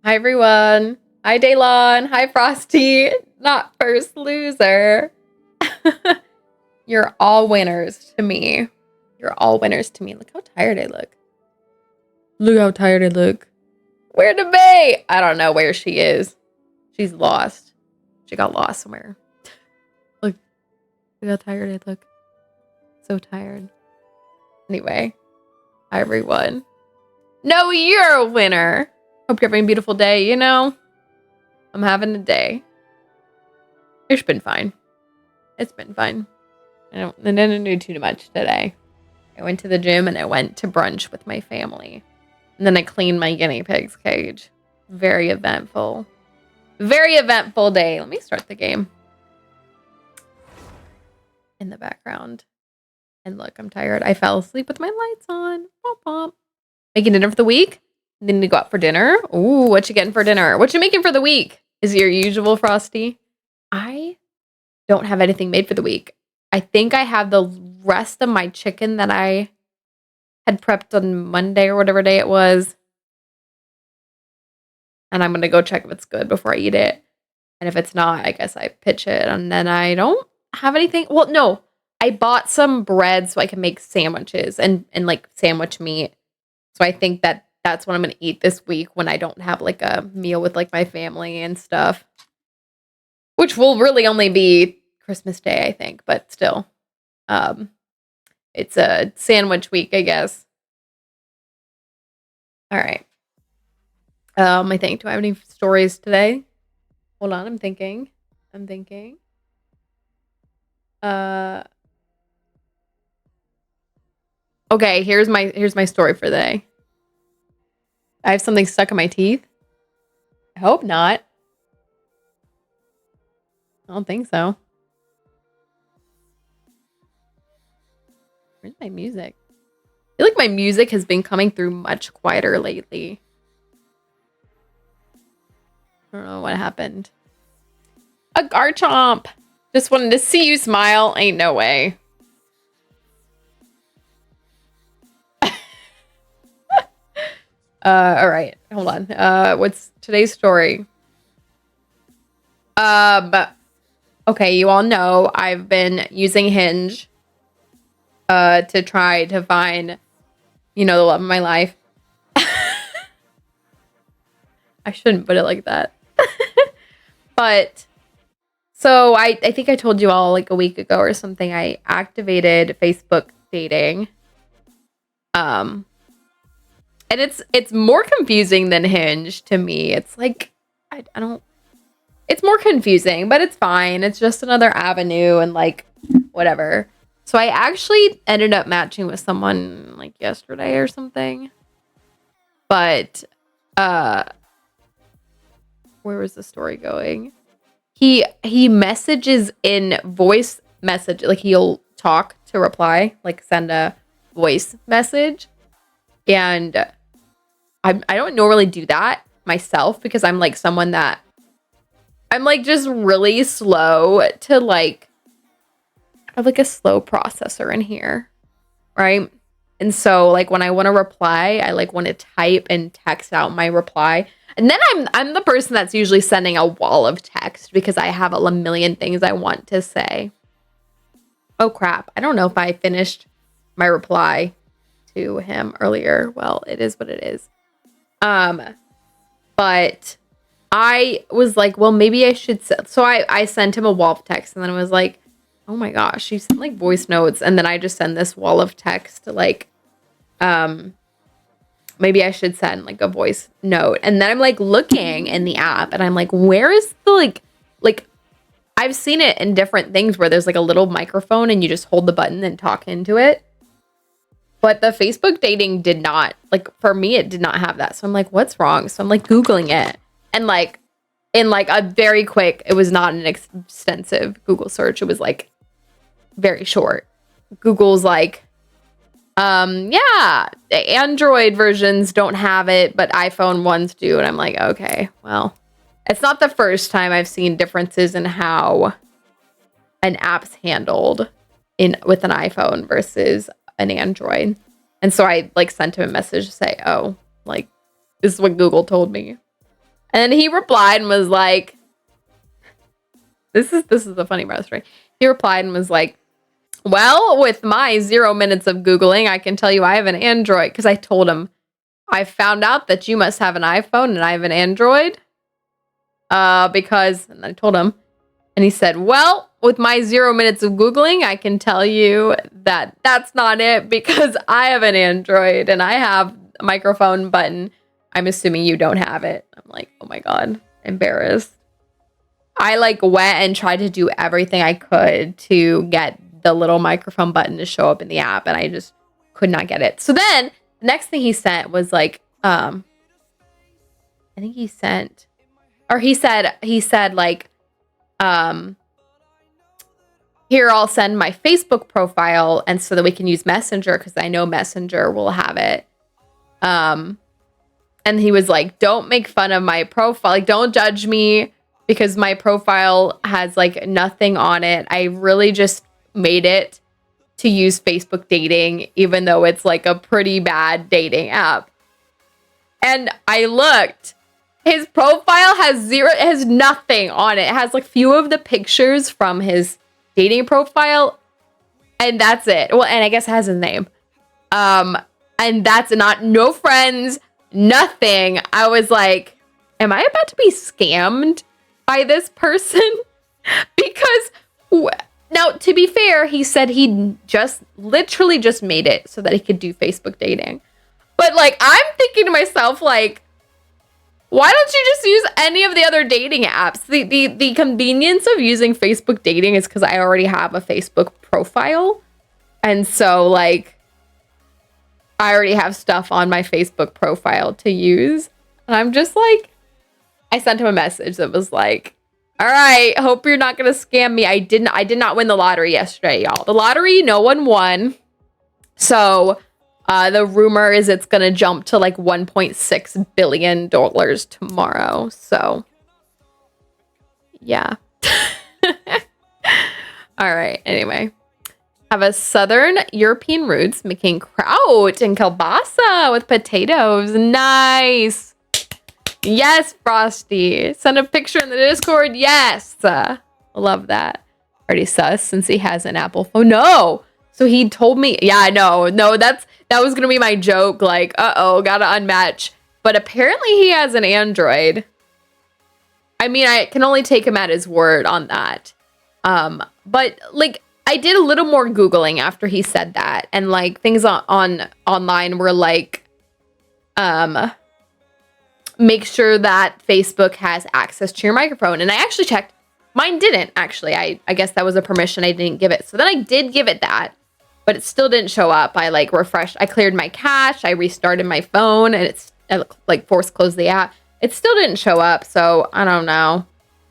Hi, everyone. Hi, Daylon. Hi, Frosty. Not first loser. You're all winners to me. You're all winners to me. Look how tired I look. Look how tired I look. Where to be? I don't know where she is. She's lost. She got lost somewhere. Look how tired I look. So tired. Anyway. Hi, everyone. No, you're a winner. Hope you're having a beautiful day, you know? I'm having a day. It's been fine. It's been fine. I didn't do too much today. I went to the gym and I went to brunch with my family. And then I cleaned my guinea pig's cage. Very eventful. Very eventful day. Let me start the game. In the background. And look, I'm tired. I fell asleep with my lights on. Pop, pop. Making dinner for the week? Then to go out for dinner. Ooh, what you getting for dinner? What you making for the week? Is it your usual, Frosty? I don't have anything made for the week. I think I have the rest of my chicken that I had prepped on Monday or whatever day it was. And I'm going to go check if it's good before I eat it. And if it's not, I guess I pitch it. And then I don't have anything. Well, no. I bought some bread so I can make sandwiches and like sandwich meat. So I think that's what I'm going to eat this week when I don't have like a meal with like my family and stuff. Which will really only be Christmas Day, I think. But still. It's a sandwich week, I guess. All right. I think. Do I have any stories today? Hold on, I'm thinking. Okay, here's my story for the day. I have something stuck in my teeth. I hope not. I don't think so. Where's my music? I feel like my music has been coming through much quieter lately. I don't know what happened. A Garchomp! Just wanted to see you smile. Ain't no way. All right. Hold on. What's today's story? Okay, you all know I've been using Hinge to try to find, the love of my life. I shouldn't put it like that. But so I think I told you all like a week ago or something, I activated Facebook dating. And it's more confusing than Hinge to me. It's like I don't it's more confusing, but it's fine. It's just another avenue and like whatever. So I actually ended up matching with someone like yesterday or something. But where was the story going? He messages in voice message, like he'll talk to reply, like send a voice message. And I don't normally do that myself because I'm like someone that I'm like just really slow to like I have like a slow processor in here, right? And so like when I want to reply, I like want to type and text out my reply. And then I'm the person that's usually sending a wall of text because I have a million things I want to say. Oh crap. I don't know if I finished my reply to him earlier. Well, it is what it is. But I was like, well, maybe I should. So I sent him a wall of text and then I was like, oh my gosh, she sent like voice notes. And then I just send this wall of text like, maybe I should send like a voice note. And then I'm like looking in the app and I'm like, where is the like I've seen it in different things where there's like a little microphone and you just hold the button and talk into it. But the Facebook dating did not, like for me, it did not have that. So I'm like, what's wrong? So I'm like Googling it. And like in like a very quick, it was not an extensive Google search. It was like very short. Google's like, yeah, the Android versions don't have it, but iPhone ones do. And I'm like, okay, well, it's not the first time I've seen differences in how an app's handled with an iPhone versus an Android. And so I like sent him a message to say, oh, like this is what Google told me. And then he replied and was like, this is the funny part of the story. He replied and was like, well, with my 0 minutes of Googling, I can tell you I have an Android. Because I told him, I found out that you must have an iPhone and I have an Android. And I told him, and he said, well, with my 0 minutes of Googling, I can tell you that that's not it because I have an Android and I have a microphone button. I'm assuming you don't have it. I'm like, oh my God, embarrassed. I like went and tried to do everything I could to get the little microphone button to show up in the app, and I just could not get it. So then the next thing he sent was like, I think he said like, here, I'll send my Facebook profile and so that we can use Messenger because I know Messenger will have it. And he was like, don't make fun of my profile. Like, don't judge me because my profile has like nothing on it. I really just made it to use Facebook dating, even though it's like a pretty bad dating app. And I looked, his profile has nothing on it. It has like few of the pictures from his dating profile, and that's it. Well, and I guess it has his name. And that's no friends, nothing. I was like, am I about to be scammed by this person? Because now, to be fair, he said he literally just made it so that he could do Facebook dating. But like, I'm thinking to myself, like, why don't you just use any of the other dating apps? The convenience of using Facebook dating is because I already have a Facebook profile. And so, like, I already have stuff on my Facebook profile to use. And I'm just like, I sent him a message that was like, all right, hope you're not going to scam me. I did not win the lottery yesterday, y'all. The lottery, no one won. So the rumor is it's going to jump to like $1.6 billion tomorrow. So, yeah. All right. Anyway, have a Southern European roots making kraut and kielbasa with potatoes. Nice. Yes, Frosty. Send a picture in the Discord. Yes. Love that. Already sus since he has an Apple phone. No. So he told me, yeah, no, that was going to be my joke. Like, uh-oh, gotta unmatch. But apparently he has an Android. I mean, I can only take him at his word on that. But like, I did a little more Googling after he said that. And like things online were like, make sure that Facebook has access to your microphone. And I actually checked. Mine didn't, actually. I guess that was a permission I didn't give it. So then I did give it that, but it still didn't show up. I like refreshed. I cleared my cache. I restarted my phone and I like force closed the app. It still didn't show up. So I don't know.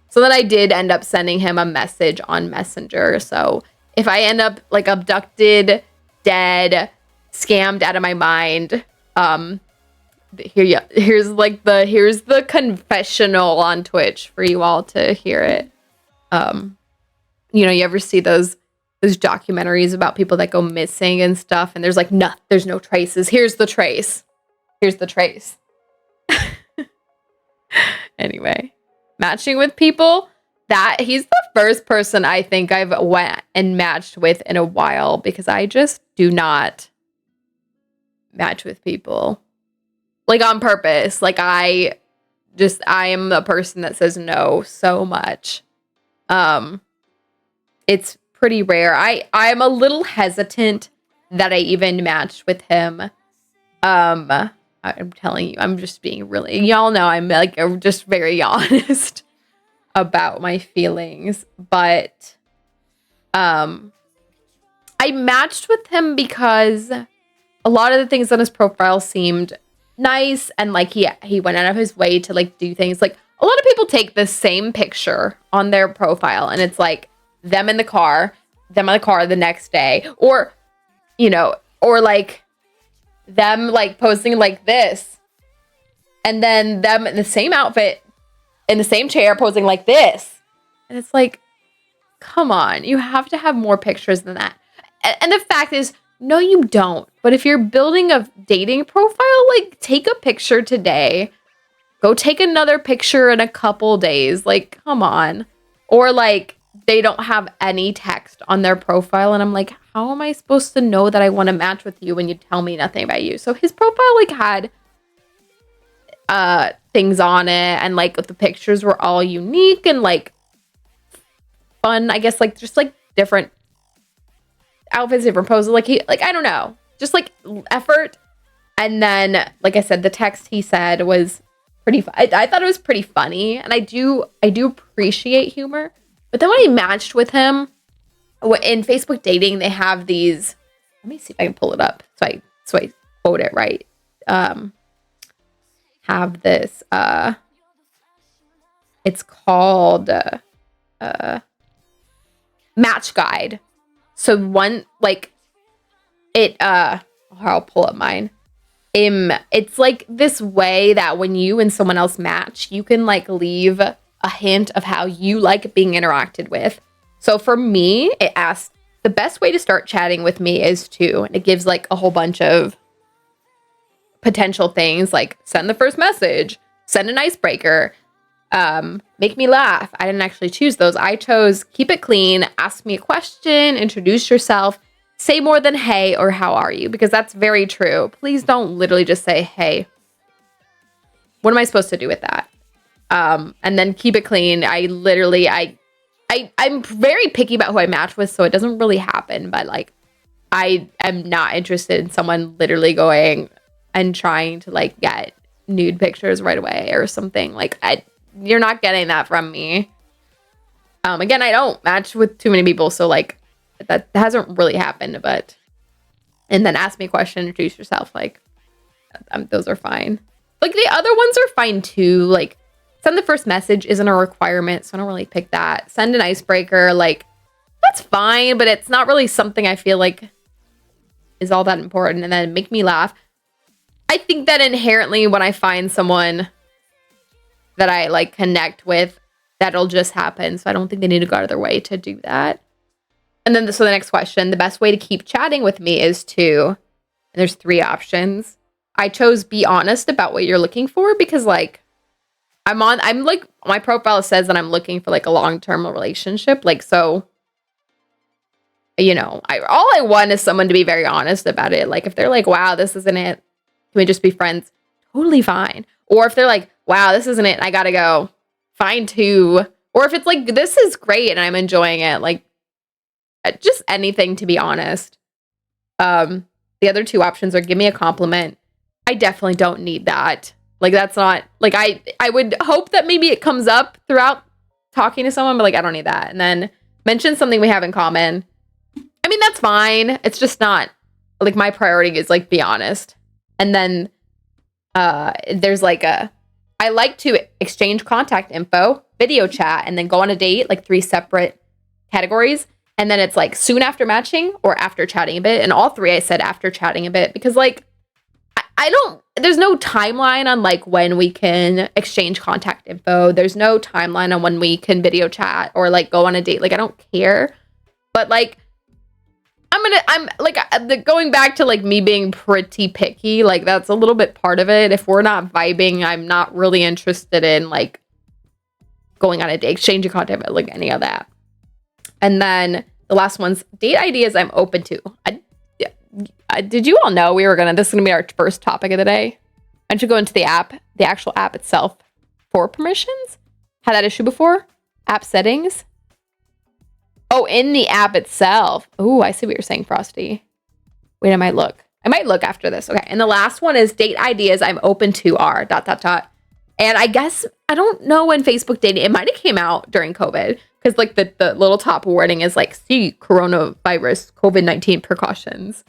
So then I did end up sending him a message on Messenger. So if I end up like abducted, dead, scammed out of my mind, here's the confessional on Twitch for you all to hear it. You know, you ever see those documentaries about people that go missing and stuff, and there's no traces. Here's the trace. Anyway, matching with people, that he's the first person I think I've went and matched with in a while, because I just do not match with people. Like on purpose. Like I am the person that says no so much. It's pretty rare. I'm a little hesitant that I even matched with him. I'm telling you, I'm just being really, y'all know I'm like just very honest about my feelings. But I matched with him because a lot of the things on his profile seemed nice, and like he went out of his way to like do things. Like a lot of people take the same picture on their profile and it's like them in the car the next day, or you know, or like them like posing like this, and then them in the same outfit in the same chair posing like this. And it's like, come on, you have to have more pictures than that. And the fact is, no, you don't. But if you're building a dating profile, like take a picture today go take another picture in a couple days. Like, come on. Or like they don't have any text on their profile. And I'm like, how am I supposed to know that I want to match with you when you tell me nothing about you? So his profile like had things on it, and like the pictures were all unique and like fun, I guess, like just like different outfits, different poses, like he, like I don't know, just like effort. And then like I said, the text he said was pretty I thought it was pretty funny, and I do appreciate humor. But then when I matched with him in Facebook dating, they have these, let me see if I can pull it up so I quote it right. Have this it's called match guide. So one, like it I'll pull up mine. It's like this way that when you and someone else match, you can like leave a hint of how you like being interacted with. So for me, it asked the best way to start chatting with me is to, and it gives like a whole bunch of potential things like send the first message, send an icebreaker, make me laugh. I didn't actually choose those. I chose keep it clean, ask me a question, introduce yourself, say more than hey or how are you, because that's very true. Please don't literally just say hey. What am I supposed to do with that? And then keep it clean. I'm very picky about who I match with, so it doesn't really happen. But like, I am not interested in someone literally going and trying to like get nude pictures right away or something. Like, you're not getting that from me. Again, I don't match with too many people, so like that hasn't really happened. But and then ask me a question, introduce yourself. Like, those are fine. Like the other ones are fine too. Like, send the first message isn't a requirement, so I don't really pick that. Send an icebreaker, like that's fine, but it's not really something I feel like is all that important. And then make me laugh. I think that inherently when I find someone that I like connect with, that'll just happen. So I don't think they need to go out of their way to do that. And then so the next question, the best way to keep chatting with me is to, and there's 3 options. I chose be honest about what you're looking for, because like I'm like, my profile says that I'm looking for like a long-term relationship. Like, so, you know, all I want is someone to be very honest about it. Like if they're like, wow, this isn't it, can we just be friends? Totally fine. Or if they're like, wow, this isn't it, I gotta go, fine too. Or if it's like, this is great and I'm enjoying it, like just anything, to be honest. The other 2 options are give me a compliment. I definitely don't need that. Like that's not, like I would hope that maybe it comes up throughout talking to someone, but like I don't need that. And then mention something we have in common. I mean, that's fine. It's just not, like my priority is like be honest. And then there's like I like to exchange contact info, video chat, and then go on a date, like 3 separate categories. And then it's like soon after matching or after chatting a bit. And all 3 I said after chatting a bit, because like there's no timeline on like when we can exchange contact info. There's no timeline on when we can video chat or like go on a date. Like I don't care. But like I'm like going back to like me being pretty picky, like that's a little bit part of it. If we're not vibing, I'm not really interested in like going on a date, exchanging content, like any of that. And then the last one's date ideas I'm open to. Did you all know this is gonna be our first topic of the day? I should go into the app, the actual app itself for permissions. Had that issue before? App settings. Oh, in the app itself. Oh, I see what you're saying, Frosty. Wait, I might look after this. Okay. And the last one is date ideas I'm open to are ... And I guess, I don't know when Facebook dating, it might have came out during COVID, because like the little top warning is like, see coronavirus, COVID-19 precautions.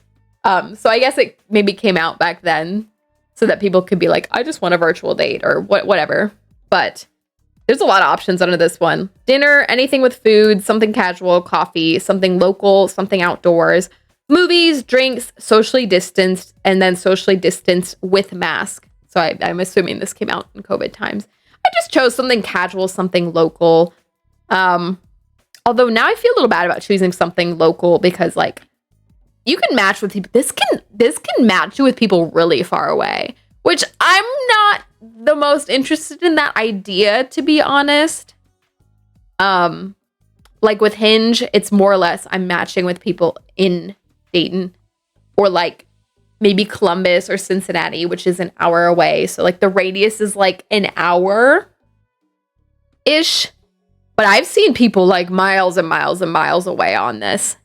So I guess it maybe came out back then so that people could be like, I just want a virtual date or whatever. But there's a lot of options under this one. Dinner, anything with food, something casual, coffee, something local, something outdoors, movies, drinks, socially distanced, and then socially distanced with mask. So I'm assuming this came out in COVID times. I just chose something casual, something local. Although now I feel a little bad about choosing something local, because like you can match with people. This can match you with people really far away, which I'm not the most interested in that idea, to be honest. Like with Hinge, it's more or less I'm matching with people in Dayton or like maybe Columbus or Cincinnati, which is an hour away. So like the radius is like an hour ish. But I've seen people like miles and miles and miles away on this.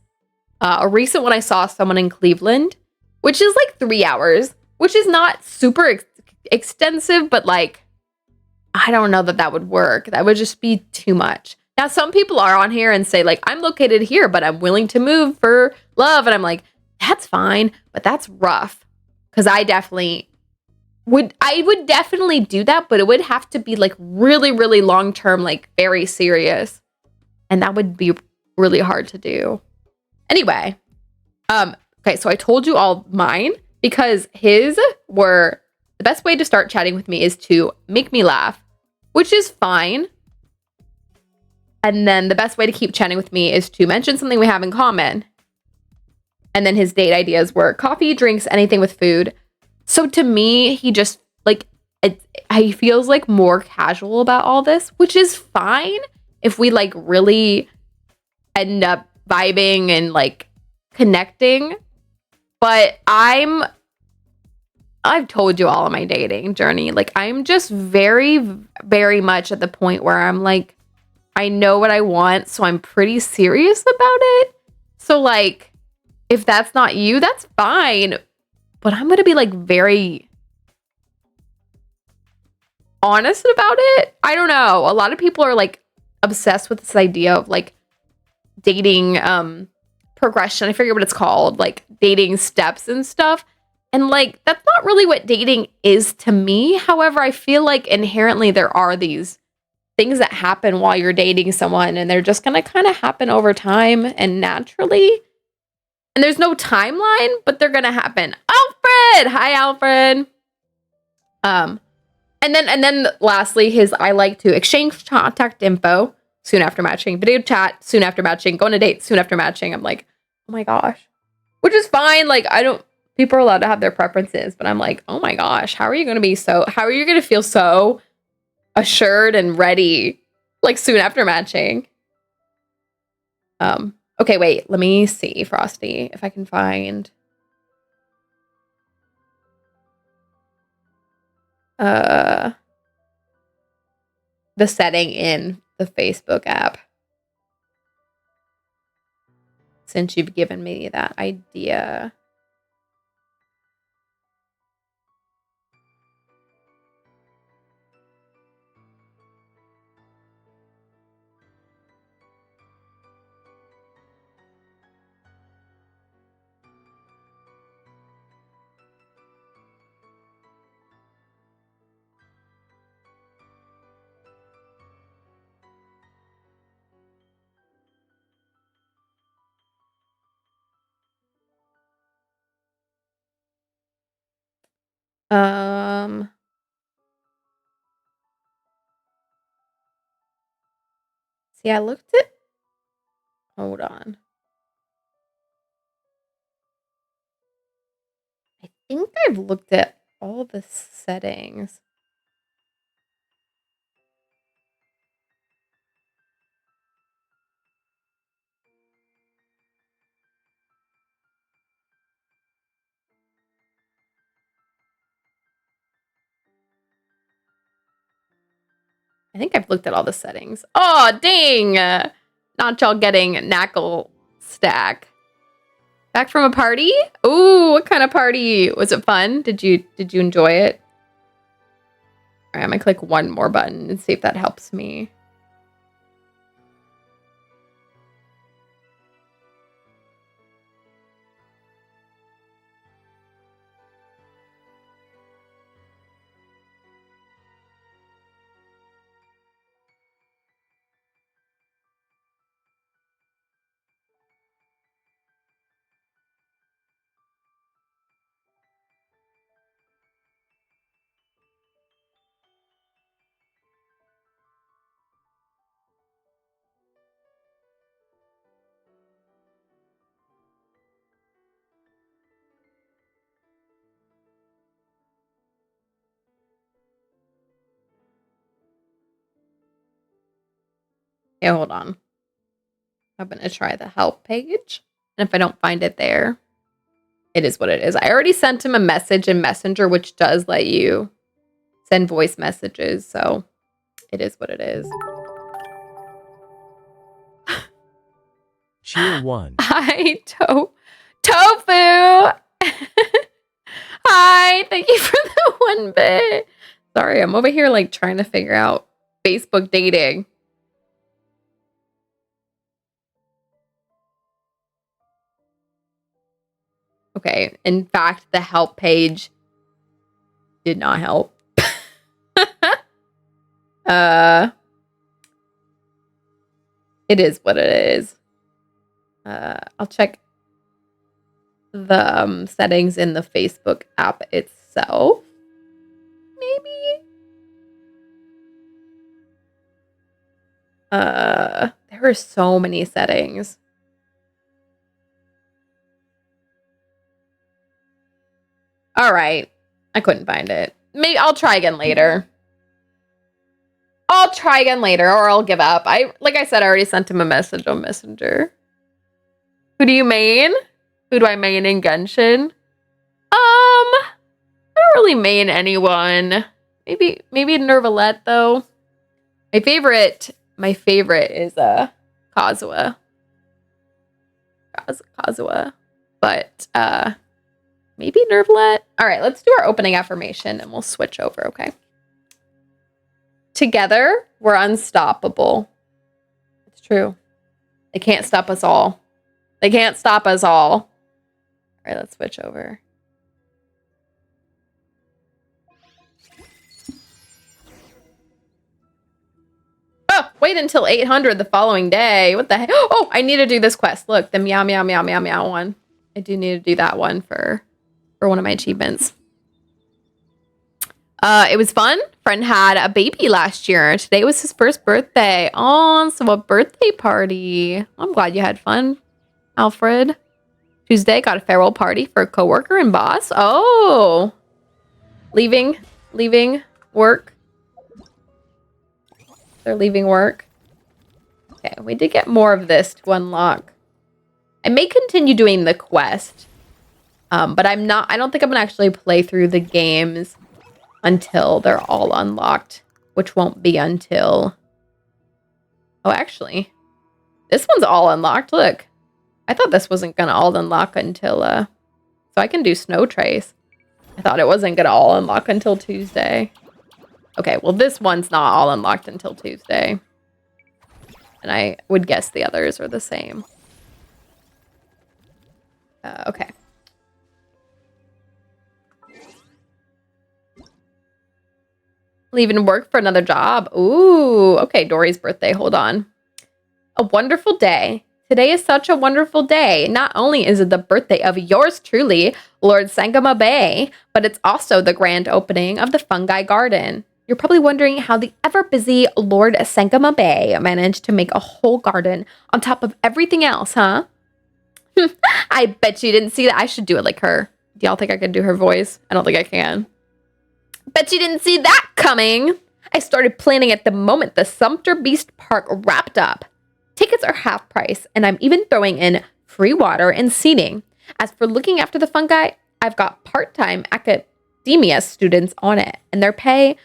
A recent one I saw someone in Cleveland, which is like 3 hours, which is not super extensive, but like, I don't know that that would work. That would just be too much. Now, some people are on here and say like, I'm located here, but I'm willing to move for love. And I'm like, that's fine, but that's rough. Cause I would definitely do that, but it would have to be like really, really long-term, like very serious. And that would be really hard to do. Anyway, okay, so I told you all mine because his were the best way to start chatting with me is to make me laugh, which is fine. And then the best way to keep chatting with me is to mention something we have in common. And then his date ideas were coffee, drinks, anything with food. So to me, he just like he feels like more casual about all this, which is fine if we like really end up vibing and like connecting. But I've told you all of my dating journey. Like I'm just very, very much at the point where I'm like, I know what I want, so I'm pretty serious about it. So like, if that's not you, that's fine. But I'm gonna be like very honest about it. I don't know. A lot of people are like obsessed with this idea of like dating progression. I forget what it's called, like dating steps and stuff. And like that's not really what dating is to me. However, I feel like inherently there are these things that happen while you're dating someone and they're just going to kind of happen over time and naturally. And there's no timeline, but they're going to happen. Alfred! Hi, Alfred. And then lastly, I like to exchange contact info soon after matching, video chat soon after matching, go on a date soon after matching. I'm like, oh my gosh, which is fine. Like, people are allowed to have their preferences, but I'm like, oh my gosh, how are you going to feel so assured and ready like soon after matching? Okay, wait, let me see, Frosty, if I can find the setting in the Facebook app, since you've given me that idea. See, I looked at, hold on. I think I've looked at all the settings. I think I've looked at all the settings. Oh, dang. Not y'all getting knackle stack. Back from a party? Ooh, what kind of party? Was it fun? Did you enjoy it? All right, I'm gonna click one more button and see if that helps me. Okay, hold on. I'm going to try the help page. And if I don't find it there, it is what it is. I already sent him a message in Messenger, which does let you send voice messages. So it is what it is. Cheer 1. Hi, Tofu. Hi, thank you for the 1 bit. Sorry, I'm over here like trying to figure out Facebook dating. Okay, in fact, the help page did not help. It is what it is. I'll check the settings in the Facebook app itself. Maybe. There are so many settings. All right. I couldn't find it. Maybe I'll try again later. Or I'll give up. Like I said, I already sent him a message on Messenger. Who do you main? Who do I main in Genshin? I don't really main anyone. Maybe Nervalette though. My favorite is Kazuha. Kazuha. But maybe Nervalette. All right, let's do our opening affirmation and we'll switch over, okay? Together, we're unstoppable. It's true. They can't stop us all. They can't stop us all. All right, let's switch over. Oh, wait until 800 the following day. What the heck? Oh, I need to do this quest. Look, the meow, meow, meow, meow, meow one. I do need to do that one for one of my achievements. It was fun. Friend had a baby last year. Today was his first birthday. Oh, so a birthday party. I'm glad you had fun, Alfred. Tuesday, got a farewell party for a coworker and boss. Oh, leaving work. They're leaving work. Okay, we did get more of this to unlock. I may continue doing the quest, but I don't think I'm gonna actually play through the games until they're all unlocked, which won't be until... Oh, actually, this one's all unlocked. Look, I thought this wasn't gonna all unlock until, so I can do Snow Trace. I thought it wasn't gonna all unlock until Tuesday. Okay, well, this one's not all unlocked until Tuesday. And I would guess the others are the same. Okay. Leaving work for another job. Ooh, okay, Dory's birthday. Hold on. A wonderful day. Today is such a wonderful day. Not only is it the birthday of yours truly, Lord Sangama Bay, but it's also the grand opening of the Fungi Garden. You're probably wondering how the ever-busy Lord Sangama Bay managed to make a whole garden on top of everything else, huh? I bet you didn't see that. I should do it like her. Do y'all think I can do her voice? I don't think I can. Bet you didn't see that coming. I started planning at the moment the Sumter Beast Park wrapped up. Tickets are half price, and I'm even throwing in free water and seating. As for looking after the fungi, I've got part-time academia students on it, and their pay,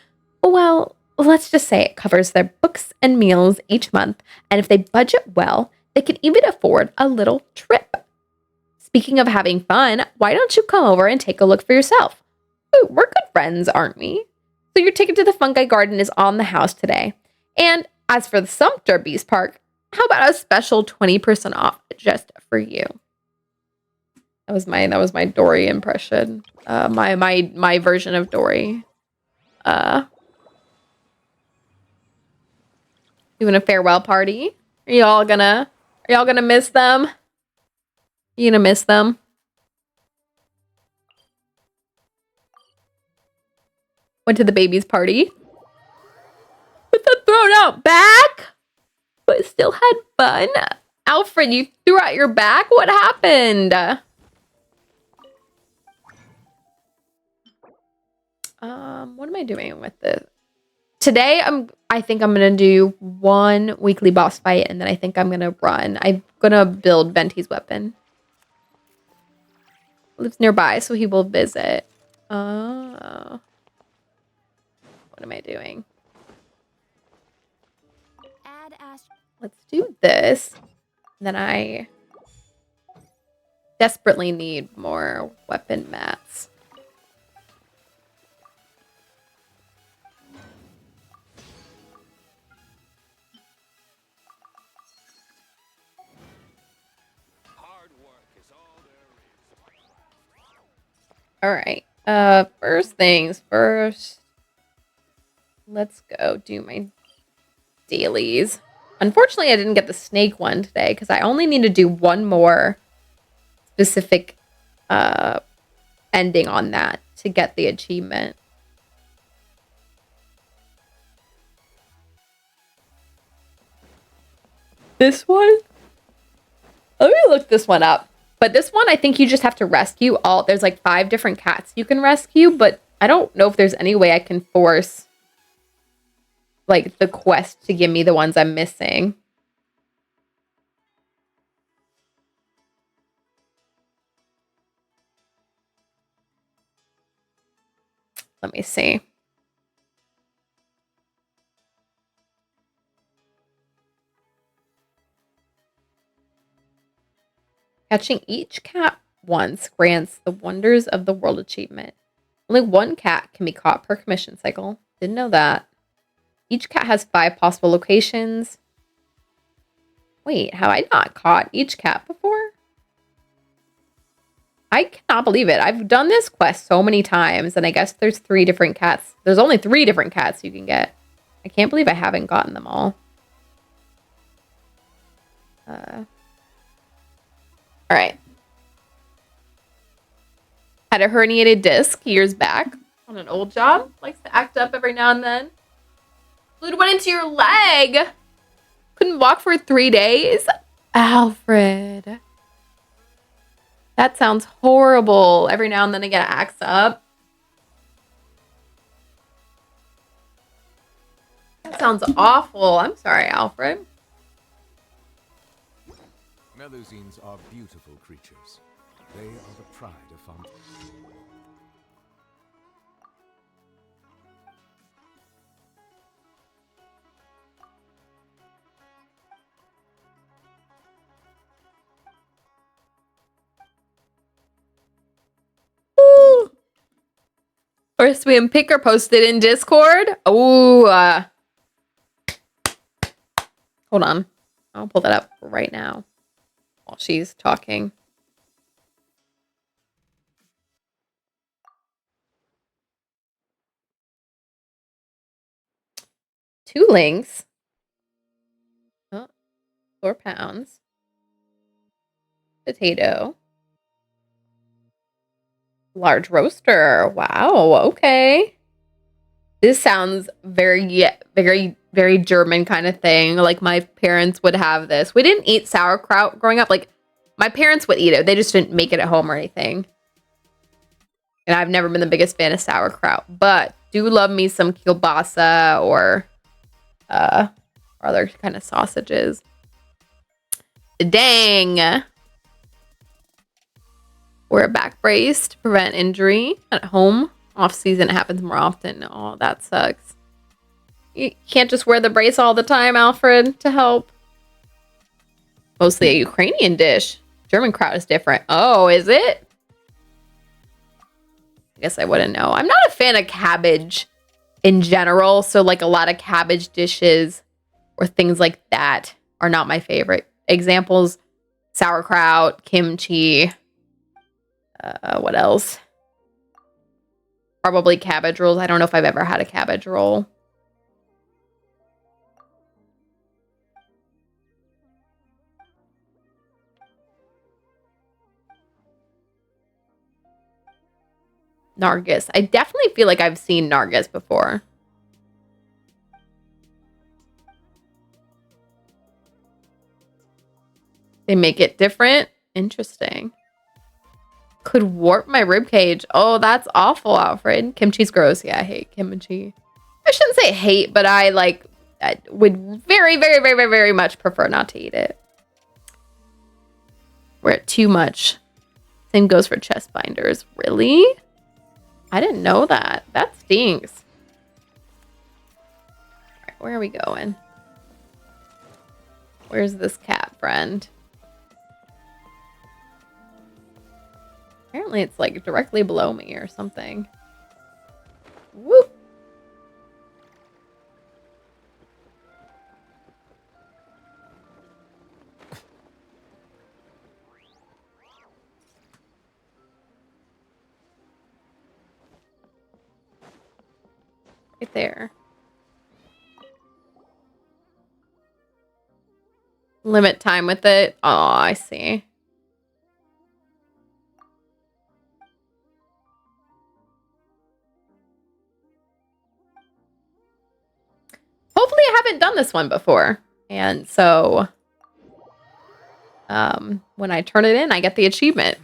well, let's just say it covers their books and meals each month, and if they budget well, they can even afford a little trip. Speaking of having fun, why don't you come over and take a look for yourself? Ooh, we're good friends, aren't we? So your ticket to the Fungi Garden is on the house today. And as for the Sumter Beast Park, how about a special 20% off just for you? That was my Dory impression. My version of Dory. Doing a farewell party. Are y'all gonna miss them? You gonna miss them? Went to the baby's party. With the thrown out back? But still had fun? Alfred, you threw out your back? What happened? What am I doing with this? Today, I think I'm going to do one weekly boss fight, and then I think I'm going to run. I'm going to build Venti's weapon. Lives nearby, so he will visit. Oh. What am I doing? Let's do this. And then I desperately need more weapon mats. All right. First things first. Let's go do my dailies. Unfortunately, I didn't get the snake one today because I only need to do one more specific ending on that to get the achievement. This one? Let me look this one up. But this one, I think you just have to rescue all... There's like 5 different cats you can rescue, but I don't know if there's any way I can force like the quest to give me the ones I'm missing. Let me see. Catching each cat once grants the Wonders of the World achievement. Only 1 cat can be caught per commission cycle. Didn't know that. Each cat has 5 possible locations. Wait, have I not caught each cat before? I cannot believe it. I've done this quest so many times, and I guess there's 3 different cats. There's only 3 different cats you can get. I can't believe I haven't gotten them all. All right. Had a herniated disc years back on an old job. Likes to act up every now and then. Fluid went into your leg. Couldn't walk for 3 days. Alfred. That sounds horrible. Every now and then I get acts up. That sounds awful. I'm sorry, Alfred. Melusines are beautiful creatures. They are the pride of Font. First swim picker posted in Discord. Ooh. Hold on. I'll pull that up right now while she's talking. Two links. Oh, 4 pounds. Potato. Large roaster. Wow. Okay. This sounds very, very German kind of thing. Like my parents would have this. We didn't eat sauerkraut growing up. Like my parents would eat it. They just didn't make it at home or anything. And I've never been the biggest fan of sauerkraut, but do love me some kielbasa or other kind of sausages. Dang. Wear a back brace to prevent injury at home. Off season, it happens more often. Oh, that sucks. You can't just wear the brace all the time, Alfred, to help. Mostly a Ukrainian dish. German kraut is different. Oh, is it? I guess I wouldn't know. I'm not a fan of cabbage in general. So like a lot of cabbage dishes or things like that are not my favorite. Examples, sauerkraut, kimchi. What else? Probably cabbage rolls. I don't know if I've ever had a cabbage roll. Nargis. I definitely feel like I've seen Nargis before. They make it different. Interesting. Could warp my ribcage. Oh, that's awful, Alfred. Kimchi's gross. Yeah, I hate kimchi. I shouldn't say hate, but I like I would very, very, very, very, very much prefer not to eat it. We're at too much. Same goes for chest binders. Really? I didn't know that. That stinks. All right, where are we going? Where's this cat friend? Apparently it's like directly below me or something. Whoop. Right there. Limit time with it. Oh, I see. Hopefully I haven't done this one before. And so when I turn it in, I get the achievement.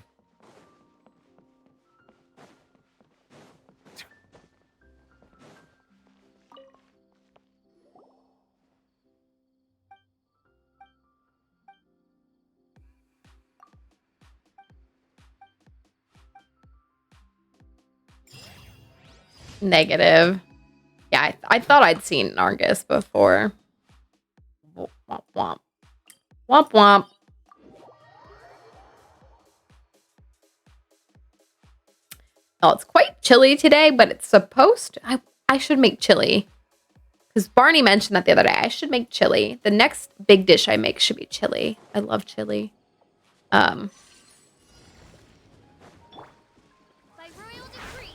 Negative. Yeah, I thought I'd seen Nargis before. Womp womp. Womp womp. Oh, it's quite chilly today, but it's supposed to... I should make chili. Because Barney mentioned that the other day. I should make chili. The next big dish I make should be chili. I love chili. By royal decree.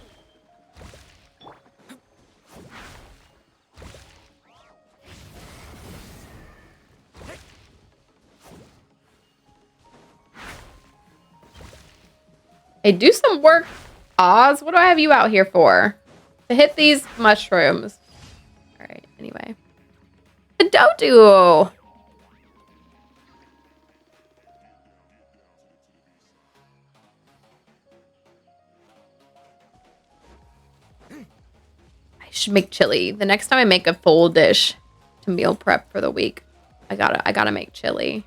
Hey, do some work, Oz. What do I have you out here for? To hit these mushrooms. All right, anyway. Dodo. I should make chili. The next time I make a full dish to meal prep for the week, I gotta make chili.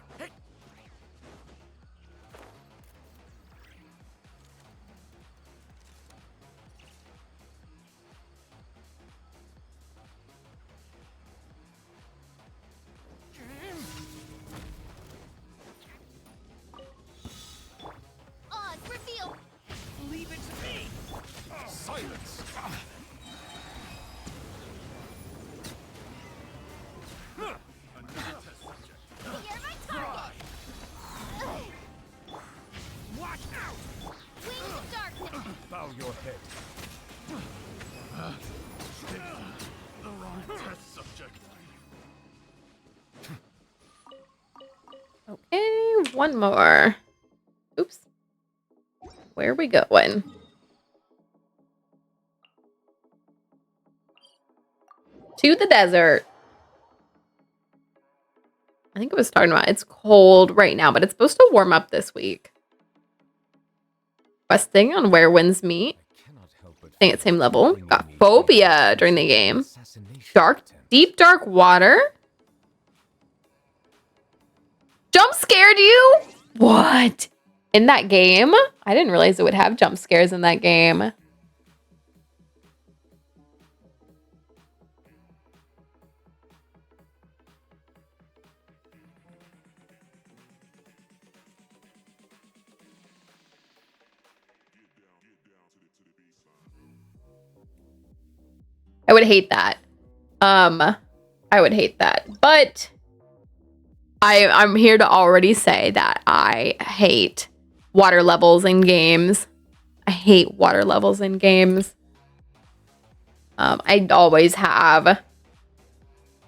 Okay, one more. Oops. Where are we going? To the desert. I think it was talking about it's cold right now, but it's supposed to warm up this week. Questing on where winds meet. Staying at the same level. Got phobia during the game. Deep dark water. Jump scared you? What? In that game? I didn't realize it would have jump scares in that game. I would hate that. I would hate that. But I'm here to already say that I hate water levels in games. I hate water levels in games. I always have.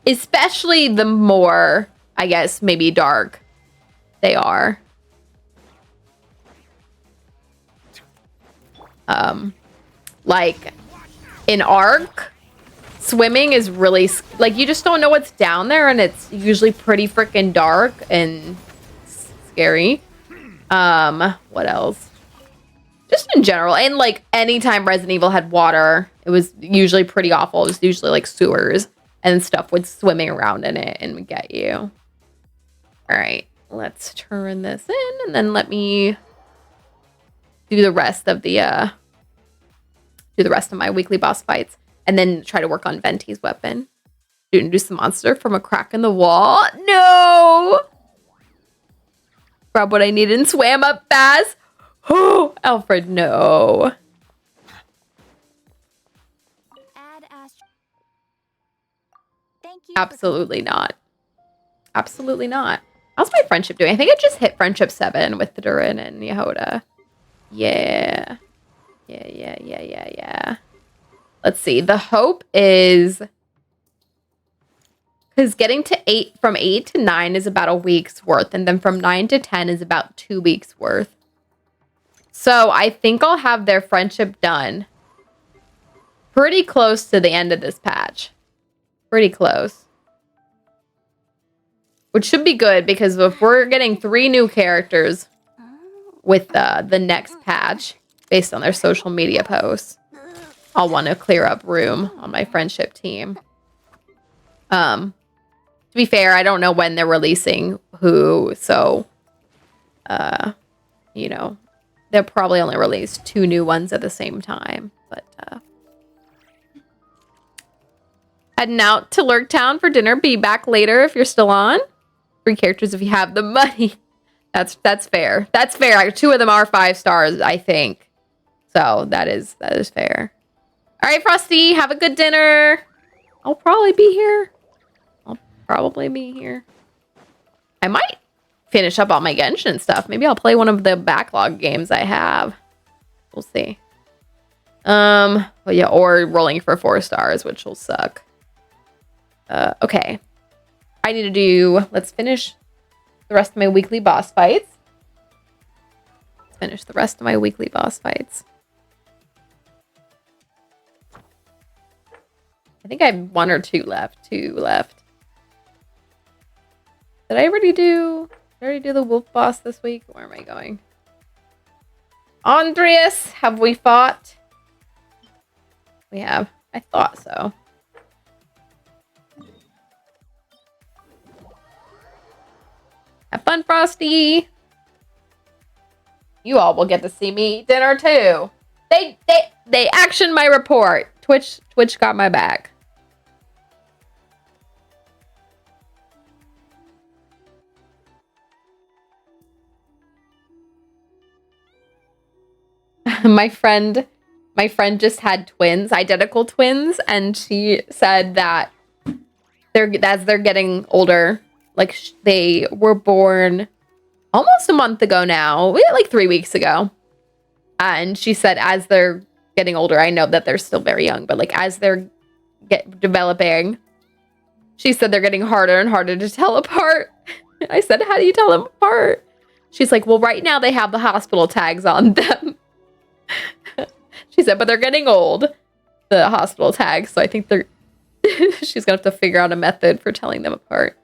Especially the more, I guess, maybe dark they are. Like in Ark, swimming is really, like, you just don't know what's down there, and it's usually pretty freaking dark and scary. What else? Just in general, and like anytime Resident Evil had water, it was usually pretty awful. It was usually like sewers, and stuff would swimming around in it and get you. All right, let's turn this in, and then let me do the rest of my weekly boss fights, and then try to work on Venti's weapon. Introduce the monster from a crack in the wall. No! Grabbed what I needed and swam up fast. Oh, Alfred, no. Absolutely not. Absolutely not. How's my friendship doing? I think I just hit friendship 7 with Durin and Yehoda. Yeah. Yeah. Let's see. The hope is... Because getting to 8, from 8 to 9 is about a week's worth. And then from 9 to 10 is about 2 weeks worth. So I think I'll have their friendship done pretty close to the end of this patch. Pretty close. Which should be good, because if we're getting 3 new characters with the next patch, based on their social media posts, I'll want to clear up room on my friendship team. To be fair, I don't know when they're releasing who, so, you know, they'll probably only release 2 new ones at the same time, but, heading out to Lurktown for dinner. Be back later if you're still on. 3 characters if you have the money. That's fair. That's fair. 2 of them are 5 stars, I think. So that is fair. All right, Frosty, have a good dinner. I'll probably be here. I might finish up all my Genshin stuff. Maybe I'll play one of the backlog games I have. We'll see. Well, yeah, or rolling for 4 stars, which will suck. Okay. I need to do... Let's finish the rest of my weekly boss fights. I think I have 1 or 2 left. 2 left. Did I already do the wolf boss this week? Where am I going? Andreas, have we fought? We have. I thought so. Have fun, Frosty. You all will get to see me eat dinner too. They actioned my report. Twitch got my back. My friend just had twins, identical twins, and she said that as they're getting older, like they were born almost a month ago now, like 3 weeks ago. And she said as they're getting older, I know that they're still very young, but like as they're developing, she said they're getting harder and harder to tell apart. I said, how do you tell them apart? She's like, well, right now they have the hospital tags on them. She said, but they're getting old, the hospital tags. So I think she's going to have to figure out a method for telling them apart.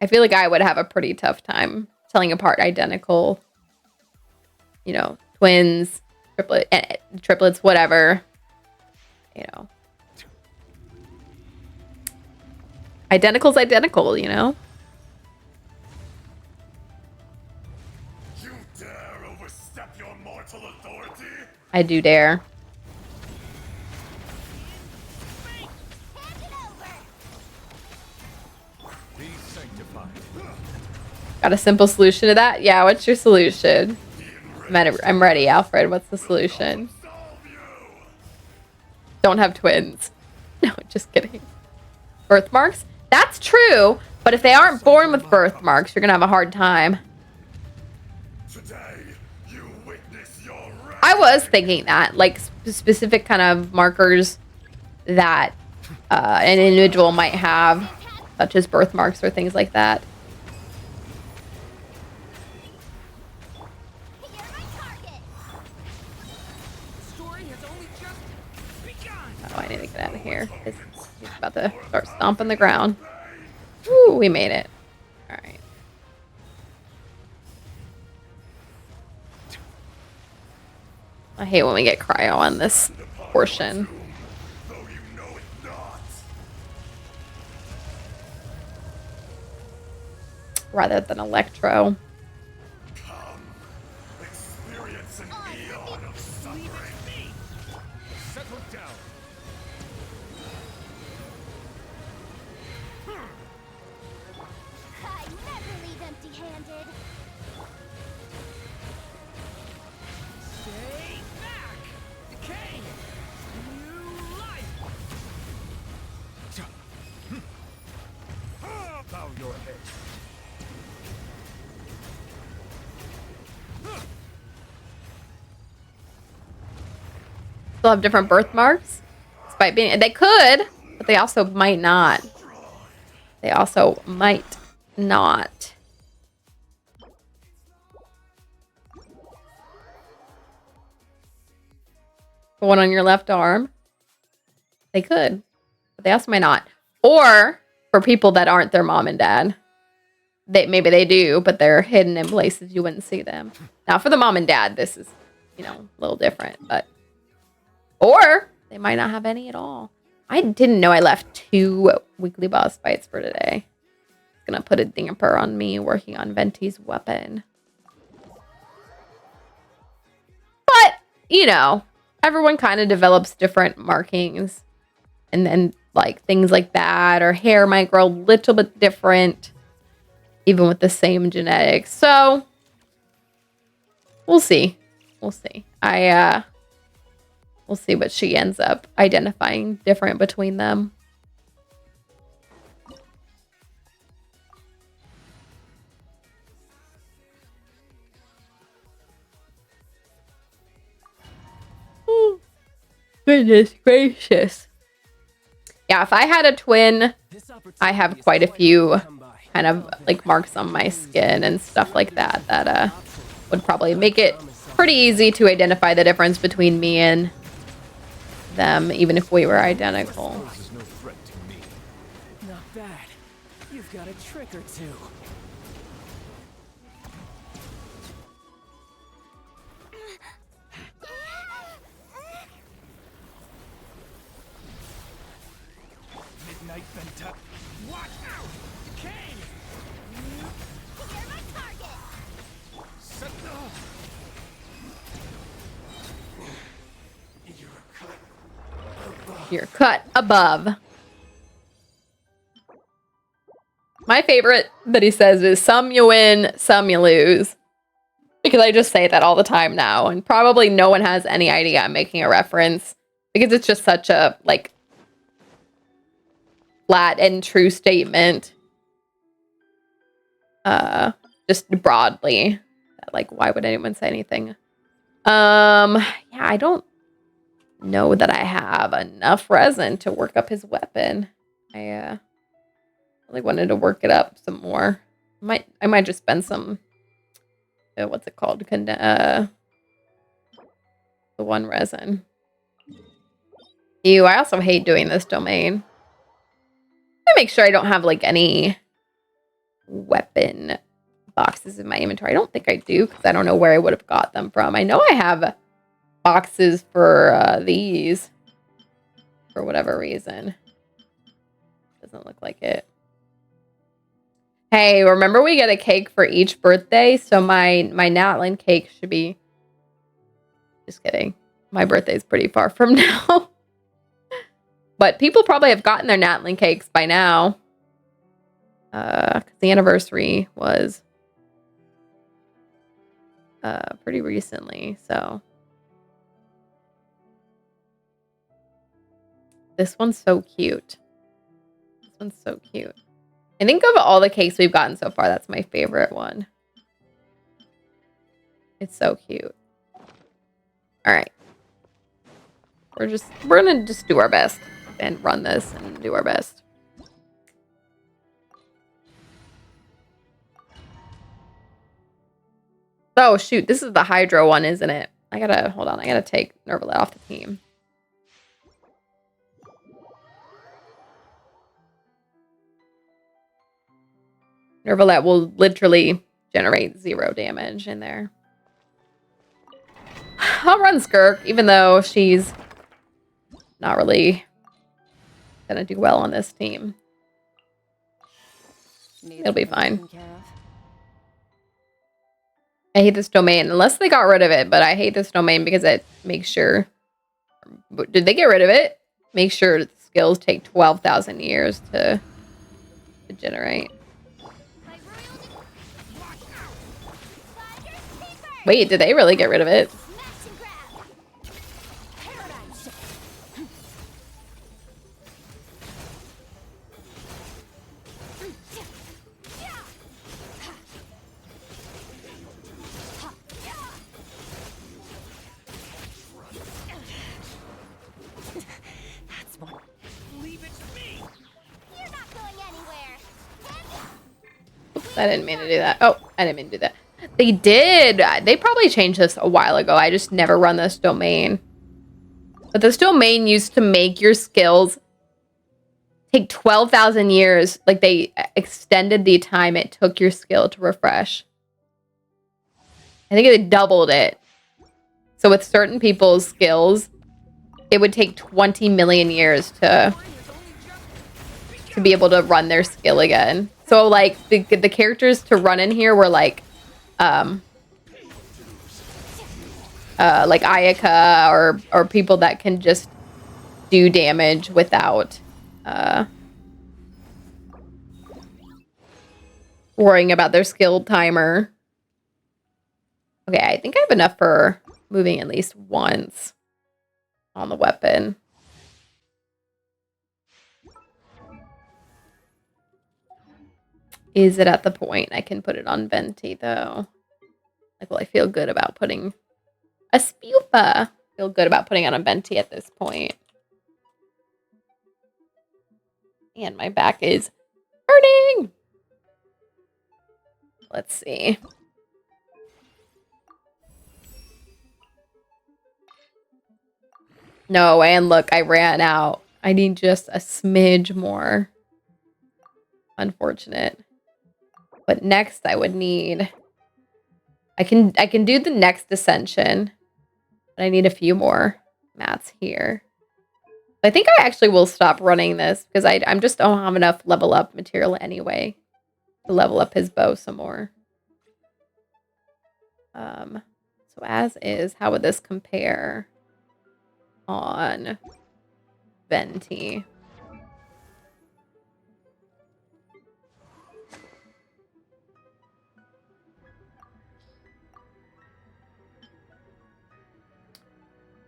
I feel like I would have a pretty tough time telling apart identical, you know, twins, triplets, whatever, you know. Identical's identical, you know? You dare overstep your mortal authority? I do dare. Be sanctified. Got a simple solution to that? Yeah, what's your solution? I'm ready, Alfred. What's the solution? Don't have twins. No, just kidding. Birthmarks? That's true, but if they aren't born with birthmarks, you're gonna have a hard time. Today, you witness your wrath. I was thinking that, like, specific kind of markers that an individual might have, such as birthmarks or things like that. Oh, I need to get out of here. He's about to start stomping the ground. Ooh, we made it. All right. I hate when we get cryo on this portion. Rather than electro. Still have different birthmarks? Despite being, they could, but they also might not. They also might not. The one on your left arm. They could, but they also might not. Or for people that aren't their mom and dad. Maybe they do, but they're hidden in places you wouldn't see them. Now for the mom and dad, this is, you know, a little different, but or they might not have any at all. I didn't know I left 2 weekly boss fights for today. It's gonna put a damper on me working on Venti's weapon. But, you know, everyone kind of develops different markings. And then, like, things like that, or hair might grow a little bit different, even with the same genetics. So, we'll see. We'll see. We'll see what she ends up identifying different between them. Oh, goodness gracious. Yeah, if I had a twin, I have quite a few kind of like marks on my skin and stuff like that that would probably make it pretty easy to identify the difference between me and them, even if we were identical. Not bad. You've got a trick or two. Midnight Venta. Watch out! Decay! You're my target! Set You're cut above. My favorite that he says is some you win, some you lose. Because I just say that all the time now. And probably no one has any idea I'm making a reference. Because it's just such a, like, flat and true statement. Just broadly. Like, why would anyone say anything? Yeah, I don't know that I have enough resin to work up his weapon. I really wanted to work it up some more. I might just spend some what's it called? The one resin. Ew, I also hate doing this domain. I make sure I don't have like any weapon boxes in my inventory. I don't think I do because I don't know where I would have got them from. I know I have boxes for these for whatever reason. Doesn't look like it. Hey, remember we get a cake for each birthday? So my Natlin cake should be... Just kidding. My birthday's pretty far from now. But people probably have gotten their Natlin cakes by now. Because the anniversary was pretty recently, so... This one's so cute. This one's so cute. I think of all the cakes we've gotten so far, that's my favorite one. It's so cute. All right. We're gonna just do our best and run this and do our best. Oh shoot, this is the Hydro one, isn't it? Hold on, I gotta take Nervalet off the team. Nervalet will literally generate 0 damage in there. I'll run Skirk, even though she's not really gonna do well on this team. It'll be fine. I hate this domain, unless they got rid of it, but I hate this domain because it makes sure... Did they get rid of it? Make sure the skills take 12,000 years to generate. Wait, did they really get rid of it? I didn't mean to do that. Oh, I didn't mean to do that. They did. They probably changed this a while ago. I just never run this domain. But this domain used to make your skills take 12,000 years. Like, they extended the time it took your skill to refresh. I think they doubled it. So with certain people's skills, it would take 20 million years to be able to run their skill again. So, like, the characters to run in here were, like Ayaka or people that can just do damage without worrying about their skill timer. Okay, I think I have enough for moving at least once on the weapon. Is it at the point I can put it on Venti, though? Like, will I feel good about putting a Spupa? Feel good about putting on a Venti at this point. And my back is hurting. Let's see. No, and look, I ran out. I need just a smidge more. Unfortunate. But next I would need... I can do the next ascension. But I need a few more mats here. I think I actually will stop running this because I'm just don't have enough level up material anyway to level up his bow some more. So as is, how would this compare on Venti?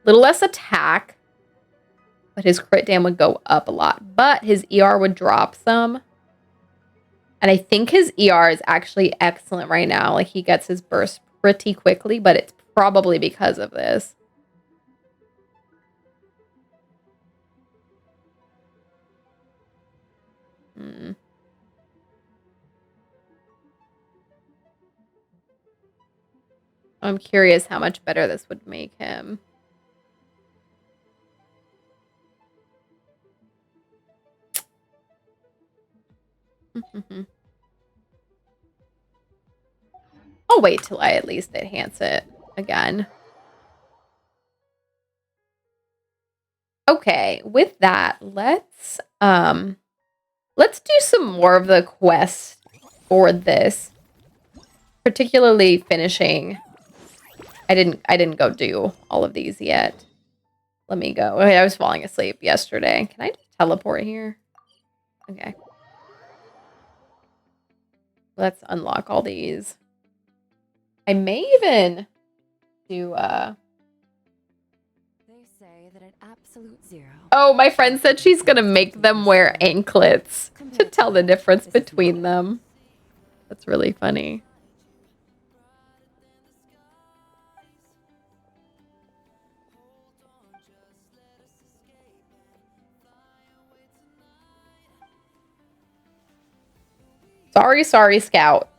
Little less attack, but his crit dam would go up a lot. But his ER would drop some. And I think his ER is actually excellent right now. Like, he gets his burst pretty quickly, but it's probably because of this. I'm curious how much better this would make him. I'll wait till I at least enhance it again. Okay, with that, let's do some more of the quests for this. Particularly finishing. I didn't go do all of these yet. Let me go. Okay, I was falling asleep yesterday. Can I just teleport here? Okay. Let's unlock all these. I may even do They say that at absolute zero. Oh, my friend said she's gonna make them wear anklets to tell the difference between them. That's really funny. Sorry, Scout.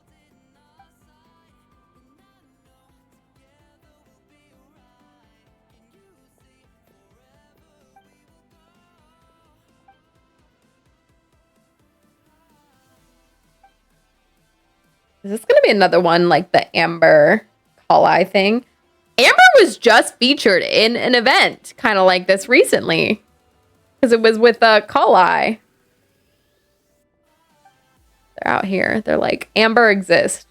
Is this going to be another one like the Amber Call Eye thing? Amber was just featured in an event kind of like this recently. Because it was with Call Eye. They're out here. They're like, Amber exists.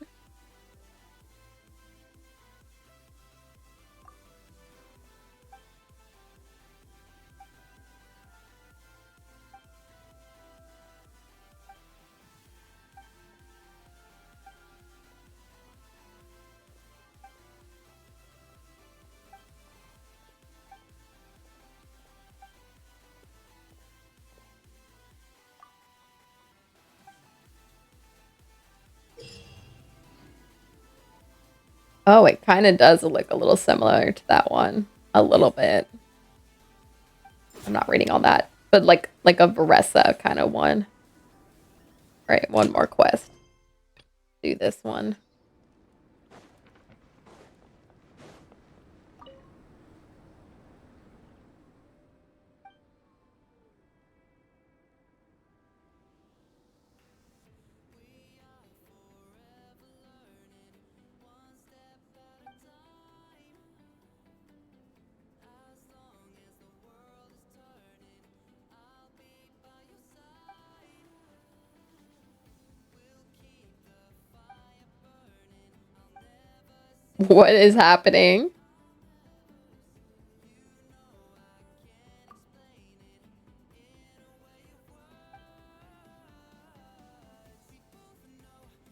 Oh, it kind of does look a little similar to that one. A little bit. I'm not reading all that. But like a Varessa kind of one. All right, one more quest. Do this one. What is happening?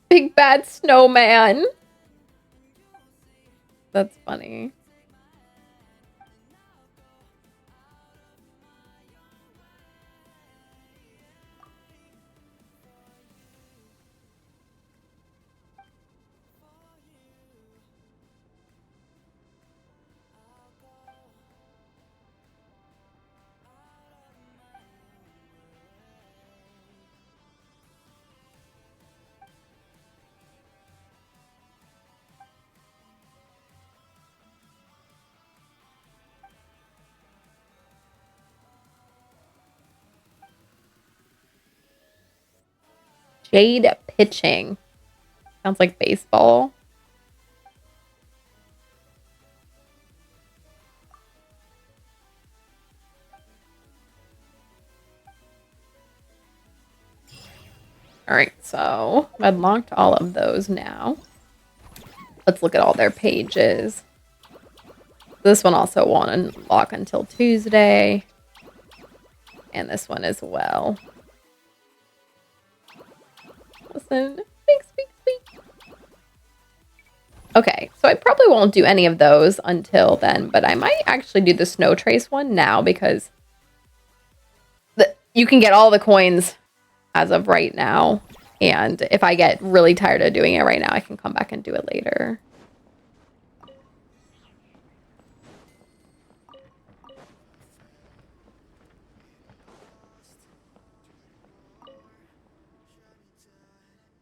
Big bad snowman. That's funny. Jade pitching. Sounds like baseball. All right, so I've unlocked all of those now. Let's look at all their pages. This one also won't unlock until Tuesday. And this one as well. Listen, speak. Okay, so I probably won't do any of those until then, but I might actually do the Snow Trace one now because you can get all the coins as of right now. And if I get really tired of doing it right now, I can come back and do it later.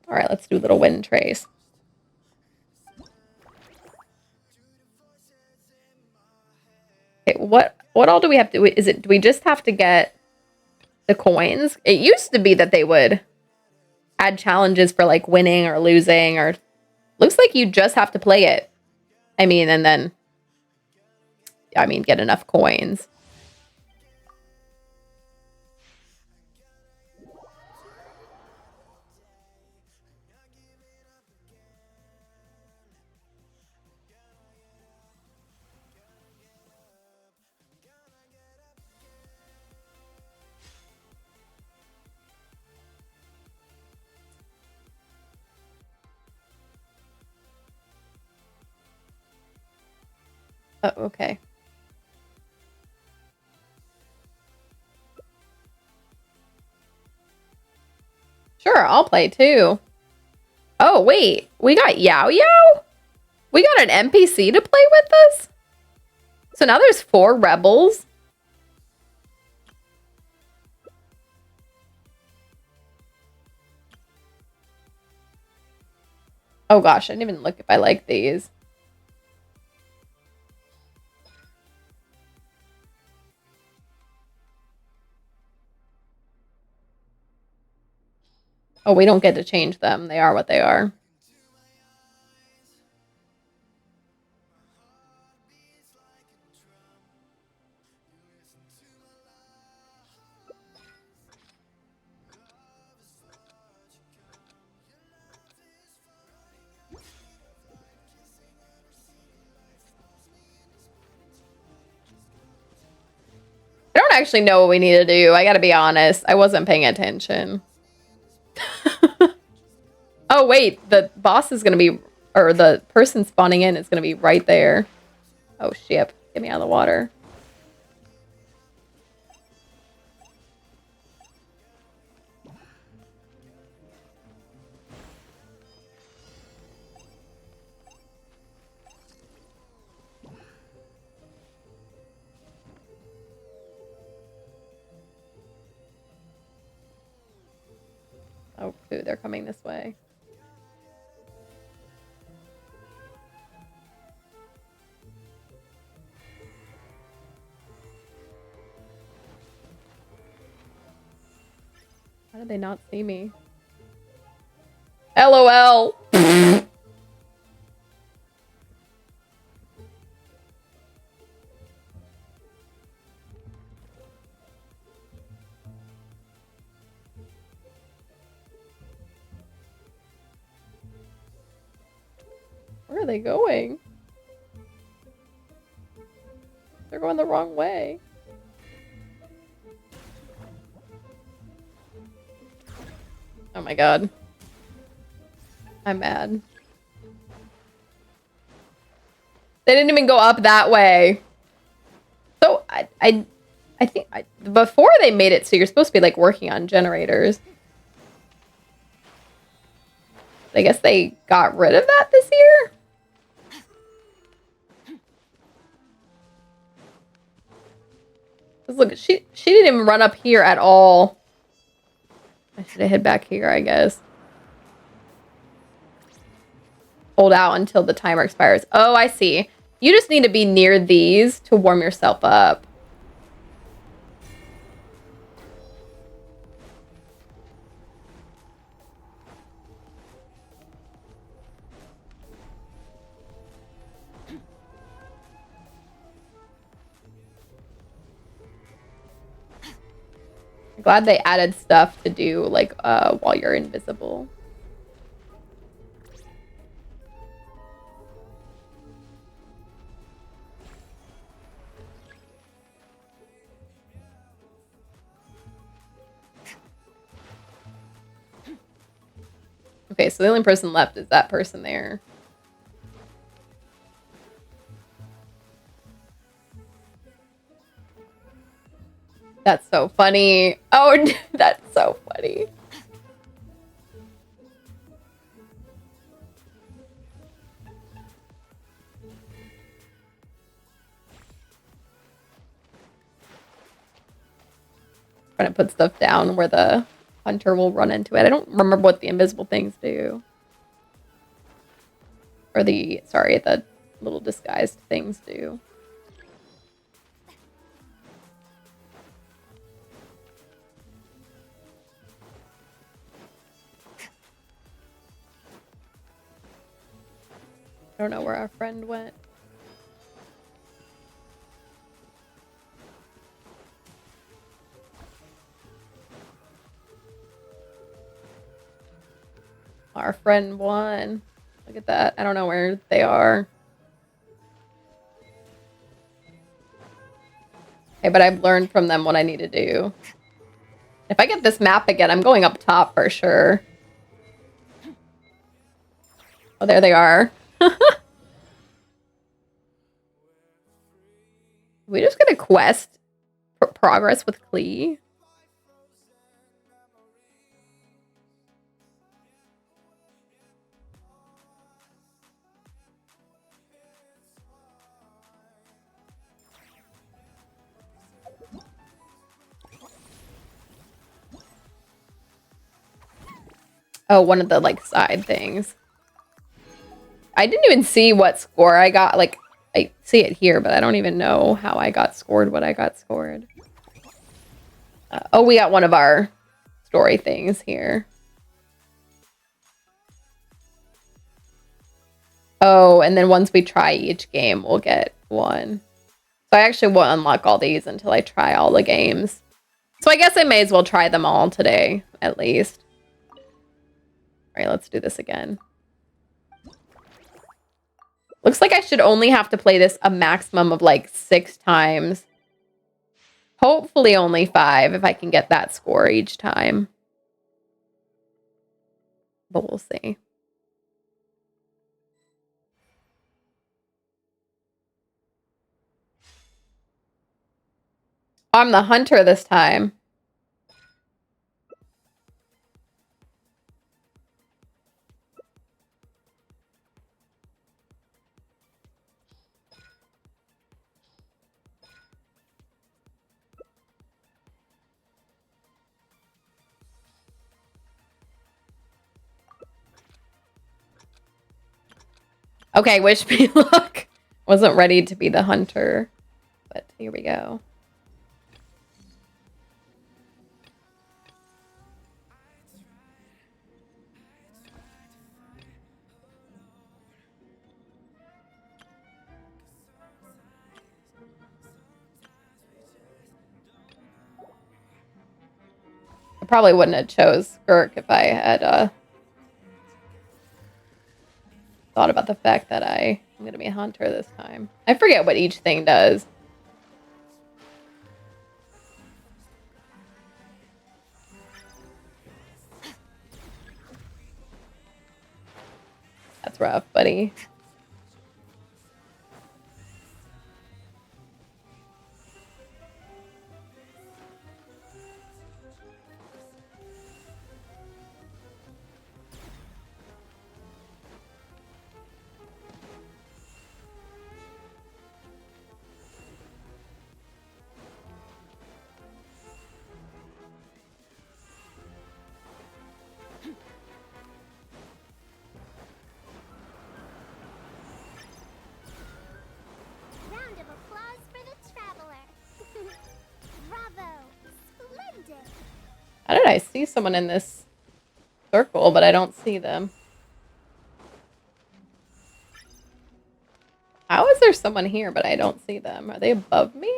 All right, let's do a little wind trace. Okay, what all do we have to do? Do we just have to get the coins? It used to be that they would add challenges for like winning or losing, or looks like you just have to play it. I mean, and then get enough coins. Oh, okay. Sure, I'll play too. Oh, wait. We got Yao Yao? We got an NPC to play with us? So now there's 4 rebels. Oh gosh, I didn't even look if I like these. Oh, we don't get to change them. They are what they are. actually know what we need to do. I gotta be honest. I wasn't paying attention. Oh, wait. The boss is gonna be... Or the person spawning in is gonna be right there. Oh, shit. Get me out of the water. Oh, ooh, they're coming this way. How did they not see me? LOL. Where are they going? They're going the wrong way. Oh my god. I'm mad. They didn't even go up that way. So I think before they made it so you're supposed to be like working on generators. I guess they got rid of that this year. 'Cause look, she didn't even run up here at all. I should have hid back here, I guess. Hold out until the timer expires. Oh, I see. You just need to be near these to warm yourself up. Glad they added stuff to do like while you're invisible. Okay, so the only person left is that person there. That's so funny. Oh, that's so funny. Trying to put stuff down where the hunter will run into it. I don't remember what the invisible things do. Or the, sorry, the little disguised things do. I don't know where our friend went. Our friend won. Look at that. I don't know where they are. Okay, but I've learned from them what I need to do. If I get this map again, I'm going up top for sure. Oh, there they are. We just get a quest for progress with Klee. Oh, one of the like side things. I didn't even see what score I got. Like, I see it here, but I don't even know how I got scored, what I got scored. Oh, we got one of our story things here. Oh, and then once we try each game, we'll get one. So I actually won't unlock all these until I try all the games. So I guess I may as well try them all today, at least. All right, let's do this again. Looks like I should only have to play this a maximum of like 6 times. Hopefully only 5 if I can get that score each time. But we'll see. I'm the hunter this time. Okay, wish me luck. Wasn't ready to be the hunter, but here we go. I probably wouldn't have chose Skirk if I had thought about the fact that I'm going to be a hunter this time. I forget what each thing does. That's rough, buddy. Round of applause for the traveler. Bravo! Splendid! How did I see someone in this circle, but I don't see them? How is there someone here, but I don't see them? Are they above me?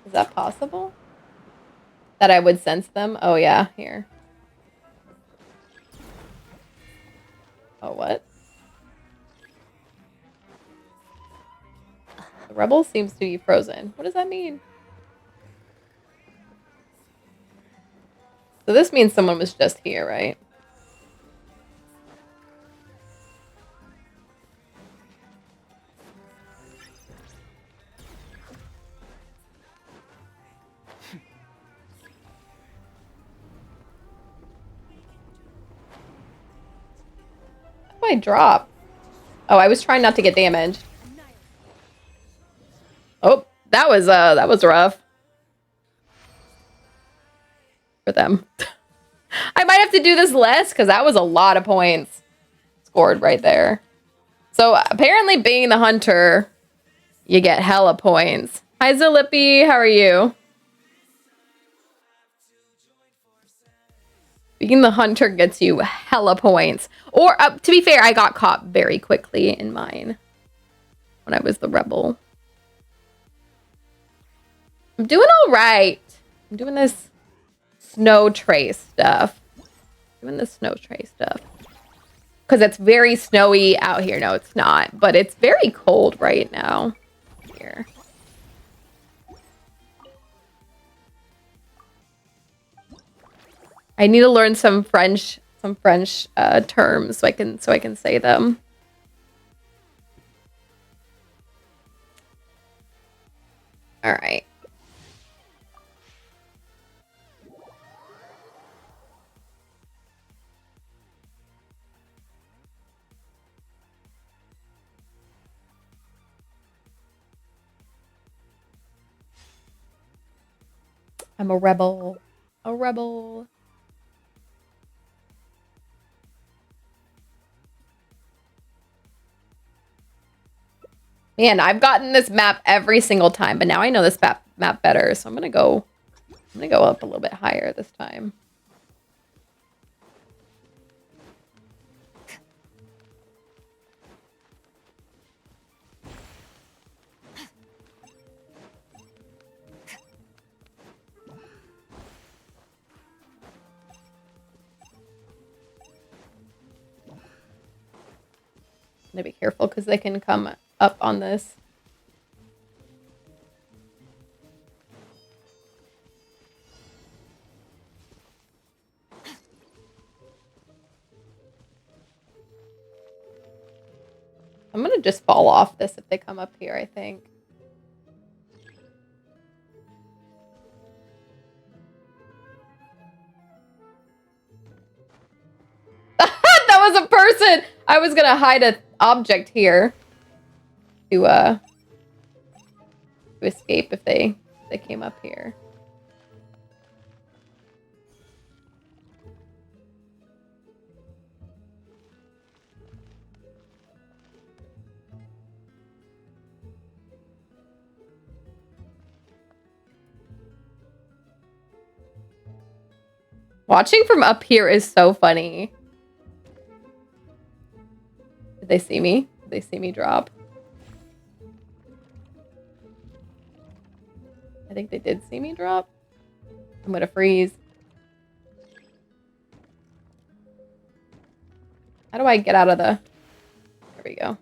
Is that possible? That I would sense them? Oh, yeah, here. Oh, what? The rebel seems to be frozen. What does that mean? So this means someone was just here, right? How do I drop? Oh, I was trying not to get damaged. Oh, that was rough. For them. I might have to do this less because that was a lot of points scored right there. So apparently being the hunter, you get hella points. Hi, Zilippy. How are you? Being the hunter gets you hella points. Or, to be fair, I got caught very quickly in mine when I was the rebel. I'm doing all right. I'm doing this snow trace stuff. Because it's very snowy out here. No, it's not. But it's very cold right now here. I need to learn some French terms so I can say them. All right. I'm a rebel. A rebel. Man, I've gotten this map every single time, but now I know this map better, so I'm gonna go up a little bit higher this time. I'm gonna be careful because they can come up on this. I'm gonna just fall off this if they come up here, I think. That was a person! I was gonna hide an object here to escape if they came up here. Watching from up here is so funny. Did they see me? Did they see me drop? I think they did see me drop. I'm gonna freeze. How do I get out of the... There we go.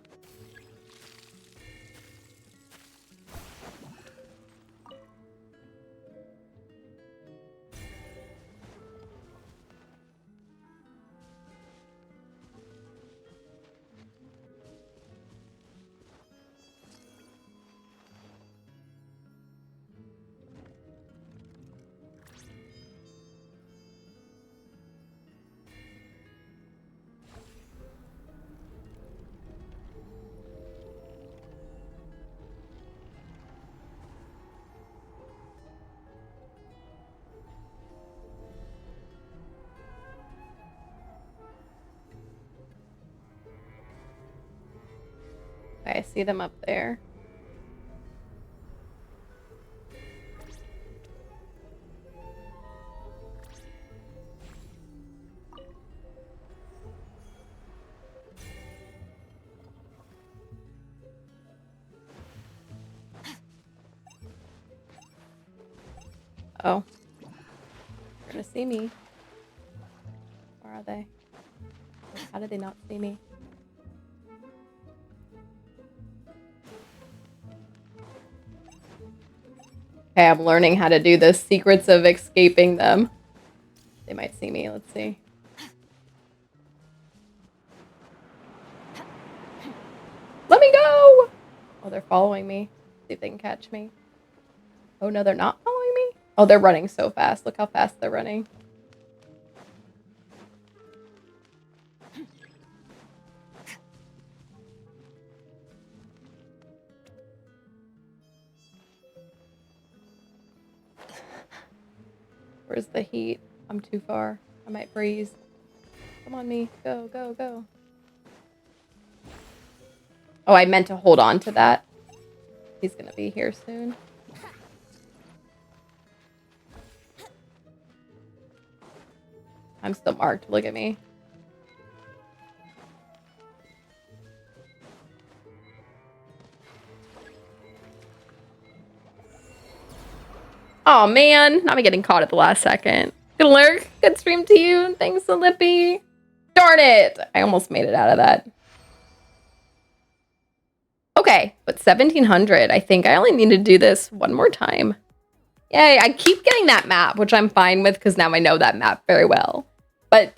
Okay, I see them up there. Oh. They're gonna see me. Where are they? How did they not see me? Okay, I'm learning how to do the secrets of escaping them. They might see me. Let's see. Let me go! Oh, they're following me. See if they can catch me. Oh, no, they're not following me? Oh, they're running so fast. Look how fast they're running. Where's the heat? I'm too far. I might freeze. Come on, me. Go, go, go. Oh, I meant to hold on to that. He's gonna be here soon. I'm still marked. Look at me. Oh man, I'm getting caught at the last second. Good lurk. Good stream to you. Thanks, Lippy. Darn it! I almost made it out of that. Okay, but 1700. I think I only need to do this one more time. Yay, I keep getting that map, which I'm fine with because now I know that map very well. But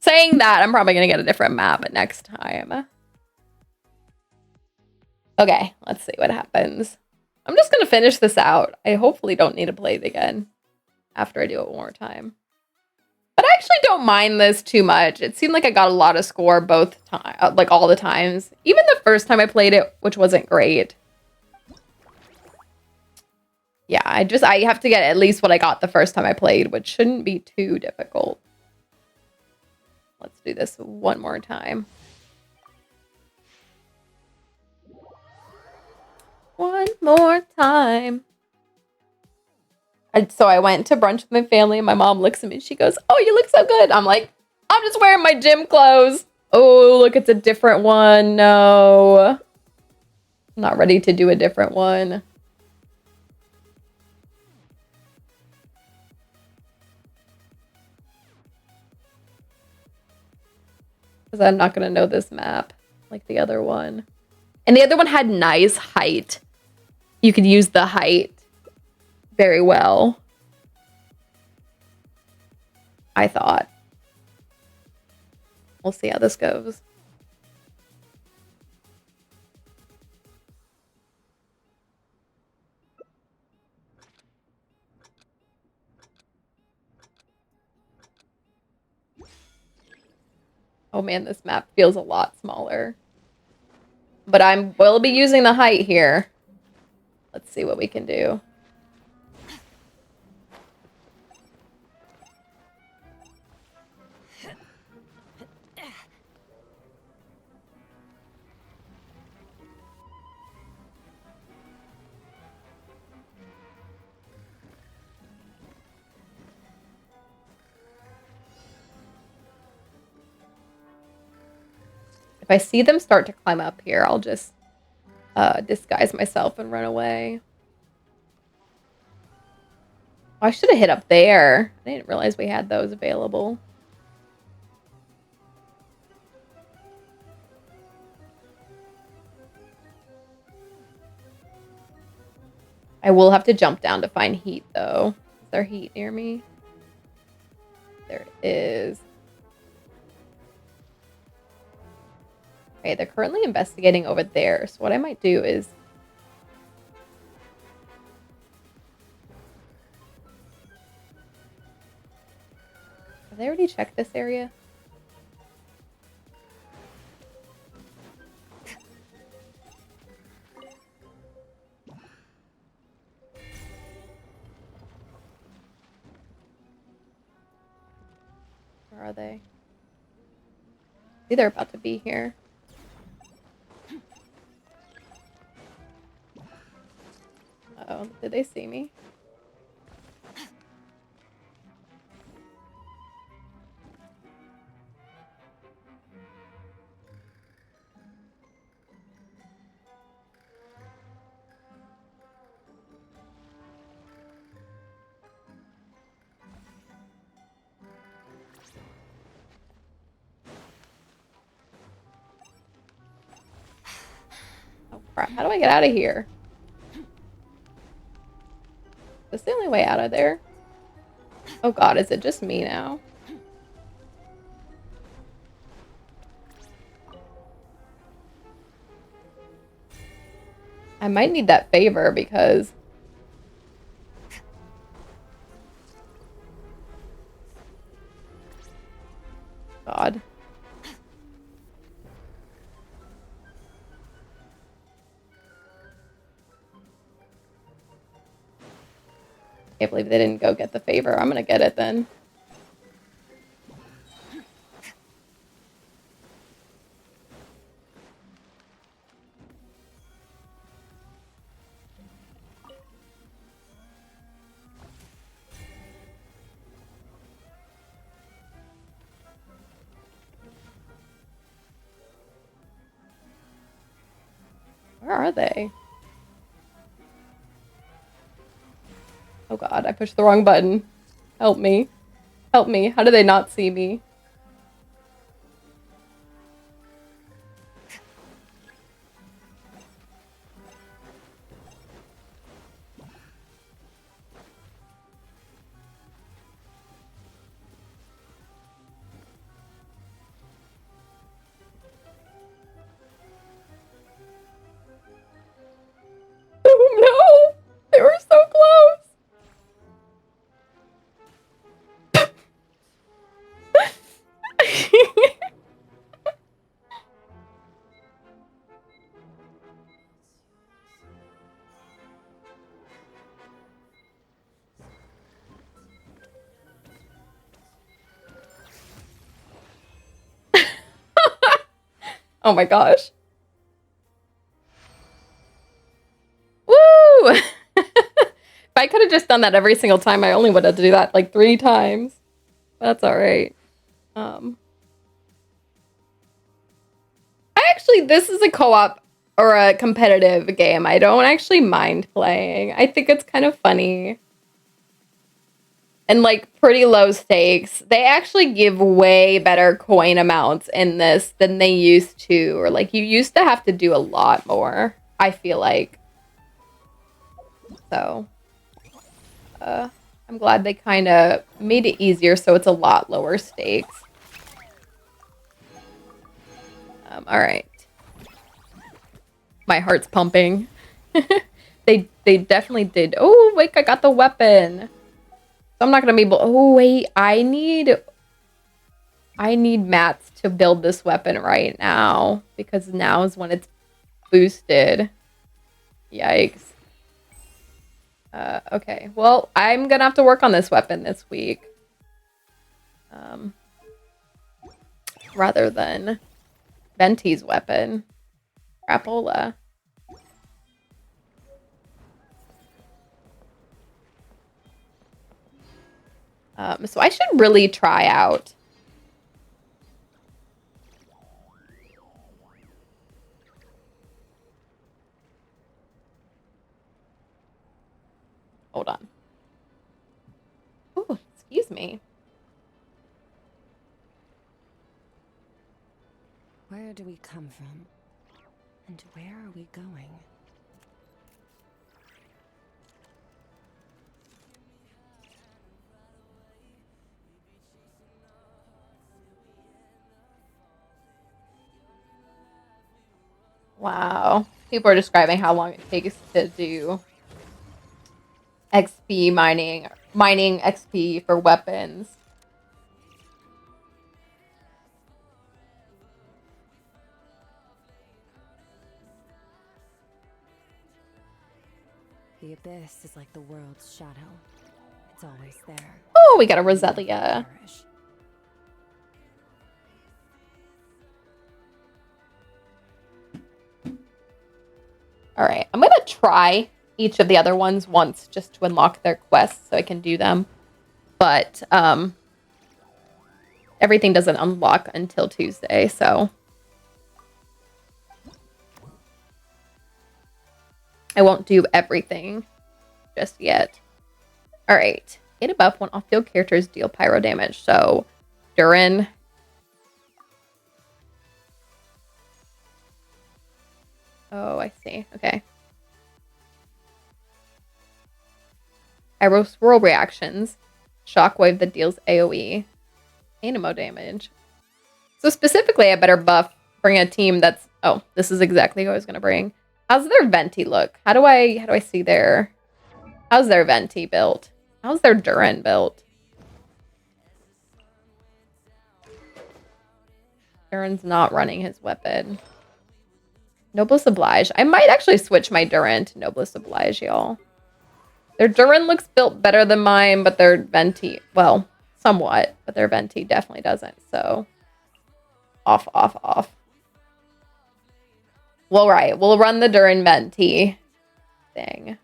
saying that, I'm probably going to get a different map next time. Okay, let's see what happens. I'm just going to finish this out. I hopefully don't need to play it again after I do it one more time. But I actually don't mind this too much. It seemed like I got a lot of score both times, like all the times. Even the first time I played it, which wasn't great. Yeah, I have to get at least what I got the first time I played, which shouldn't be too difficult. Let's do this one more time. One more time. So I went to brunch with my family and my mom looks at me and she goes, "Oh, you look so good." I'm like, "I'm just wearing my gym clothes." Oh, look, it's a different one. No. I'm not ready to do a different one. Because I'm not going to know this map like the other one. And the other one had nice height. You could use the height very well, I thought. We'll see how this goes. Oh man, this map feels a lot smaller. But will be using the height here. Let's see what we can do. If I see them start to climb up here, I'll just disguise myself and run away. Oh, I should have hit up there. I didn't realize we had those available. I will have to jump down to find heat, though. Is there heat near me? There is. Okay, they're currently investigating over there. So what I might do is... Have they already checked this area? Where are they? See, they're about to be here. Uh-oh, did they see me? Oh crap, how do I get out of here? That's the only way out of there. Oh god, is it just me now? I might need that favor because... God. Can't believe they didn't go get the favor. I'm gonna get it then. Where are they? Oh god, I pushed the wrong button. Help me. Help me. How do they not see me? Oh no! They were so close! Oh my gosh. Woo! If I could have just done that every single time, I only would have to do that like 3 times. That's alright. This is a co-op or a competitive game. I don't actually mind playing. I think it's kind of funny. And like pretty low stakes. They actually give way better coin amounts in this than they used to. Or like you used to have to do a lot more, I feel like. So, I'm glad they kind of made it easier so it's a lot lower stakes. All right. My heart's pumping. They definitely did. Oh, wait, I got the weapon. So I'm not going to be able... Oh, wait, I need... I need mats to build this weapon right now because now is when it's boosted. Yikes. Okay, well, I'm gonna have to work on this weapon this week. Rather than Venti's weapon. Crapola. So I should really try out. Hold on. Ooh, excuse me. Where do we come from? And where are we going? Wow. People are describing how long it takes to do XP mining XP for weapons. The abyss is like the world's shadow. It's always there. Oh, we got a Roselia. Perish. All right, I'm gonna try each of the other ones once just to unlock their quests so I can do them. But everything doesn't unlock until Tuesday, so I won't do everything just yet. All right, 8 above, 1 off-field characters deal pyro damage. So Durin. Oh, I see. Okay. Pyro swirl reactions. Shockwave that deals AoE. Animo damage. So specifically, I better bring a team that's... Oh, this is exactly who I was going to bring. How's their Venti look? How do I see their... How's their Venti built? How's their Durin built? Durin's not running his weapon. Noblesse Oblige. I might actually switch my Durin to Noblesse Oblige, y'all. Their Durin looks built better than mine, but their Venti... Well, somewhat. But their Venti definitely doesn't, so... Off. Well, right. We'll run the Durin Venti thing.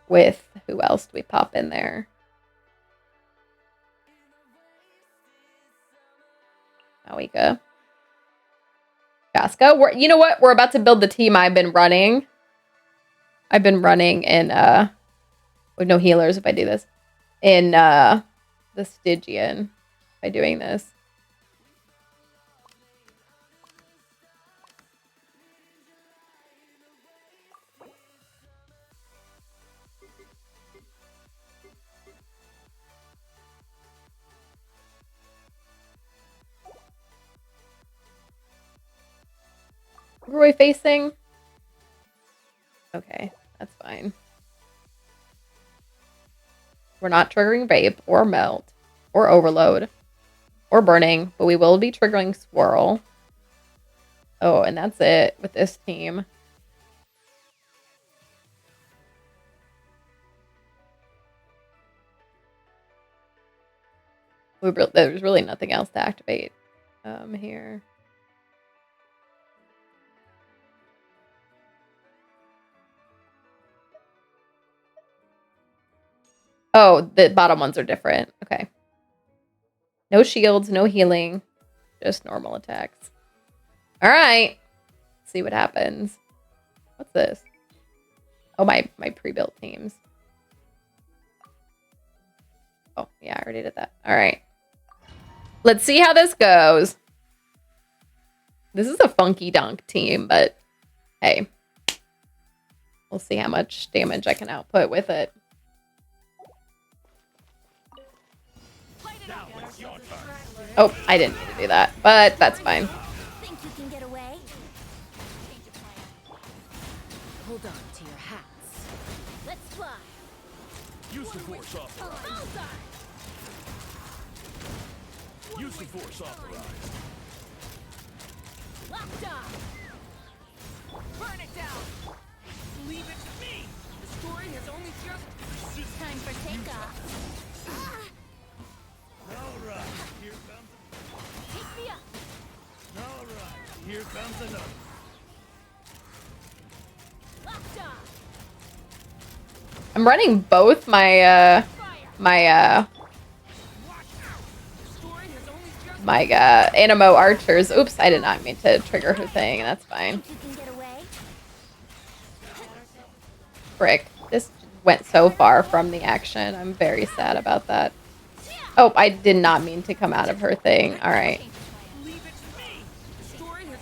With... Who else do we pop in there? Awika. Casca. You know what? We're about to build the team I've been running. I've been running in, with no healers if I do this. In, the Stygian. By doing this. Who are we facing? Okay, that's fine. We're not triggering Vape or Melt or Overload or Burning, but we will be triggering Swirl. Oh, and that's it with this team. There's really nothing else to activate here. Oh, the bottom ones are different. Okay. No shields, no healing, just normal attacks. All right. Let's see what happens. What's this? Oh, my pre-built teams. Oh, yeah, I already did that. All right. Let's see how this goes. This is a funky dunk team, but hey. We'll see how much damage I can output with it. Oh, I didn't mean to do that, but that's fine. Think you can get away? Hold on to your hats. Let's fly. Use the force off. Use the force authorized. Locked on. Burn it down. Leave it to me. The story has only just. Time for takeoff. All right, here comes. Take me up. All right, here comes another. Locked on. I'm running both my Fire. my Animo archers. Oops, I did not mean to trigger her thing. That's fine. Think you can get away? Frick. This went so far from the action. I'm very sad about that. Oh, I did not mean to come out of her thing. Alright.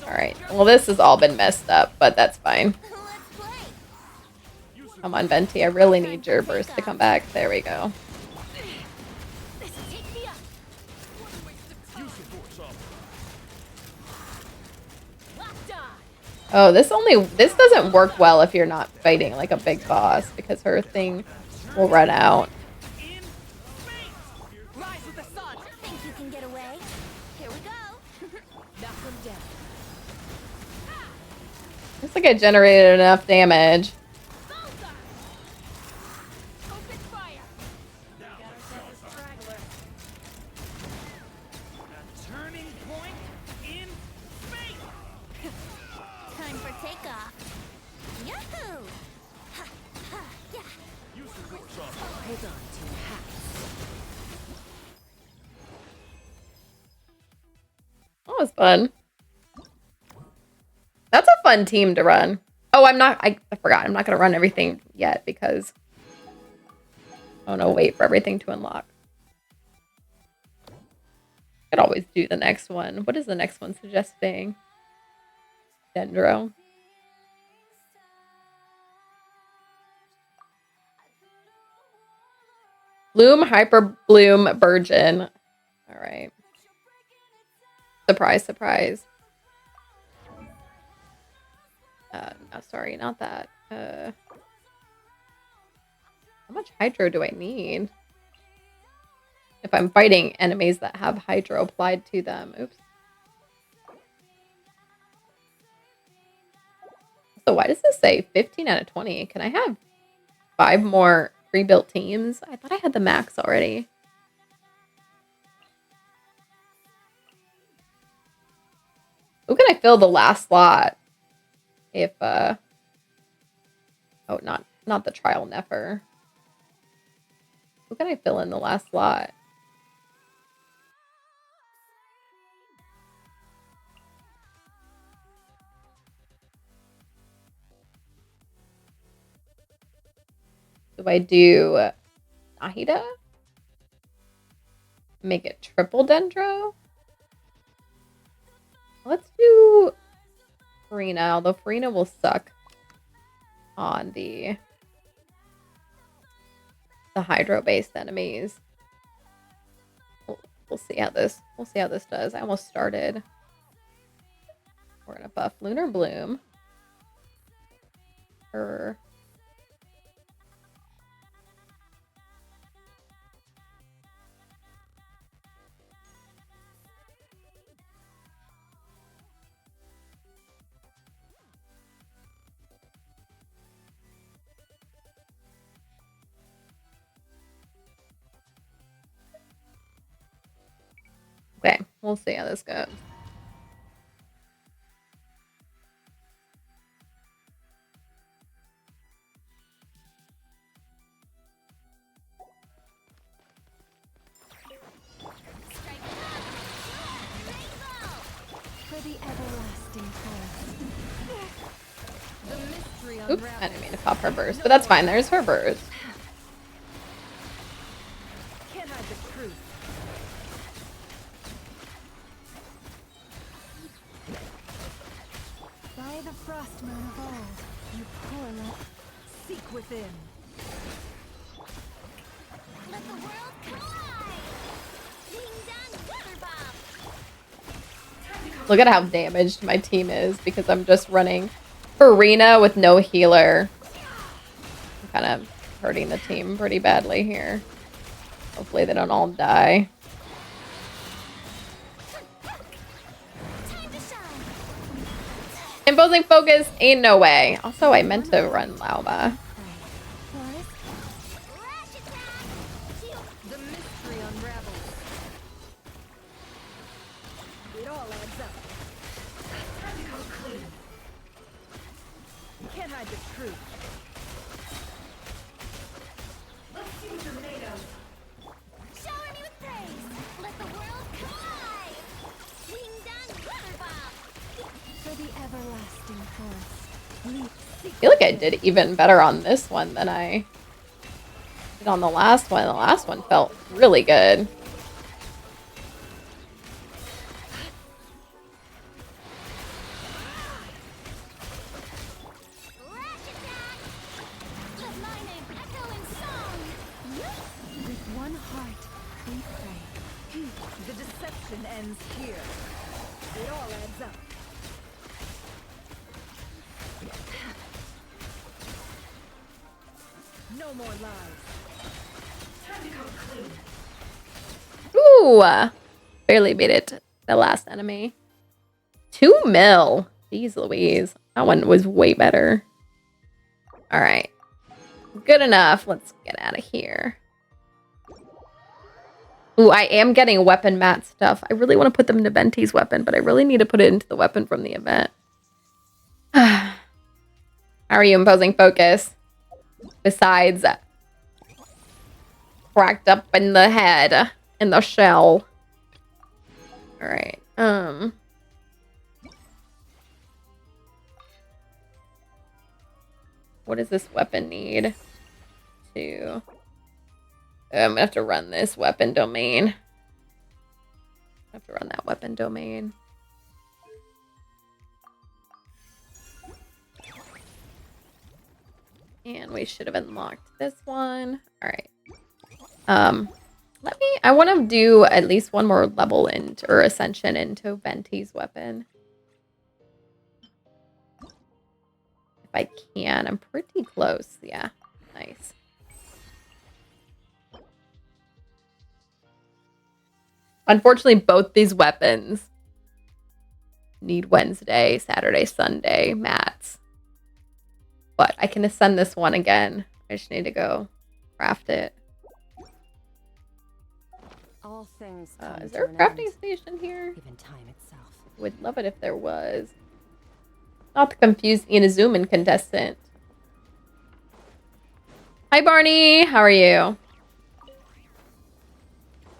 Alright. Well, this has all been messed up, but that's fine. Let's play. Come on, Venti. I really need your burst to come back. There we go. Take me up. Locked on. Oh, this doesn't work well if you're not fighting like a big boss because her thing will run out. Rise with the sun. Think you can get away? Here we go. Knock them down. Looks like I generated enough damage. Bullseye. Open fire. Turning point in space. Time for takeoff. Yahoo! Ha, ha, yeah. Use the force authorized. Hold on to your hats. That was fun. That's a fun team to run. Oh, I forgot. I'm not going to run everything yet because I want to wait for everything to unlock. Could always do the next one. What is the next one suggesting? Dendro. Bloom, Hyper Bloom, Virgin. All right. Surprise, surprise. No, sorry, not that. How much Hydro do I need? If I'm fighting enemies that have Hydro applied to them. Oops. So why does this say 15 out of 20? Can I have 5 more pre-built teams? I thought I had the max already. Who can I fill the last slot? If oh, not the trial Nefer. Who can I fill in the last slot? Do I do Nahida? Make it triple Dendro? Let's do Farina, although Farina will suck on the hydro-based enemies. We'll see how this does. I almost started. We're gonna buff Lunar Bloom. Her. Okay, we'll see how this goes. For the everlasting quest. The mystery Oops, I didn't mean to pop her burst, but that's fine. There's her burst. Can't hide the truth. By the frostmoon of old, you poor seek within. Let the world collide. Ding dong, weather bomb. Look at how damaged my team is because I'm just running Farina with no healer. I'm kind of hurting the team pretty badly here. Hopefully they don't all die. Imposing focus, ain't no way. Also, I meant to run Lauma. Forest. Lash attack. Shield. The mystery unravels. It all adds up. You can't hide the truth. Shower me with praise. Let the world collide. Ding dong weather bomb. For the everlasting forest. Leap, I feel like I did even better on this one than I did on the last one. The last one felt really good. Lash attack. Let my name echo in song. with one heart, we pray. The deception ends here. It all adds up. No more lies. Ooh, barely beat it. The last enemy. 2 mil. Jeez Louise. That one was way better. All right. Good enough. Let's get out of here. Ooh, I am getting weapon mat stuff. I really want to put them into Venti's weapon, but I really need to put it into the weapon from the event. How are you imposing focus? Besides cracked up in the head, in the shell. All right. What does this weapon need to... I'm gonna have to run this weapon domain. I have to run that weapon domain. And we should have unlocked this one. All right. I want to do at least one more level into, or ascension into Venti's weapon. If I can, I'm pretty close. Yeah, nice. Unfortunately, both these weapons need Wednesday, Saturday, Sunday mats. But I can ascend this one again. I just need to go craft it. All things come Is there a to an crafting end, station here? even time itself. Would love it if there was. Not to confuse Inazuman contestant. Hi, Barney. How are you?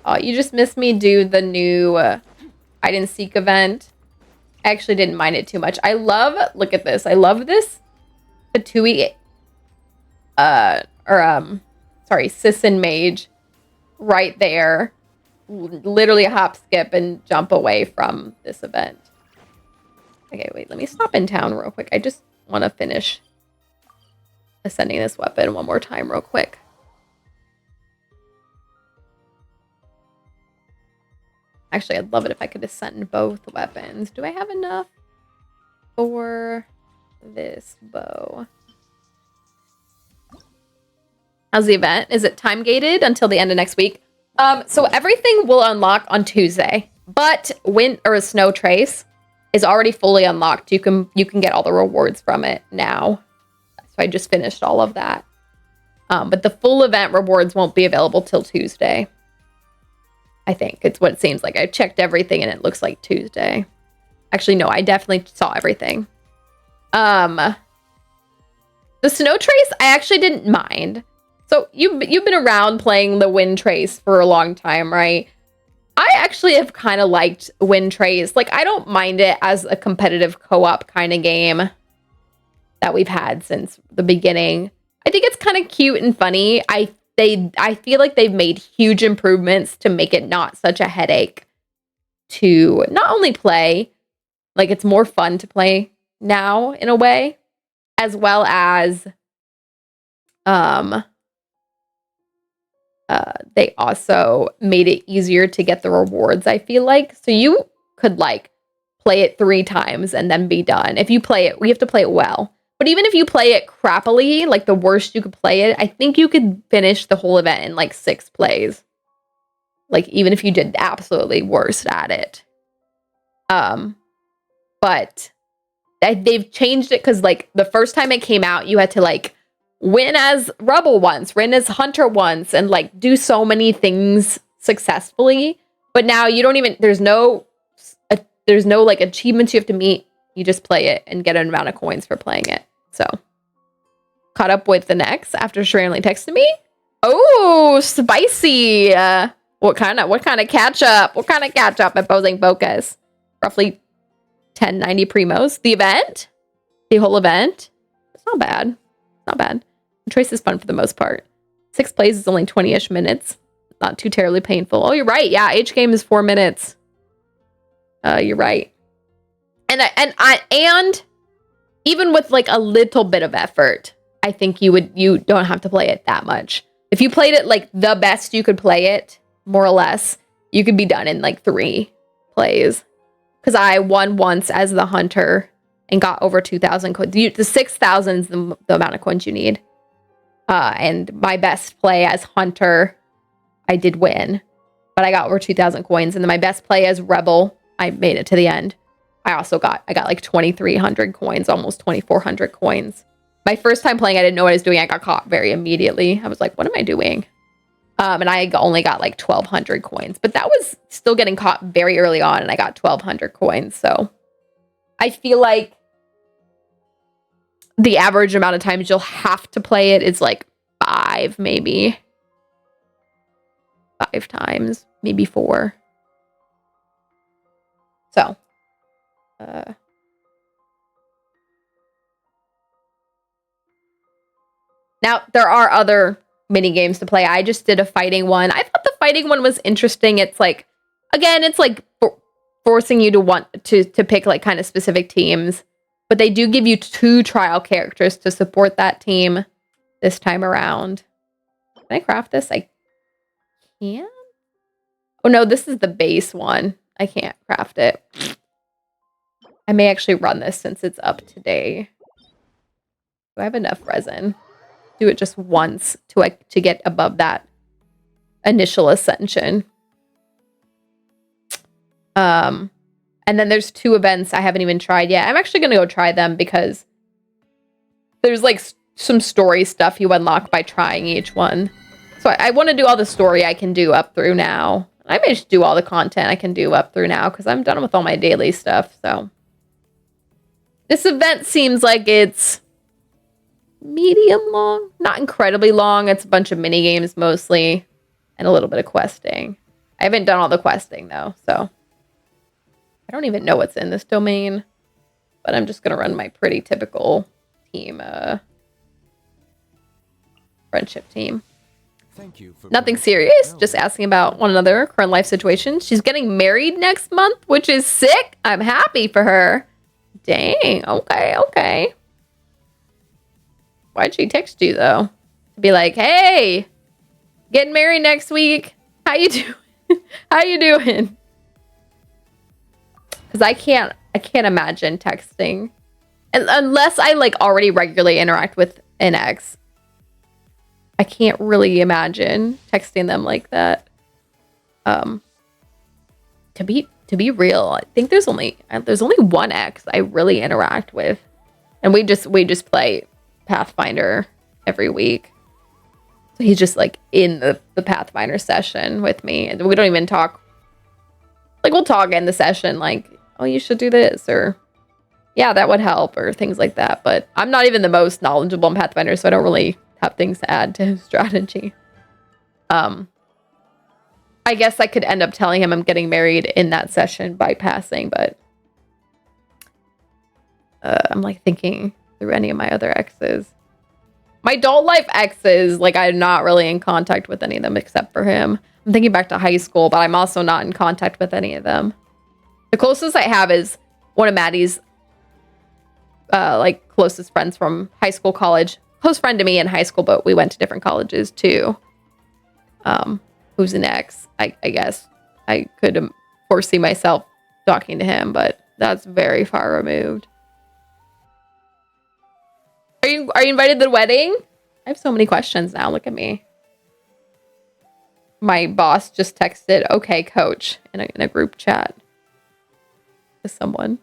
Oh, you just missed me do the new hide and seek event. I actually didn't mind it too much. I love, look at this. I love this Fatui, sorry, Sisson Mage right there. Literally hop, skip, and jump away from this event. Okay, wait, let me stop in town real quick. I just want to finish ascending this weapon one more time real quick. Actually, I'd love it if I could ascend both weapons. Do I have enough for this bow? How's the event? Is it time gated until the end of next week? So everything will unlock on Tuesday, but wind or a snow trace is already fully unlocked. You can get all the rewards from it now. So I just finished all of that. But the full event rewards won't be available till Tuesday. I think it's what it seems like. I checked everything and it looks like Tuesday. Actually, no, I definitely saw everything. The snow trace, I actually didn't mind. So you've been around playing the Wind Trace for a long time, right? I actually have kind of liked Wind Trace. Like, I don't mind it as a competitive co-op kind of game that we've had since the beginning. I think it's kind of cute and funny. I feel like they've made huge improvements to make it not such a headache to not only play, like it's more fun to play now in a way, as well as they also made it easier to get the rewards, I feel like. So you could like play it 3 times and then be done. If you play it, we have to play it well. But even if you play it crappily, like the worst you could play it, I think you could finish the whole event in like 6 plays. Like even if you did absolutely worst at it. But they've changed it because like the first time it came out, you had to like win as rebel once, win as hunter once, and like do so many things successfully. But now you don't even, there's no like achievements you have to meet. You just play it and get an amount of coins for playing it. So caught up with the next after Shirley texted me. Oh, spicy. What kind of catch up? What kind of catch up at Posing Focus? Roughly 1090 primos. The event? The whole event? It's not bad. Not bad. The choice is fun for the most part. 6 plays is only 20-ish minutes. Not too terribly painful. Oh, you're right. Yeah, each game is 4 minutes. You're right. And even with like a little bit of effort, I think you don't have to play it that much. If you played it like the best you could play it, more or less, you could be done in like 3 plays. Because I won once as the hunter and got over 2,000 coins. The 6,000 is the amount of coins you need. And my best play as hunter, I did win, but I got over 2,000 coins. And then my best play as rebel, I made it to the end. I got like 2,300 coins, almost 2,400 coins. My first time playing, I didn't know what I was doing. I got caught very immediately. I was like, what am I doing? And I only got like 1,200 coins, but that was still getting caught very early on, and I got 1,200 coins. So I feel like the average amount of times you'll have to play it is like 5, maybe. 5 times, maybe 4. So, now there are other mini games to play. I just did a fighting one. I thought the fighting one was interesting. It's like, again, it's like forcing you to want to pick like kind of specific teams, but they do give you 2 trial characters to support that team this time around. Can I craft this? I can't. Oh no, this is the base one. I can't craft it. I may actually run this since it's up today. Do I have enough resin? Do it just once to get above that initial ascension. And then there's 2 events I haven't even tried yet. I'm actually going to go try them because there's like some story stuff you unlock by trying each one. So I want to do all the story I can do up through now. I may just do all the content I can do up through now because I'm done with all my daily stuff. So this event seems like it's medium long, not incredibly long. It's a bunch of mini games mostly and a little bit of questing. I haven't done all the questing though, so I don't even know what's in this domain, but I'm just gonna run my pretty typical team, friendship team. Thank you for Nothing serious, just asking about one another, current life situation. She's getting married next month, which is sick. I'm happy for her. Dang, okay. Why'd she text you though? To be like, hey, getting married next week. How you doing? How you doing? Because I can't imagine texting. And unless I like already regularly interact with an ex. I can't really imagine texting them like that. To be real, I think there's only one ex I really interact with. And we just play Pathfinder every week. So he's just like in the Pathfinder session with me, and we don't even talk. Like we'll talk in the session like, oh, you should do this, or yeah, that would help, or things like that. But I'm not even the most knowledgeable in Pathfinder, so I don't really have things to add to his strategy. I guess I could end up telling him I'm getting married in that session by passing, but I'm like thinking through any of my other exes. My adult life exes, like I'm not really in contact with any of them except for him. I'm thinking back to high school, but I'm also not in contact with any of them. The closest I have is one of Maddie's like closest friends from high school, college. Close friend to me in high school, but we went to different colleges too. Who's an ex? I guess I could foresee myself talking to him, but that's very far removed. Are you invited to the wedding? I have so many questions now. Look at me. My boss just texted, "Okay, coach," in a group chat to someone.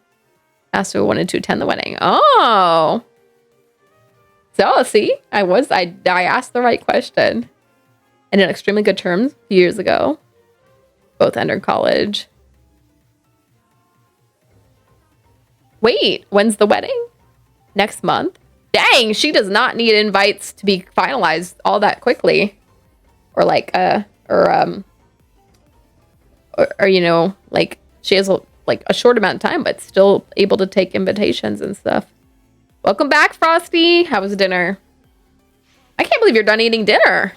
Asked who wanted to attend the wedding. Oh. So, see, I asked the right question. And in extremely good terms a few years ago. Both entered college. Wait, when's the wedding? Next month? Dang, she does not need invites to be finalized all that quickly. Or like, you know, like she has like a short amount of time, but still able to take invitations and stuff. Welcome back, Frosty. How was dinner? I can't believe you're done eating dinner.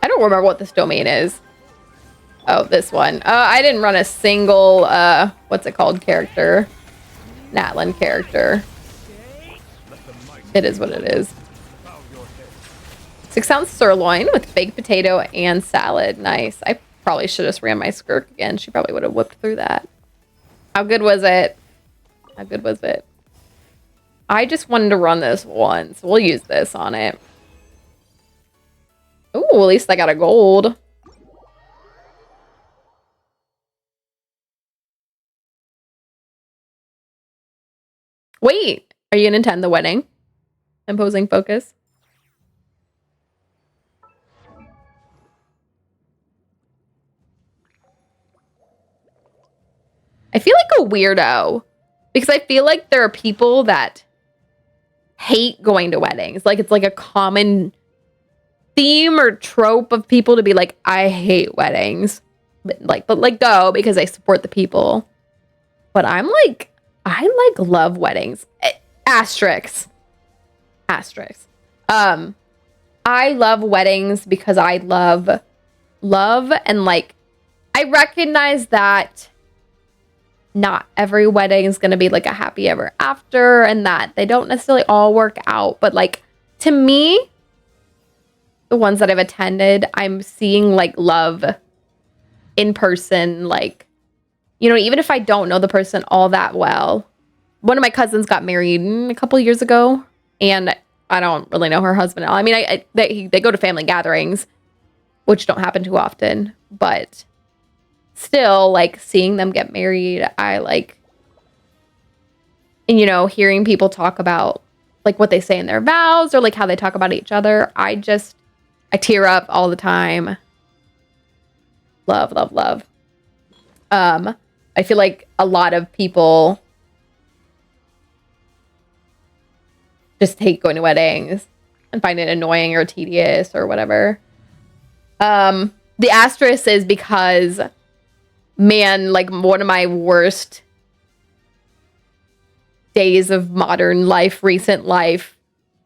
I don't remember what this domain is. Oh, this one. I didn't run a single, what's it called, character. Natlan character. It is what it is. 6-ounce sirloin with baked potato and salad. Nice. I probably should have just ran my Skirk again. She probably would have whipped through that. How good was it? How good was it? I just wanted to run this once. We'll use this on it. Ooh, at least I got a gold. Wait, are you gonna attend the wedding? Imposing focus. I feel like a weirdo because I feel like there are people that hate going to weddings. Like it's like a common theme or trope of people to be like, I hate weddings, but like go because I support the people. But I'm like, I like love weddings. Asterisks. I love weddings because I love and like I recognize that not every wedding is going to be like a happy ever after and that they don't necessarily all work out. But like to me, the ones that I've attended, I'm seeing like love in person. Like, you know, even if I don't know the person all that well. One of my cousins got married a couple years ago and I don't really know her husband at all. I mean, they go to family gatherings, which don't happen too often, but still, like, seeing them get married, I like, and, you know, hearing people talk about, like, what they say in their vows or, like, how they talk about each other. I tear up all the time. Love, love, love. I feel like a lot of people just hate going to weddings and find it annoying or tedious or whatever. The asterisk is because, man, like one of my worst days of modern life, recent life,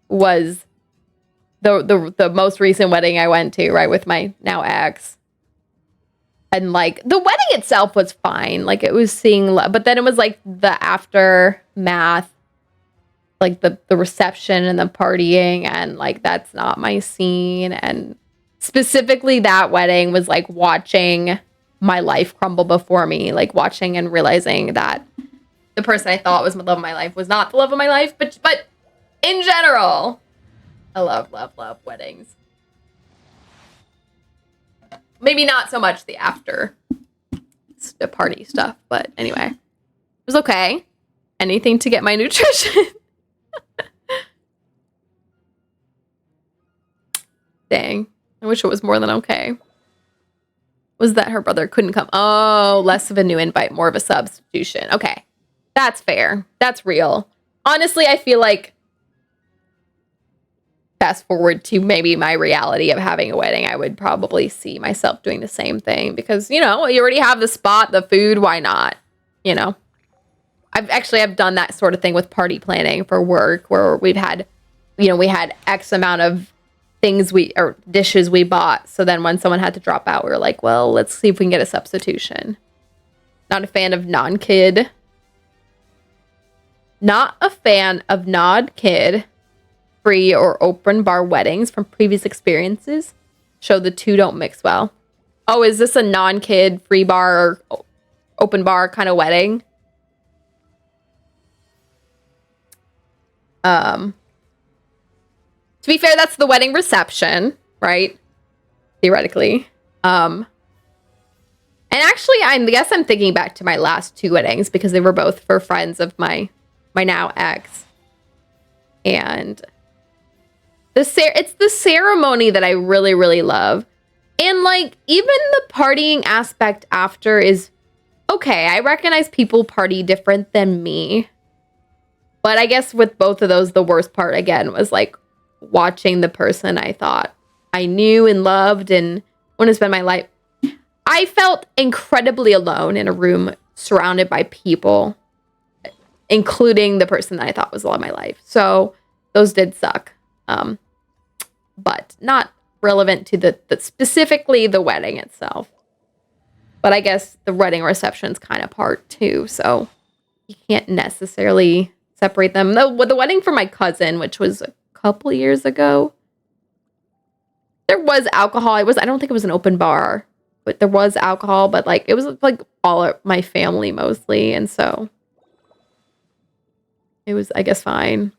was the most recent wedding I went to, right, with my now ex. And like the wedding itself was fine, like it was seeing, but then it was like the aftermath, like the reception and the partying, and like that's not my scene. And specifically that wedding was like watching my life crumble before me, like watching and realizing that the person I thought was the love of my life was not the love of my life. But in general, I love weddings. Maybe not so much the after the party stuff, but anyway, it was okay. Anything to get my nutrition. Dang, I wish it was more than okay. Was that her brother couldn't come? Oh, less of a new invite, more of a substitution. Okay, that's fair. That's real. Honestly, I feel like fast forward to maybe my reality of having a wedding, I would probably see myself doing the same thing because, you know, you already have the spot, the food, why not? You know, I've done that sort of thing with party planning for work where we've had, you know, we had X amount of things or dishes we bought. So then when someone had to drop out, we were like, well, let's see if we can get a substitution. Not a fan of non-kid. Not a fan of non-kid free or open bar weddings from previous experiences. Show the two don't mix well. Oh, is this a non-kid free bar or open bar kind of wedding? To be fair, that's the wedding reception, right? Theoretically. And actually, I guess I'm thinking back to my last 2 weddings because they were both for friends of my now ex. And it's the ceremony that I really, really love. And like, even the partying aspect after is okay. I recognize people party different than me. But I guess with both of those, the worst part again was like watching the person I thought I knew and loved and want to spend my life. I felt incredibly alone in a room surrounded by people, including the person that I thought was the love of my life. So those did suck. But not relevant to the specifically the wedding itself. But I guess the wedding reception's kind of part too, so you can't necessarily separate them. The wedding for my cousin, which was a couple years ago, there was alcohol. I don't think it was an open bar, but there was alcohol, but like it was like all of my family mostly, and so it was, I guess, fine.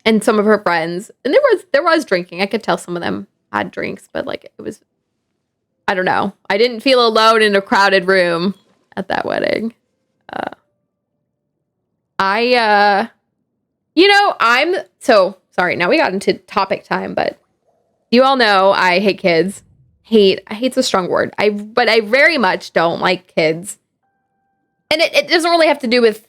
And some of her friends, and there was drinking. I could tell some of them had drinks, but like it was, I don't know. I didn't feel alone in a crowded room at that wedding. I'm so sorry. Now we got into topic time, but you all know I hate kids. Hate's a strong word. But I very much don't like kids. And it doesn't really have to do with,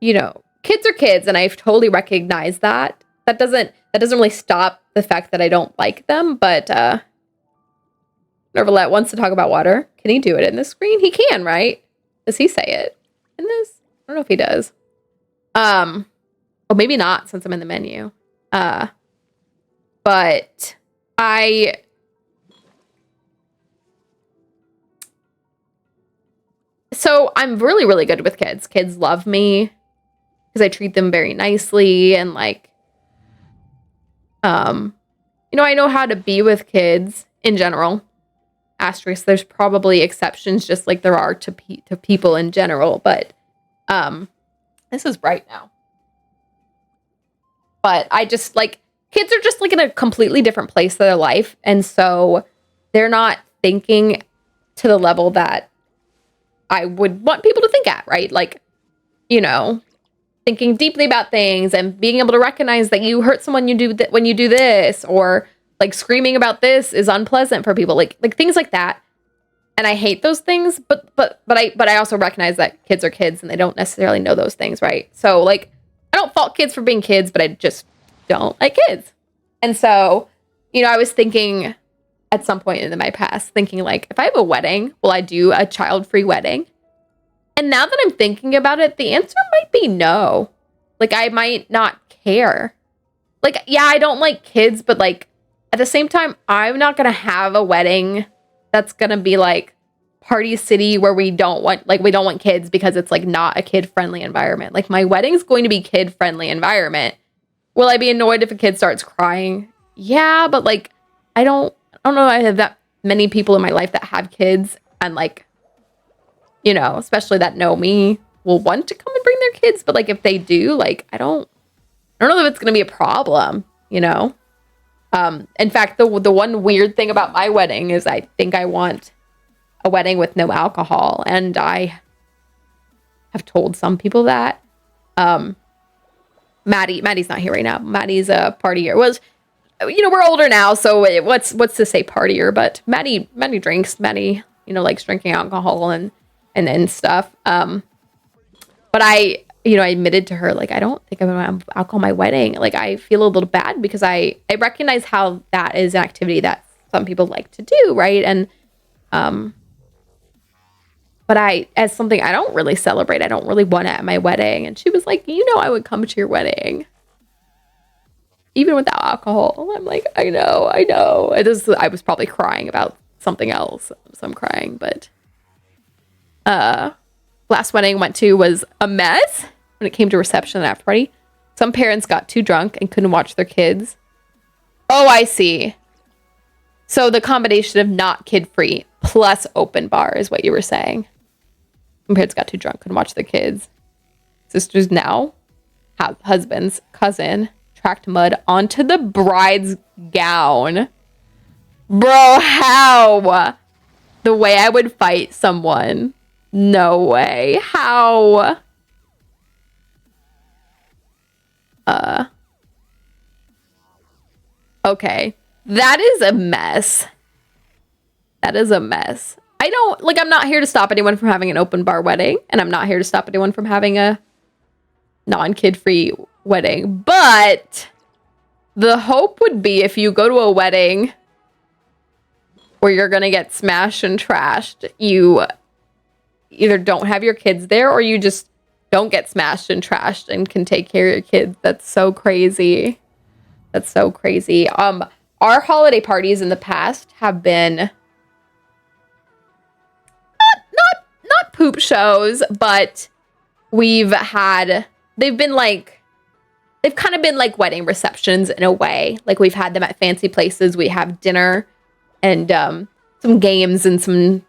kids are kids, and I've totally recognized that. That doesn't really stop the fact that I don't like them, but Nervalet wants to talk about water. Can he do it in the screen? He can, right? Does he say it in this? I don't know if he does. Oh, maybe not since I'm in the menu. But so I'm really, really good with kids. Kids love me because I treat them very nicely and like, I know how to be with kids in general. Asterisk, there's probably exceptions just like there are to people in general, but this is bright now. But I just like, kids are just like in a completely different place of their life, and so they're not thinking to the level that I would want people to think at, right? Like, thinking deeply about things and being able to recognize that you hurt someone when you do this, or like screaming about this is unpleasant for people, like things like that. And I hate those things, but I also recognize that kids are kids and they don't necessarily know those things, right? So like, I don't fault kids for being kids, but I just don't like kids. And so, I was thinking at some point in my past, thinking like, if I have a wedding, will I do a child-free wedding? And now that I'm thinking about it, the answer might be no. Like, I might not care. Like, yeah, I don't like kids, but like, at the same time, I'm not going to have a wedding that's going to be like Party City where we don't want kids because it's like not a kid-friendly environment. Like, my wedding's going to be kid-friendly environment. Will I be annoyed if a kid starts crying? Yeah, but like, I don't know I have that many people in my life that have kids, and like, especially that know me, will want to come and bring their kids. But like, if they do, like, I don't know if it's going to be a problem, In fact, the one weird thing about my wedding is I think I want a wedding with no alcohol, and I have told some people that. Maddie's not here right now. Maddie's a partier. We're older now, so what's to say partier? But Maddie drinks. Maddie, likes drinking alcohol and stuff. But I admitted to her, like, I don't think I'm gonna have alcohol at my wedding. Like, I feel a little bad because I recognize how that is an activity that some people like to do, right? And but as something I don't really celebrate, I don't really want it at my wedding. And she was like, I would come to your wedding even without alcohol. I'm like, I know. I was probably crying about something else, so I'm crying. But last wedding I went to was a mess when it came to reception and after party. Some parents got too drunk and couldn't watch their kids. Oh, I see. So the combination of not kid-free plus open bar is what you were saying. Some parents got too drunk, couldn't watch their kids. Sisters now, husband's cousin, tracked mud onto the bride's gown. Bro, how? The way I would fight someone. No way. How? Okay. That is a mess. That is a mess. I don't, like, I'm not here to stop anyone from having an open bar wedding, and I'm not here to stop anyone from having a non-kid free wedding, but the hope would be if you go to a wedding where you're gonna get smashed and trashed, you either don't have your kids there or you just don't get smashed and trashed and can take care of your kids. That's so crazy. That's so crazy. Our holiday parties in the past have been not poop shows, but they've kind of been like wedding receptions in a way. Like we've had them at fancy places. We have dinner and some games and some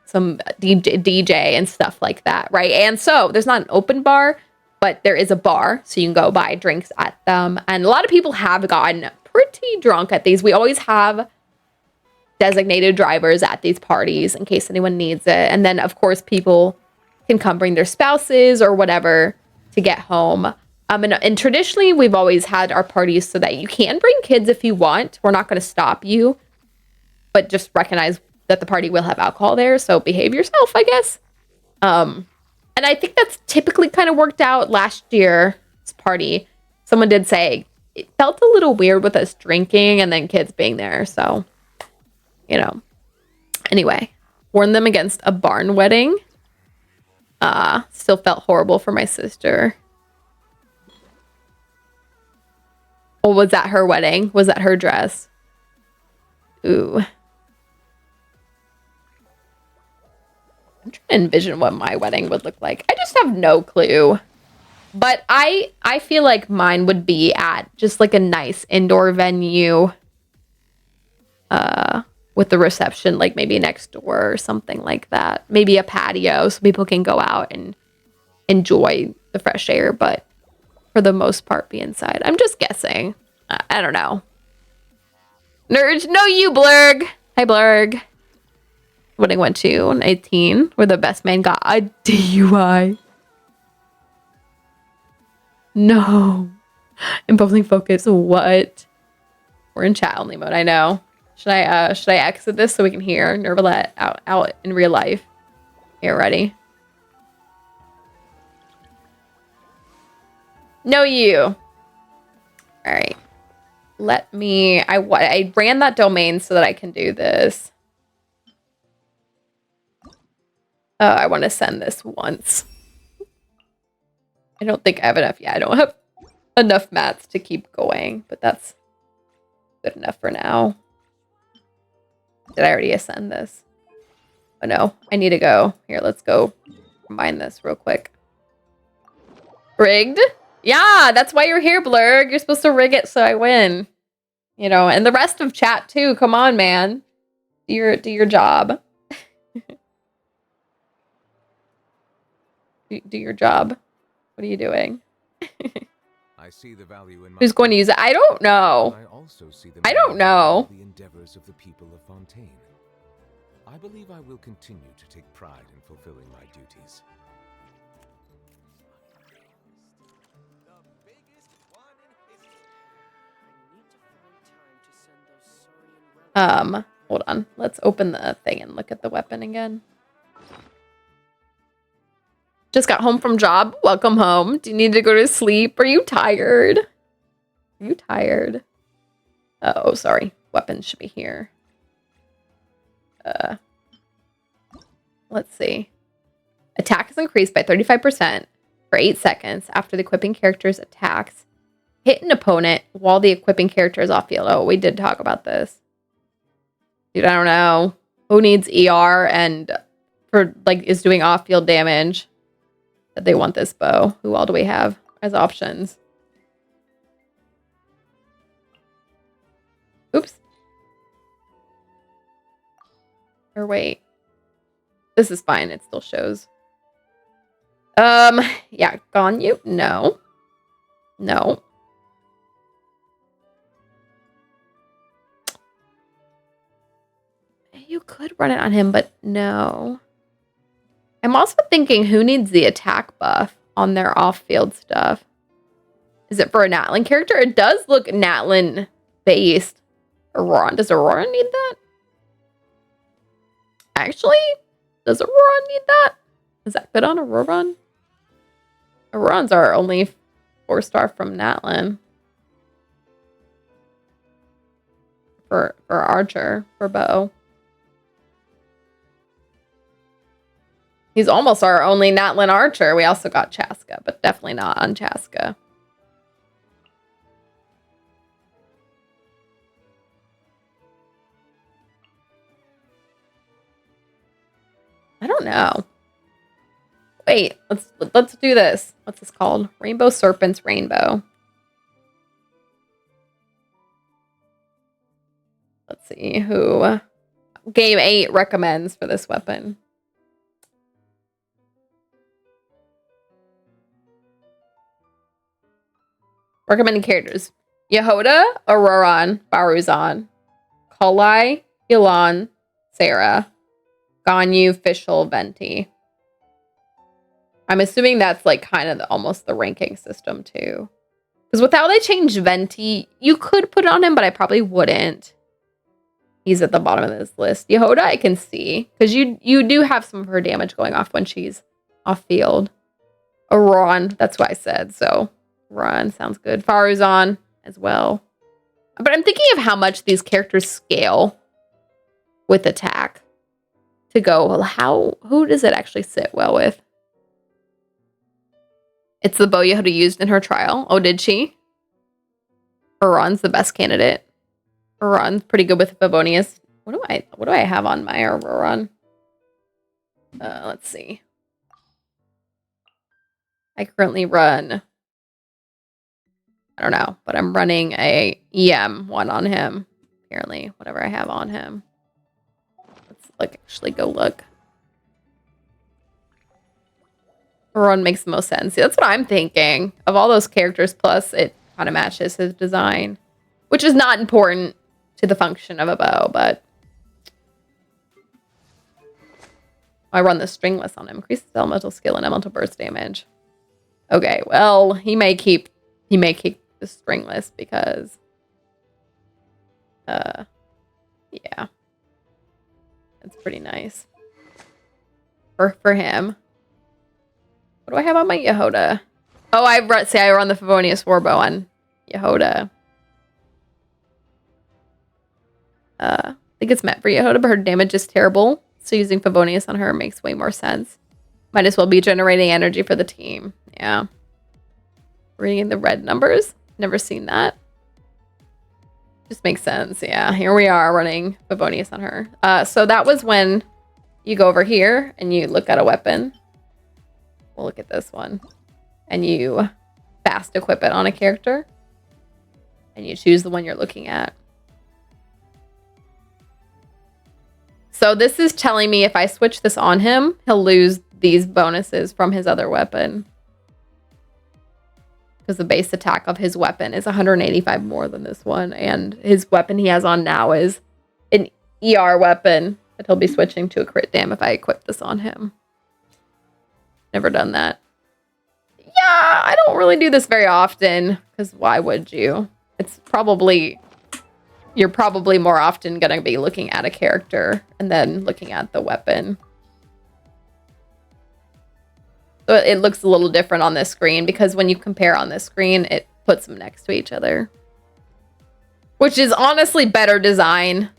DJ and stuff like that, right? And so there's not an open bar, but there is a bar, so you can go buy drinks at them. And a lot of people have gotten pretty drunk at these. We always have designated drivers at these parties in case anyone needs it. And then, of course, people can come bring their spouses or whatever to get home. And traditionally, we've always had our parties so that you can bring kids if you want. We're not going to stop you, but just recognize that the party will have alcohol there. So behave yourself, I guess. And I think that's typically kind of worked out. Last year's party, someone did say it felt a little weird with us drinking and then kids being there. So, you know, anyway, warned them against a barn wedding. Still felt horrible for my sister. Oh, was that her wedding? Was that her dress? Ooh. I'm trying to envision what my wedding would look like. I just have no clue. But I feel like mine would be at just like a nice indoor venue. With the reception, like maybe next door or something like that. Maybe a patio so people can go out and enjoy the fresh air, but for the most part be inside. I'm just guessing. I don't know. Nerds, no you, Blurg. Hi, Blurg. Wedding went to an 18 where the best man got a DUI. No. Imposing focus. What? We're in chat only mode, I know. Should I exit this so we can hear Nervalette out in real life? Here, ready? No, you. All right. Let me. I ran that domain so that I can do this. I want to send this once. I don't think I have enough. Yeah, I don't have enough mats to keep going, but that's good enough for now. Did I already ascend this? Oh no, I need to go. Here, let's go combine this real quick. Rigged? Yeah, that's why you're here, Blurg. You're supposed to rig it so I win. You know, and the rest of chat too. Come on, man. Do your job. do your job. What are you doing? I see the value in Who's going to use it? I don't know. I also see the I don't know. the endeavors of the people of Fontaine. I believe I will continue to take pride in fulfilling my duties. Hold on. Let's open the thing and look at the weapon again. Just got home from job. Welcome home. Do you need to go to sleep? Are you tired? Are you tired? Oh, sorry. Weapons should be here. Let's see. Attack is increased by 35% for 8 seconds after the equipping character's attacks. Hit an opponent while the equipping character is off field. Oh, we did talk about this. Dude, I don't know. Who needs ER and for like is doing off field damage? That they want this bow. Who all do we have as options? Oops. Or wait. This is fine. It still shows. Yeah, Ganyu? No. No. You could run it on him, but no. I'm also thinking who needs the attack buff on their off-field stuff. Is it for a Natlin character? It does look Natlin based. Aurora. Does Aurora need that? Actually, does Aurora need that? Is that good on Aurora? Aurora's our only 4-star from Natlin. For Archer, for Bow. He's almost our only Natlin Archer. We also got Chaska, but definitely not on Chaska. I don't know. Wait, let's do this. What's this called? Rainbow Serpent's Rainbow. Let's see who Game 8 recommends for this weapon. Recommended characters. Yehoda, Auroran, Baruzan, Kalai, Ilan, Sarah, Ganyu, Fischl, Venti. I'm assuming that's like kind of almost the ranking system too. Because with how they changed Venti, you could put it on him, but I probably wouldn't. He's at the bottom of this list. Yehoda, I can see. Because you do have some of her damage going off when she's off field. Auron, that's what I said. So, Run sounds good. Faruzan as well. But I'm thinking of how much these characters scale with attack. To go, well, who does it actually sit well with? It's the bow Yehoda used in her trial. Oh, did she? Auron's the best candidate. Auron's pretty good with Favonius. What do I have on my Auron? Let's see. I currently run, I don't know, but I'm running a EM one on him. Apparently, whatever I have on him. Let's actually go look. Auron makes the most sense. See, that's what I'm thinking. Of all those characters, plus it kind of matches his design. Which is not important to the function of a bow, but... I run the stringless on him. Increases elemental skill and elemental burst damage. Okay, well, he may keep the stringless because... yeah. That's pretty nice. For him. What do I have on my Yehoda? Oh, I run the Favonius Warbow on Yehoda. I think it's meant for Yehoda, but her damage is terrible. So using Favonius on her makes way more sense. Might as well be generating energy for the team. Yeah. Reading the red numbers. Never seen that. Just makes sense. Yeah, here we are running Favonius on her. So that was when you go over here and you look at a weapon. We'll look at this one. And you fast equip it on a character. And you choose the one you're looking at. So this is telling me if I switch this on him, he'll lose these bonuses from his other weapon. Because the base attack of his weapon is 185 more than this one. And his weapon he has on now is an ER weapon that he'll be switching to a crit dam if I equip this on him. Never done that. Yeah, I don't really do this very often. Because why would you? It's probably... You're probably more often going to be looking at a character and then looking at the weapon. So it looks a little different on this screen because when you compare on this screen, it puts them next to each other. Which is honestly better design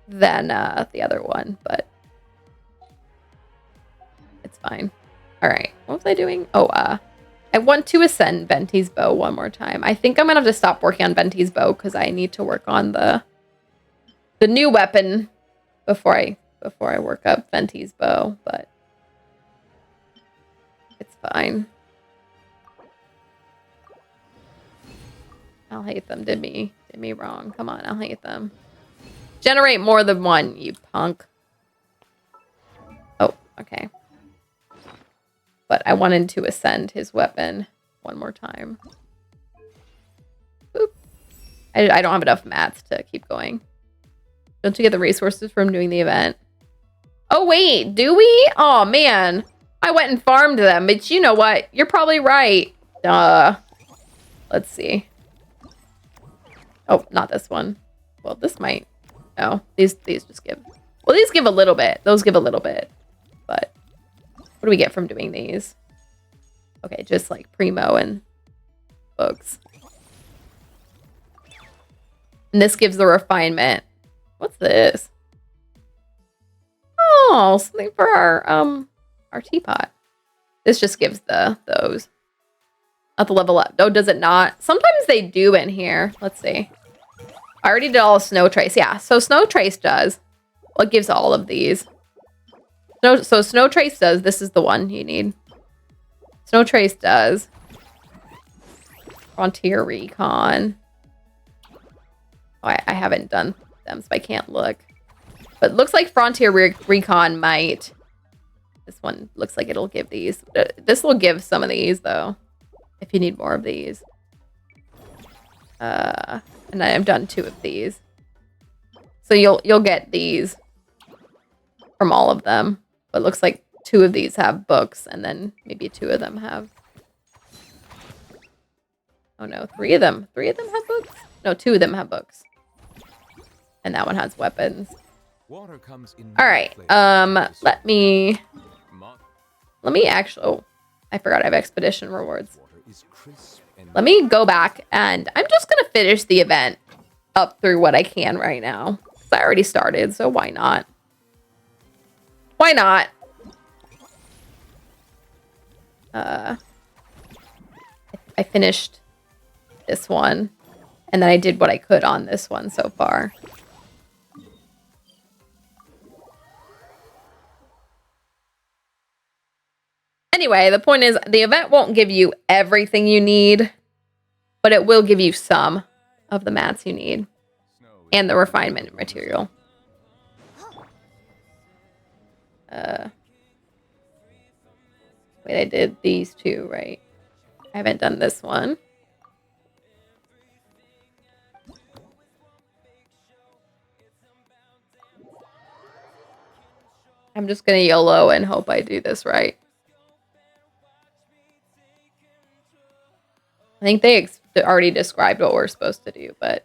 than the other one, but it's fine. All right, what was I doing? Oh, I want to ascend Venti's bow one more time. I think I'm gonna have to stop working on Venti's bow because I need to work on the new weapon before I work up Venti's bow, but it's fine. I'll hate them. Did me wrong. Come on, I'll hate them. Generate more than one, you punk. Oh, okay. But I wanted to ascend his weapon one more time. Boop. I don't have enough mats to keep going. Don't you get the resources from doing the event? Oh, wait, do we? Oh, man. I went and farmed them, but you know what? You're probably right. Duh. Let's see. Oh, not this one. Well, this might. No, these just give. Well, these give a little bit. Those give a little bit. But what do we get from doing these? Okay, just like Primo and books. And this gives the refinement. What's this? Oh, something for our teapot. This just gives those. Not the level up. Oh, does it not? Sometimes they do in here. Let's see. I already did all of Snow Trace. Yeah, so Snow Trace does. Well, it gives all of these. So Snow Trace does. This is the one you need. Snow Trace does. Frontier Recon. Oh, I haven't done them, so I can't look. But it looks like Frontier Recon might. This one looks like it'll give these. This will give some of these, though. If you need more of these. And I've done 2 of these. So you'll get these from all of them. But it looks like 2 of these have books, and then maybe 2 of them have. Oh no, 3 of them. 3 of them have books? No, 2 of them have books. And that one has weapons. Water comes in Alright, let me actually, oh, I forgot I have expedition rewards. Let me go back, and I'm just gonna finish the event up through what I can right now. Because I already started, so why not? Why not? I finished this one, and then I did what I could on this one so far. Anyway, the point is, the event won't give you everything you need, but it will give you some of the mats you need and the refinement material. Wait, I did these 2, right? I haven't done this one. I'm just gonna YOLO and hope I do this right. I think they already described what we're supposed to do, but...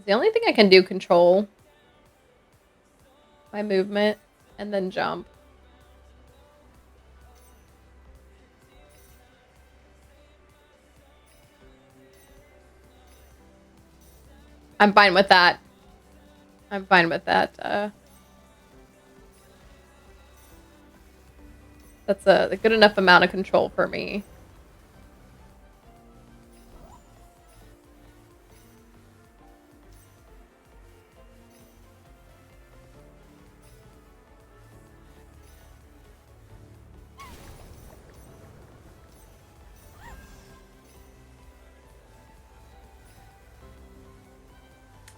The only thing I can do, control my movement and then jump. I'm fine with that. I'm fine with that. That's a good enough amount of control for me.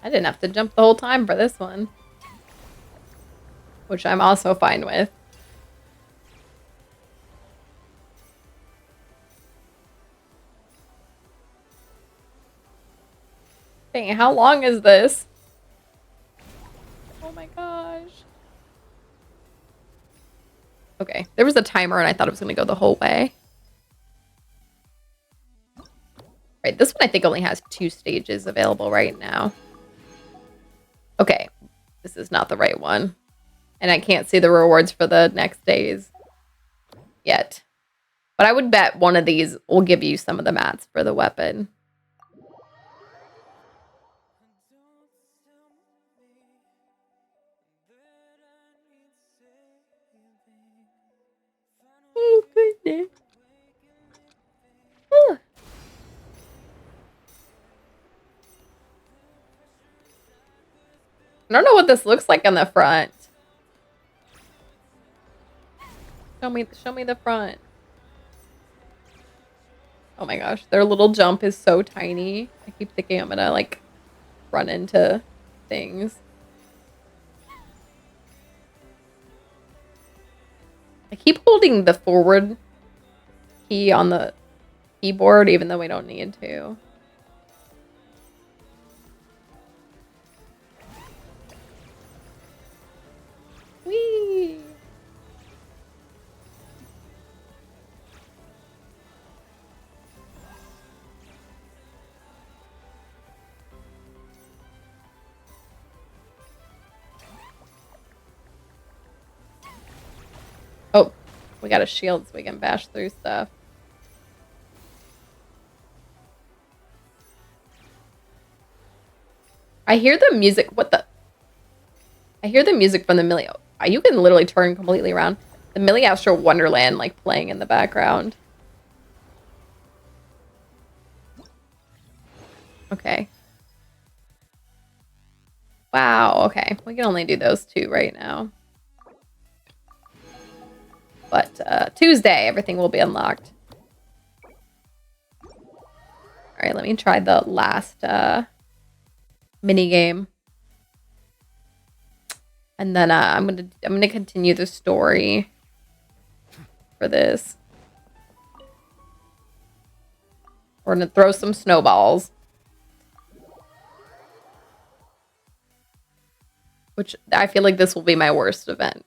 I didn't have to jump the whole time for this one. Which I'm also fine with. Dang, how long is this? Oh my gosh. Okay, there was a timer and I thought it was going to go the whole way. Right, this one I think only has 2 stages available right now. Okay, this is not the right one. And I can't see the rewards for the next days yet. But I would bet one of these will give you some of the mats for the weapon. Oh, goodness. Whew. I don't know what this looks like on the front. Show me the front. Oh my gosh, their little jump is so tiny. I keep thinking I'm gonna like run into things. I keep holding the forward key on the keyboard, even though we don't need to. Whee! Oh, we got a shield so we can bash through stuff. I hear the music. What the? I hear the music from the Millie. You can literally turn completely around. The Millie Astro Wonderland like playing in the background. Okay. Wow, okay. We can only do those two right now. But Tuesday, everything will be unlocked. All right, let me try the last mini game, and then I'm gonna continue the story for this. We're gonna throw some snowballs, which I feel like this will be my worst event.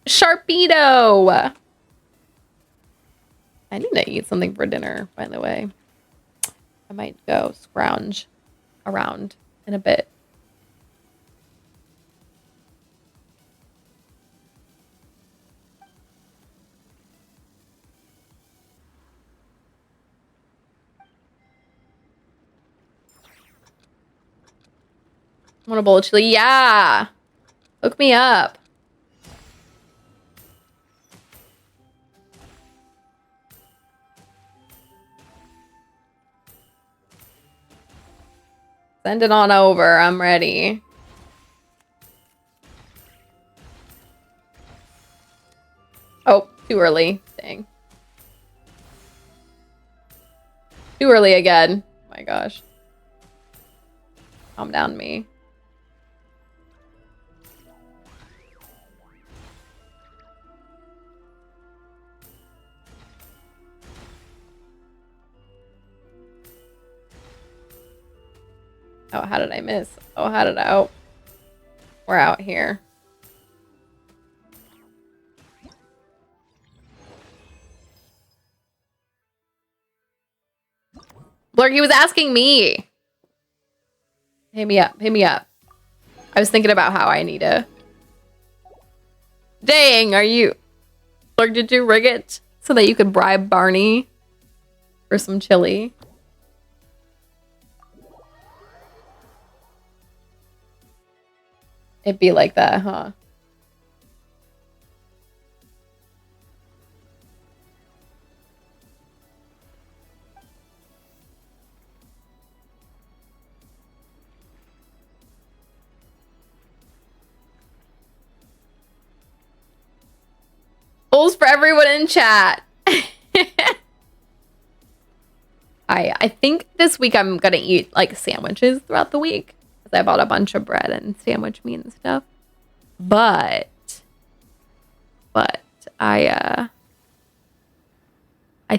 Sharpedo! I need to eat something for dinner, by the way. I might go scrounge around in a bit. Want a bowl of chili? Yeah! Hook me up. Send it on over. I'm ready. Oh, too early. Dang. Too early again. Oh my gosh. Calm down, me. Oh, how did I miss? Oh, how did I... Oh. We're out here. Blurk, he was asking me. Hit me up. Hit me up. I was thinking about how I need to... Dang, are you... Blurk, did you rig it so that you could bribe Barney for some chili? It'd be like that, huh? Bowls for everyone in chat. I think this week I'm gonna eat like sandwiches throughout the week because I bought a bunch of bread and sandwich meat and stuff. But I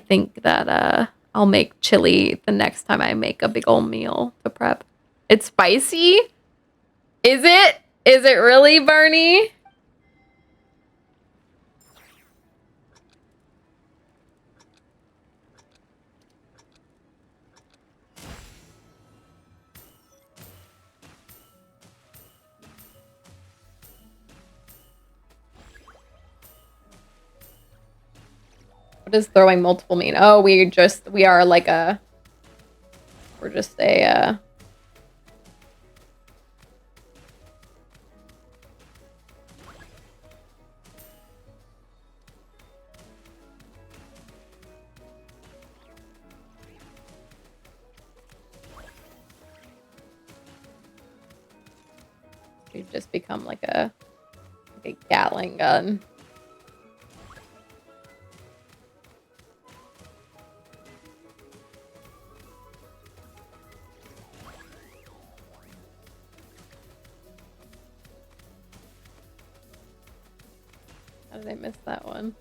think that I'll make chili the next time I make a big old meal to prep. It's spicy? Is it? Is it really, Bernie? What does throwing multiple mean? Oh, we are like a... We're just a... We've just become like a Gatling gun. How did I miss that one?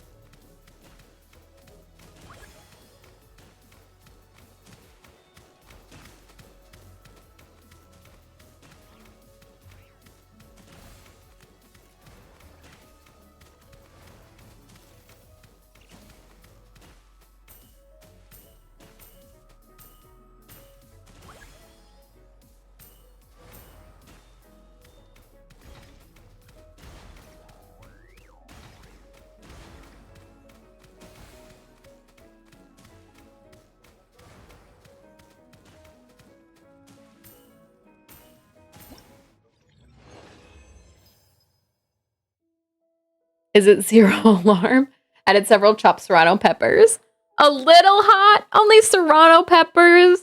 Is it zero alarm? Added several chopped serrano peppers. A little hot? Only serrano peppers?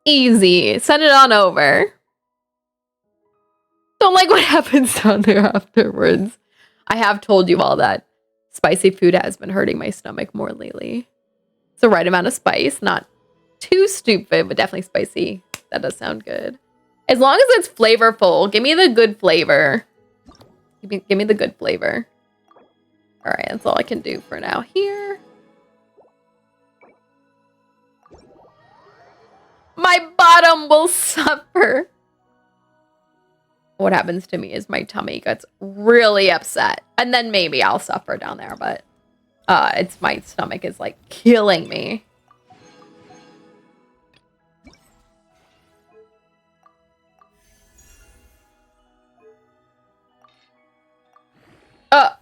Easy. Send it on over. Don't like what happens down there afterwards. I have told you all that. Spicy food has been hurting my stomach more lately. It's the right amount of spice. Not too stupid, but definitely spicy. That does sound good. As long as it's flavorful. Give me the good flavor. Give me the good flavor. All right, that's all I can do for now here. My bottom will suffer. What happens to me is my tummy gets really upset. And then maybe I'll suffer down there, but it's my stomach is like killing me.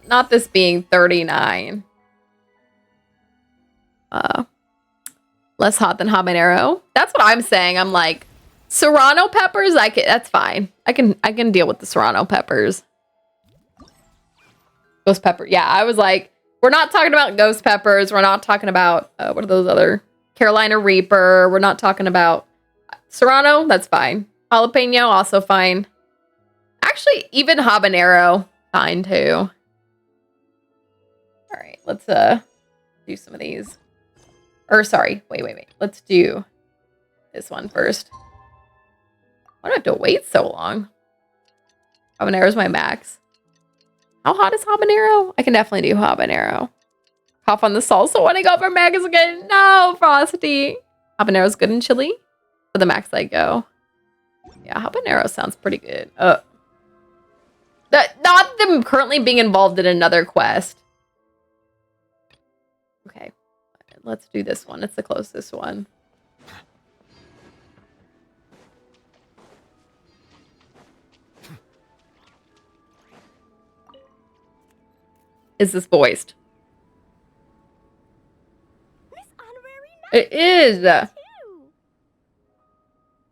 Not this being 39. Less hot than habanero. That's what I'm saying. I'm like, serrano peppers, that's fine. I can deal with the serrano peppers. Ghost pepper. Yeah, I was like, we're not talking about ghost peppers. We're not talking about what are those other Carolina Reaper. We're not talking about serrano. That's fine. Jalapeno also fine. Actually, even habanero fine too. All right, let's do some of these. Or sorry, wait. Let's do this one first. Why do I have to wait so long? Habanero's my max. How hot is habanero? I can definitely do habanero. Cough on the salsa when I go for max again. No, Frosty. Habanero's good in chili. For the max I go. Yeah, habanero sounds pretty good. Not them currently being involved in another quest. Okay, let's do this one. It's the closest one. Is this voiced? Miss Honorary It is. Too.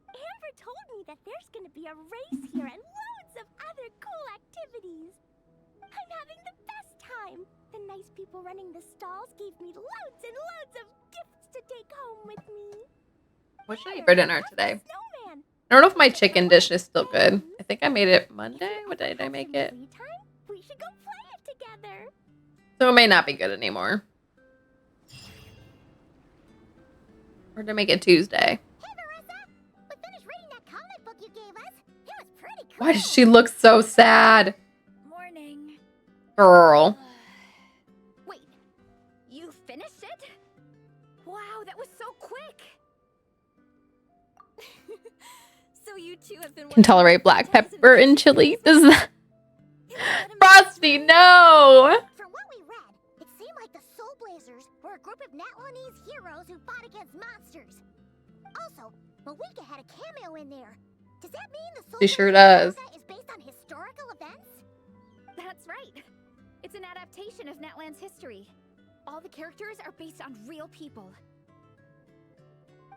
Amber told me that there's gonna be a race here and loads of other cool activities. I'm having the best time. The nice people running the stalls gave me loads and loads of gifts to take home with me. What should I eat for dinner today? Snowman. I don't know if my chicken dish is still good. I think I made it Monday. What day did I make it? Free time? We should go play it together. So it may not be good anymore. Or did I make it Tuesday? Hey, Marissa. We finished reading that comic book you gave us. It was pretty cool. Why does she look so sad? Morning. Girl. Wait, you finished it? Wow, that was so quick. So you two have been Can tolerate black pepper and chili. Does that... Frosty, no! From what we read, it seemed like the Soul Blazers were a group of Natlanese heroes who fought against monsters. Also, Malika had a cameo in there. Does that mean the Soul She sure Blazer does. saga is based on historical events? That's right. It's an adaptation of Natland's history. All the characters are based on real people.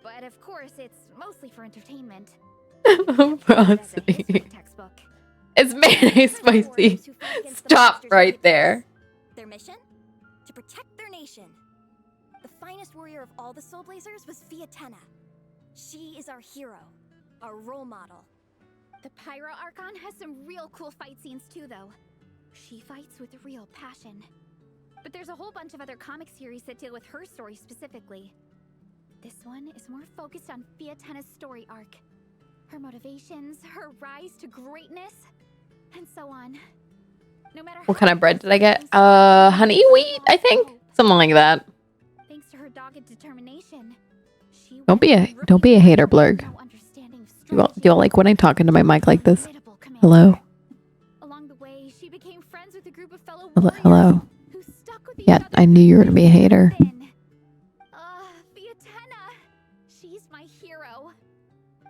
But of course, it's mostly for entertainment. Frosty. Textbook. It's mayonnaise spicy. Stop right there. Their mission? To protect their nation. The finest warrior of all the Soul Blazers was Fiatenna. She is our hero, our role model. The Pyro Archon has some real cool fight scenes too, though. She fights with real passion. But there's a whole bunch of other comic series that deal with her story specifically. This one is more focused on Fiatenna's story arc. Her motivations, her rise to greatness, and so on. No matter What how kind of bread did I get? thanks to her Honey wheat, I think. Something like that. Thanks to her dogged determination, she Don't be went from a rookie hater, level Blurg. with no understanding of Do y'all like when I talk into my mic like this? formidable commander. Hello? Along the way, she became friends with a group of fellow Hello? warriors Hello? who stuck with each Yeah, other I knew you were gonna be a hater. Fiatenna. She's my hero.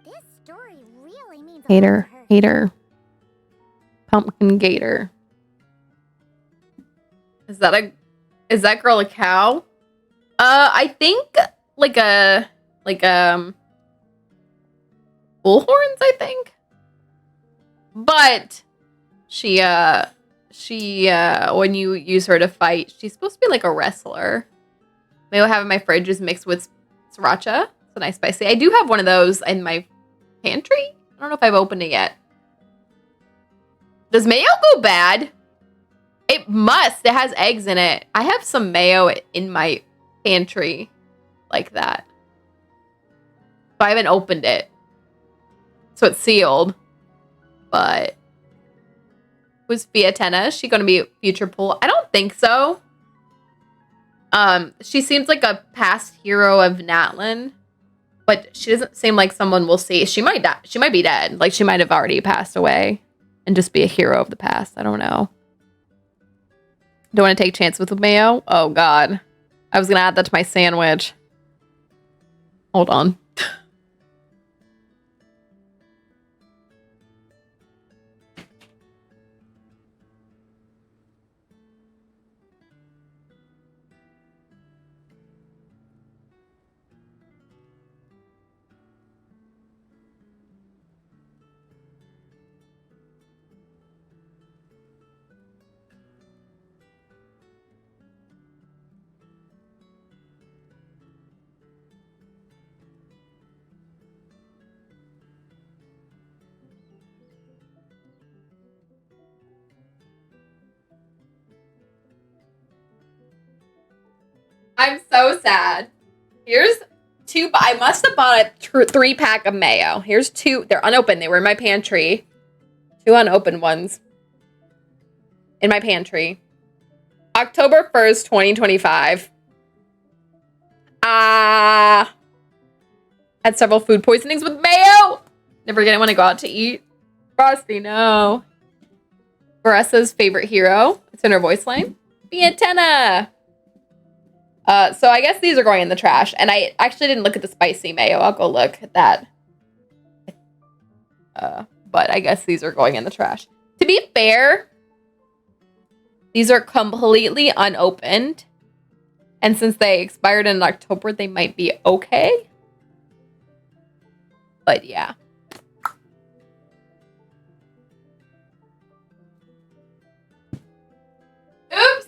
This story really means a lot Hater. to her. Hater. Pumpkin gator. Is that girl a cow? I think like bullhorns, I think. But she when you use her to fight, she's supposed to be like a wrestler. Maybe I'll have in my fridge is mixed with sriracha. It's a nice spicy. I do have one of those in my pantry. I don't know if I've opened it yet. Does mayo go bad? It must. It has eggs in it. I have some mayo in my pantry like that. So I haven't opened it. So it's sealed. But was Fiatenna? Is she going to be a future pool? I don't think so. She seems like a past hero of Natlan. But she doesn't seem like someone we'll see. She might die. She might be dead. Like she might have already passed away and just be a hero of the past. I don't know. Don't want to take chances with mayo? Oh, God. I was going to add that to my sandwich. Hold on. I'm so sad. Here's two. I must have bought a 3-pack of mayo. Here's two. They're unopened. They were in my pantry. 2 unopened ones in my pantry. October 1st, 2025. Had several food poisonings with mayo. Never gonna want to go out to eat. Frosty, no. Baressa's favorite hero. It's in her voice line. Fiatenna. So I guess these are going in the trash. And I actually didn't look at the spicy mayo. I'll go look at that. But I guess these are going in the trash. To be fair, these are completely unopened. And since they expired in October, they might be okay. But yeah. Oops.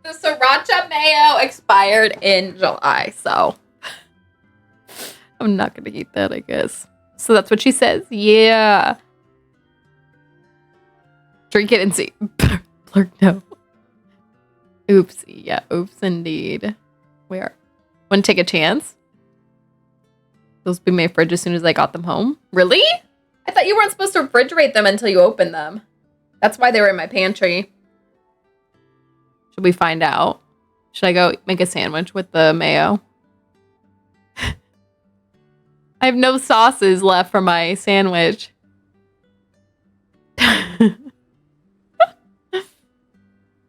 The sriracha mayo expired in July, so I'm not gonna eat that, I guess. So that's what she says. Yeah. Drink it and see. Blurk, no. Oopsie. Yeah, oops indeed. Where? Want to take a chance? Those be my fridge as soon as I got them home. Really? I thought you weren't supposed to refrigerate them until you opened them. That's why they were in my pantry. Should we find out? Should I go make a sandwich with the mayo? I have no sauces left for my sandwich.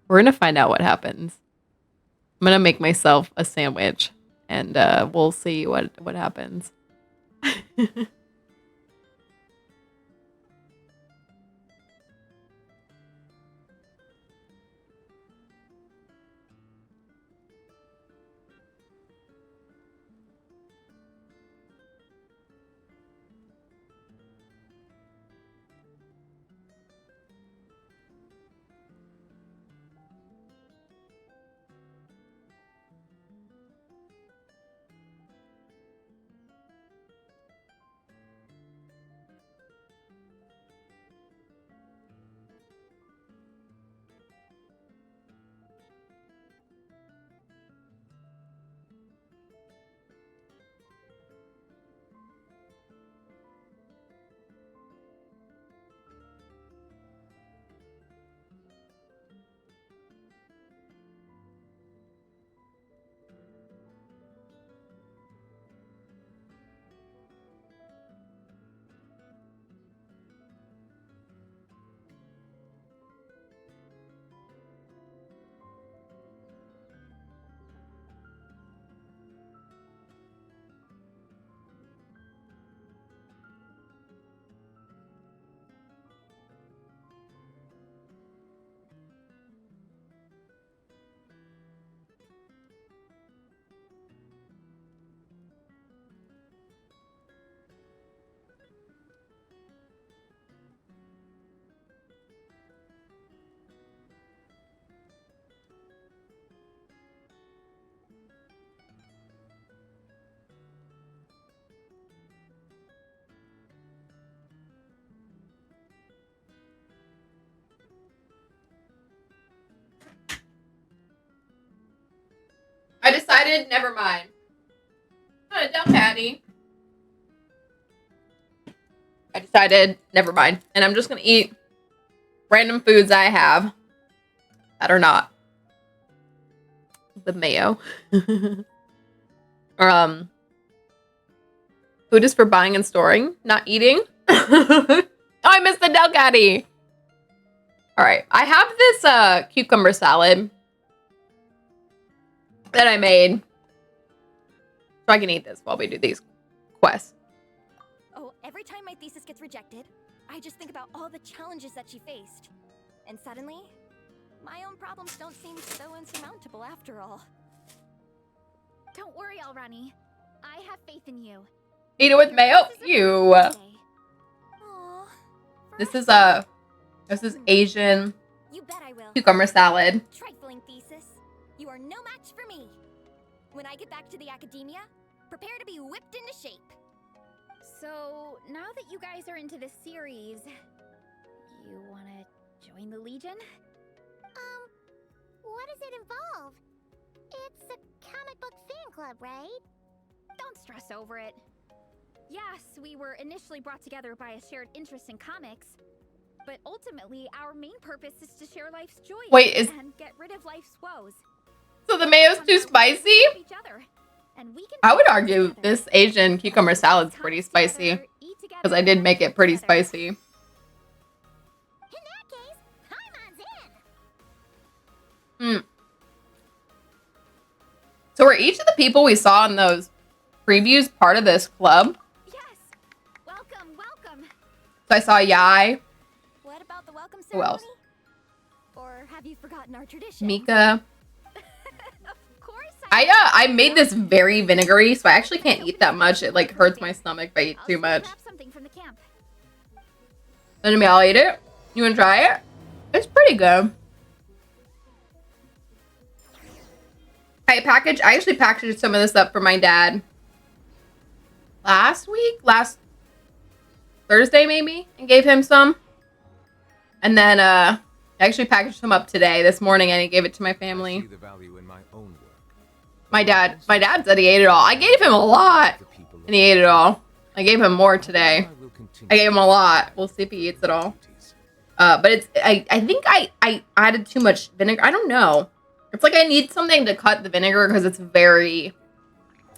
We're gonna find out what happens. I'm gonna make myself a sandwich and we'll see what happens. I decided, never mind. Not a dumb patty. I decided, never mind. And I'm just gonna eat random foods I have that are not the mayo. Or, food is for buying and storing, not eating. Oh, I missed the Del Caddy. All right, I have this cucumber salad that I made, so I can eat this while we do these quests. Oh, every time my thesis gets rejected, I just think about all the challenges that she faced. And suddenly, my own problems don't seem so insurmountable after all. Don't worry, Alrani. I have faith in you. Eat it with mayo? You. Aw, This is Frosty. this is Asian You bet I will. cucumber salad. Trifling thesis. You are no match for me. When I get back to the academia, prepare to be whipped into shape. So, now that you guys are into this series, you wanna join the Legion? What does it involve? It's a comic book fan club, right? Don't stress over it. Yes, we were initially brought together by a shared interest in comics, but ultimately our main purpose is to share life's joys Wait, is- and get rid of life's woes. So the mayo's too spicy? Each other, and we can I would fight argue together. this Asian cucumber salad's Spend pretty time spicy, together, eat together, because I did and make it laugh pretty together. spicy. In that case, Paimon's in. So were each of the people we saw in those previews part of this club? Yes. Welcome, welcome. So I saw Yai, What about the welcome Who ceremony? else? Or have you forgotten our tradition? Mika. Of course I made this very vinegary, so I actually can't eat that much. It like hurts my stomach if I eat I'll too still much. grab something from the camp. Then maybe I'll eat it. You wanna try it? It's pretty good. I actually packaged some of this up for my dad last Thursday maybe, and gave him some. And then I actually packaged some up this morning, and he gave it to my family. See the value in my own work. My dad said he ate it all. I gave him a lot, and he ate it all. I gave him more today. I gave him a lot. We'll see if he eats it all. But I think I added too much vinegar. I don't know. It's like I need something to cut the vinegar because it's very,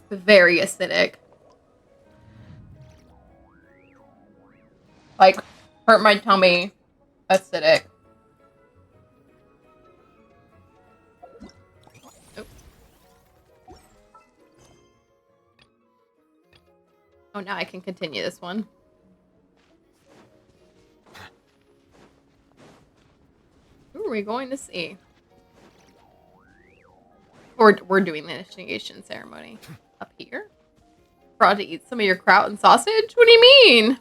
very acidic. Like, hurt my tummy, acidic. Oh, now I can continue this one. Who are we going to see? Or we're doing the initiation ceremony up here. Brought to eat some of your kraut and sausage? What do you mean?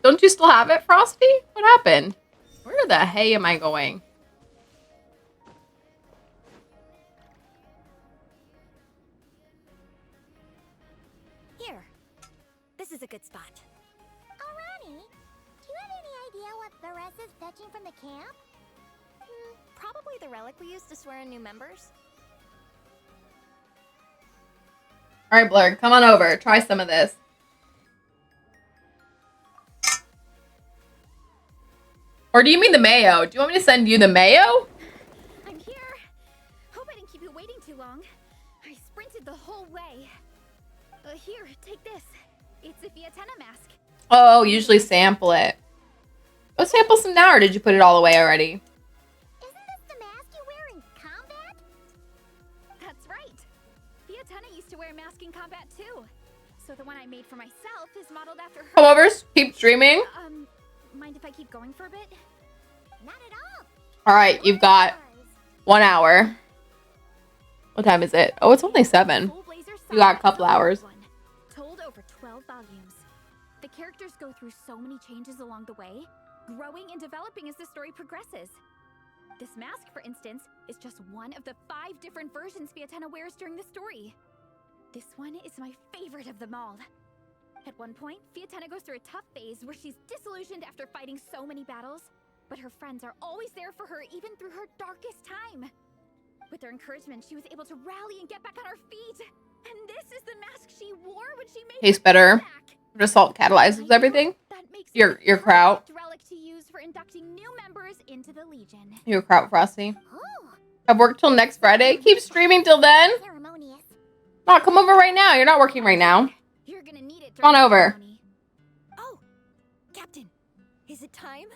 Don't you still have it, Frosty? What happened? Where the hey am I going? Here. This is a good spot. Alrighty. Do you have any idea what Theresa's fetching from the camp? Probably the relic we used to swear in new members. Alright, Blurg, come on over. Try some of this. Or do you mean the mayo? Do you want me to send you the mayo? I'm here. Hope I didn't keep you waiting too long. I sprinted the whole way. Here, take this. It's a Fiatenna mask. Oh, usually sample it. Go sample some now, or did you put it all away already? Isn't this the mask you wear in combat? That's right. Fiatenna used to wear a mask in combat too. So the one I made for myself is modeled after her. Come over, keep streaming. Mind if I keep going for a bit? Not at all. Alright, you've got 1 hour. What time is it? Oh, it's only 7. You got a couple hours. Told over 12 volumes. The characters go through so many changes along the way, growing and developing as the story progresses. This mask, for instance, is just one of the 5 different versions Fiatenna wears during the story. This one is my favorite of them all. At one point, Fiatenna goes through a tough phase where she's disillusioned after fighting so many battles, but her friends are always there for her even through her darkest time. With their encouragement, she was able to rally and get back on her feet. And this is the mask she wore when she made Tastes her better. comeback. The salt catalyzes everything. That makes Your it the kraut. perfect relic to use for inducting new members into the Legion. Your kraut, Frosty. Oh, I've worked till next Friday. Keep streaming till then. ceremonious. No, come over right now. You're not working right now. You're gonna need it. Come on during the over. ceremony. Oh, Captain, is it time?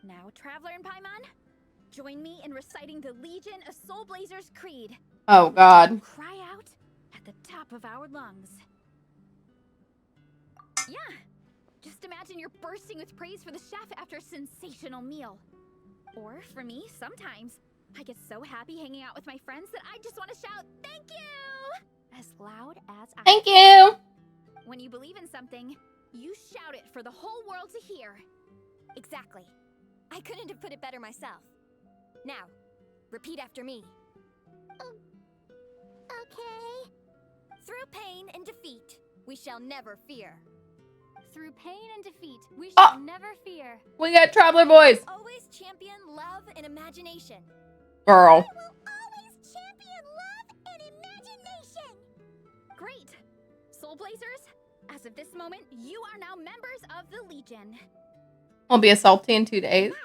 Now, Traveler and Paimon, join me in reciting the Legion of Soul Blazers Creed. Oh, God. Cry out at the top of our lungs. Yeah, just imagine you're bursting with praise for the chef after a sensational meal. Or, for me, sometimes, I get so happy hanging out with my friends that I just want to shout, "Thank you!" as loud as I Thank you. When you believe in something, you shout it for the whole world to hear. Exactly. I couldn't have put it better myself. Now, repeat after me. Okay. Through pain and defeat, we shall never fear. Through pain and defeat, we Oh. shall never fear. We got Traveler Boys. Always champion love and imagination. Girl. I will always champion love and imagination. Great! Soul Blazers, as of this moment, you are now members of the Legion. Will be a salty in 2 days. Nice.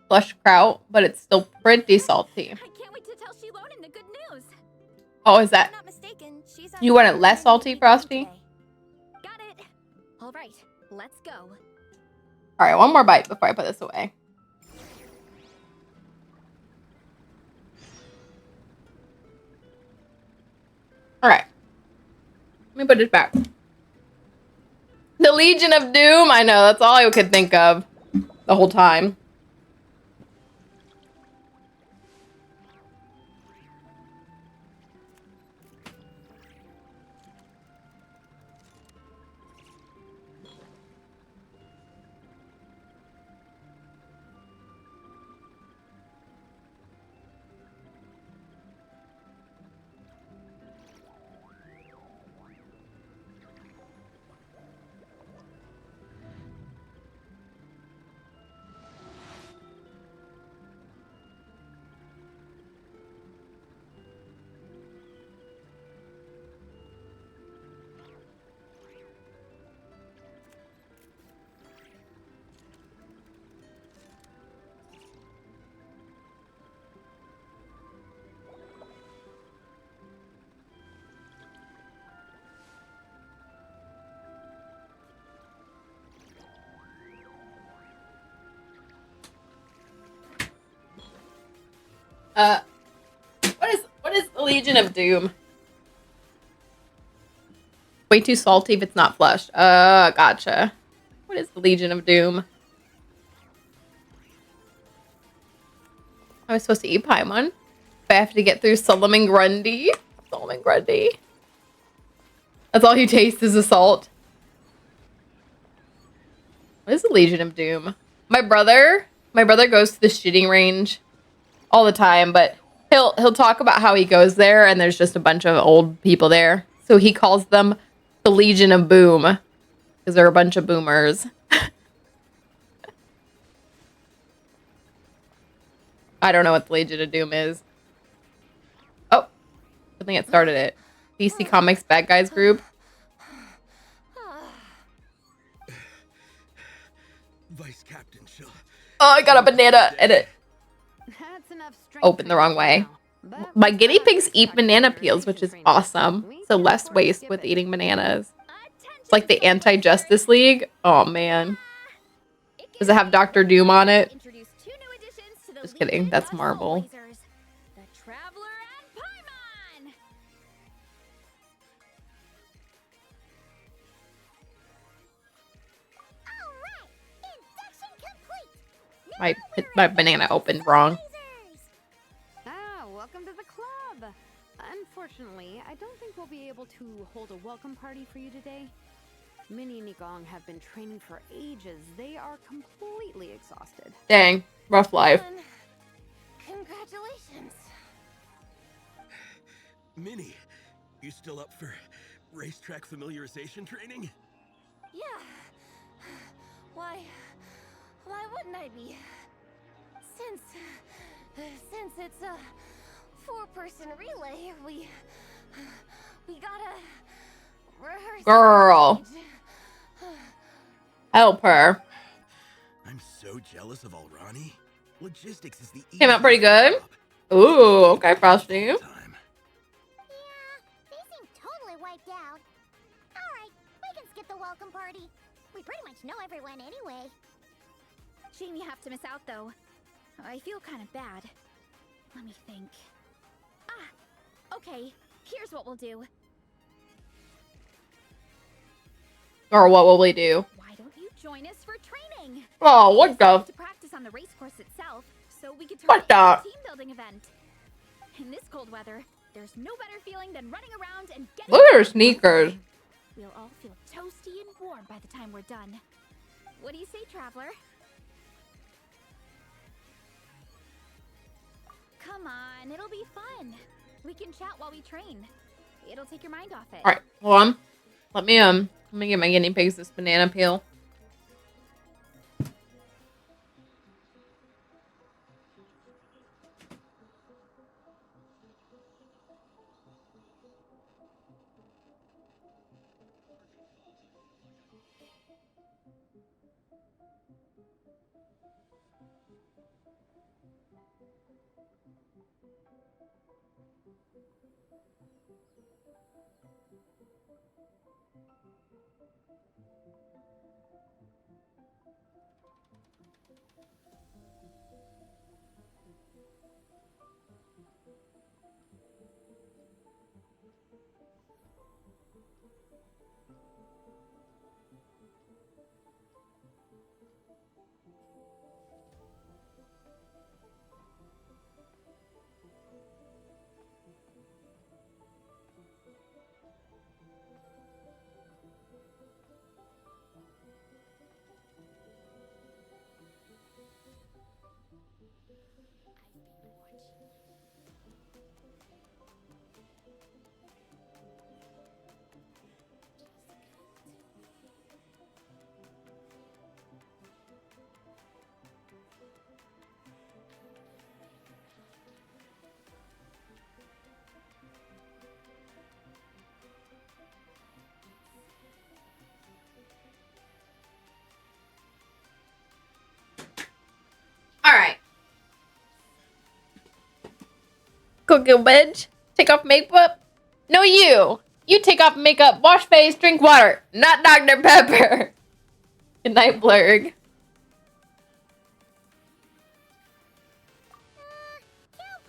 Flush kraut, but it's still pretty salty. I can't wait to tell Shilonen the good news. Oh, is If I'm that... not mistaken, she's You want it less salty, Frosty? Got it. All right, let's go. Alright, one more bite before I put this away. Alright. Let me put it back. The Legion of Doom? I know, that's all I could think of the whole time. What is the Legion of Doom? Way too salty if it's not flushed. Gotcha. What is the Legion of Doom? I was supposed to eat Paimon. But I have to get through Solomon Grundy. Solomon Grundy. That's all you taste is the salt. What is the Legion of Doom? My brother goes to the shooting range all the time, but he'll talk about how he goes there and there's just a bunch of old people there. So he calls them the Legion of Boom because they're a bunch of boomers. I don't know what the Legion of Doom is. Oh, I think it started it. DC Comics Bad Guys group. Vice Captain, she'll... Oh, I got a banana and it That's enough strength opened the for wrong you way. now. But My we guinea still have pigs to eat start banana your peels, which is training. awesome. We So can't less afford to waste skip with it. eating bananas. Attention, It's like the fellow anti-Justice League. Oh man. Does it have Dr. Doom on it? Introduce 2 new additions to the Just kidding, Legion that's of Marvel. Soulblazers, the Traveler and Paimon. Alright, induction complete. My banana opened wrong. Ah, welcome to the club. Unfortunately, I don't think we'll be able to hold a welcome party for you today. Minnie and Nigong have been training for ages. They are completely exhausted. Dang, rough life. Congratulations. Minnie, you still up for racetrack familiarization training? Yeah. Why wouldn't I be? Since it's a 4-person relay, we gotta rehearse. Girl. Help her. I'm so jealous of Alrani. Logistics is the Came out pretty easiest good. job. Ooh, okay, Frosty. Time. Yeah, they seem totally wiped out. Alright, we can skip the welcome party. We pretty much know everyone anyway. Shame you have to miss out, though. I feel kind of bad. Let me think. Ah, okay. Here's what we'll do. Or what will we do? Why don't you join us for training? Oh, what the? To practice on the race course itself, so we could turn What it into a the? team building event. In this cold weather, there's no better feeling than running around and getting. Look at her sneakers. We'll all feel toasty and warm by the time we're done. What do you say, Traveler? Come on, it'll be fun. We can chat while we train. It'll take your mind off it. All right, hold on. Let me get my guinea pigs this banana peel. All right. Cookie wedge. Take off makeup. No, you. You take off makeup, wash face, drink water. Not Dr. Pepper. Good night, Blurg. Tell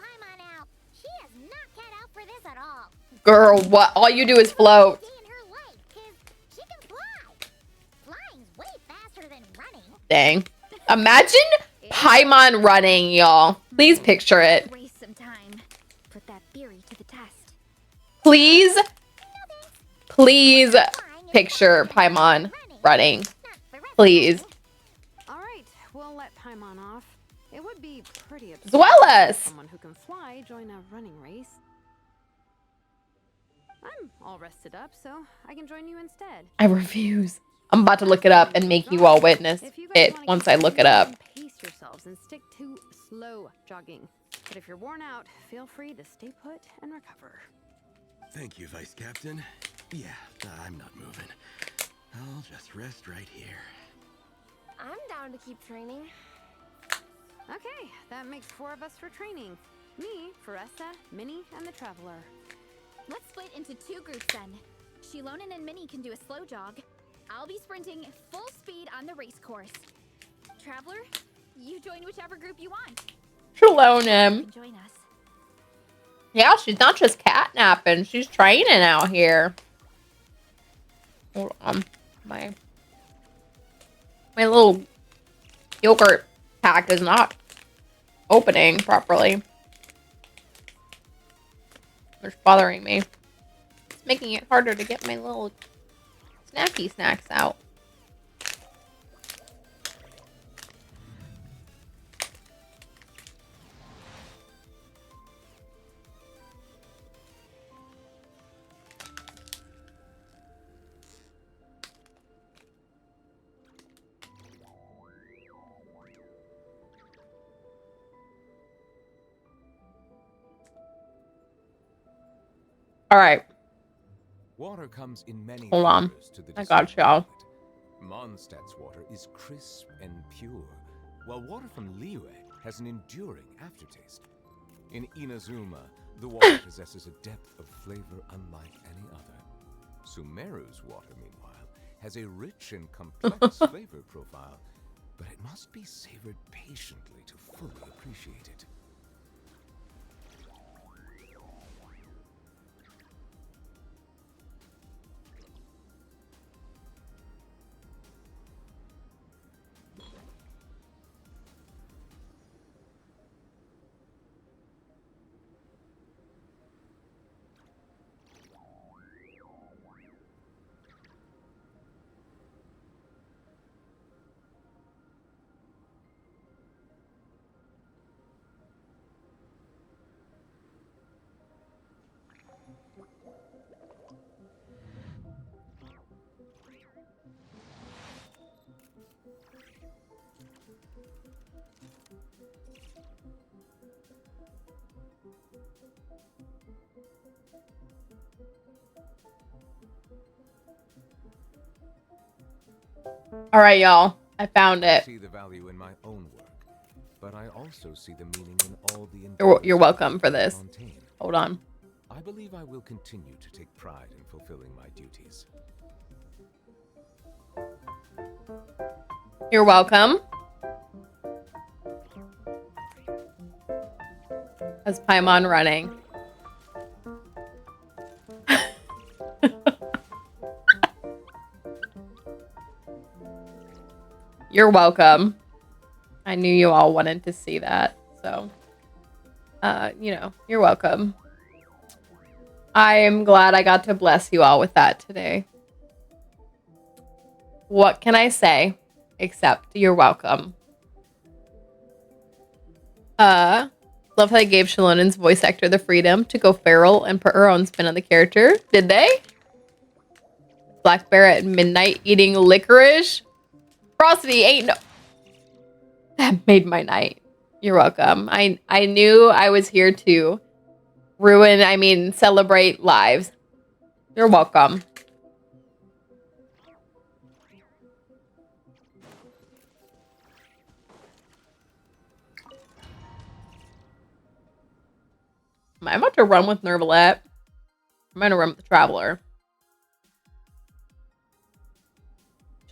Girl, what? All you do is float. Day in her life, 'cause she can fly. Flying's way faster than running. Dang. Imagine Paimon running, y'all. Please picture it. Waste some time. Put that theory to the test. Please picture Paimon running. Please. All right, we'll let Paimon off. It would be pretty absurd Zuelas. if someone who can fly join a running race. I'm all rested up, so I can join you instead. I refuse. I'm about to look it up and make you all witness If you guys it wanna once keep I look it up. moving, pace yourselves and stick to slow jogging. But if you're worn out, feel free to stay put and recover. Thank you, Vice Captain. Yeah, I'm not moving. I'll just rest right here. I'm down to keep training. Okay, that makes 4 of us for training. Me, Faressa, Minnie, and the Traveler. Let's split into 2 groups then. Shilonen and Minnie can do a slow jog. I'll be sprinting full speed on the race course. Traveler, you join whichever group you want. Shilonen. Join us. Yeah, she's not just catnapping. She's training out here. Hold on. My little yogurt pack is not opening properly. It's bothering me. It's making it harder to get my little snacky snacks out. All right. Water comes in many Hold on. flavors to the I got Discovery y'all. Planet. Mondstadt's water is crisp and pure, while water from Liyue has an enduring aftertaste. In Inazuma, the water possesses a depth of flavor unlike any other. Sumeru's water, meanwhile, has a rich and complex flavor profile, but it must be savored patiently to fully appreciate it. All right, y'all. I found I it. see the value in my own work, but I also see the meaning in all the You're endeavors welcome of for this. Fontaine. Hold on. I believe I will continue to take pride in fulfilling my duties. You're welcome. As Paimon running. You're welcome. I knew you all wanted to see that. So, you're welcome. I am glad I got to bless you all with that today. What can I say? Except you're welcome. Love how they gave Shalonen's voice actor the freedom to go feral and put her own spin on the character. Did they? Black Bear at midnight eating licorice? Frosty ain't no... That made my night. You're welcome. I knew I was here to celebrate lives. You're welcome. I'm about to run with Nervalette. I'm going to run with the Traveler.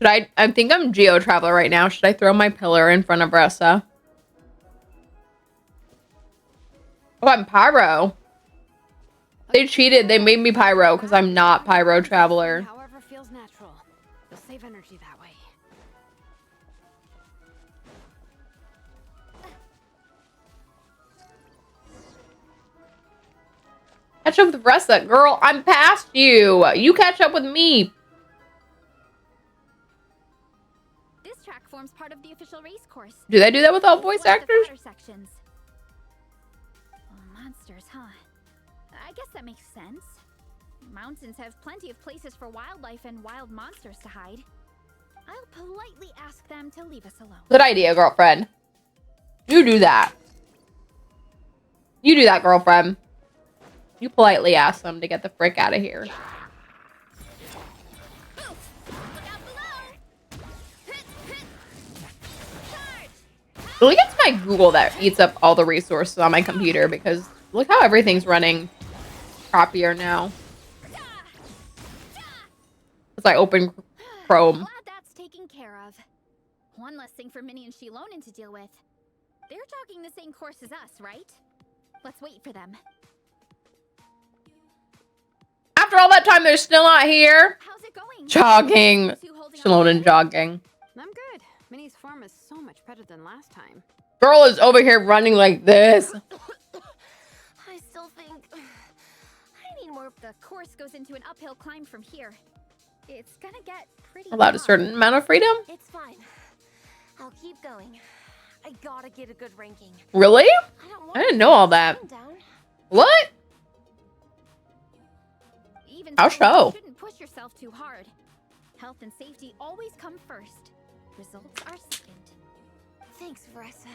I think I'm Geo Traveler right now. Should I throw my pillar in front of Ressa? Oh, I'm Pyro. They cheated. They made me pyro because I'm not pyro traveler. However feels natural. You'll save energy that way. Catch up with Ressa. Girl, I'm past you. You catch up with me. This track forms part of the official race course. Do they do that with all voice One of the actors? fatter sections. Oh, monsters, huh? I guess that makes sense. Mountains have plenty of places for wildlife and wild monsters to hide. I'll politely ask them to leave us alone. Good idea, girlfriend. You do that. You do that, girlfriend. You politely ask them to get the frick out of here. Look at my Google that eats up all the resources on my computer because look how everything's running crappier now. As I open Chrome. Glad that's taken care of. One less thing for Minnie and Shilonen to deal with. They're talking the same course as us, right? Let's wait for them. After all that time, they're still not here. How's it going? Jogging. You holding Shilonen on? jogging. I'm good. Minnie's form is so much better than last time. Girl is over here running like this. I still think I need more. The course goes into an uphill climb from here. It's gonna get pretty Allowed a hard. certain amount of freedom. It's fine. I'll keep going. I gotta get a good ranking. Really? I don't want I didn't know all that. to down. What? Even How so, so? you shouldn't push yourself too hard. Health and safety always come first. Results are second. Thanks, Vanessa.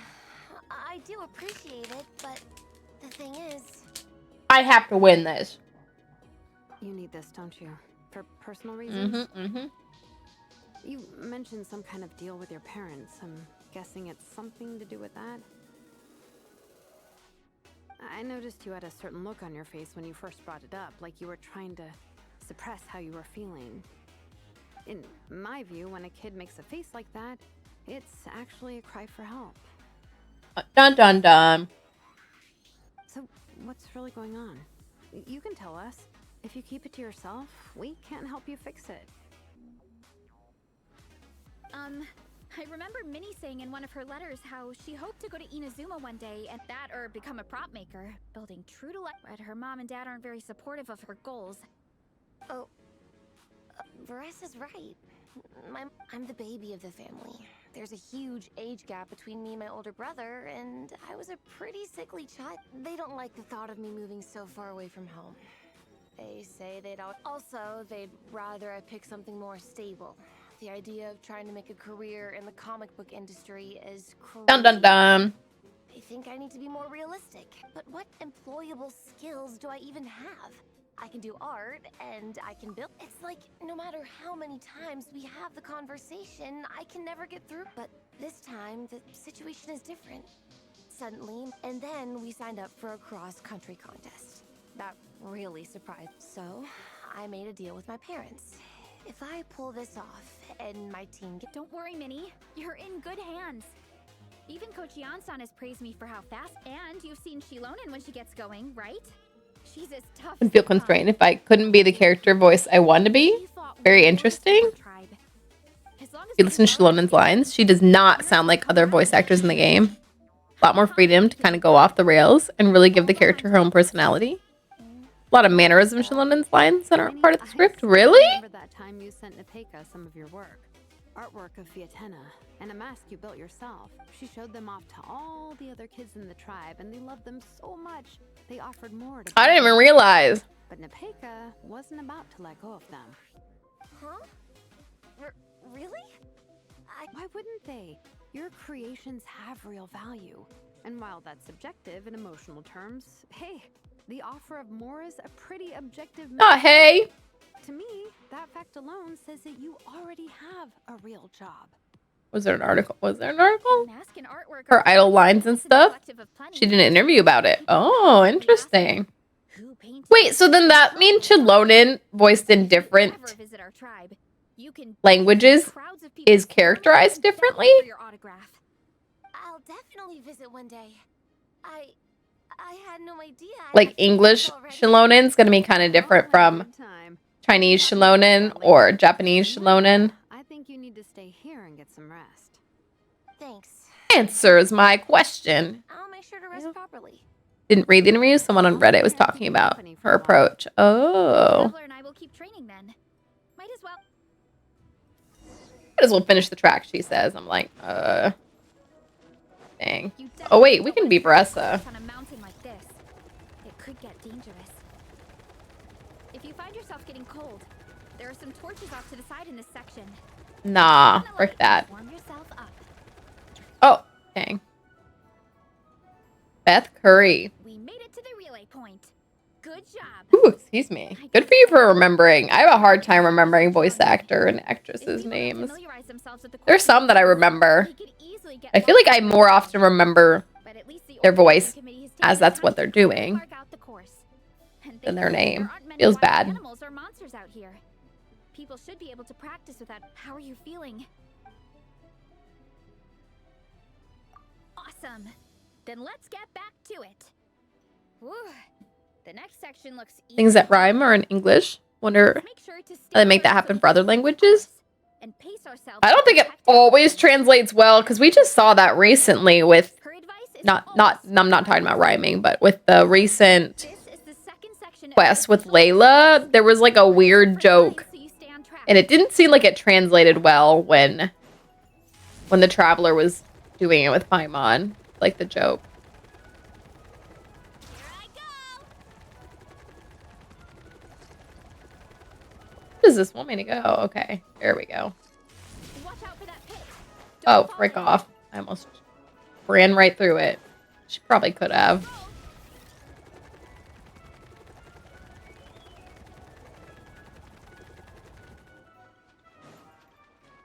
I do appreciate it, but the thing is, I have to win this. You need this, don't you? For personal reasons? Mm-hmm. You mentioned some kind of deal with your parents. I'm guessing it's something to do with that. I noticed you had a certain look on your face when you first brought it up, like you were trying to suppress how you were feeling. In my view, when a kid makes a face like that, it's actually a cry for help. Dun dun dun. So, what's really going on? You can tell us. If you keep it to yourself, we can't help you fix it. I remember Minnie saying in one of her letters how she hoped to go to Inazuma one day and that or become a prop maker, building true to life. But her mom and dad aren't very supportive of her goals. oh, Vanessa's right. I'm the baby of the family. There's a huge age gap between me and my older brother, and I was a pretty sickly child. They don't like the thought of me moving so far away from home. They say they'd rather I pick something more stable. The idea of trying to make a career in the comic book industry is crazy. Dun dun dun. They think I need to be more realistic. But what employable skills do I even have? I can do art, and I can build. It's like, no matter how many times we have the conversation, I can never get through. But this time, the situation is different. Suddenly, and then we signed up for a cross-country contest. That really surprised. So, I made a deal with my parents. If I pull this off, and my team get... Don't worry, Minnie. You're in good hands. Even Coach Jansan has praised me for how fast, and you've seen Shilonen when she gets going, right? She's as tough I feel as they come. constrained if I couldn't be the character voice I want to be. She fought Very with interesting. the tribe. As long as If you we listen to do well, Shilonen's lines, she does not sound like other voice actors in the game. A lot more freedom to kind of go off the rails and really give the character her own personality. A lot of mannerisms in Shilonen's lines that aren't part of the script. Really? Remember that time you sent Nepeka some of your work? Artwork of Fiatena, and a mask you built yourself. She showed them off to all the other kids in the tribe, and they loved them so much, they offered more to I didn't give. even realize. But Nepeka wasn't about to let go of them. Huh? Really? Why wouldn't they? Your creations have real value. And while that's subjective in emotional terms, hey, the offer of more is a pretty objective Not hey. To me, that fact alone says that you already have a real job. Was there an article? Was there an article? Mask and artwork Her are idle lines and to the stuff? collective of plenty. She did an interview about it. Oh, interesting. Who painted Wait, so then that means Shilonen, voiced in different Ever visit our tribe, you can languages, crowds of people is characterized differently? for your autograph. I'll definitely visit one day. I had no idea. Like English Shilonen's gonna be kind of different from Chinese Shilonen or Japanese Shilonen. I think you need to stay here and get some rest. Thanks. Answers my question. I'll make sure to rest properly. Didn't read the interview. Someone on Reddit was talking about her approach. Oh. Traveler and I will keep training then. Might as well. Might as well finish the track, she says. I'm like, dang. Oh, wait, we can be Bressa. On a mountain like this, it could get dangerous. If you find yourself getting cold, there are some torches off to the side in this section. Nah, frick that. Warm yourself up. Oh, dang. Beth Curry. We made it to the relay point. Good job. Ooh, excuse me. Good for you for remembering. I have a hard time remembering voice actor and actresses' names. There's some that I remember. I feel like I more often remember their voice as that's what they're doing than their name. Feels bad. Animals or monsters out here. People should be able to practice without. How are you feeling? Awesome. Then let's get back to it. Whew. The next section looks Things that rhyme are in English. Wonder how they make that happen for other languages. I don't think it always translates well because we just saw that recently with I'm not talking about rhyming, but with the recent quest with Layla, there was like a weird joke, and it didn't seem like it translated well when the traveler was doing it with Paimon, like the joke. Where does this want me to go? Okay, there we go. Oh, frick off. I almost ran right through it. She probably could have.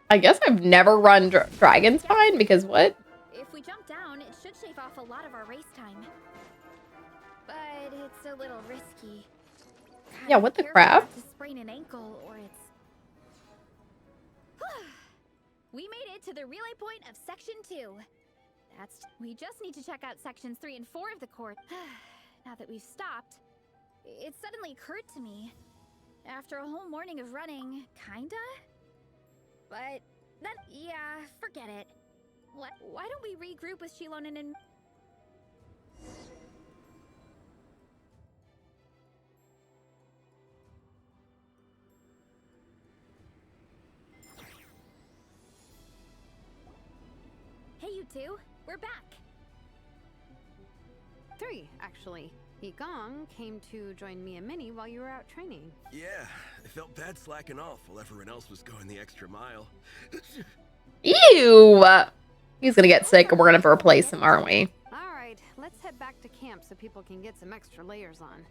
I guess I've never run Dragon Spine because what? If we jump down, it should shave off a lot of our race time. But it's a little risky. Yeah, what the crap? To sprain an ankle or it's... We made it to the relay point of section 2. We just need to check out sections 3 and 4 of the course. Now that we've stopped, it suddenly occurred to me. After a whole morning of running, kinda? But yeah, forget it. Why don't we regroup with Shilonen and... Hey, you two. We're back. 3, actually. Yigong came to join me and Minnie while you were out training. Yeah, I felt bad slacking off while everyone else was going the extra mile. Ew! He's gonna get sick and we're gonna have to replace him, aren't we? Alright, let's head back to camp so people can get some extra layers on.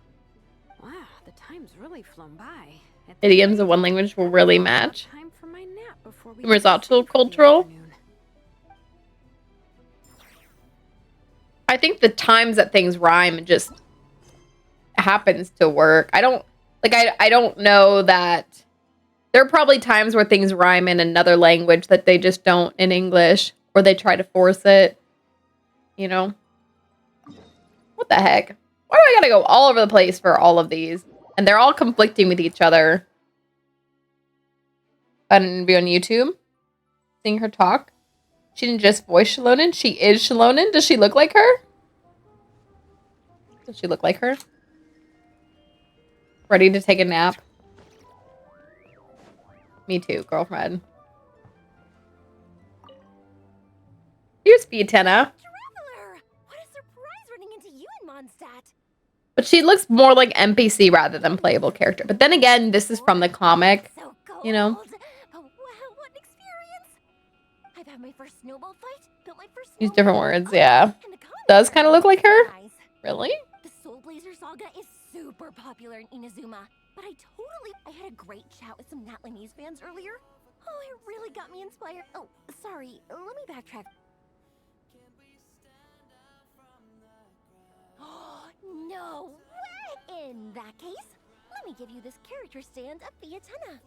Wow, the time's really flown by. Idioms of one language will really match. Time for my nap before we Risotto cultural. I think the times that things rhyme just happens to work. I don't know that there are probably times where things rhyme in another language that they just don't in English, or they try to force it, you know? What the heck? Why do I gotta go all over the place for all of these? And they're all conflicting with each other. An interview on YouTube. Seeing her talk. She didn't just voice Shilonen. She is Shilonen. Does she look like her? Does she look like her? Ready to take a nap? Me too, girlfriend. Here's Fiatenna. Traveler! What a surprise running into you in Mondstadt. But she looks more like NPC rather than playable character. But then again, this is from the comic. So cold. You know? But wow, what an experience! I've had my first snowball fight, built my first Use snowball different fight. words, yeah. And the comic Does kind of look like her? guys. Really? The Soul Blazer saga is super popular in Inazuma, but I had a great chat with some Natlanese fans earlier. Oh, it really got me inspired. Oh, sorry, let me backtrack. No way! In that case, let me give you this character stand of Fiatenna.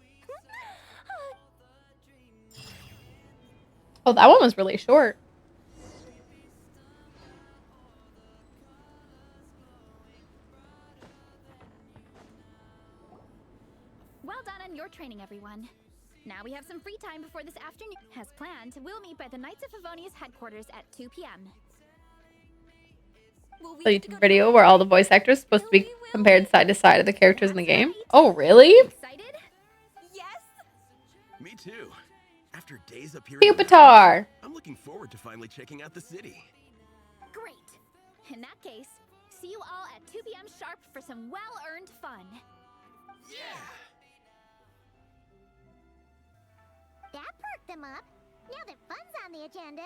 Oh, that one was really short. Well done on your training, everyone. Now we have some free time before this afternoon. As planned, we'll meet by the Knights of Favonia's headquarters at 2 p.m. So YouTube video where all the voice actors supposed to be compared side to side of the characters in the game. Right. Oh, really? Excited? Yes! Me too. After days up here in the mountains, Pupitar. I'm looking forward to finally checking out the city. Great. In that case, see you all at 2 p.m. sharp for some well-earned fun. Yeah! That perked them up. Now that fun's on the agenda.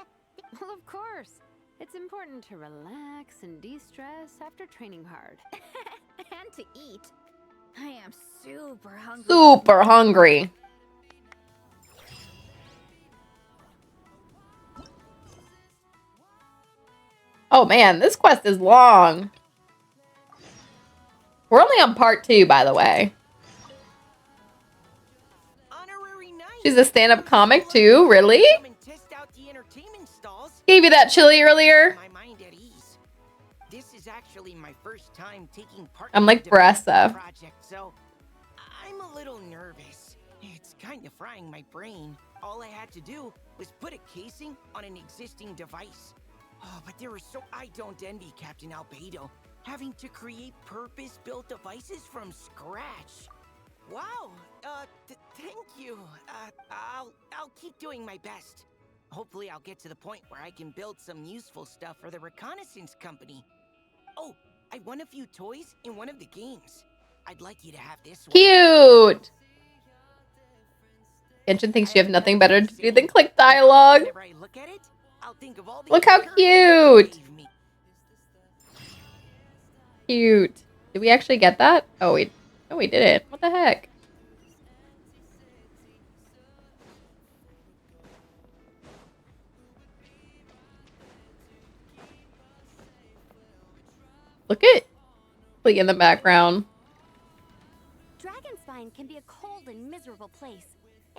Well, of course. It's important to relax and de-stress after training hard. And to eat. I am super hungry. Super hungry. Oh man, this quest is long. We're only on part 2, by the way. Honorary knight. She's a stand-up comic too, really? Come and test out the entertainment stalls. Gave you that chili earlier? My mind at ease. This is actually my first time taking part I'm in like a Bressa. project, so I'm a little nervous. It's kind of frying my brain. All I had to do was put a casing on an existing device. Oh, but I don't envy Captain Albedo, having to create purpose-built devices from scratch. Wow, thank you. I'll keep doing my best. Hopefully I'll get to the point where I can build some useful stuff for the reconnaissance company. Oh, I won a few toys in one of the games. I'd like you to have this one. Cute! Genshin thinks you have nothing better to do than click dialogue. Whenever I look at it, I'll think of all the Look how encouragement you cute! gave me. Cute. Did we actually get that? Oh, we didn't. What the heck? Look at Lee in the background. Dragonspine can be a cold and miserable place.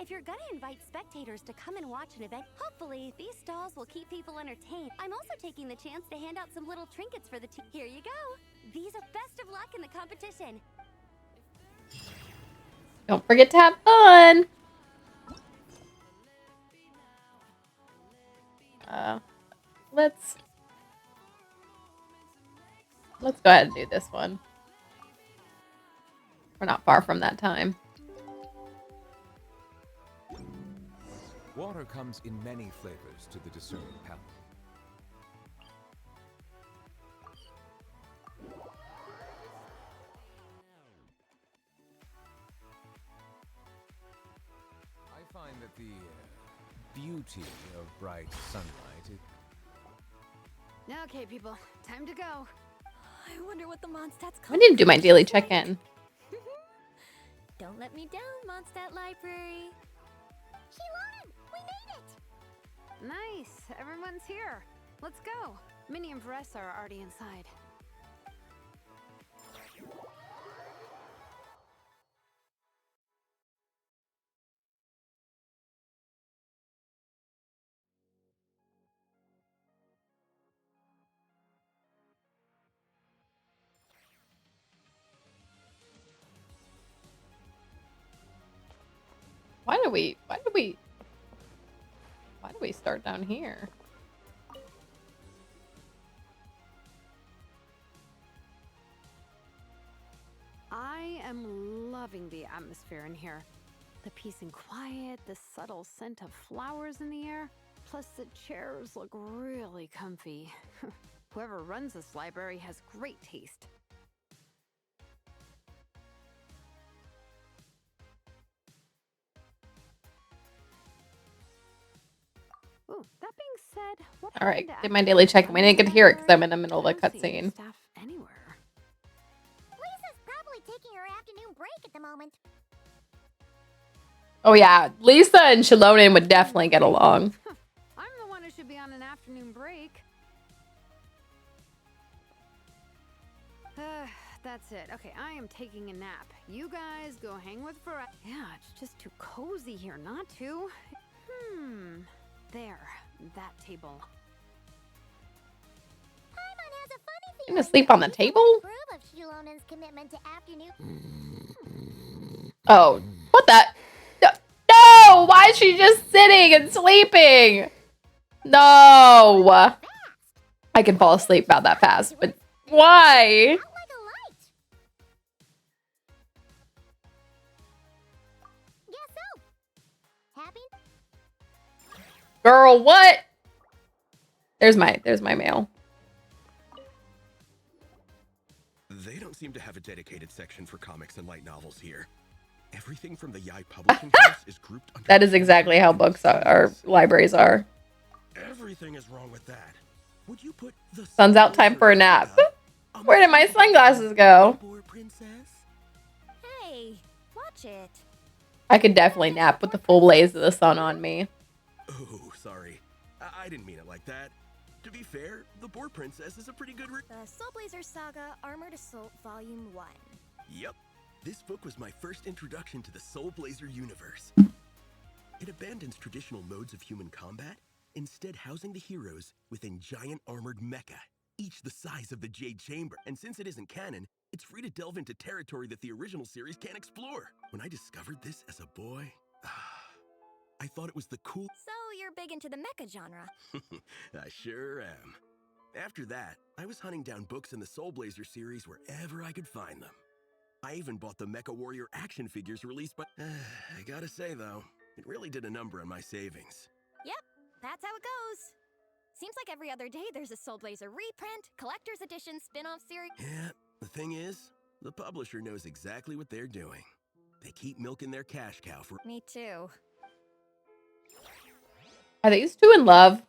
If you're gonna invite spectators to come and watch an event, hopefully these stalls will keep people entertained. I'm also taking the chance to hand out some little trinkets for the team. Here you go. These are best of luck in the competition. Don't forget to have fun. Let's go ahead and do this one. We're not far from that time. Water comes in many flavors to the discerning palate. I find that the beauty of bright sunlight is... Okay, people, time to go. I wonder what the Mondstadt's I need to do my daily check-in. Don't let me down, Mondstadt Library. Shilon, we made it! Nice, everyone's here. Let's go. Minnie and Varessa are already inside. Why do we start down here? I am loving the atmosphere in here. The peace and quiet, the subtle scent of flowers in the air, plus the chairs look really comfy. Whoever runs this library has great taste. Ooh, that being said, what All right, happened to did my daily check-in. We didn't get to hear it because I'm in the middle of a I don't see any cutscene. staff anywhere. Lisa's probably taking her afternoon break at the moment. Oh yeah, Lisa and Shilonen would definitely get along. I'm the one who should be on an afternoon break. That's it. Okay, I am taking a nap. You guys go hang with Varessa. Yeah, it's just too cozy here not to. There, that table. Paimon has a funny You gonna feeling sleep that on the Lisa table? would approve of Shilonen's commitment to afternoon. Oh, what that? No! Why is she just sitting and sleeping? No! I can fall asleep about that fast, but why? Out like a light. Guess so. Happy? Girl, what? There's my mail. They don't seem to have a dedicated section for comics and light novels here. Everything from the Yai Publishing House is grouped under... That is exactly how books are, libraries are. Everything is wrong with that. Would you put the Sun's out, time for a nap. Where did my sunglasses go? Hey, watch it. I could definitely nap with the full blaze of the sun on me. Oh, sorry. I didn't mean it like that. To be fair, the Boar Princess is a pretty good The Soul Blazer Saga Armored Assault Volume 1. Yep. This book was my first introduction to the Soul Blazer universe. It abandons traditional modes of human combat, instead housing the heroes within giant armored mecha, each the size of the Jade Chamber. And since it isn't canon, it's free to delve into territory that the original series can't explore. When I discovered this as a boy, I thought it was the cool... So you're big into the mecha genre. I sure am. After that, I was hunting down books in the Soul Blazer series wherever I could find them. I even bought the Mecha Warrior action figures released by... I gotta say though, it really did a number on my savings. Yep, that's how it goes. Seems like every other day there's a Soul Blazer reprint, collector's edition, spin-off series. Yeah, the thing is, the publisher knows exactly what they're doing. They keep milking their cash cow for... Me too. Are these two in love?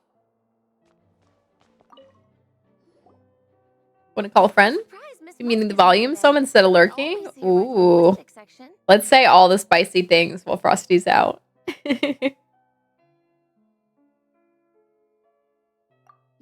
Want to call a friend? You meaning the volume some instead of lurking? Ooh. Let's say all the spicy things while Frosty's out.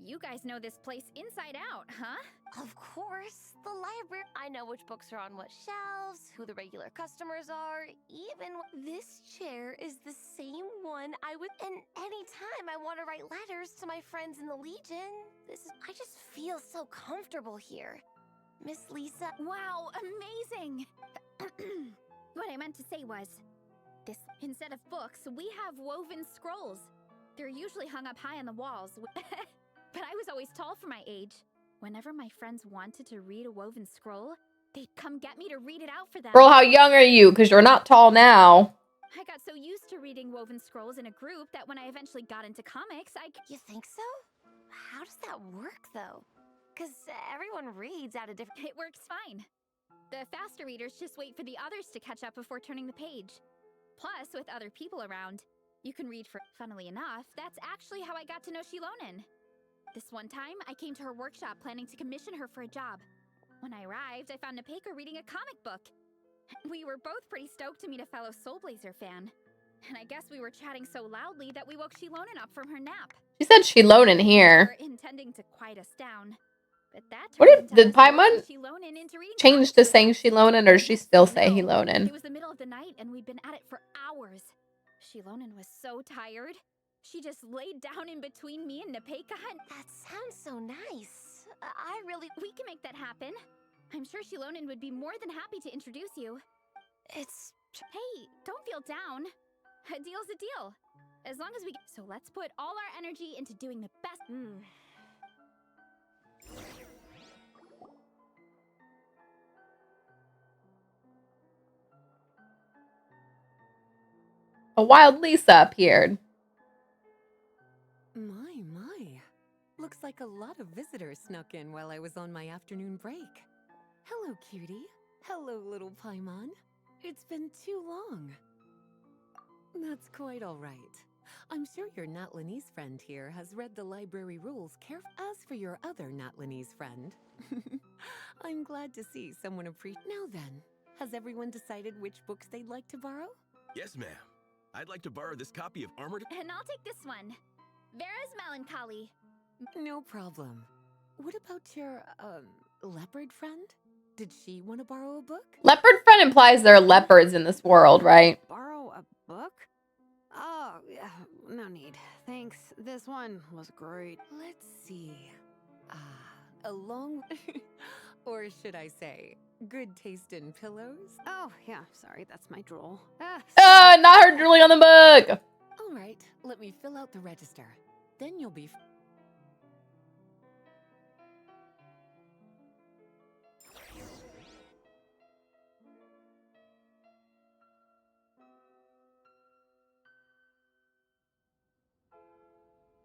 You guys know this place inside out, huh? Of course, the library. I know which books are on what shelves, who the regular customers are, even this chair is the same one I would. And anytime I want to write letters to my friends in the Legion, I just feel so comfortable here. Miss Lisa. Wow, amazing! What I meant to say was, this instead of books, we have woven scrolls. They're usually hung up high on the walls. But I was always tall for my age. Whenever my friends wanted to read a woven scroll, they'd come get me to read it out for them. Girl, how young are you? Because you're not tall now. I got so used to reading woven scrolls in a group that when I eventually got into comics, You think so? How does that work, though? Because everyone reads out a different... It works fine. The faster readers just wait for the others to catch up before turning the page. Plus, with other people around, you can read for... Funnily enough, that's actually how I got to know Shilonen. This one time, I came to her workshop planning to commission her for a job. When I arrived, I found Nepeka reading a comic book. We were both pretty stoked to meet a fellow Soul Blazer fan. And I guess we were chatting so loudly that we woke Shilonen up from her nap. She said Shilonen here. We were intending to quiet us down. But that Did Paimon change to saying Shilonen, or does she still say Hilonen? It was the middle of the night and we'd been at it for hours. Shilonen was so tired. She just laid down in between me and Nepeka and... That sounds so nice. We can make that happen. I'm sure Shilonen would be more than happy to introduce you. Hey, don't feel down. A deal's a deal. As long as we... So let's put all our energy into doing the best... A wild Lisa appeared. My. Looks like a lot of visitors snuck in while I was on my afternoon break. Hello, cutie. Hello, little Paimon. It's been too long. That's quite all right. I'm sure your Natlanese friend here has read the library rules carefully. As for your other Natlanese friend, I'm glad to see someone appreciate. Now then, has everyone decided which books they'd like to borrow? Yes, ma'am. I'd like to borrow this copy of Armored... And I'll take this one. Vera's Melancholy. No problem. What about your, leopard friend? Did she want to borrow a book? Leopard friend implies there are leopards in this world, right? Borrow a book? Oh, yeah, no need. Thanks. This one was great. Let's see. Or should I say, Good taste in pillows? Oh, yeah, sorry, that's my drool. Not her drooling on the book. All right, let me fill out the register. Then you'll be...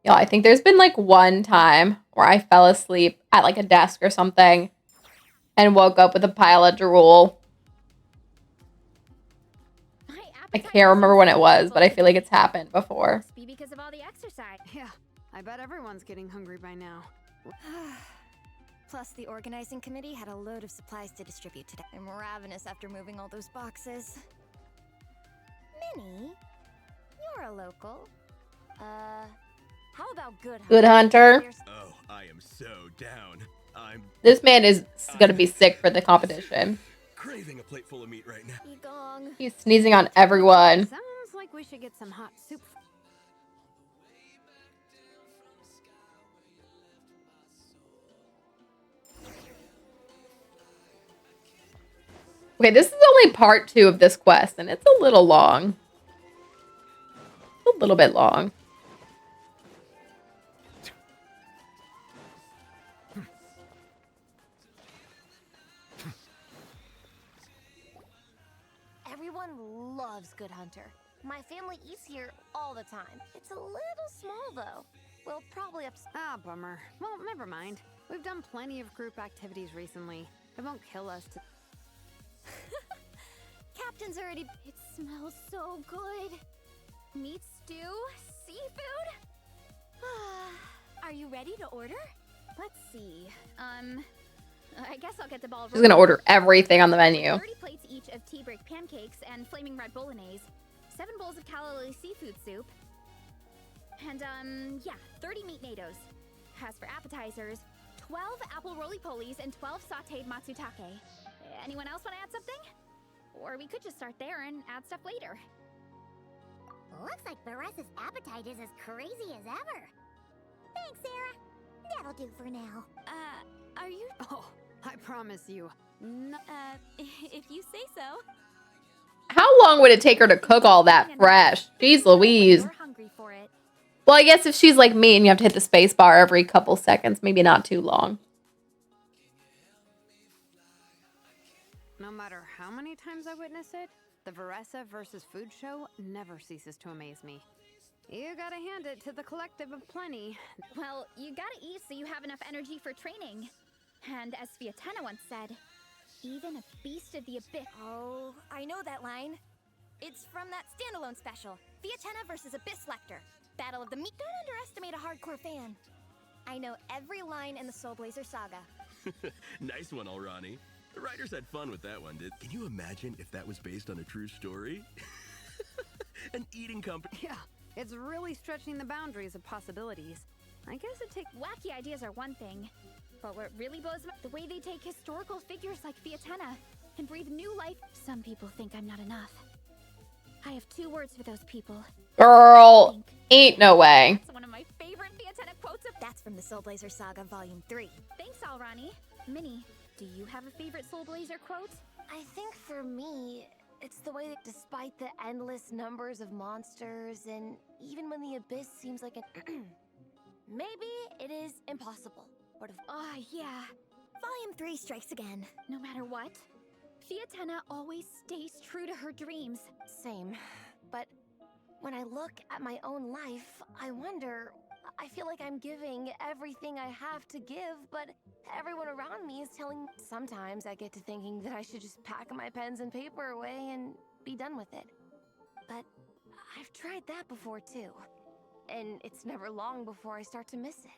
Yeah, I think there's been like one time where I fell asleep at like a desk or something and woke up with a pile of drool. I can't remember when it was, but I feel like it's happened before. Must be because of all the exercise. Yeah, I bet everyone's getting hungry by now. Plus, the organizing committee had a load of supplies to distribute today. I'm ravenous after moving all those boxes. Minnie, you're a local. How about Good Hunter? Good Hunter. Oh, I am so down. I'm This man is gonna be sick for the competition. craving a plate full of meat right now. Yigong. He's sneezing on everyone. Sounds like we should get some hot soup. Okay, this is only part 2 of this quest, and it's a little long. A little bit long. Everyone loves Good Hunter. My family eats here all the time. It's a little small though. We'll probably Ah, bummer. Well, never mind. We've done plenty of group activities recently. It won't kill us to... Captain's already... It smells so good. Meat stew? Seafood? Are you ready to order? Let's see. I guess I'll get the ball She's gonna order everything on the menu. 30 plates each of tea break pancakes and flaming red bolognese, 7 bowls of calorie seafood soup, and, 30 meat natos. As for appetizers, 12 apple roly-polies and 12 sauteed matsutake. Anyone else want to add something? Or we could just start there and add stuff later. Looks like Baressa's appetite is as crazy as ever. Thanks, Sarah. That'll do for now. Are you... Oh, I promise you. if you say so. How long would it take her to cook all that fresh? Jeez Louise. We're hungry for it. Well, I guess if she's like me and you have to hit the space bar every couple seconds, maybe not too long. No matter how many times I witness it, the Varessa versus food show never ceases to amaze me. You gotta hand it to the collective of plenty. Well, you gotta eat so you have enough energy for training. And as Fiatena once said, even a beast of the abyss. Oh, I know that line. It's from that standalone special, Fiatena versus Abyss Lecter, Battle of the Meat. Don't underestimate a hardcore fan. I know every line in the Soul Blazer saga. Nice one, Alrani. The writers had fun with that one, Can you imagine if that was based on a true story? An eating company. Yeah, it's really stretching the boundaries of possibilities. I guess it takes... Wacky ideas are one thing, but what really blows me, the way they take historical figures like Fiatena and breathe new life. Some people think I'm not enough. I have 2 words for those people. Girl, ain't no way. That's one of my favorite Fiatena quotes of... That's from the Soul Blazer saga, Volume 3. Thanks, Alrani. Minnie, do you have a favorite Soul Blazer quote? I think for me, it's the way that despite the endless numbers of monsters, and even when the abyss seems like an... maybe it is impossible. Yeah. Volume 3 strikes again. No matter what, Fiatena always stays true to her dreams. Same. But when I look at my own life, I wonder... I feel like I'm giving everything I have to give, but everyone around me is telling... Sometimes I get to thinking that I should just pack my pens and paper away and be done with it. But I've tried that before too. And it's never long before I start to miss it.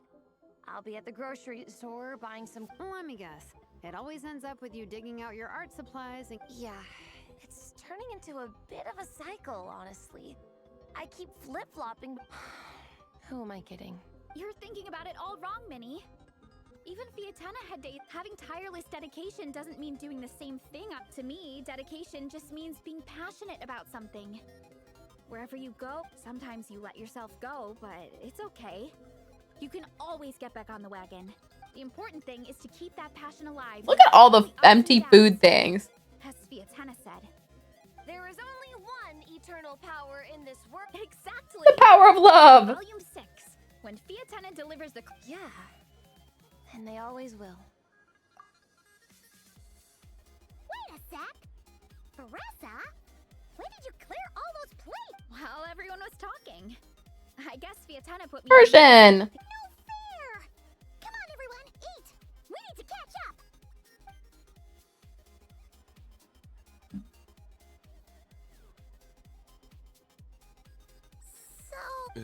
I'll be at the grocery store buying some... Let me guess. It always ends up with you digging out your art supplies and... Yeah, it's turning into a bit of a cycle, honestly. I keep flip-flopping... Who am I kidding? You're thinking about it all wrong, Minnie. Even Fiatena had days. Having tireless dedication doesn't mean doing the same thing. To me, dedication just means being passionate about something. Wherever you go, sometimes you let yourself go, but it's okay. You can always get back on the wagon. The important thing is to keep that passion alive. Look at all the ups and empty downs, food things. As Fiatana said. There is only one eternal power in this world. Exactly. The power of love. Volume 6. When Fiatana delivers the... Yeah. And they always will. Wait a sec. Baressa, when did you clear all those plates? While everyone was talking. I guess Fiatana put me... Persian. No fair! Come on, everyone, eat! We need to catch up! So,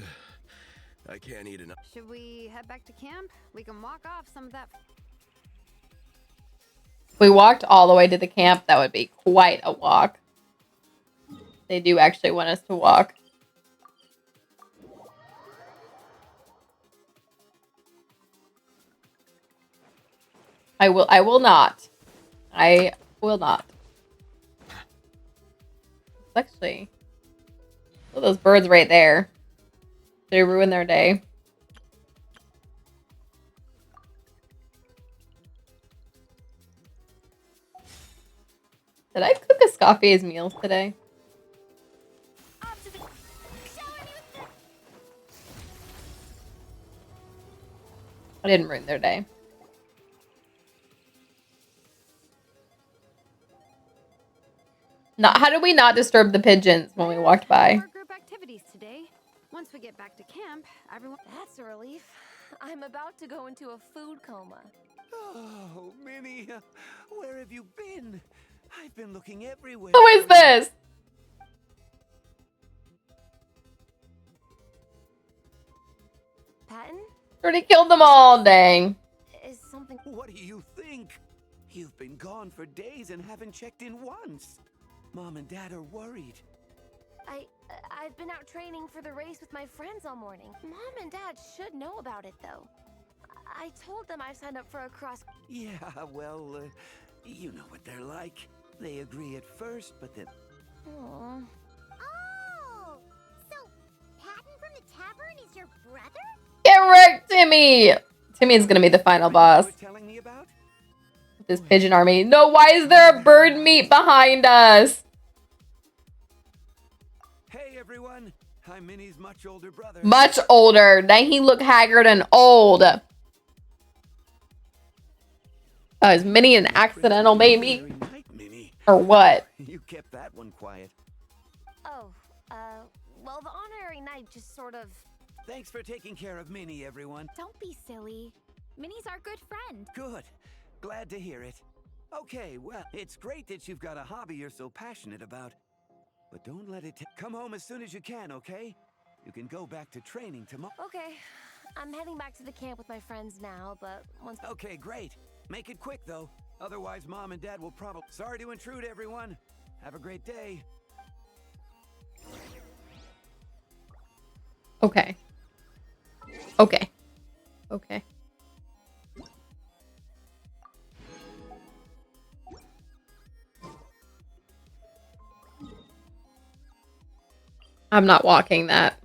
I can't eat enough. Should we head back to camp? We can walk off some of that. If we walked all the way to the camp, that would be quite a walk. They do actually want us to walk. I will not. I will not. Actually, look at those birds right there. They ruin their day. Did I cook Escaffier's meals today? I didn't ruin their day. Not, how did we not disturb the pigeons when we walked by? More group activities today. Once we get back to camp, everyone. That's a relief. I'm about to go into a food coma. Oh, Minnie, where have you been? I've been looking everywhere. Who is this? Patton? Already killed them all, dang. Is something... What do you think? You've been gone for days and haven't checked in once. Mom and Dad are worried. I've been out training for the race with my friends all morning. Mom and Dad should know about it, though. I told them I signed up for a cross... Yeah, well, you know what they're like. They agree at first, but then... Aww. oh! So, Patton from the tavern is your brother? Get wrecked, Timmy! Timmy's gonna be the final boss. You were telling me about? This pigeon army. No, why is there a bird meat behind us? Hey, everyone. I'm Minnie's much older brother. Much older. Dang, he look haggard and old. Is Minnie an accidental baby? Very night, Minnie. Or what? You kept that one quiet. Oh, well, the honorary knight just sort of... Thanks for taking care of Minnie, everyone. Don't be silly. Minnie's our good friend. Good. Glad to hear it. Okay, well, it's great that you've got a hobby you're so passionate about. But don't let it come home as soon as you can, okay? You can go back to training tomorrow. Okay, I'm heading back to the camp with my friends now, but once... Okay, great. Make it quick, though. Otherwise, Mom and Dad will probably... Sorry to intrude, everyone. Have a great day. Okay. Okay. Okay. I'm not walking that.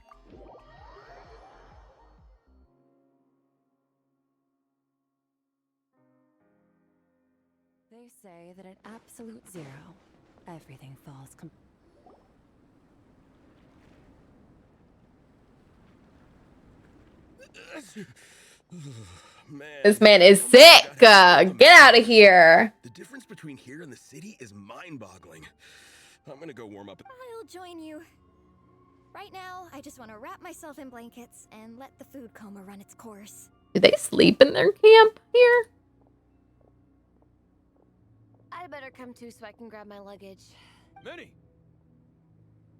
They say that at absolute zero, everything falls Man, This man is sick. Get out of here. the difference between here and the city is mind-boggling. I'm gonna go warm up. I'll join you. Right now, I just want to wrap myself in blankets and let the food coma run its course. Do they sleep in their camp here? I better come too so I can grab my luggage. Minnie!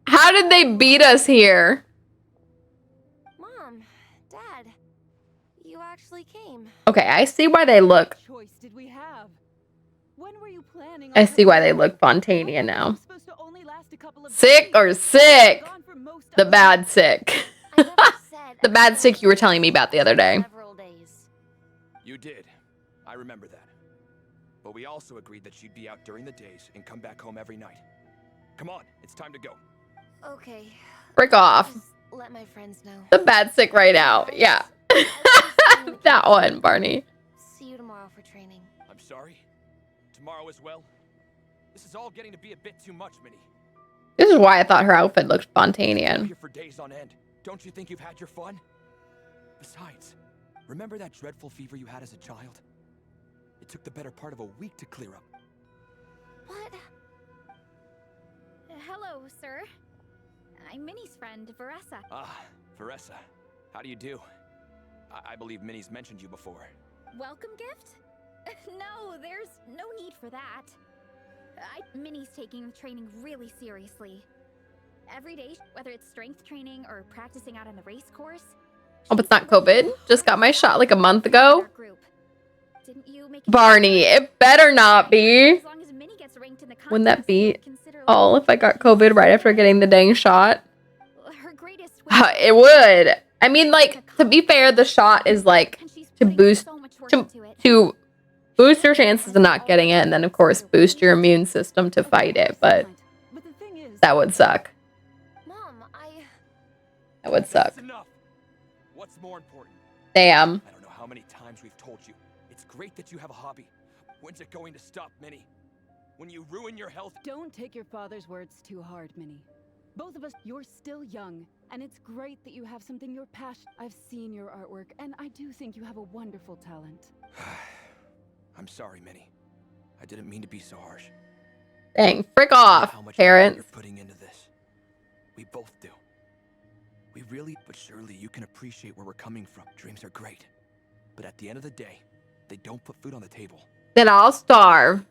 How did they beat us here? Mom, Dad, you actually came. Okay, I see why they look. choice did we have? When were you planning I see why they look Fontania now. Supposed to only last a couple of Sick or sick? Gone for most The of bad sick. I never said The bad sick you were telling me about the other day. several days. You did. I remember that. But we also agreed that she'd be out during the days and come back home every night. Come on, it's time to go. Okay. Break off. Just let my friends know. The bad sick right out. Yeah. That one, Barney. See tomorrow for training. I'm sorry. Tomorrow as well. This is all getting to be a bit too much, Minnie. This is why I thought her outfit looked You're spontaneous. here for days on end. Don't you think you've had your fun? Besides, remember that dreadful fever you had as a child? It took the better part of a week to clear up. What? Hello, sir. I'm Minnie's friend, Varessa. Ah, Varessa. How do you do? I believe Minnie's mentioned you before. Welcome gift? No, there's no need for that. Minnie's taking the training really seriously. Every day, whether it's strength training or practicing out on the race course. Oh, but it's not COVID. Just got my shot like a month ago. Didn't you make Barney, it better not be. As long as Minnie gets ranked in the Wouldn't that contest, be you'll consider all if I got COVID right after getting the dang shot? her greatest It would. I mean, like, to be fair, the shot is like to boost to boost your chances of not getting it, and then of course boost your immune system to fight it. But that would suck. Mom, That would suck. That's enough. What's more important? Damn. I don't know how many times we've told you. It's great that you have a hobby. When's it going to stop, Minnie? When you ruin your health? Don't take your father's words too hard, Minnie. Both of us, you're still young, and it's great that you have something you're passionate. I've seen your artwork, and I do think you have a wonderful talent. I'm sorry, Minnie. I didn't mean to be so harsh. Dang, frick off, How much parents. effort you're putting into this. We both do. We really, but surely you can appreciate where we're coming from. Dreams are great, but at the end of the day, they don't put food on the table. Then I'll starve.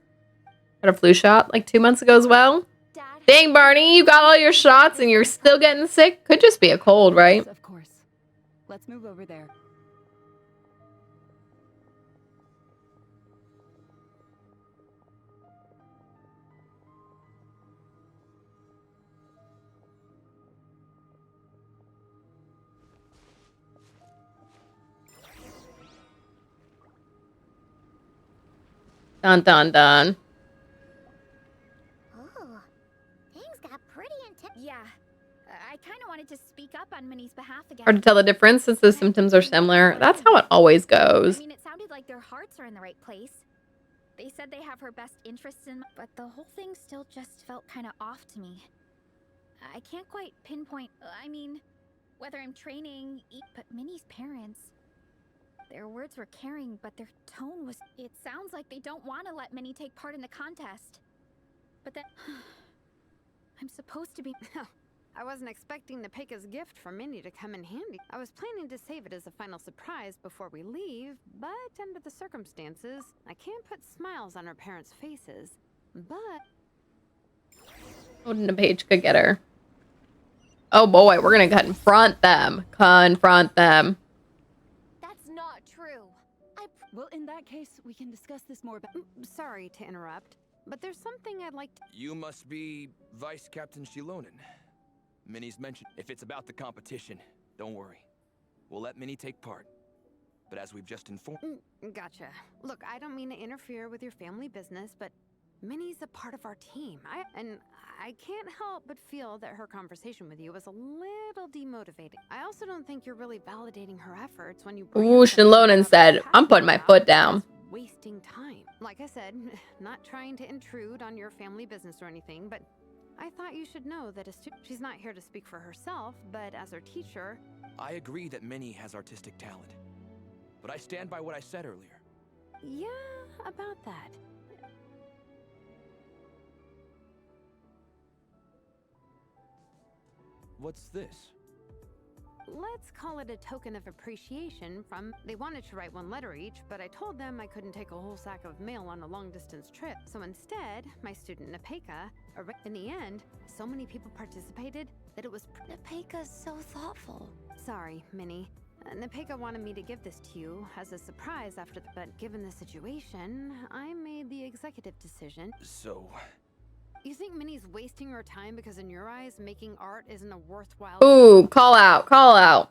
Got a flu shot like 2 months ago as well. Dang, Barney, you got all your shots and you're still getting sick? Could just be a cold, right? Of course. Let's move over there. Dun dun dun. Oh, things got pretty intense. Yeah, I kind of wanted to speak up on Minnie's behalf again. Hard to tell the difference since the symptoms are similar. That's how it always goes. I mean, it sounded like their hearts are in the right place. They said they have her best interests in, but the whole thing still just felt kind of off to me. I can't quite pinpoint, I mean, whether I'm training, but Minnie's parents. Their words were caring, but their tone was... It sounds like they don't want to let Minnie take part in the contest. But that... I'm supposed to be... I wasn't expecting Nepeka's gift for Minnie to come in handy. I was planning to save it as a final surprise before we leave, but under the circumstances, I can't put smiles on her parents' faces. But... Odin a page could get her. Oh boy, we're gonna confront them. Confront them. That's not true. Well, in that case, we can discuss this more. Sorry to interrupt, but there's something I'd like to... You must be Vice Captain Shilonen. Minnie's mentioned. If it's about the competition, don't worry. We'll let Minnie take part. But as we've just informed... Gotcha. Look, I don't mean to interfere with your family business, but Minnie's a part of our team. I can't help but feel that her conversation with you was a little demotivating. I also don't think you're really validating her efforts when you... Ooh, Shilonen said, I'm putting my foot down. Wasting time. Like I said, not trying to intrude on your family business or anything, but I thought you should know that she's not here to speak for herself, but as her teacher... I agree that Minnie has artistic talent. But I stand by what I said earlier. Yeah, about that. What's this? Let's call it a token of appreciation from... They wanted to write one letter each, but I told them I couldn't take a whole sack of mail on a long-distance trip. So instead, my student Nepeka... In the end, so many people participated that it was... Nepeka's so thoughtful. Sorry, Minnie. Nepeka wanted me to give this to you as a surprise after the... But given the situation, I made the executive decision. So... You think Minnie's wasting her time because in your eyes, making art isn't a worthwhile... Ooh, call out, call out.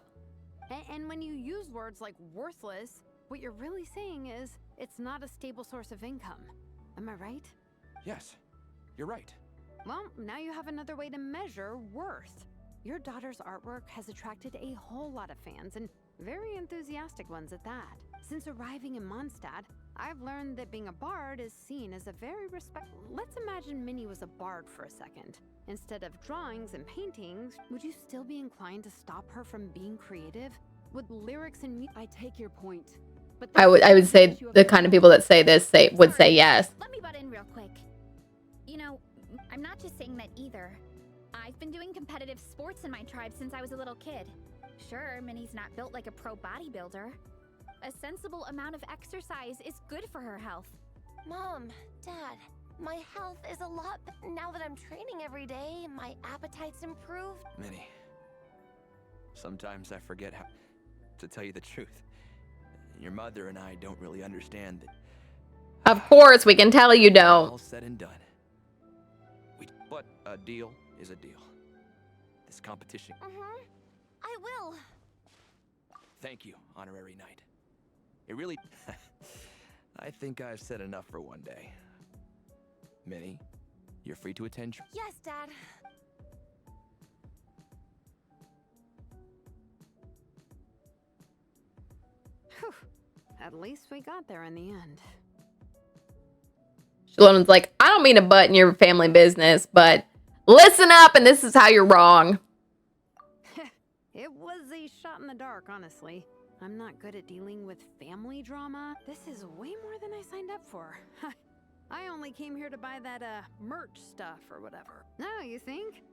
And when you use words like worthless, what you're really saying is it's not a stable source of income. Am I right? Yes, you're right. Well, now you have another way to measure worth. Your daughter's artwork has attracted a whole lot of fans, and very enthusiastic ones at that. Since arriving in Mondstadt, I've learned that being a bard is seen as a very Let's imagine Minnie was a bard for a second. Instead of drawings and paintings, would you still be inclined to stop her from being creative? With lyrics and I take your point. But I would say the kind of people that say this would say yes. Let me butt in real quick. You know, I'm not just saying that either. I've been doing competitive sports in my tribe since I was a little kid. Sure, Minnie's not built like a pro bodybuilder. A sensible amount of exercise is good for her health. Mom, Dad, my health is a lot now that I'm training every day. My appetite's improved. Minnie, sometimes I forget how to tell you the truth. Your mother and I don't really understand that. Of course, we can tell you All don't. said and done. But a deal is a deal. This competition. I will. Thank you, honorary knight. It really... I think I've said enough for one day. Minnie, you're free to attend. Yes, Dad. Whew. At least we got there in the end. Shalon's like, I don't mean to butt in your family business, but listen up and this is how you're wrong. It was a shot in the dark, honestly. I'm not good at dealing with family drama. This is way more than I signed up for. I only came here to buy that merch stuff or whatever. No, you think?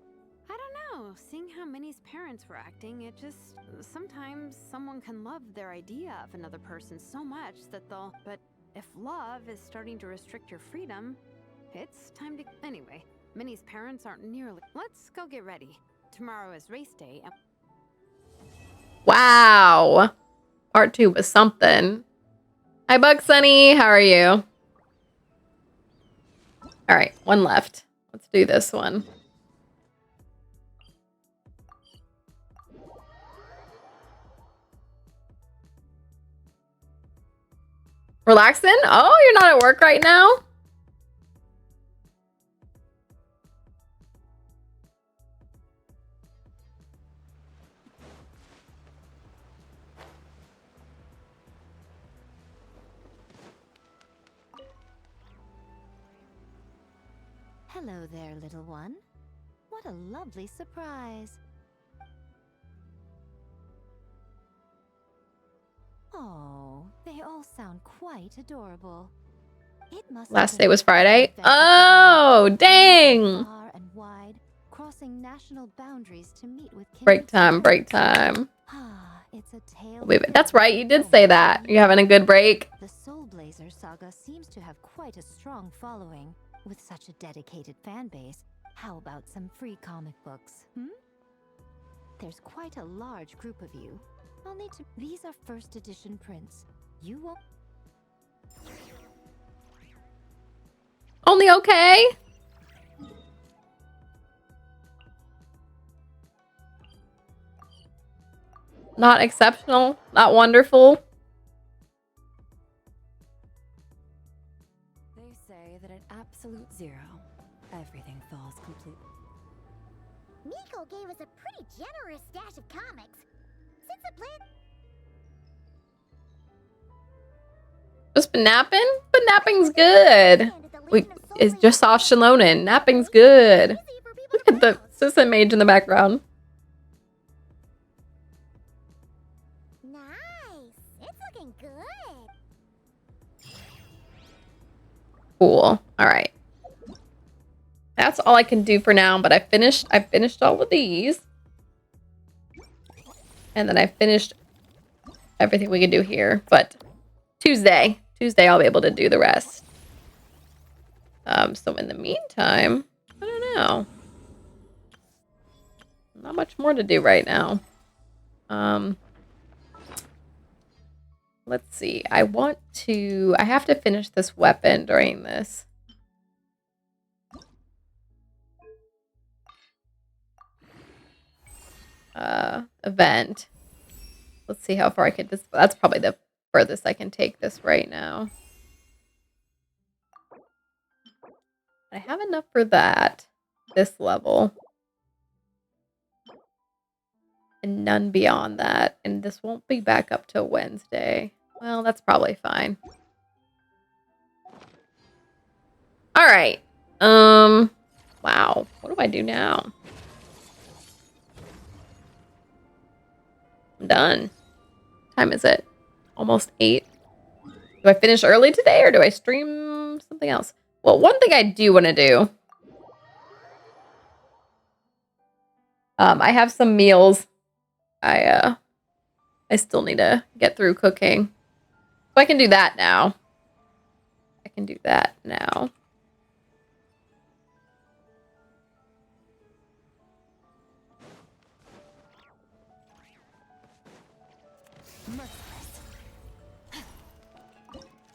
I don't know. Seeing how Minnie's parents were acting, it just... Sometimes someone can love their idea of another person so much that they'll... But if love is starting to restrict your freedom, it's time to... Anyway, Minnie's parents aren't nearly... Let's go get ready. Tomorrow is race day. Wow. Part 2 was something. Hi, Bug Sunny. How are you? All right, one left. Let's do this one. Relaxing? Oh, you're not at work right now? Hello there, little one. What a lovely surprise. Oh, they all sound quite adorable. It must Last have day been was a fun Friday. adventure Oh, for dang. far and wide, crossing national boundaries to meet with Break kindred time, break spirits. time. Ah, it's a tale. That's right, you did say that. You having a good break? The Soul Blazer saga seems to have quite a strong following. With such a dedicated fan base, how about some free comic books, There's quite a large group of you. I'll need to... These are first edition prints. You won't... Only okay? Not exceptional? Not wonderful? They say that at absolute zero, everything falls completely. Miko gave us a pretty generous stash of comics. Since the plan... Just been napping? But napping's good. It's just off Shalonin. Napping's good. Look at the Sissa Mage in the background. Nice. It's looking good. Cool. All right. That's all I can do for now, but I finished all of these. And then I finished everything we can do here, but Tuesday I'll be able to do the rest. So in the meantime, I don't know. Not much more to do right now. Let's see. I have to finish this weapon during this. Event. Let's see how far I can that's probably the furthest I can take this right now. I have enough for that, this level. And none beyond that. And this won't be back up till Wednesday. Well, that's probably fine. All right. Wow. What do I do now? I'm done. What time is it? Almost 8. Do I finish early today or do I stream something else? Well, one thing I do want to do. I have some meals. I still need to get through cooking. So I can do that now. I can do that now.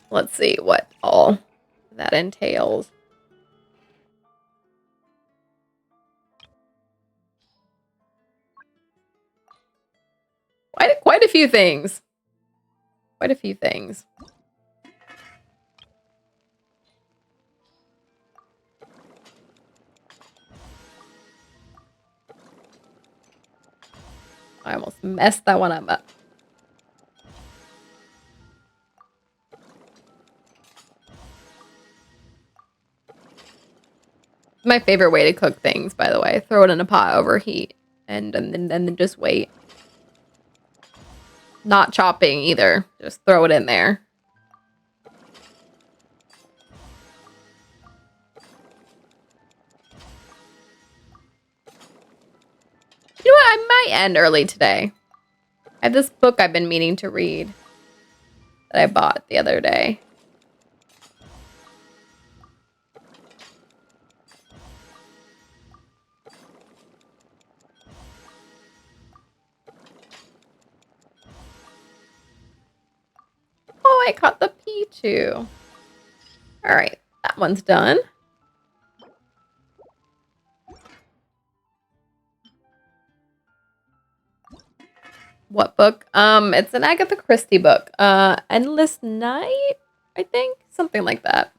Let's see what all that entails. Quite a few things. Quite a few things. I almost messed that one up. My favorite way to cook things, by the way. Throw it in a pot, overheat, and then just wait. Not chopping either. Just throw it in there. You know what? I might end early today. I have this book I've been meaning to read that I bought the other day. Oh, I caught the Pichu. All right, that one's done. What book? It's an Agatha Christie book. Endless Night, I think, something like that.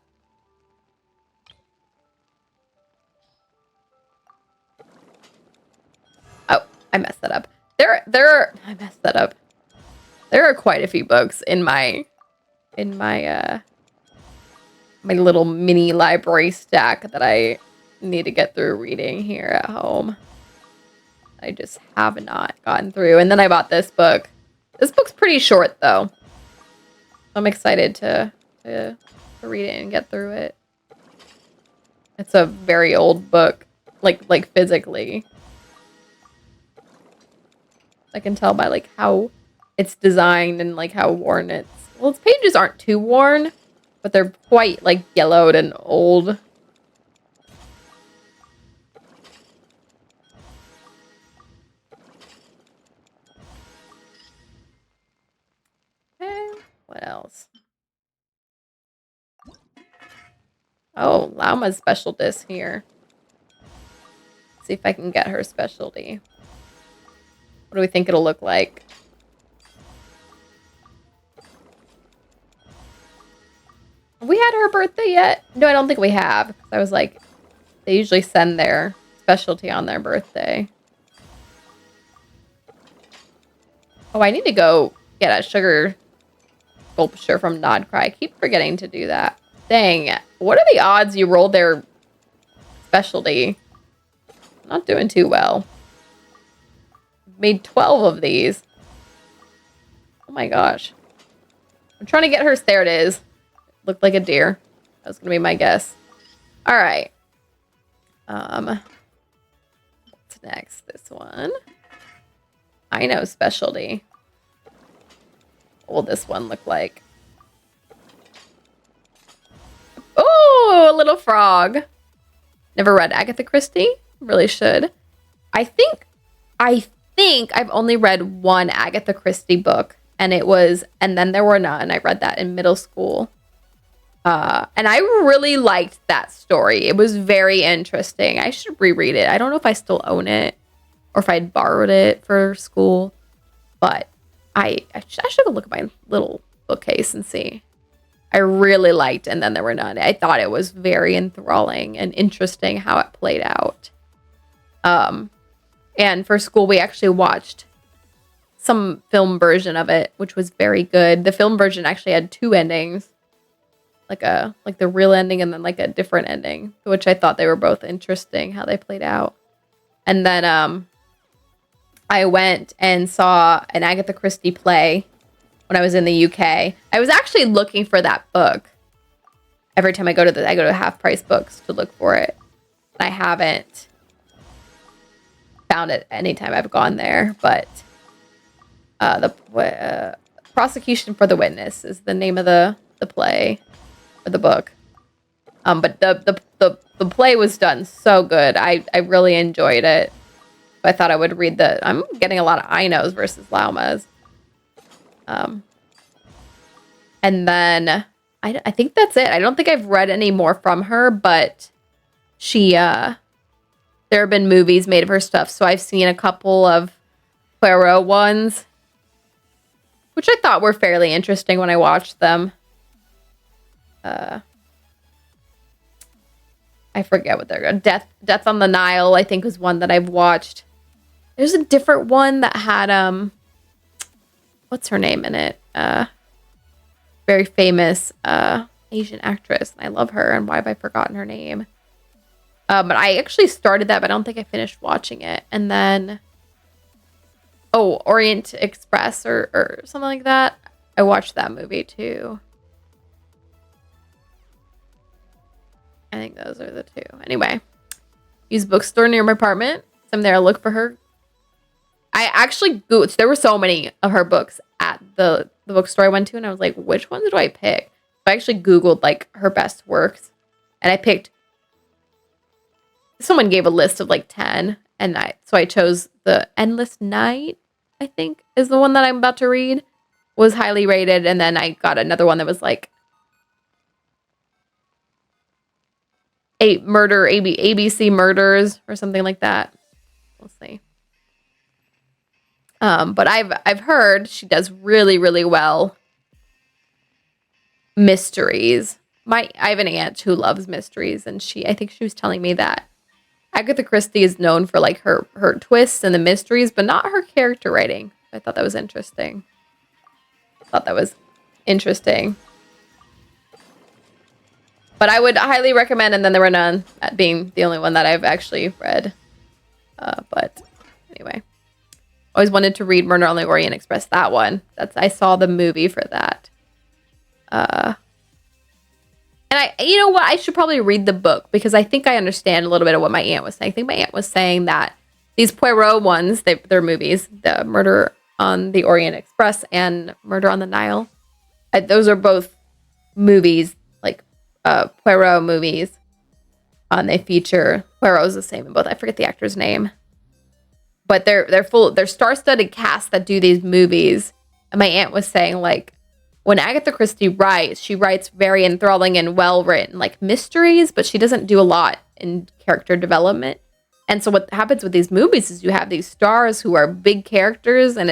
Oh, I messed that up. I messed that up. There are quite a few books in my my little mini library stack that I need to get through reading here at home. I just have not gotten through. And then I bought this book. This book's pretty short though. I'm excited to read it and get through it. It's a very old book, like physically. I can tell by like how it's designed and like how worn it's. Well, its pages aren't too worn, but they're quite like yellowed and old. Okay, what else? Oh, Lauma's special disc here. See if I can get her specialty. What do we think it'll look like? Have we had her birthday yet? No, I don't think we have. I was like, they usually send their specialty on their birthday. Oh, I need to go get a sugar sculpture from Nodcry. I keep forgetting to do that. Dang, what are the odds you rolled their specialty? Not doing too well. Made 12 of these. Oh my gosh. I'm trying to get her. There it is. Looked like a deer. That was gonna be my guess. All right. What's next? This one. I know specialty. What will this one look like? Oh, a little frog. Never read Agatha Christie. Really should. I think I've only read one Agatha Christie book, and it was And Then There Were None. I read that in middle school. And I really liked that story. It was very interesting. I should reread it. I don't know if I still own it or if I'd borrowed it for school, but I should go look at my little bookcase and see. I really liked And Then There Were None. I thought it was very enthralling and interesting how it played out. And for school, we actually watched some film version of it, which was very good. The film version actually had 2 endings. like the real ending and then like a different ending, which I thought they were both interesting how they played out. And then I went and saw an Agatha Christie play when I was in the UK. I was actually looking for that book. Every time I go to Half Price Books to look for it. And I haven't found it anytime I've gone there, but the Prosecution for the Witness is the name of the play or the book. But the play was done so good. I really enjoyed it. I thought I would read I'm getting a lot of Ainos versus Laumas. And then I think that's it. I don't think I've read any more from her, but there have been movies made of her stuff. So I've seen a couple of Poirot ones, which I thought were fairly interesting when I watched them. I forget what they're going. Death on the Nile, I think, was one that I've watched. There's a different one that had what's her name in it? Very famous Asian actress. And I love her. And why have I forgotten her name? But I actually started that, but I don't think I finished watching it. And then, Orient Express or something like that. I watched that movie too. I think those are the two. Anyway, use bookstore near my apartment. So I'm there to look for her. I actually Googled. There were so many of her books at the bookstore I went to, and I was like, which ones do I pick? So I actually Googled like her best works, and I picked. Someone gave a list of like 10, and so I chose The Endless Night. I think is the one that I'm about to read. Was highly rated, and then I got another one that was like ABC Murders or something like that. We'll see. But I've heard she does really, really well mysteries. I have an aunt who loves mysteries, and I think she was telling me that Agatha Christie is known for like her twists and the mysteries, but not her character writing. I thought that was interesting. But I would highly recommend, and then there were none, that being the only one that I've actually read. But anyway, always wanted to read Murder on the Orient Express. That one. I saw the movie for that. And you know what? I should probably read the book because I think I understand a little bit of what my aunt was saying. I think my aunt was saying that these Poirot ones, they're movies, the Murder on the Orient Express and Murder on the Nile. Those are both movies, like Poirot movies. And they feature Poirot's the same in both. I forget the actor's name, but they're star-studded casts that do these movies. And my aunt was saying like, when Agatha Christie writes, she writes very enthralling and well-written, like mysteries, but she doesn't do a lot in character development. And so what happens with these movies is you have these stars who are big characters, and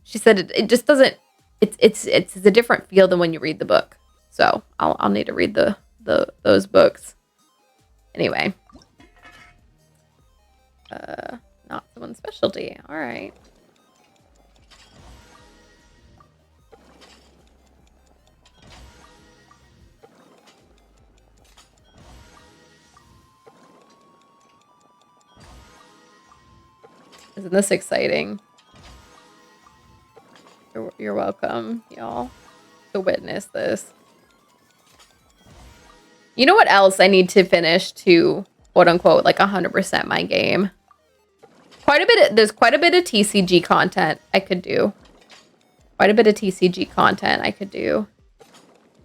she said it just doesn't, it's a different feel than when you read the book. So I'll need to read those books. Anyway. Not someone's specialty. All right. Isn't this exciting? You're welcome, y'all, to witness this. You know what else I need to finish to, quote unquote, like 100% my game? There's quite a bit of TCG content I could do.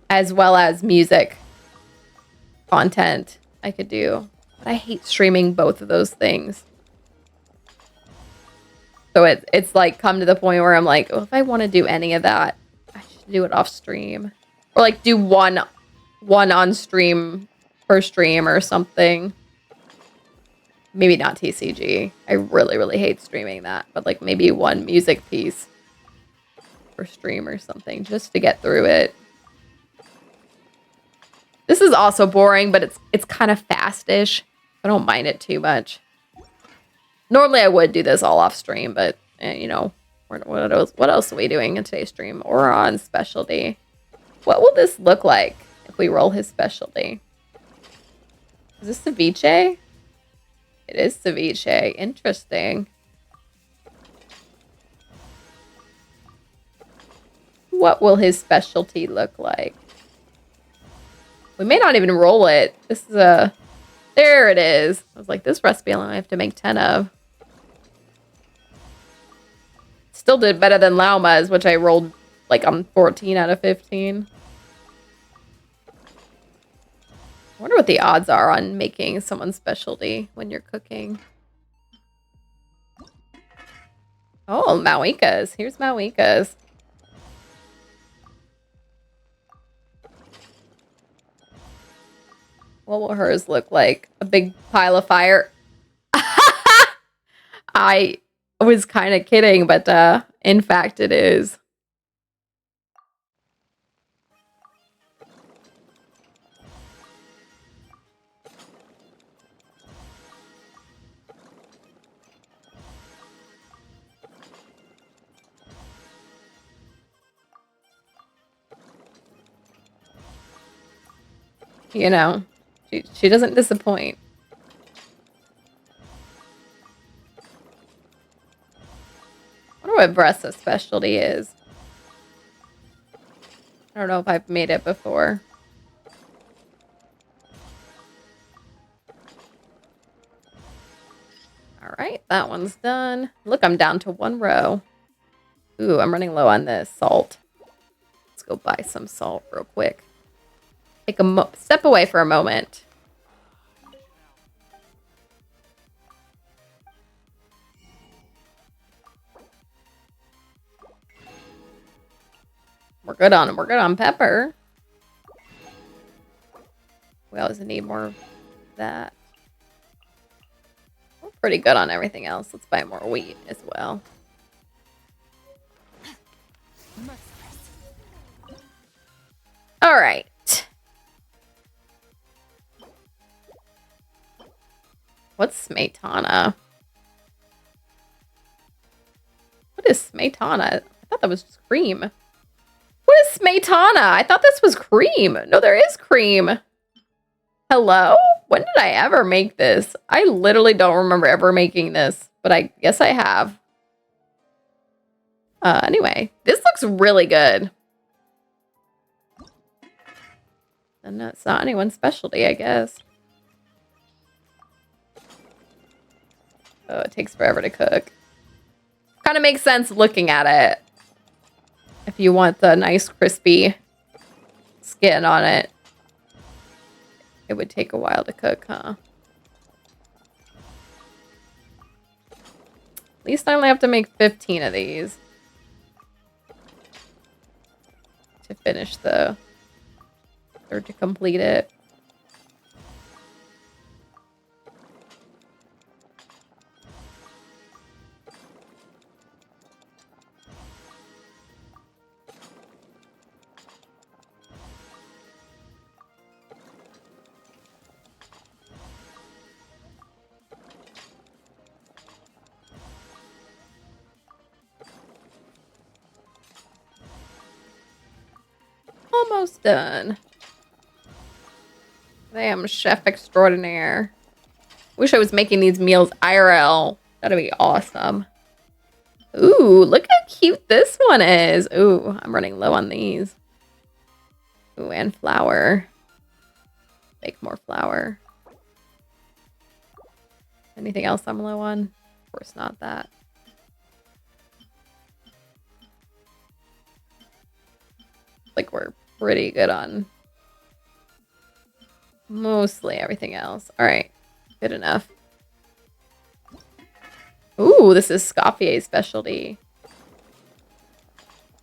As well as music content I could do. But I hate streaming both of those things. So it's like come to the point where I'm like, if I want to do any of that, I should do it off stream. Or like do one on stream per stream or something. Maybe not TCG. I really, really hate streaming that. But like maybe one music piece per stream or something just to get through it. This is also boring, but it's kind of fast-ish. I don't mind it too much. Normally I would do this all off stream, but you know, what else are we doing in today's stream or on specialty? What will this look like if we roll his specialty? Is this ceviche? It is ceviche. Interesting. What will his specialty look like? We may not even roll it. This is a... There it is. I was like, this recipe I only have to make 10 of. Still did better than Lauma's, which I rolled like on 14 out of 15. I wonder what the odds are on making someone's specialty when you're cooking. Oh, Mauika's. Here's Mauika's. What will hers look like? A big pile of fire? I was kind of kidding, but in fact it is. You know, she doesn't disappoint. I wonder what Bressa's specialty is. I don't know if I've made it before. All right, that one's done. Look, I'm down to 1 row. Ooh, I'm running low on this salt. Let's go buy some salt real quick. Take a step away for a moment. We're good on pepper. We always need more of that. We're pretty good on everything else. Let's buy more wheat as well. All right. What's smetana? What is smetana? I thought that was just cream. What is smetana? I thought this was cream. No, there is cream. Hello? When did I ever make this? I literally don't remember ever making this, but I guess I have. Anyway, this looks really good. And it's not anyone's specialty, I guess. Oh, it takes forever to cook. Kind of makes sense looking at it. If you want the nice crispy skin on it, it would take a while to cook, huh? At least I only have to make 15 of these to finish or to complete it. Almost done. I am chef extraordinaire. Wish I was making these meals IRL. That'd be awesome. Ooh, look how cute this one is. Ooh, I'm running low on these. Ooh, and flour. Make more flour. Anything else I'm low on? Of course not that. Like we're pretty good on mostly everything else. All right, good enough. Ooh, this is Scoffier's specialty.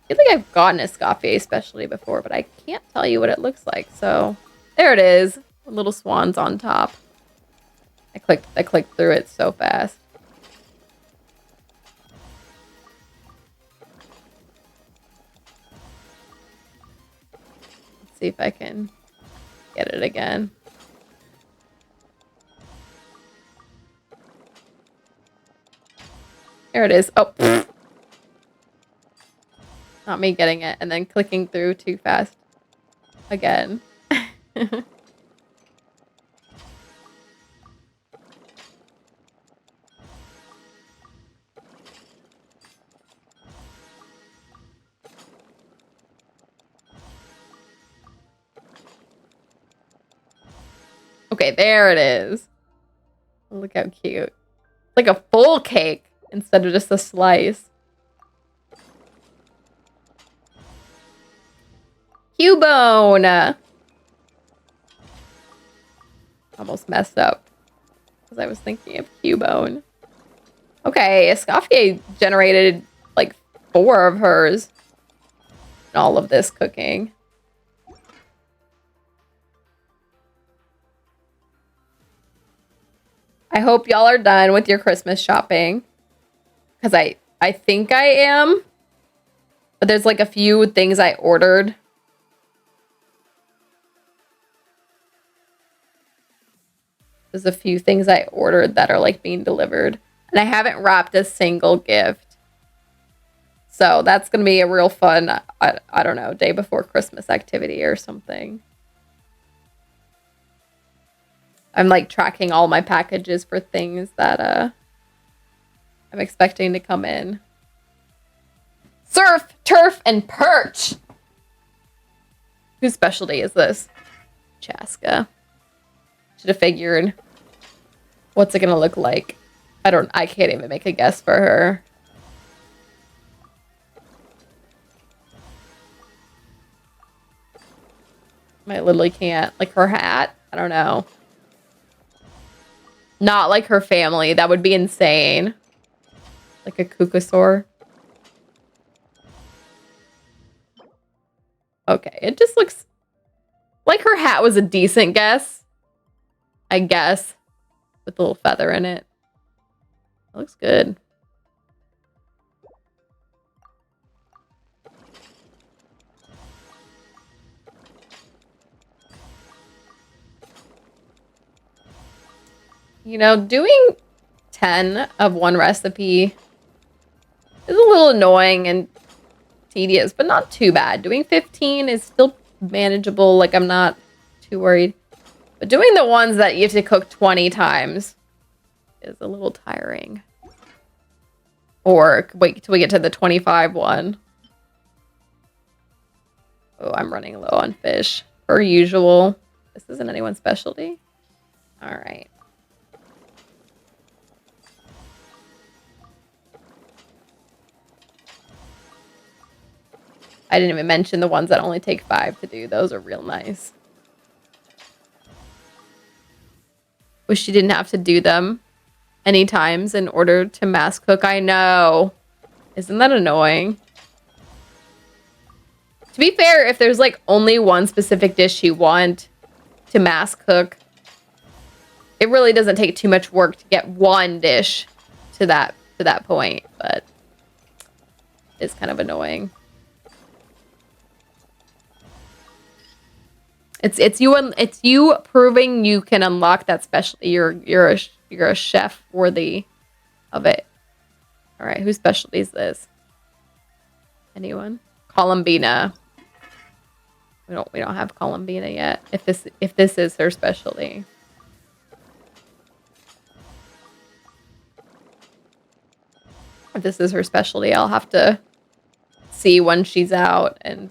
I feel like I've gotten a Scofier specialty before, but I can't tell you what it looks like. So there it is, little swans on top. I clicked through it so fast. Let's see if I can get it again. There it is. Oh, not me getting it and then clicking through too fast. again. Okay, there it is. Look how cute. Like a full cake instead of just a slice. Cubone! Almost messed up. Because I was thinking of Cubone. Okay, Escoffier generated like 4 of hers. And all of this cooking. I hope y'all are done with your Christmas shopping. Because I think I am. But there's like a few things I ordered. There's a few things I ordered that are like being delivered. And I haven't wrapped a single gift. So that's going to be a real fun, I don't know, day before Christmas activity or something. I'm like tracking all my packages for things that I'm expecting to come in. Surf, turf, and perch. Whose specialty is this? Chaska. Should have figured. What's it gonna look like? I can't even make a guess for her. I literally can't. Like her hat? I don't know. Not like her family. That would be insane. Like a Kukasaur. Okay, it just looks like her hat was a decent guess. I guess. With a little feather in it. It looks good. You know, doing 10 of one recipe is a little annoying and tedious, but not too bad. Doing 15 is still manageable. Like, I'm not too worried. But doing the ones that you have to cook 20 times is a little tiring. Or wait till we get to the 25 one. Oh, I'm running low on fish. Per usual. This isn't anyone's specialty. All right. I didn't even mention the ones that only take 5 to do. Those are real nice. Wish you didn't have to do them any times in order to mass cook. I know. Isn't that annoying? To be fair, if there's like only one specific dish you want to mass cook, it really doesn't take too much work to get one dish to that point, but it's kind of annoying. It's you proving you can unlock that specialty. You're a chef worthy of it. All right, whose specialty is this? Anyone? Columbina. We don't have Columbina yet. If this is her specialty. If this is her specialty, I'll have to see when she's out and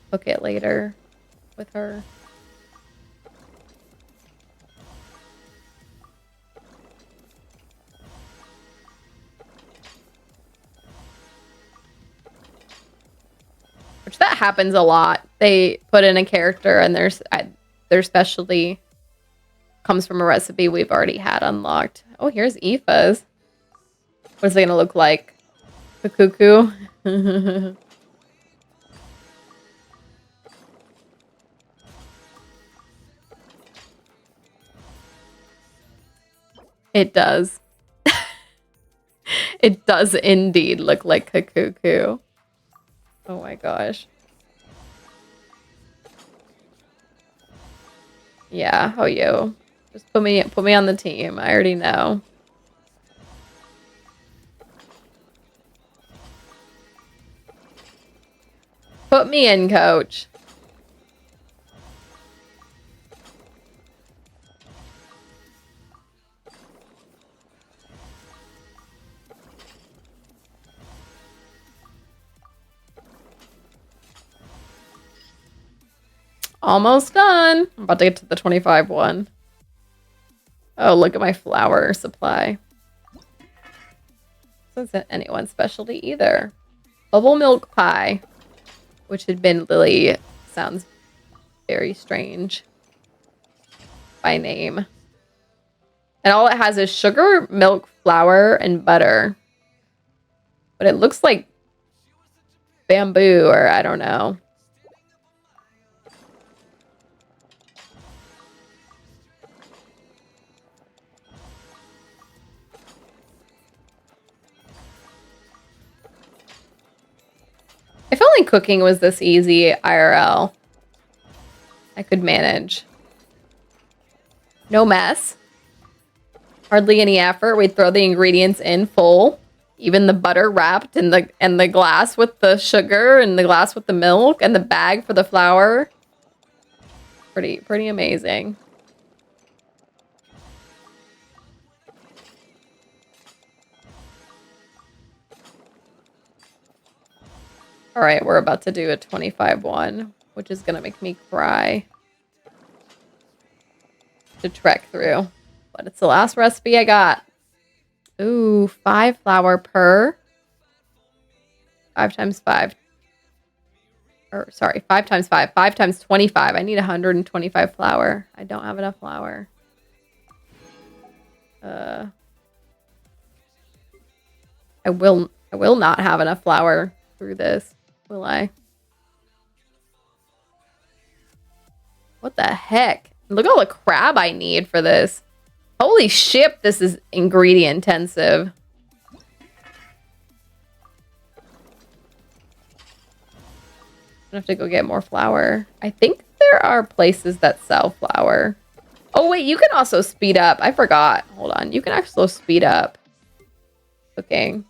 cook it later with her. Which that happens a lot. They put in a character and their specialty comes from a recipe we've already had unlocked. Oh, here's Aoife's. What is it gonna look like? A cuckoo? It does. It does indeed look like a cuckoo. Oh my gosh. Yeah, how you? Just put me on the team. I already know. Put me in, coach. Almost done. I'm about to get to the 25 one. Oh, look at my flower supply. This isn't anyone's specialty either. Bubble milk pie, which had been Lily. Sounds very strange by name. And all it has is sugar, milk, flour, and butter. But it looks like bamboo, or I don't know. If only cooking was this easy IRL, I could manage. No mess. Hardly any effort. We'd throw the ingredients in full. Even the butter wrapped in the glass with the sugar and the glass with the milk and the bag for the flour. Pretty amazing. All right, we're about to do a 25 one, which is going to make me cry to trek through. But it's the last recipe I got. Ooh, 5 flour per. 5 times 5. Or, sorry, 5 times 5. 5 times 25. I need 125 flour. I don't have enough flour. I will not have enough flour through this, will I? What the heck? Look at all the crab I need for this. Holy shit, this is ingredient intensive. I have to go get more flour. I think there are places that sell flour. Oh wait, you can also speed up. I forgot. Hold on. You can actually speed up cooking.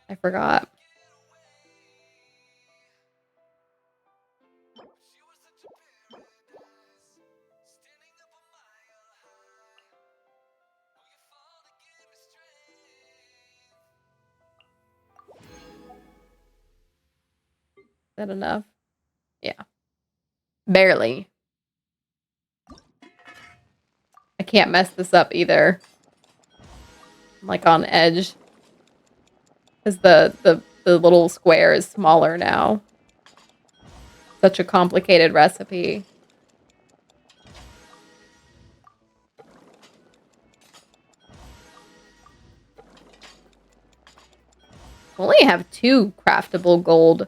I forgot. Is that enough? Yeah. Barely. I can't mess this up either. I'm like on edge. Because the little square is smaller now. Such a complicated recipe. We only have 2 craftable gold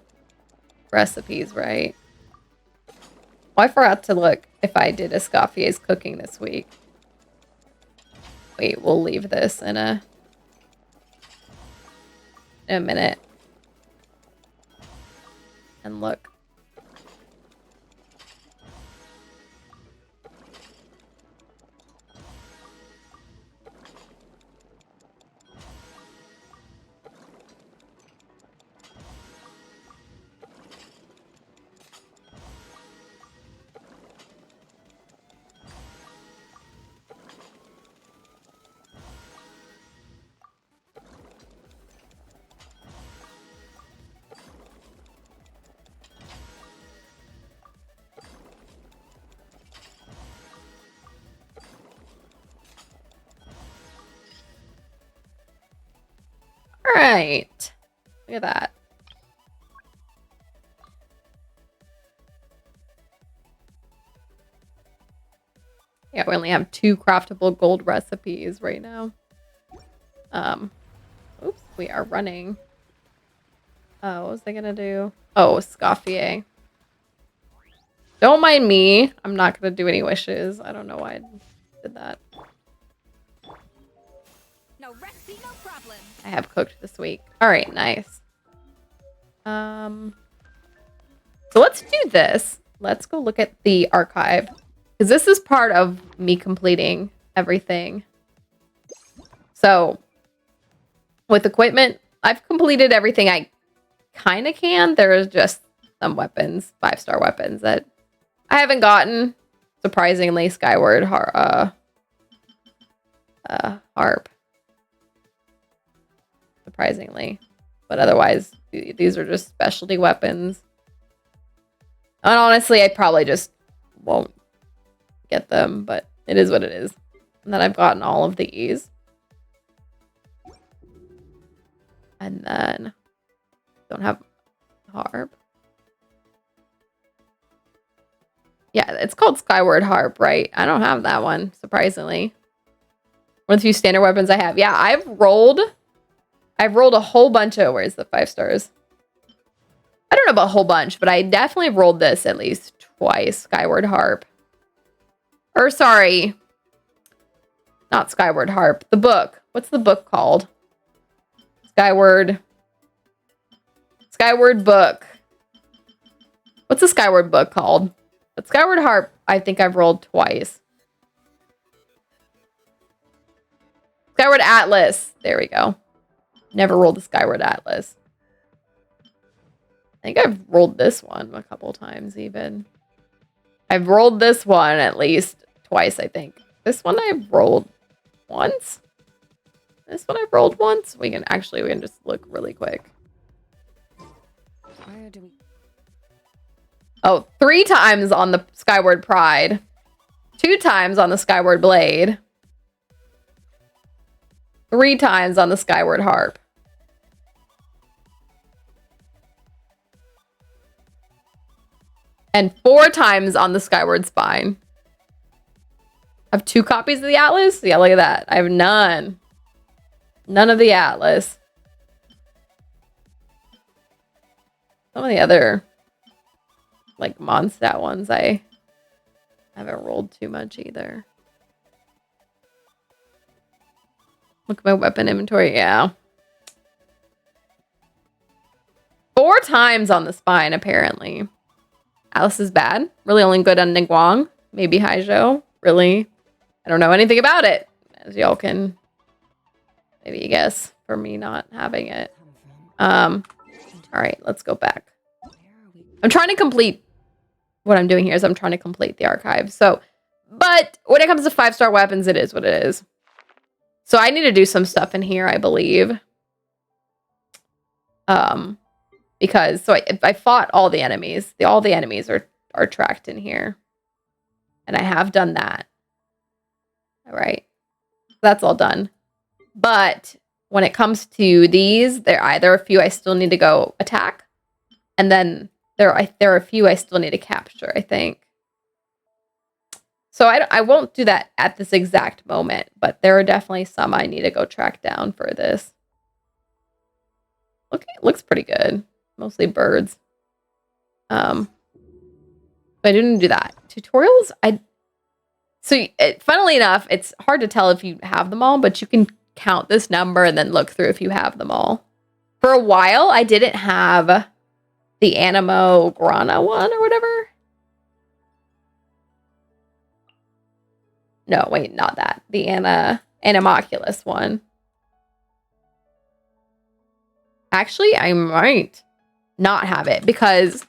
recipes, right? Oh, I forgot to look if I did Escoffier's cooking this week. Wait, we'll leave this in a minute. And look. All right. Look at that. Yeah, we only have 2 craftable gold recipes right now. Oops, we are running. What was I gonna do? Oh, Escoffier. Don't mind me. I'm not gonna do any wishes. I don't know why I did that. No recipe, no problem. I have cooked this week. All right, nice. So let's do this. Let's go look at the archive. Because this is part of me completing everything. So with equipment, I've completed everything I kind of can. There is just some weapons, 5-star weapons that I haven't gotten. Surprisingly, Skyward Harp. Surprisingly. But otherwise, these are just specialty weapons. And honestly, I probably just won't get them, but it is what it is. And then I've gotten all of these. And then don't have harp. Yeah, it's called Skyward Harp, right? I don't have that one, surprisingly. One of the few standard weapons I have. Yeah, I've rolled a whole bunch of, where's the 5 stars? I don't know about a whole bunch, but I definitely rolled this at least twice. Skyward Harp. Or sorry, not Skyward Harp. The book. What's the book called? Skyward Book. What's the Skyward Book called? But Skyward Harp, I think I've rolled twice. Skyward Atlas. There we go. Never rolled the Skyward Atlas. I think I've rolled this one a couple times even. I've rolled this one at least twice, I think. This one I've rolled once. This one I've rolled once. We can just look really quick. Where do we... Oh, 3 times on the Skyward Pride. 2 times on the Skyward Blade. 3 times on the Skyward Harp. And 4 times on the Skyward Spine. I have 2 copies of the Atlas? Yeah, look at that. I have none. None of the Atlas. Some of the other, like, Mondstadt ones, I haven't rolled too much either. Look at my weapon inventory. Yeah. 4 times on the spine, apparently. Atlas is bad. Really only good on Ningguang. Maybe Haizhou. Really. I don't know anything about it. As y'all can maybe guess for me not having it. All right, let's go back. I'm trying to complete what I'm doing here is I'm trying to complete the archive. So, but when it comes to 5-star weapons, it is what it is. So I need to do some stuff in here, I believe. Because I fought all the enemies. All the enemies are tracked in here. And I have done that. All right. That's all done. But when it comes to these, there are a few I still need to go attack. And then there are a few I still need to capture, I think. So I won't do that at this exact moment, but there are definitely some I need to go track down for this. Okay, it looks pretty good. Mostly birds. But I didn't do that. Tutorials, funnily enough, it's hard to tell if you have them all, but you can count this number and then look through if you have them all. For a while, I didn't have the Animo Grana one or whatever. No, wait, not that. The Animoculus one. Actually, I might not have it because,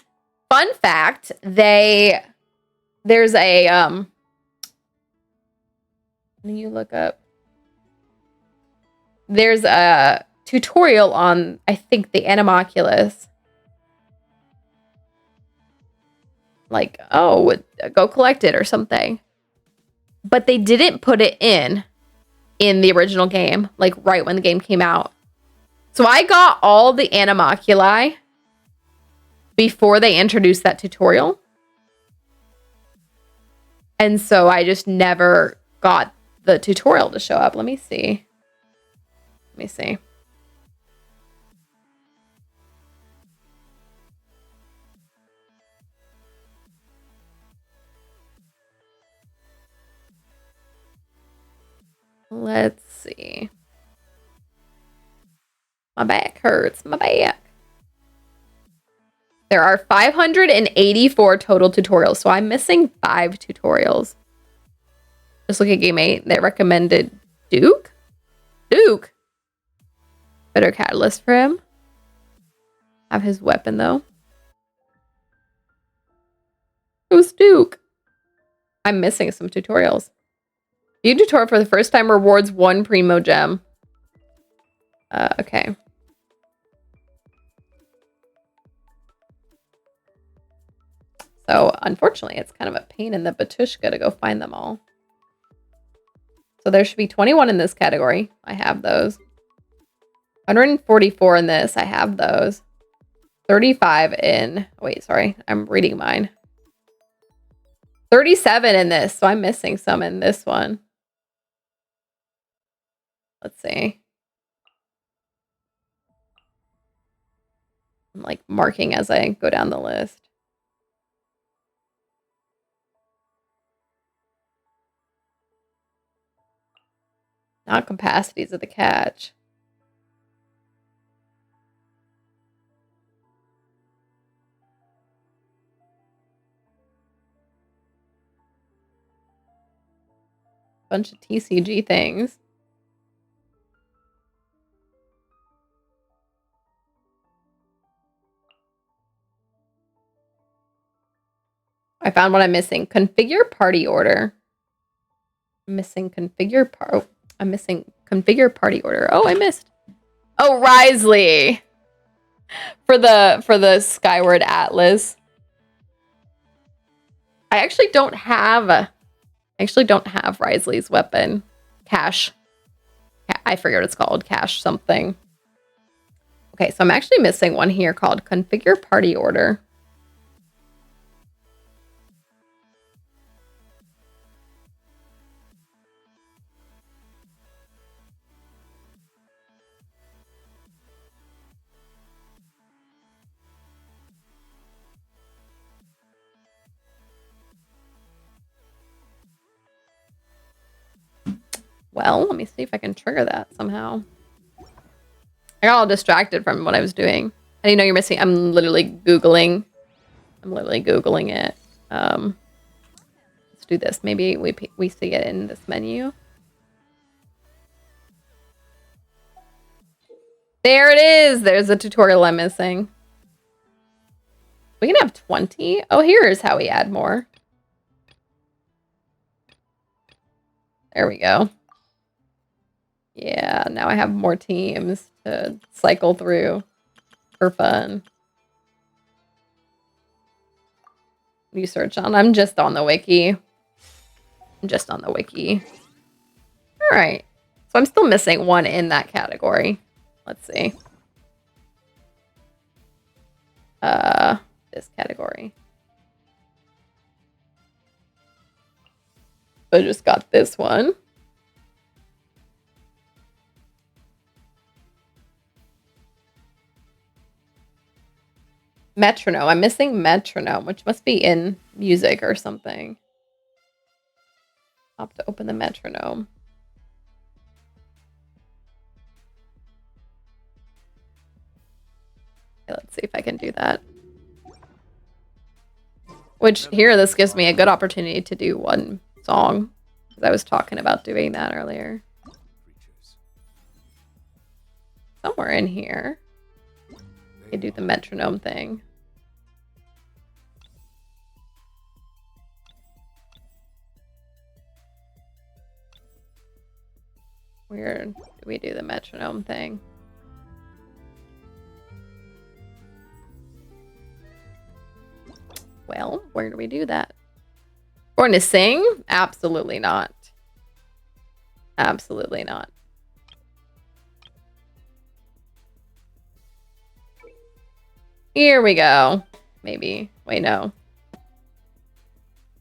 fun fact, there's a, when you look up, there's a tutorial on, I think, the Animoculus. Like, oh, go collect it or something. But they didn't put it in the original game, like right when the game came out. So I got all the Animoculi before they introduced that tutorial. And so I just never got the tutorial to show up. Let me see. Let's see. My back hurts. My back. There are 584 total tutorials, so I'm missing 5 tutorials. Just look at Game 8. They recommended Duke? Duke? Better catalyst for him. Have his weapon though. Who's Duke? I'm missing some tutorials. View tutorial for the first time rewards 1 primo gem. Okay. So unfortunately, it's kind of a pain in the batushka to go find them all. So there should be 21 in this category. I have those. 144 in this. I have those. 35 in... Wait, sorry. I'm reading mine. 37 in this. So I'm missing some in this one. Let's see. I'm like marking as I go down the list. Not capacities of the catch. Bunch of TCG things. I found what I'm missing. Configure party order. I'm missing configure I'm missing configure party order. Oh, I missed. Oh, Risley. For the Skyward Atlas. I actually don't have Risley's weapon. Cash. I forget what it's called. Cash something. Okay, so I'm actually missing one here called configure party order. Well, let me see if I can trigger that somehow. I got all distracted from what I was doing. How do you know you're missing? I'm literally Googling. It. Let's do this. Maybe we see it in this menu. There it is. There's a tutorial I'm missing. We can have 20. Oh, here's how we add more. There we go. Yeah, now I have more teams to cycle through for fun. You search on. I'm just on the wiki. All right. So I'm still missing one in that category. Let's see. This category. I just got this one. Metronome. I'm missing metronome, which must be in music or something. I'll have to open the metronome. Okay, let's see if I can do that. Which here, this gives me a good opportunity to do one song. Because I was talking about doing that earlier. Somewhere in here. I can do the metronome thing. Where do we do the metronome thing? Well, where do we do that? Going to sing? Absolutely not. Absolutely not. Here we go. Maybe. Wait, no.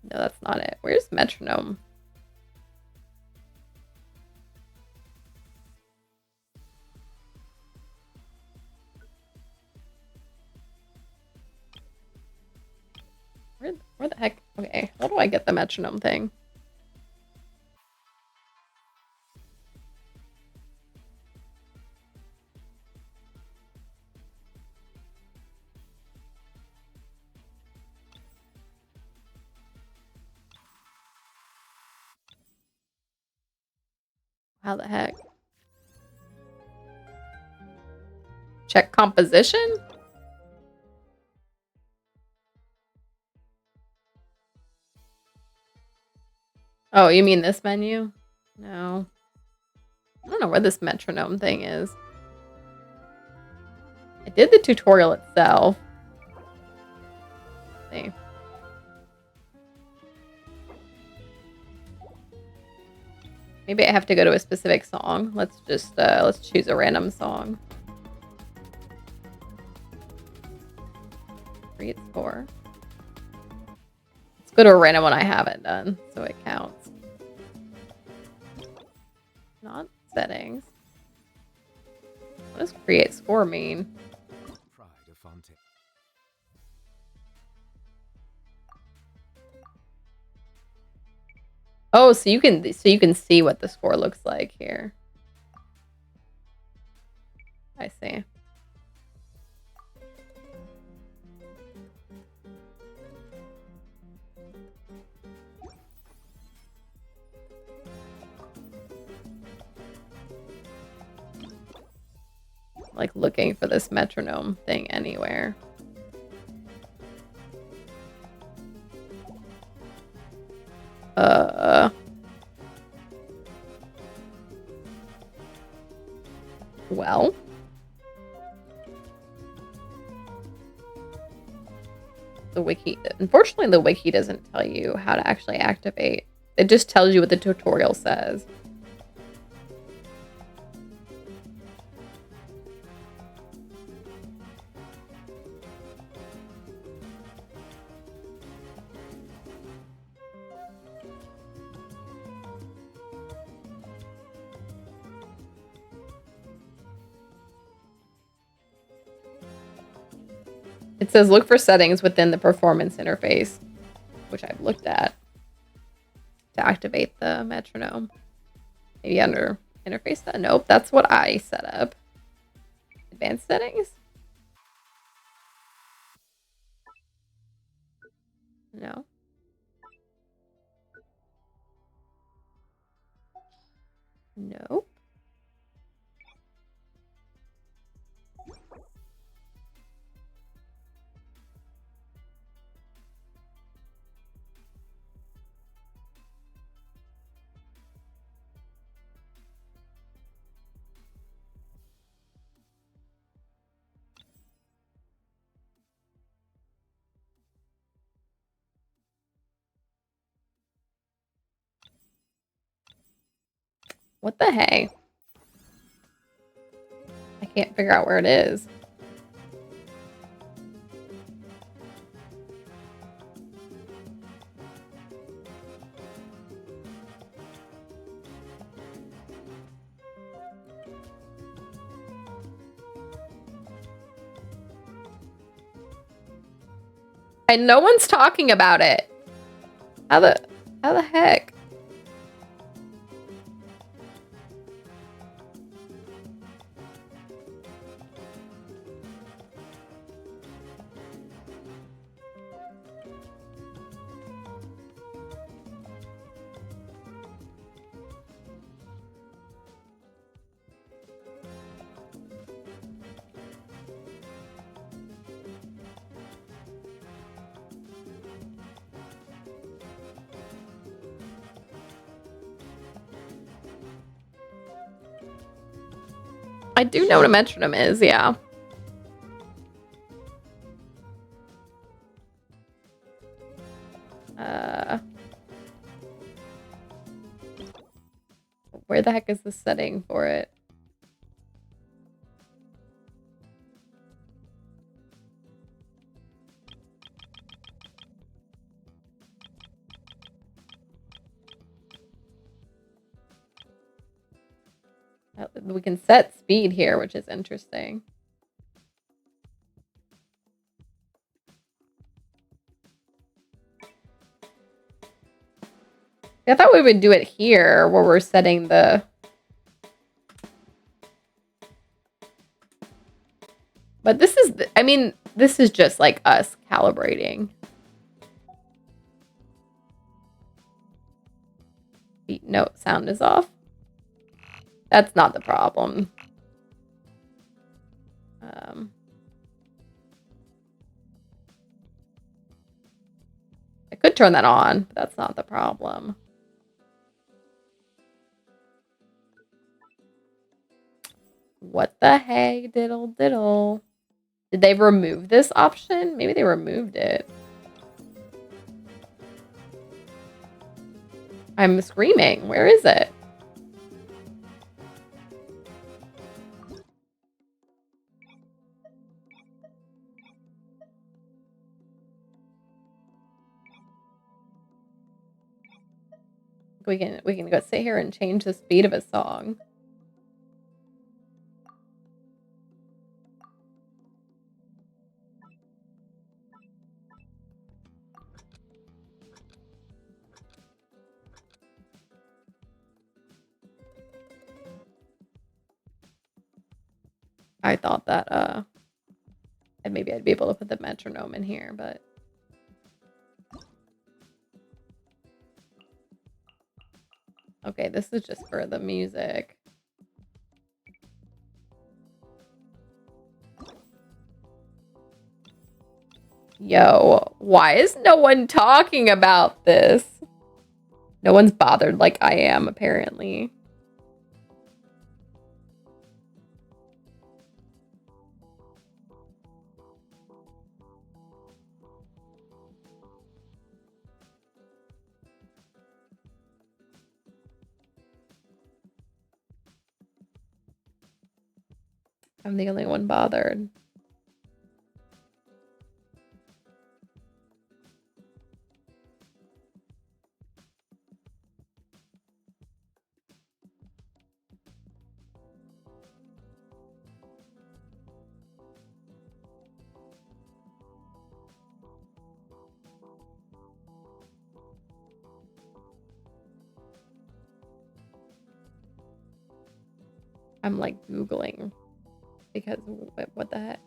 No, that's not it. Where's metronome? Where the heck? Okay, how do I get the metronome thing? How the heck? Check composition? Oh, you mean this menu? No. I don't know where this metronome thing is. I did the tutorial itself. Let's see. Maybe I have to go to a specific song. Let's just let's choose a random song. Create score. Let's go to a random one I haven't done, so it counts. Not settings. What does create score mean? Pride of Fontaine. Oh, so you can see what the score looks like here. I see. Like looking for this metronome thing anywhere. Well. The wiki, unfortunately the wiki doesn't tell you how to actually activate. It just tells you what the tutorial says. It says look for settings within the performance interface, which I've looked at, to activate the metronome. Maybe under interface set? Nope, that's what I set up. Advanced settings? No. Nope. What the hey? I can't figure out where it is. And no one's talking about it. How the heck? I do know what a metronome is, yeah. Where the heck is the setting for it? We can set speed here, which is interesting. I thought we would do it here where we're setting the... But this is, I mean, this is just like us calibrating. Beat note sound is off. That's not the problem. Could turn that on, but that's not the problem. What the heck, diddle diddle? Did they remove this option? Maybe they removed it. I'm screaming. Where is it? We can go sit here and change the speed of a song. I thought that and maybe I'd be able to put the metronome in here, but okay, this is just for the music. Yo, why is no one talking about this? No one's bothered like I am, apparently. I'm the only one bothered. I'm like Googling because what the heck?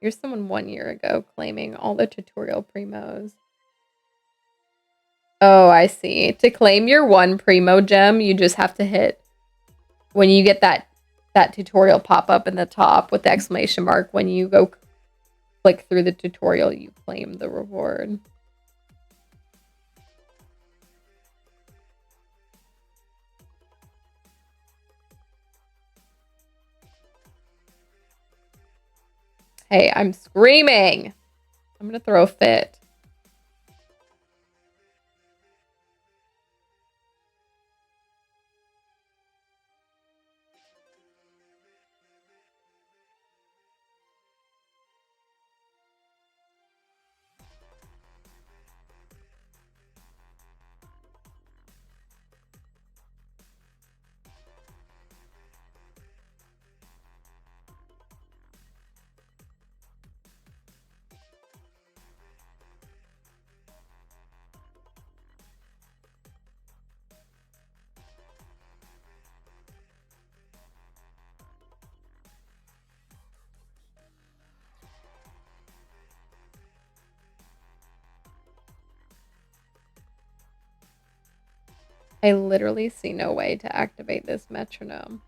Here's someone 1 year ago claiming all the tutorial primos. Oh, I see. To claim your 1 primo gem, you just have to hit when you get that tutorial pop up in the top with the exclamation mark. When you go click through the tutorial, you claim the reward. Hey, I'm screaming. I'm gonna throw a fit. I literally see no way to activate this metronome.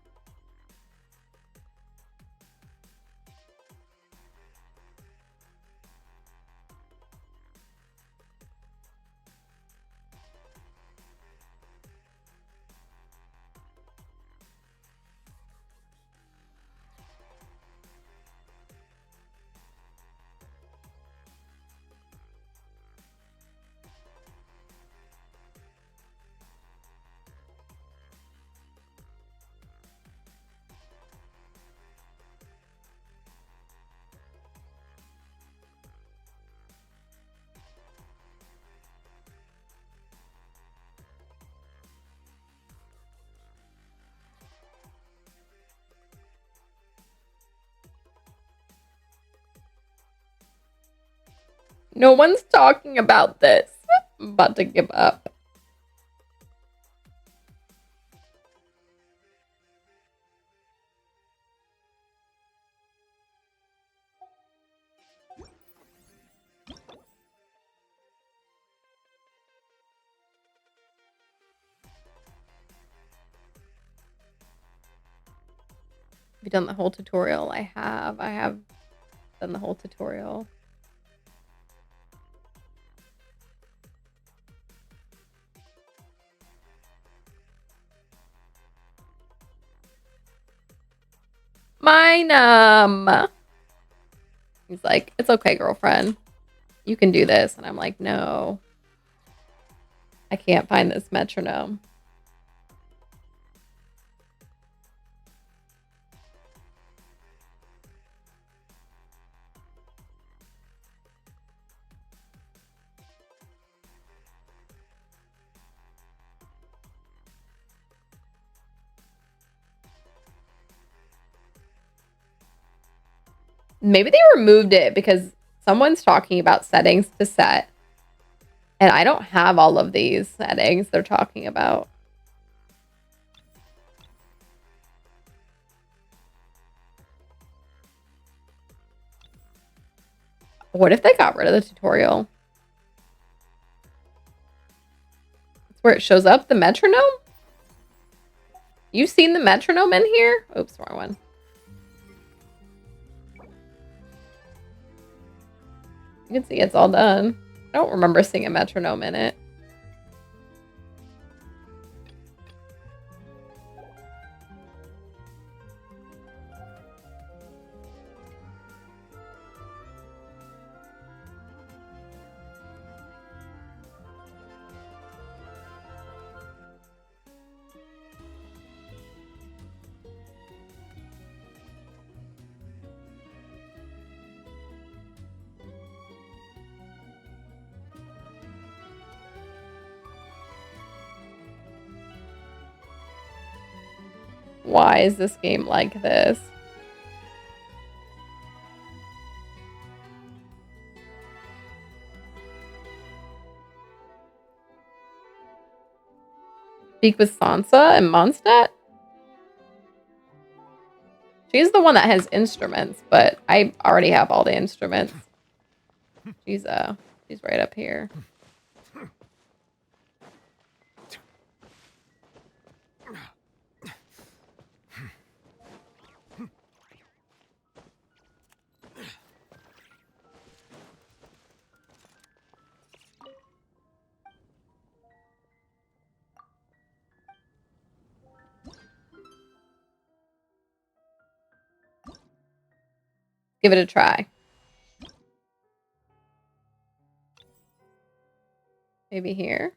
No one's talking about this. I'm about to give up. you done the whole tutorial? I have done the whole tutorial. Mine, he's like, it's okay, girlfriend. You can do this. And I'm like, no. I can't find this metronome. Maybe they removed it because someone's talking about settings to set. And I don't have all of these settings they're talking about. What if they got rid of the tutorial? That's where it shows up, the metronome? You've seen the metronome in here? Oops, wrong one. You can see it's all done. I don't remember seeing a metronome in it. Why is this game like this? Speak with Sansa and Mondstadt? She's the one that has instruments, but I already have all the instruments. She's right up here. Give it a try. Maybe here.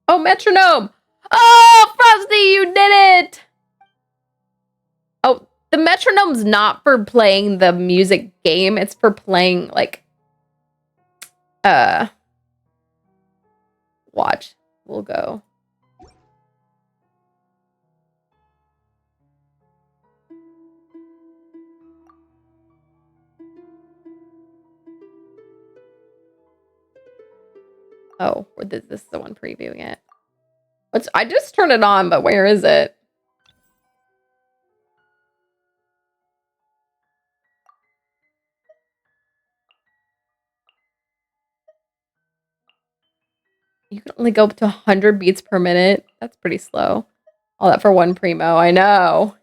Oh, metronome! Oh, Frosty, you did it! Oh, the metronome's not for playing the music game. It's for playing, like, watch. We'll go. Oh, this is the one previewing it. I just turned it on, but where is it? You can only go up to 100 beats per minute. That's pretty slow. All that for one primo. I know.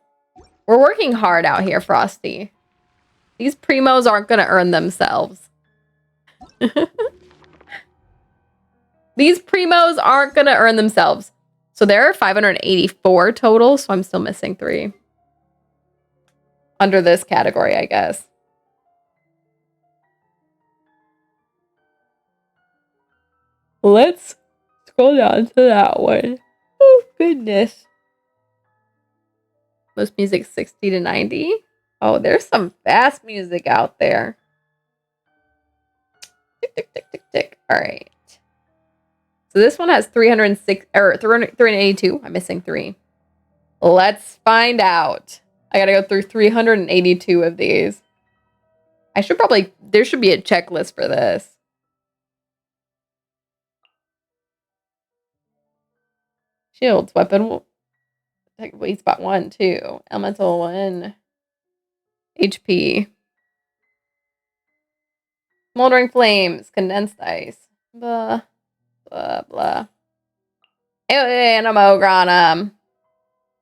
We're working hard out here, Frosty. These primos aren't going to earn themselves. These primos aren't going to earn themselves. So there are 584 total, so I'm still missing 3. Under this category, I guess. Let's scroll down to that one. Oh, goodness. Most music 60 to 90. Oh, there's some fast music out there. Tick, tick, tick, tick, tick. All right. So this one has 306 or 382. I'm missing 3. Let's find out. I gotta go through 382 of these. There should be a checklist for this. Shields, weapon, weight spot 1, 2, elemental 1, HP, smoldering flames, condensed ice, blah, blah, blah. Animogranum.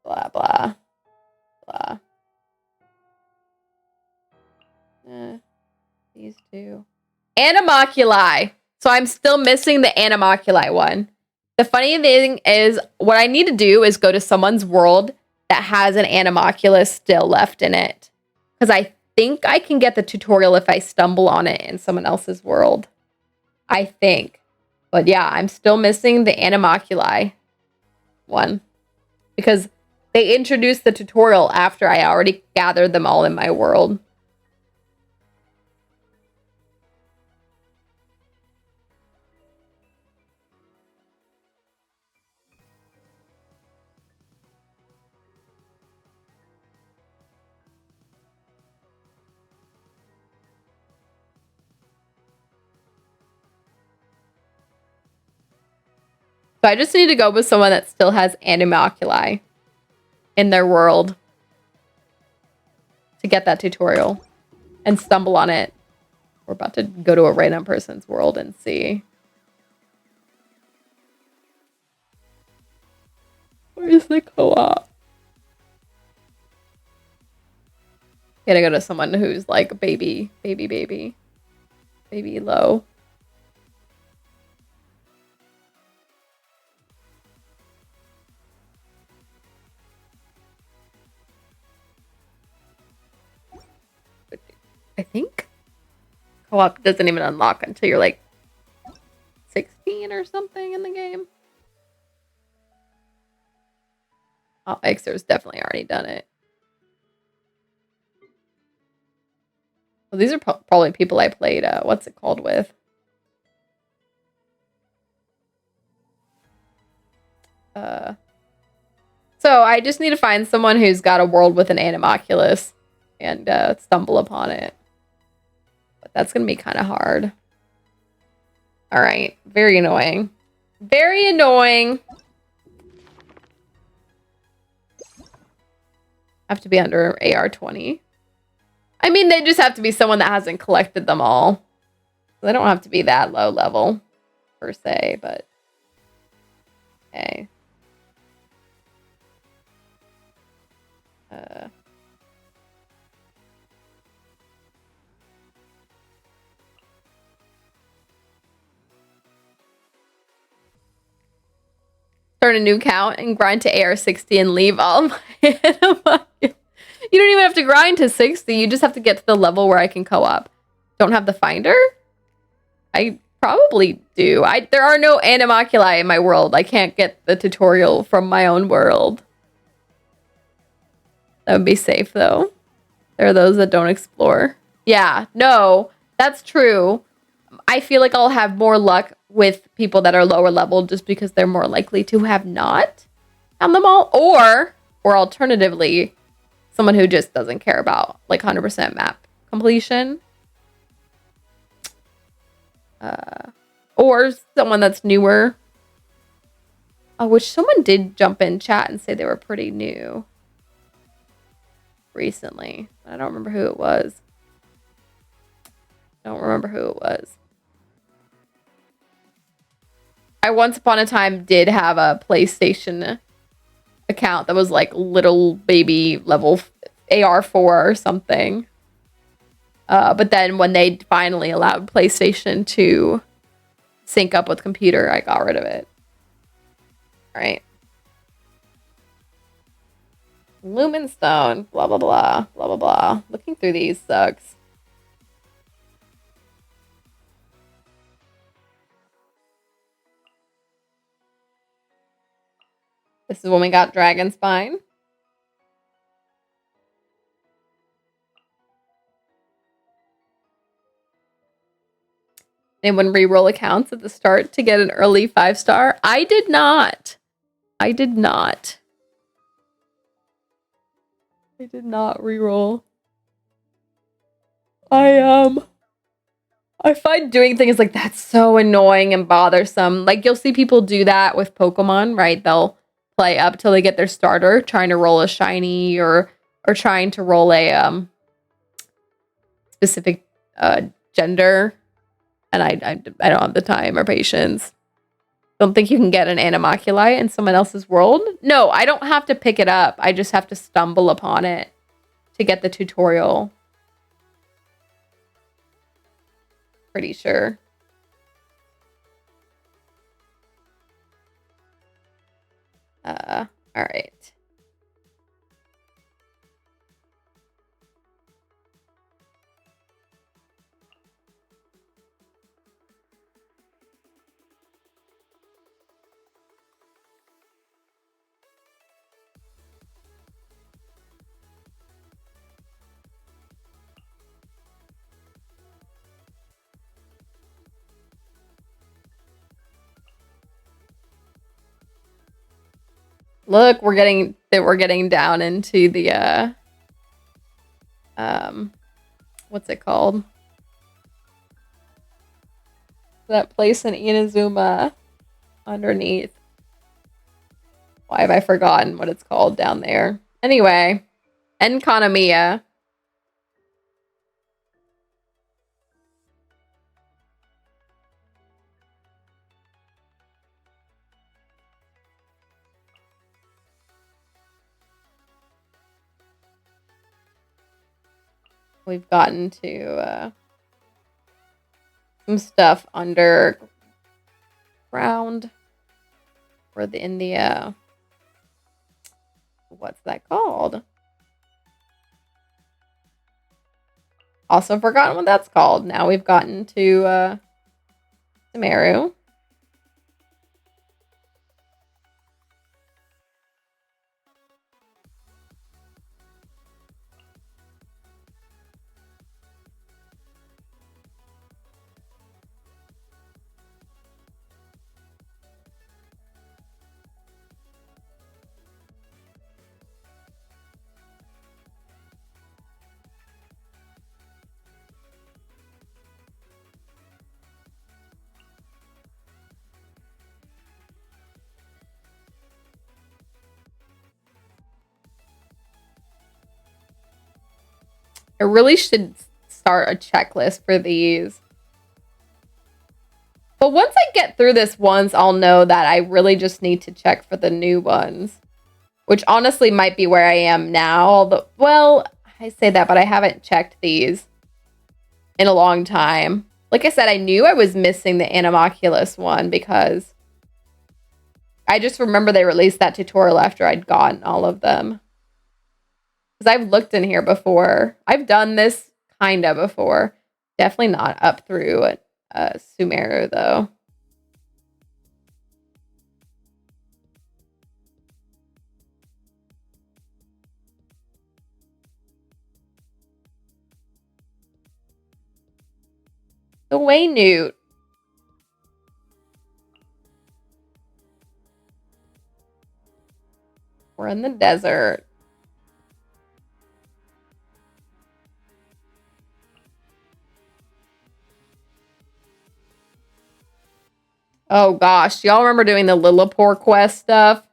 Blah, blah. Blah. These two. Animoculi. So I'm still missing the Animoculi one. The funny thing is, what I need to do is go to someone's world that has an Animoculus still left in it. Because I think I can get the tutorial if I stumble on it in someone else's world. I think. But yeah, I'm still missing the Animoculi one. Because they introduced the tutorial after I already gathered them all in my world. So I just need to go with someone that still has Animoculi in their world to get that tutorial and stumble on it. We're about to go to a random person's world and see. Where's the co-op? Gotta go to someone who's like baby low. I think co-op doesn't even unlock until you're like 16 or something in the game. Oh, Xer's definitely already done it. Well, these are probably people I played, what's it called with? So I just need to find someone who's got a world with an Animoculus and stumble upon it. But that's going to be kind of hard. All right. Very annoying. Very annoying. Have to be under AR20. I mean, they just have to be someone that hasn't collected them all. So they don't have to be that low level, per se, but... Okay. Start a new count and grind to AR60 and leave all my Animoculi. You don't even have to grind to 60. You just have to get to the level where I can co-op. Don't have the finder? I probably do. There are no Animoculi in my world. I can't get the tutorial from my own world. That would be safe, though. There are those that don't explore. Yeah, no, that's true. I feel like I'll have more luck with people that are lower level just because they're more likely to have not found them all. Or alternatively, someone who just doesn't care about like 100% map completion. Or someone that's newer. Oh, which someone did jump in chat and say they were pretty new recently. I don't remember who it was. I once upon a time did have a PlayStation account that was like little baby level AR4 or something. But then when they finally allowed PlayStation to sync up with computer, I got rid of it. All right. Lumenstone, blah, blah, blah, blah, blah, blah. Looking through these sucks. This is when we got Dragon Spine. Anyone re-roll accounts at the start to get an early 5-star? I did not. I did not re-roll. I find doing things like that so annoying and bothersome. Like, you'll see people do that with Pokemon, right? They'll play up till they get their starter, trying to roll a shiny or trying to roll a specific gender. And I don't have the time or patience. Don't think you can get an animoculi in someone else's world? No, I don't have to pick it up. I just have to stumble upon it to get the tutorial. Pretty sure. All right. Look, we're getting down into the what's it called? That place in Inazuma underneath. Why have I forgotten what it's called down there? Anyway, Enkanomiya. We've gotten to some stuff underground for the India. What's that called? Also forgotten what that's called. Now we've gotten to Sumeru. I really should start a checklist for these. But once I get through this once, I'll know that I really just need to check for the new ones. Which honestly might be where I am now. Although, well, I say that, but I haven't checked these in a long time. Like I said, I knew I was missing the Animoculus one because I just remember they released that tutorial after I'd gotten all of them. Because I've looked in here before. I've done this kind of before. Definitely not up through Sumeru, though. The way Newt. We're in the desert. Oh gosh, y'all remember doing the Lillipore quest stuff?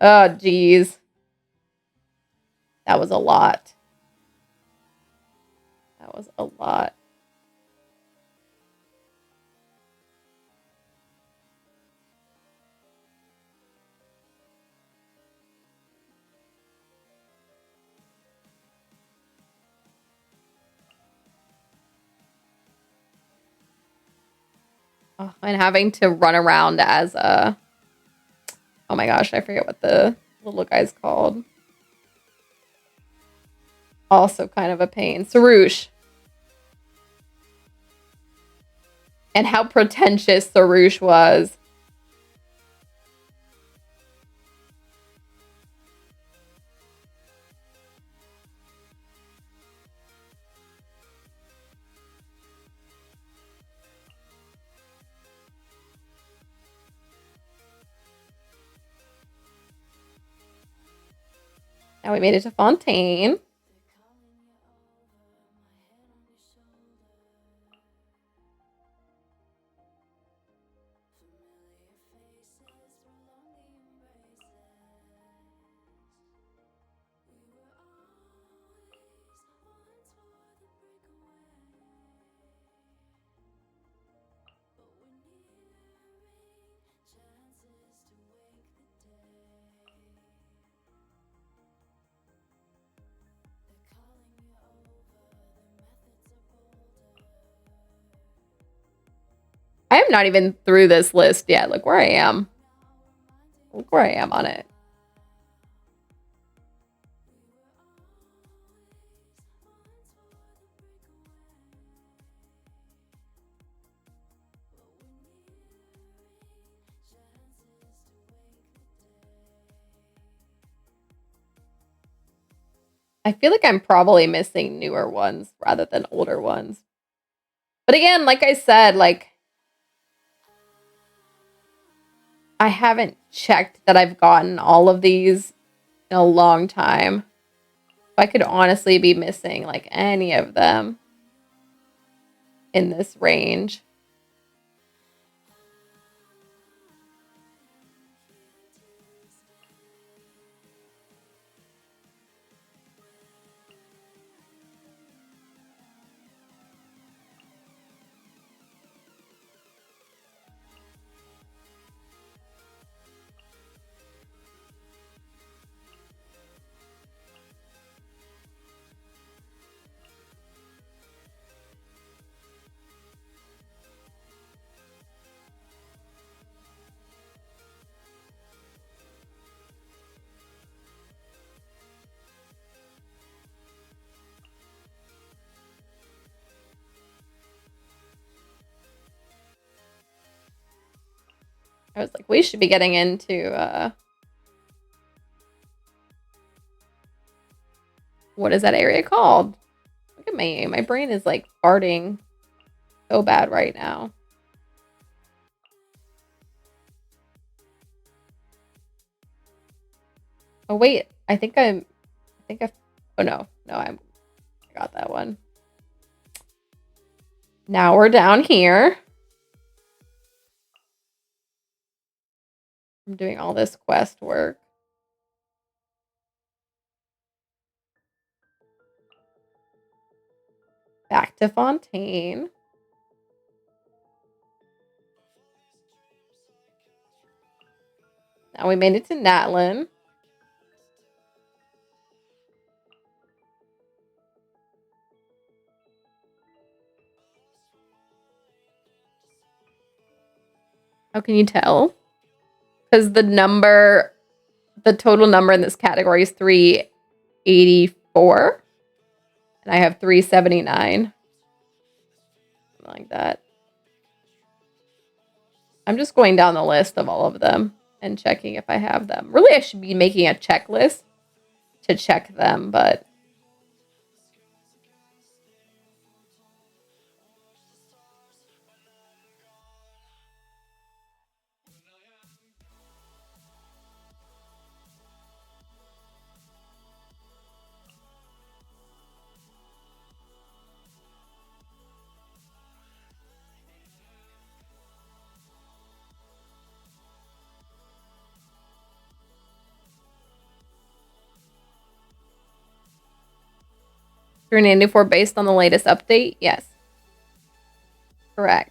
Oh geez. That was a lot. That was a lot. Oh, and having to run around as a... Oh my gosh, I forget what the little guy's called. Also kind of a pain. Sarouche. And how pretentious Sarouche was. Now we made it to Fontaine. I am not even through this list yet. Look where I am. Look where I am on it. I feel like I'm probably missing newer ones rather than older ones. But again, like I said, like I haven't checked that I've gotten all of these in a long time. I could honestly be missing like any of them in this range. I was like, we should be getting into what is that area called? Look at me. My brain is like farting so bad right now. Oh wait, I oh no, I got that one. Now we're down here. I'm doing all this quest work. Back to Fontaine. Now we made it to Natlin. How can you tell? Because the total number in this category is 384. And I have 379. Something like that. I'm just going down the list of all of them and checking if I have them. Really, I should be making a checklist to check them, but You're an 84 based on the latest update? Yes. Correct.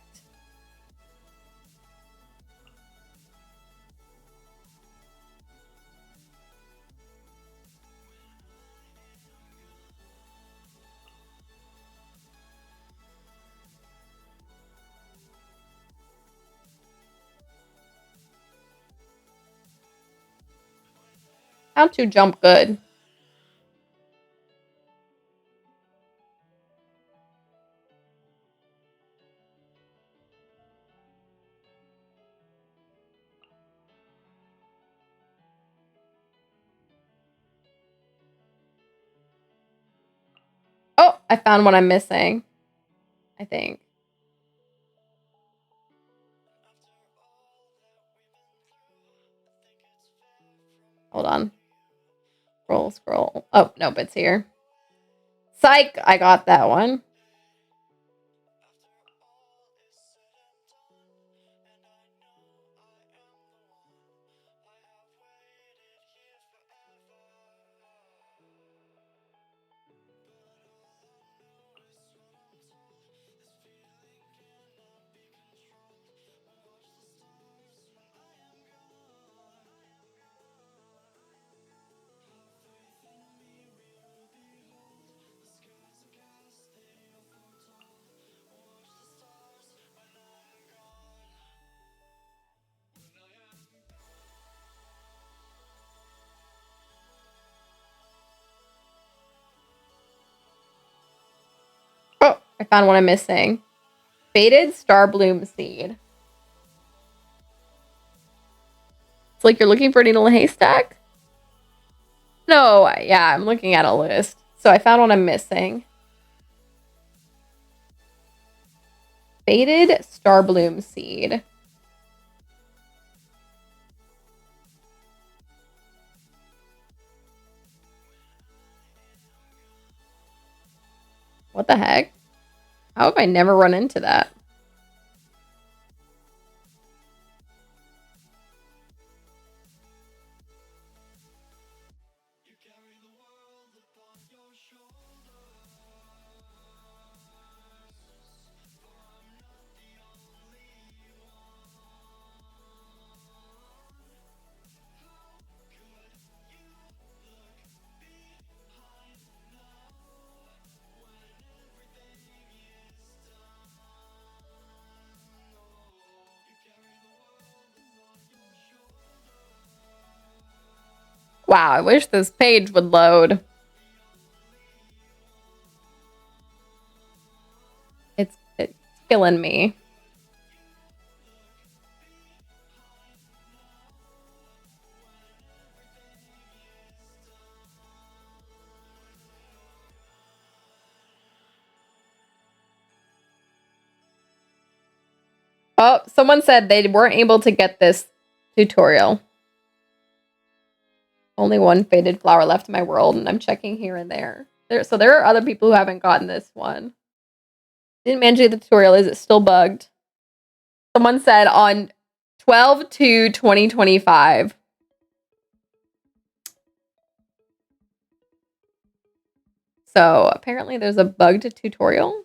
How to jump good. Oh, I found what I'm missing. I think. Hold on. Scroll. Oh, nope, it's here. Psych! I got that one. I found one I'm missing. Faded star bloom seed. It's like you're looking for a needle in a haystack? No, yeah, I'm looking at a list. So I found one I'm missing. Faded star bloom seed. What the heck? How have I never run into that? Wow, I wish this page would load. It's killing me. Oh, someone said they weren't able to get this tutorial. Only one faded flower left in my world, and I'm checking here and there. So there are other people who haven't gotten this one. Didn't manage the tutorial. Is it still bugged? Someone said on 12/2/2025. So apparently there's a bugged tutorial.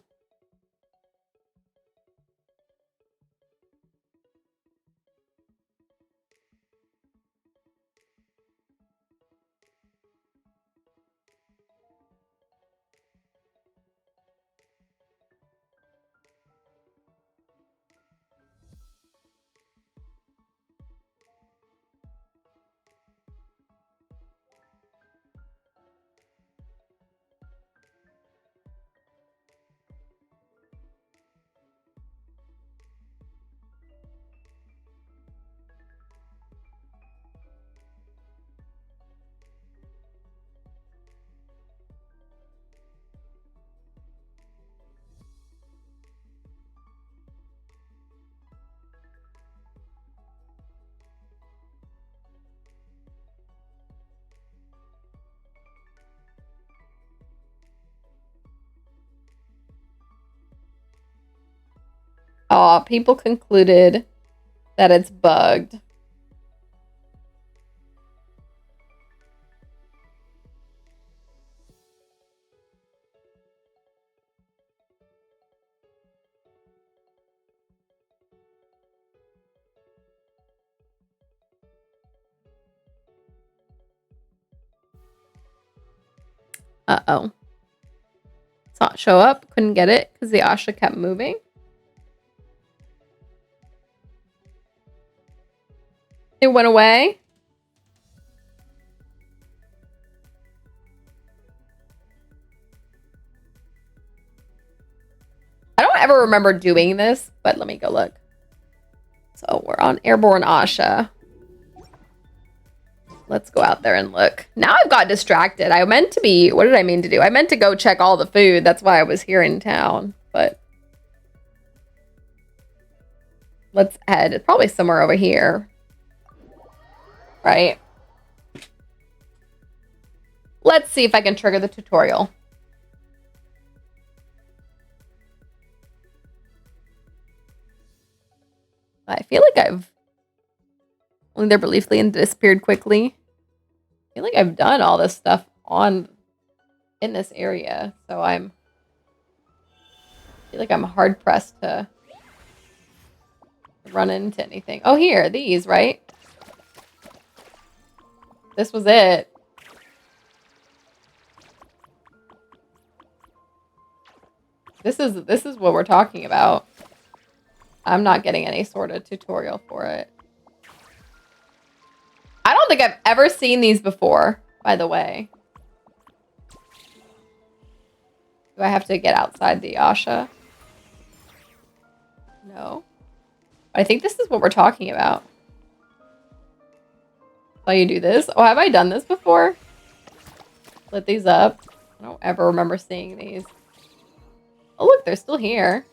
Oh, people concluded that it's bugged. Uh-oh. Saw it show up. Couldn't get it because the Asha kept moving. It went away. I don't ever remember doing this, but let me go look. So we're on Airborne Asha. Let's go out there and look. Now I've got distracted. I meant to be... What did I mean to do? I meant to go check all the food. That's why I was here in town. But... let's head. It's probably somewhere over here. Right? Let's see if I can trigger the tutorial. I feel like I've only there briefly and disappeared quickly. I feel like I've done all this stuff in this area, so I feel like I'm hard pressed to run into anything. Oh, here, these, right? This was it. This is what we're talking about. I'm not getting any sort of tutorial for it. I don't think I've ever seen these before, by the way. Do I have to get outside the Asha? No. I think this is what we're talking about. So you do this? Oh, have I done this before? Lit these up. I don't ever remember seeing these. Oh, look, they're still here.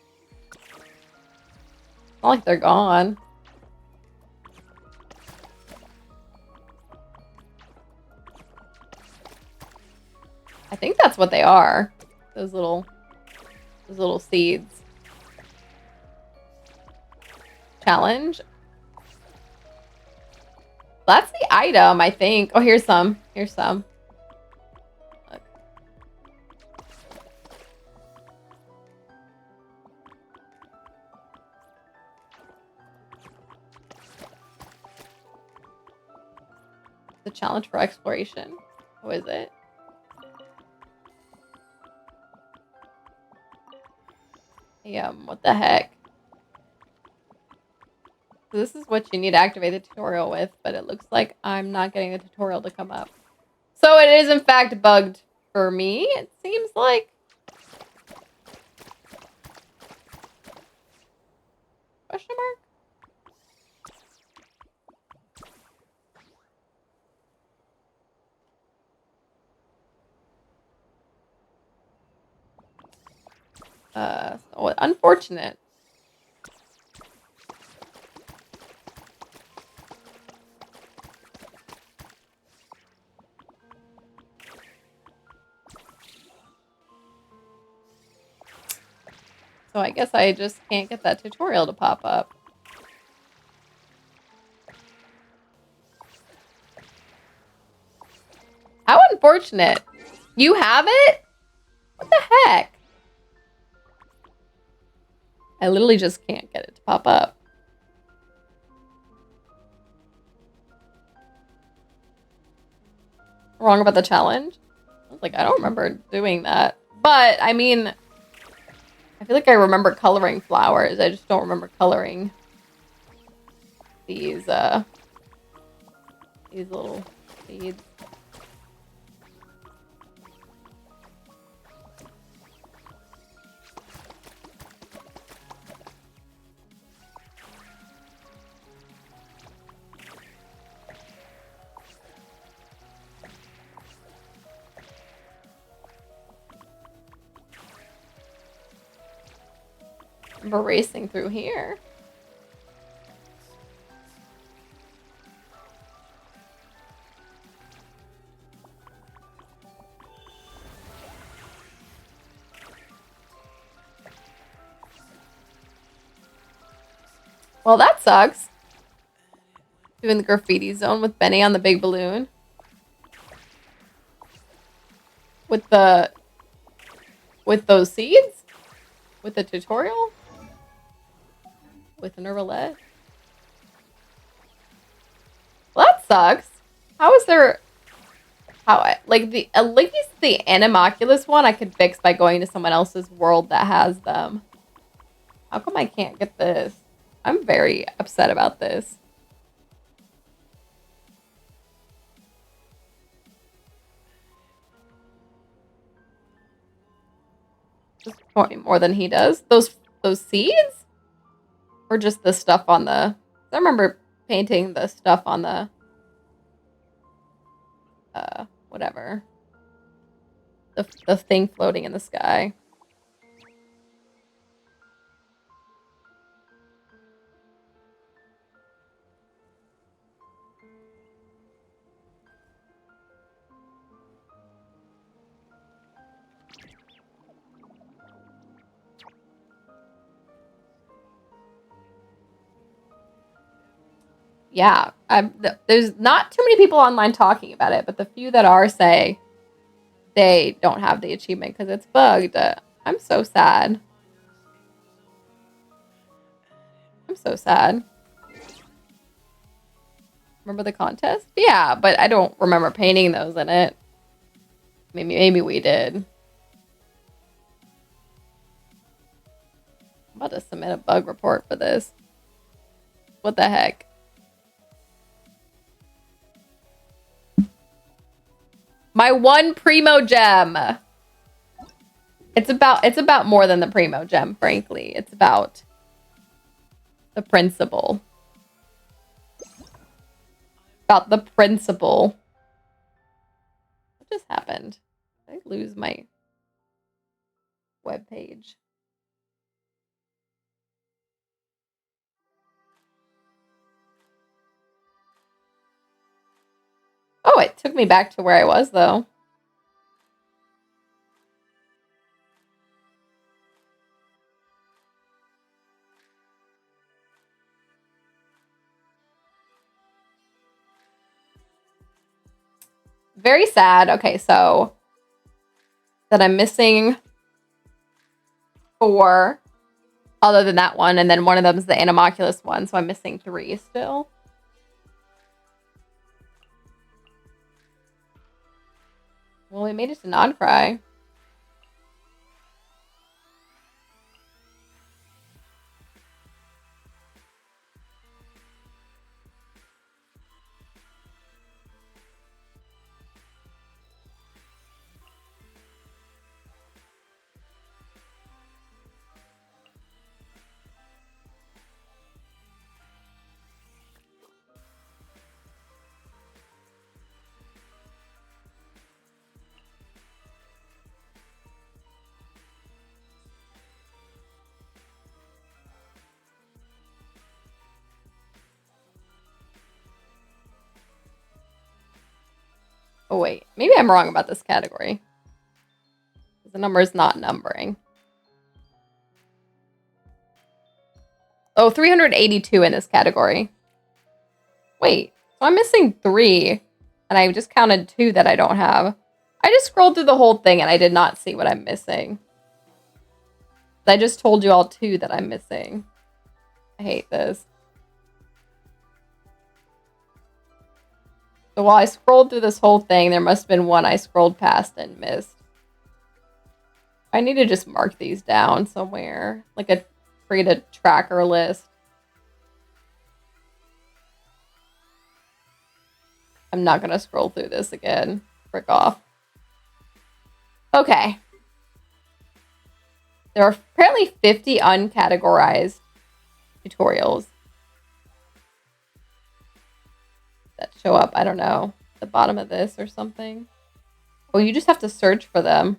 It's not like they're gone. I think that's what they are. Those little seeds. Challenge. That's the item, I think. Oh, here's some. Here's some. Look. The challenge for exploration. What is it? What the heck? So this is what you need to activate the tutorial with, but it looks like I'm not getting the tutorial to come up. So it is in fact bugged for me, it seems like. Question mark? So unfortunate. So I guess I just can't get that tutorial to pop up. How unfortunate. You have it? What the heck? I literally just can't get it to pop up. Wrong about the challenge? I was like, I don't remember doing that. But, I mean, I feel like I remember coloring flowers. I just don't remember coloring these little seeds. We're racing through here. Well, that sucks. Doing the graffiti zone with Benny on the big balloon. With those seeds? With the tutorial? With an roulette? Well, that sucks. How is there... like, at least the Animoculus one I could fix by going to someone else's world that has them. How come I can't get this? I'm very upset about this. Just more than he does. Those seeds? Or just the stuff on the... I remember painting the stuff on the... whatever. The thing floating in the sky. Yeah, there's not too many people online talking about it, but the few that are say they don't have the achievement because it's bugged. I'm so sad. I'm so sad. Remember the contest? Yeah, but I don't remember painting those in it. Maybe we did. I'm about to submit a bug report for this. What the heck? My one primo gem. It's about more than the Primo gem, frankly. It's about the principle. About the principle. What just happened? Did I lose my web page? Oh, it took me back to where I was, though. Very sad. Okay, so that I'm missing 4 other than that one, and then one of them is the Animoculus one, so I'm missing 3 still. Well, we made it to non-cry. Oh, wait. Maybe I'm wrong about this category. The number is not numbering. Oh, 382 in this category. Wait, so I'm missing 3, and I just counted 2 that I don't have. I just scrolled through the whole thing, and I did not see what I'm missing. I just told you all 2 that I'm missing. I hate this. So while I scrolled through this whole thing, there must have been 1 I scrolled past and missed. I need to just mark these down somewhere. Like create a tracker list. I'm not going to scroll through this again. Frick off. Okay. There are apparently 50 uncategorized tutorials that show up, I don't know, at the bottom of this or something. Oh, you just have to search for them.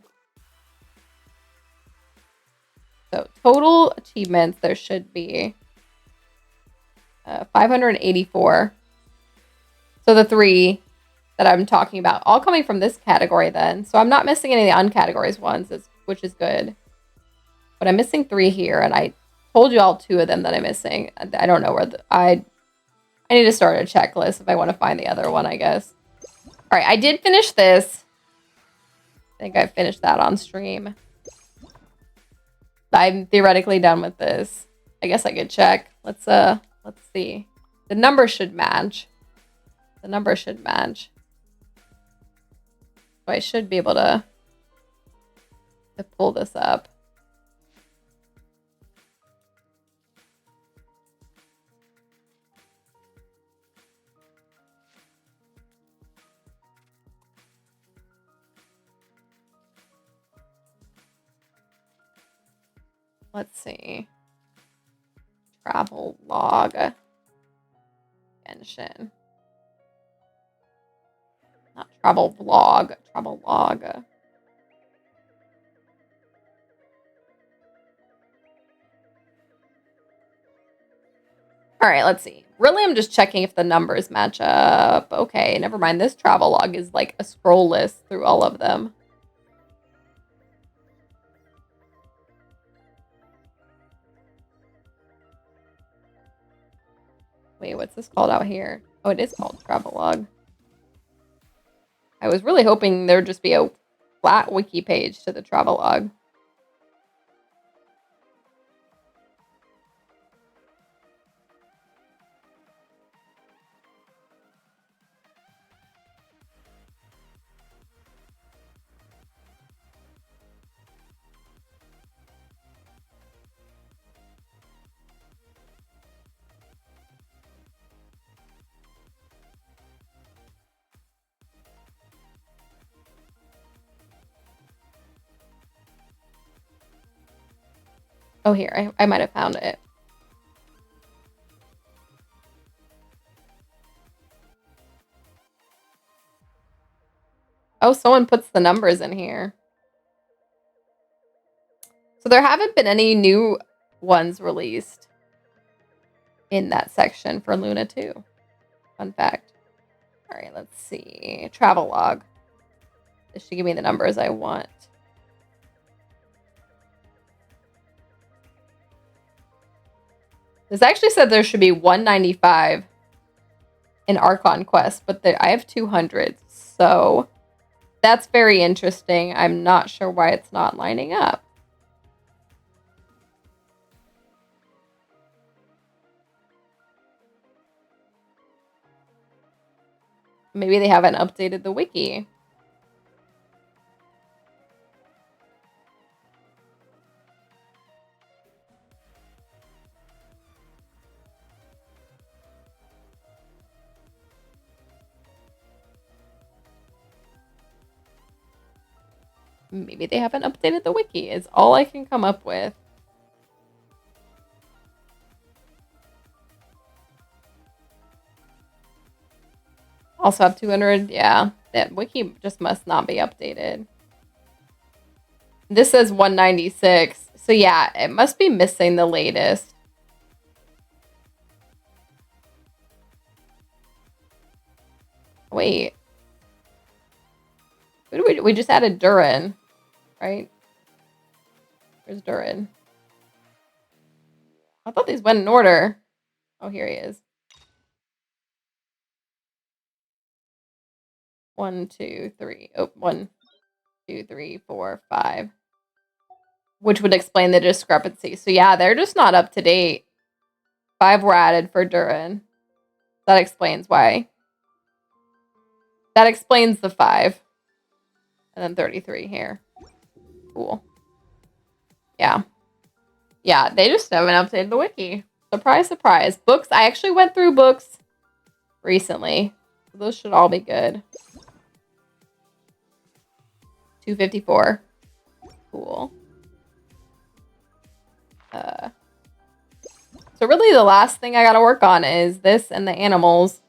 So total achievements, there should be 584. So the 3 that I'm talking about, all coming from this category then. So I'm not missing any of the uncategorized ones, which is good. But I'm missing 3 here, and I told you all 2 of them that I'm missing. I don't know where I need to start a checklist if I want to find the other one, I guess. All right, I did finish this. I think I finished that on stream. I'm theoretically done with this. I guess I could check. Let's see. The number should match. The number should match. So I should be able to pull this up. Let's see. Travel log. Genshin. Not travel vlog. Travel log. All right, let's see. Really, I'm just checking if the numbers match up. Okay, never mind. This travel log is like a scroll list through all of them. Wait, what's this called out here? Oh, it is called travel log. I was really hoping there'd just be a flat wiki page to the travel log. Oh, here, I might have found it. Oh, someone puts the numbers in here. So there haven't been any new ones released in that section for Luna 2. Fun fact. All right, let's see. Travel log. This should give me the numbers I want. This actually said there should be 195 in Archon Quest, but I have 200. So that's very interesting. I'm not sure why it's not lining up. Maybe they haven't updated the wiki. Maybe they haven't updated the wiki is all I can come up with. Also have 200. Yeah, that wiki just must not be updated. This says 196. So yeah, it must be missing the latest. Wait. We just added Durin, right? Where's Durin? I thought these went in order. Oh, here he is. 1, 2, 3. Oh, 1, 2, 3, 4, 5. Which would explain the discrepancy. So yeah, they're just not up to date. 5 were added for Durin. That explains why. That explains the 5. And then 33 here. Cool. Yeah. Yeah, they just haven't updated the wiki. Surprise, surprise. Books. I actually went through books recently. So those should all be good. 254. Cool. So really the last thing I gotta work on is this and the animals.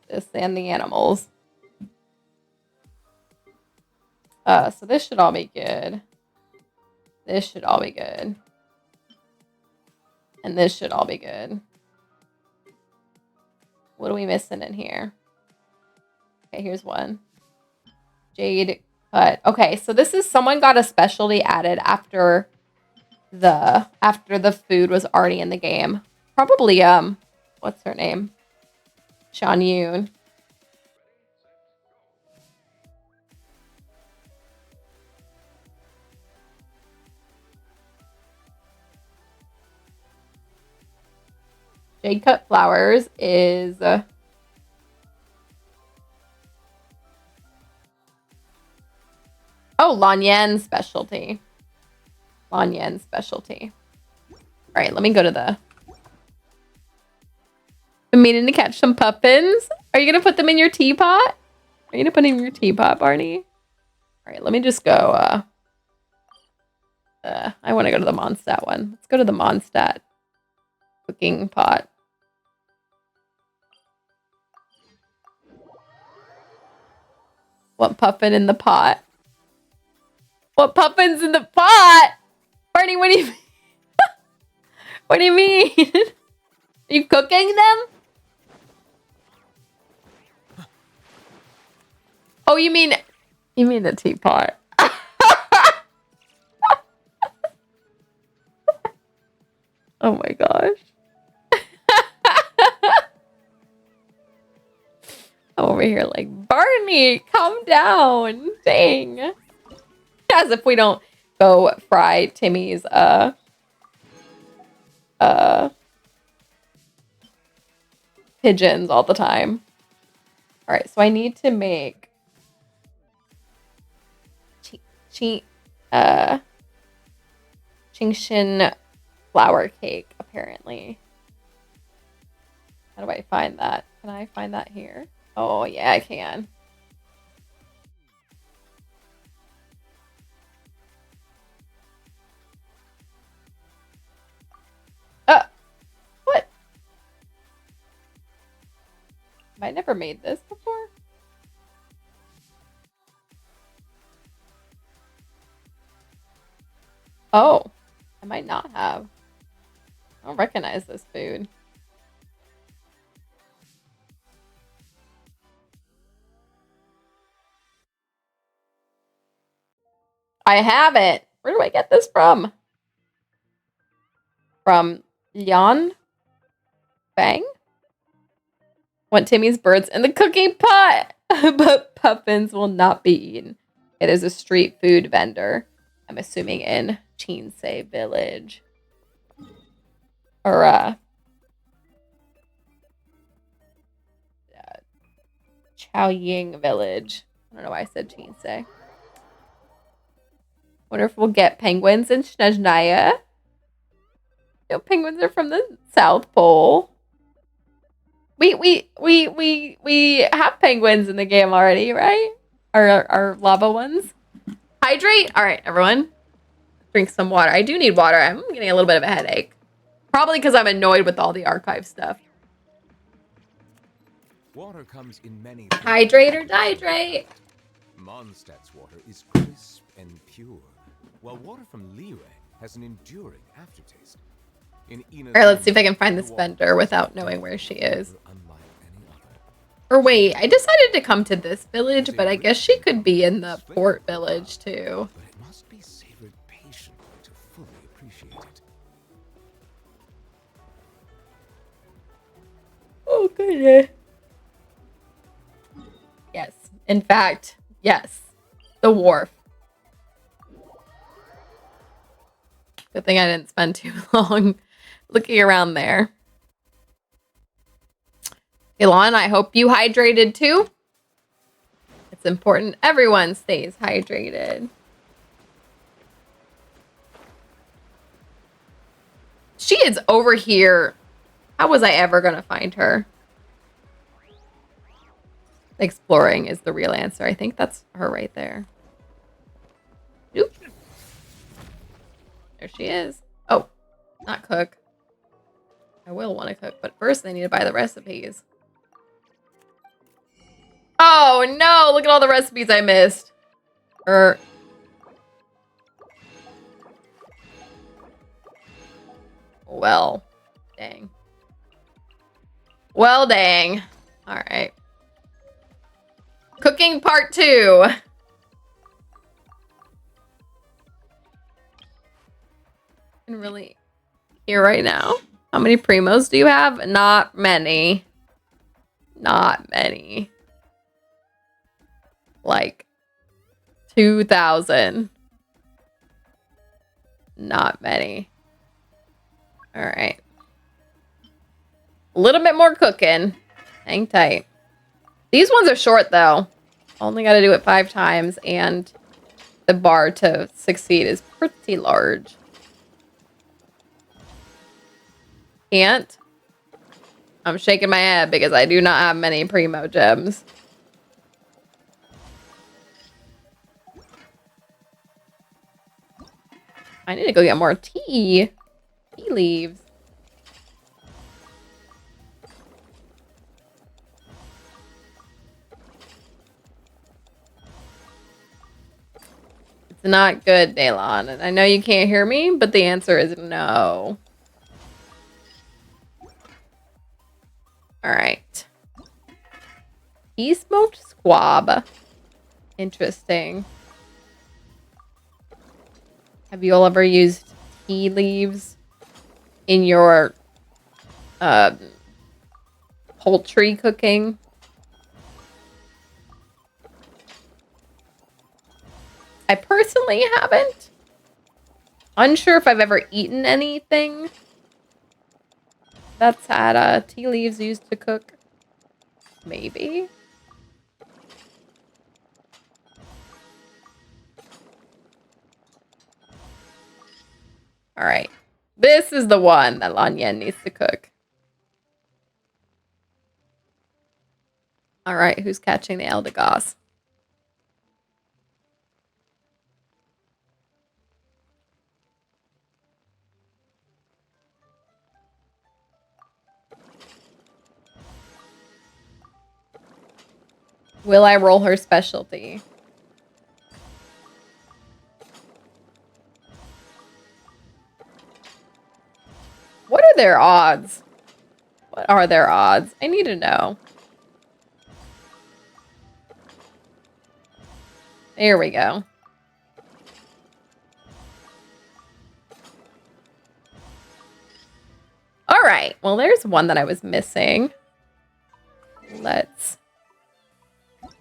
This and the animals. So this should all be good. This should all be good. And this should all be good. What are we missing in here? Okay, here's one. Jade cut. Okay, so this is someone got a specialty added after the food was already in the game. Probably what's her name? Shan Yoon. Jade cut flowers is oh, Lan Yan's specialty. Lan Yan's specialty. All right, let me go to the... I'm meaning to catch some puffins. Are you going to put them in your teapot? Are you going to put them in your teapot, Barney? All right, let me just go... I want to go to the Mondstadt one. Let's go to the Mondstadt cooking pot. What puffin in the pot? What puffin's in the pot? Barney, what do you mean? What do you mean? Are you cooking them? Oh, you mean the teapot. Oh my gosh. I'm over here like, Barney, calm down. Dang. As if we don't go fry Timmy's pigeons all the time. All right, so I need to make Chingshin flour cake, apparently. How do I find that? Can I find that here? Oh, yeah, I can. I never made this before. Oh, I might not have. I don't recognize this food. I haven't. Where do I get this from? From Yan Bang? Want Timmy's birds in the cooking pot, but puffins will not be eaten. It is a street food vendor. I'm assuming in Chinsei Village. Or, Chaoying Village. I don't know why I said Chinsei. Wonder if we'll get penguins in Snezhnaya. You know, penguins are from the South Pole. We have penguins in the game already, right? Our lava ones. Hydrate. All right, everyone. Drink some water. I do need water. I'm getting a little bit of a headache. Probably because I'm annoyed with all the archive stuff. Water comes in many Hydrate or dihydrate. Mondstadt's water is crisp and pure, while water from Liyue has an enduring aftertaste. In All right, let's see if I can find this vendor without knowing where she is. Or wait, I decided to come to this village, but I guess she could be in the port village too. But it must be savored patiently to fully appreciate it. Oh goodness. Yes, in fact, yes. The wharf. Good thing I didn't spend too long looking around there. Elon, I hope you hydrated too. It's important everyone stays hydrated. She is over here. How was I ever going to find her? Exploring is the real answer. I think that's her right there. Oop. There she is. Oh, not cook. I will want to cook, but first I need to buy the recipes. Oh no, look at all the recipes I missed. Well, dang. Well, dang. All right. Cooking part 2. And really here right now. How many primos do you have? Not many. Not many. Like 2,000. Not many. All right. A little bit more cooking. Hang tight. These ones are short though. Only got to do it 5 times and the bar to succeed is pretty large. Can't. I'm shaking my head because I do not have many primo gems. I need to go get more tea. Tea leaves. It's not good, Daylon. And I know you can't hear me, but the answer is no. All right. Tea smoked squab. Interesting. Have you all ever used tea leaves in your poultry cooking? I personally haven't. Unsure if I've ever eaten anything that's had tea leaves used to cook. Maybe. All right. This is the one that Lan Yen needs to cook. All right. Who's catching the Eldegoss? Will I roll her specialty? What are their odds? What are their odds? I need to know. There we go. All right. Well, there's one that I was missing. Let's...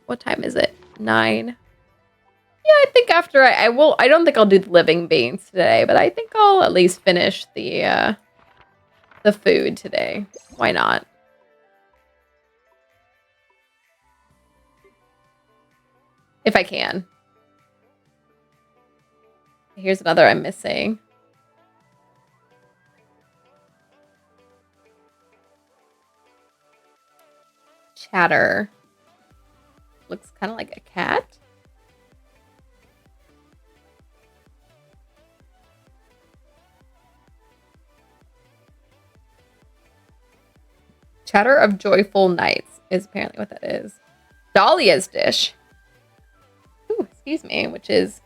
What time is it? 9. Yeah, I think after I will... I don't think I'll do the living beans today, but I think I'll at least finish the food today. Why not? If I can. Here's another I'm missing. Chatter. Looks kind of like a cat. Chatter of Joyful Nights is apparently what that is. Dahlia's dish. Ooh, excuse me, which is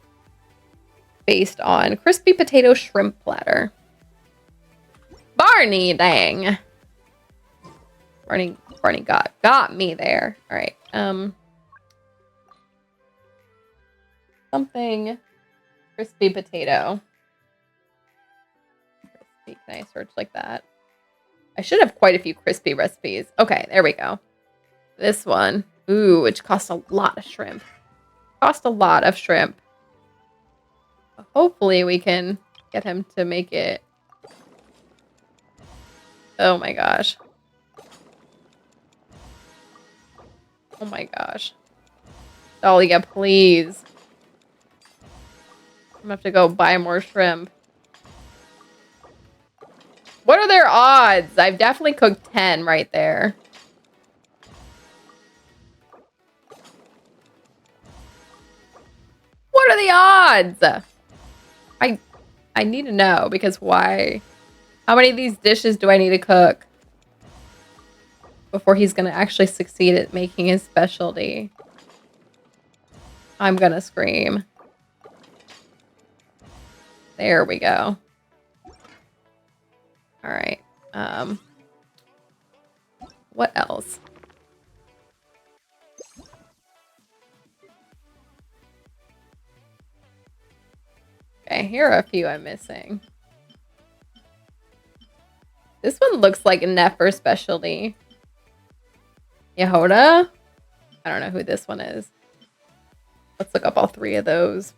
based on crispy potato shrimp platter. Barney, dang. Barney got me there. All right. Something crispy potato. Crispy. Can I search like that? I should have quite a few crispy recipes. Okay, there we go. This one. Ooh, which costs a lot of shrimp. Cost a lot of shrimp. Hopefully we can get him to make it. Oh my gosh. Oh my gosh. Dahlia, please. I'm gonna have to go buy more shrimp. What are their odds? I've definitely cooked 10 right there. What are the odds? I need to know, because why? How many of these dishes do I need to cook before he's going to actually succeed at making his specialty? I'm going to scream. There we go. All right. What else? Okay, here are a few I'm missing. This one looks like a Nefer specialty. Yehoda? I don't know who this one is. Let's look up all 3 of those.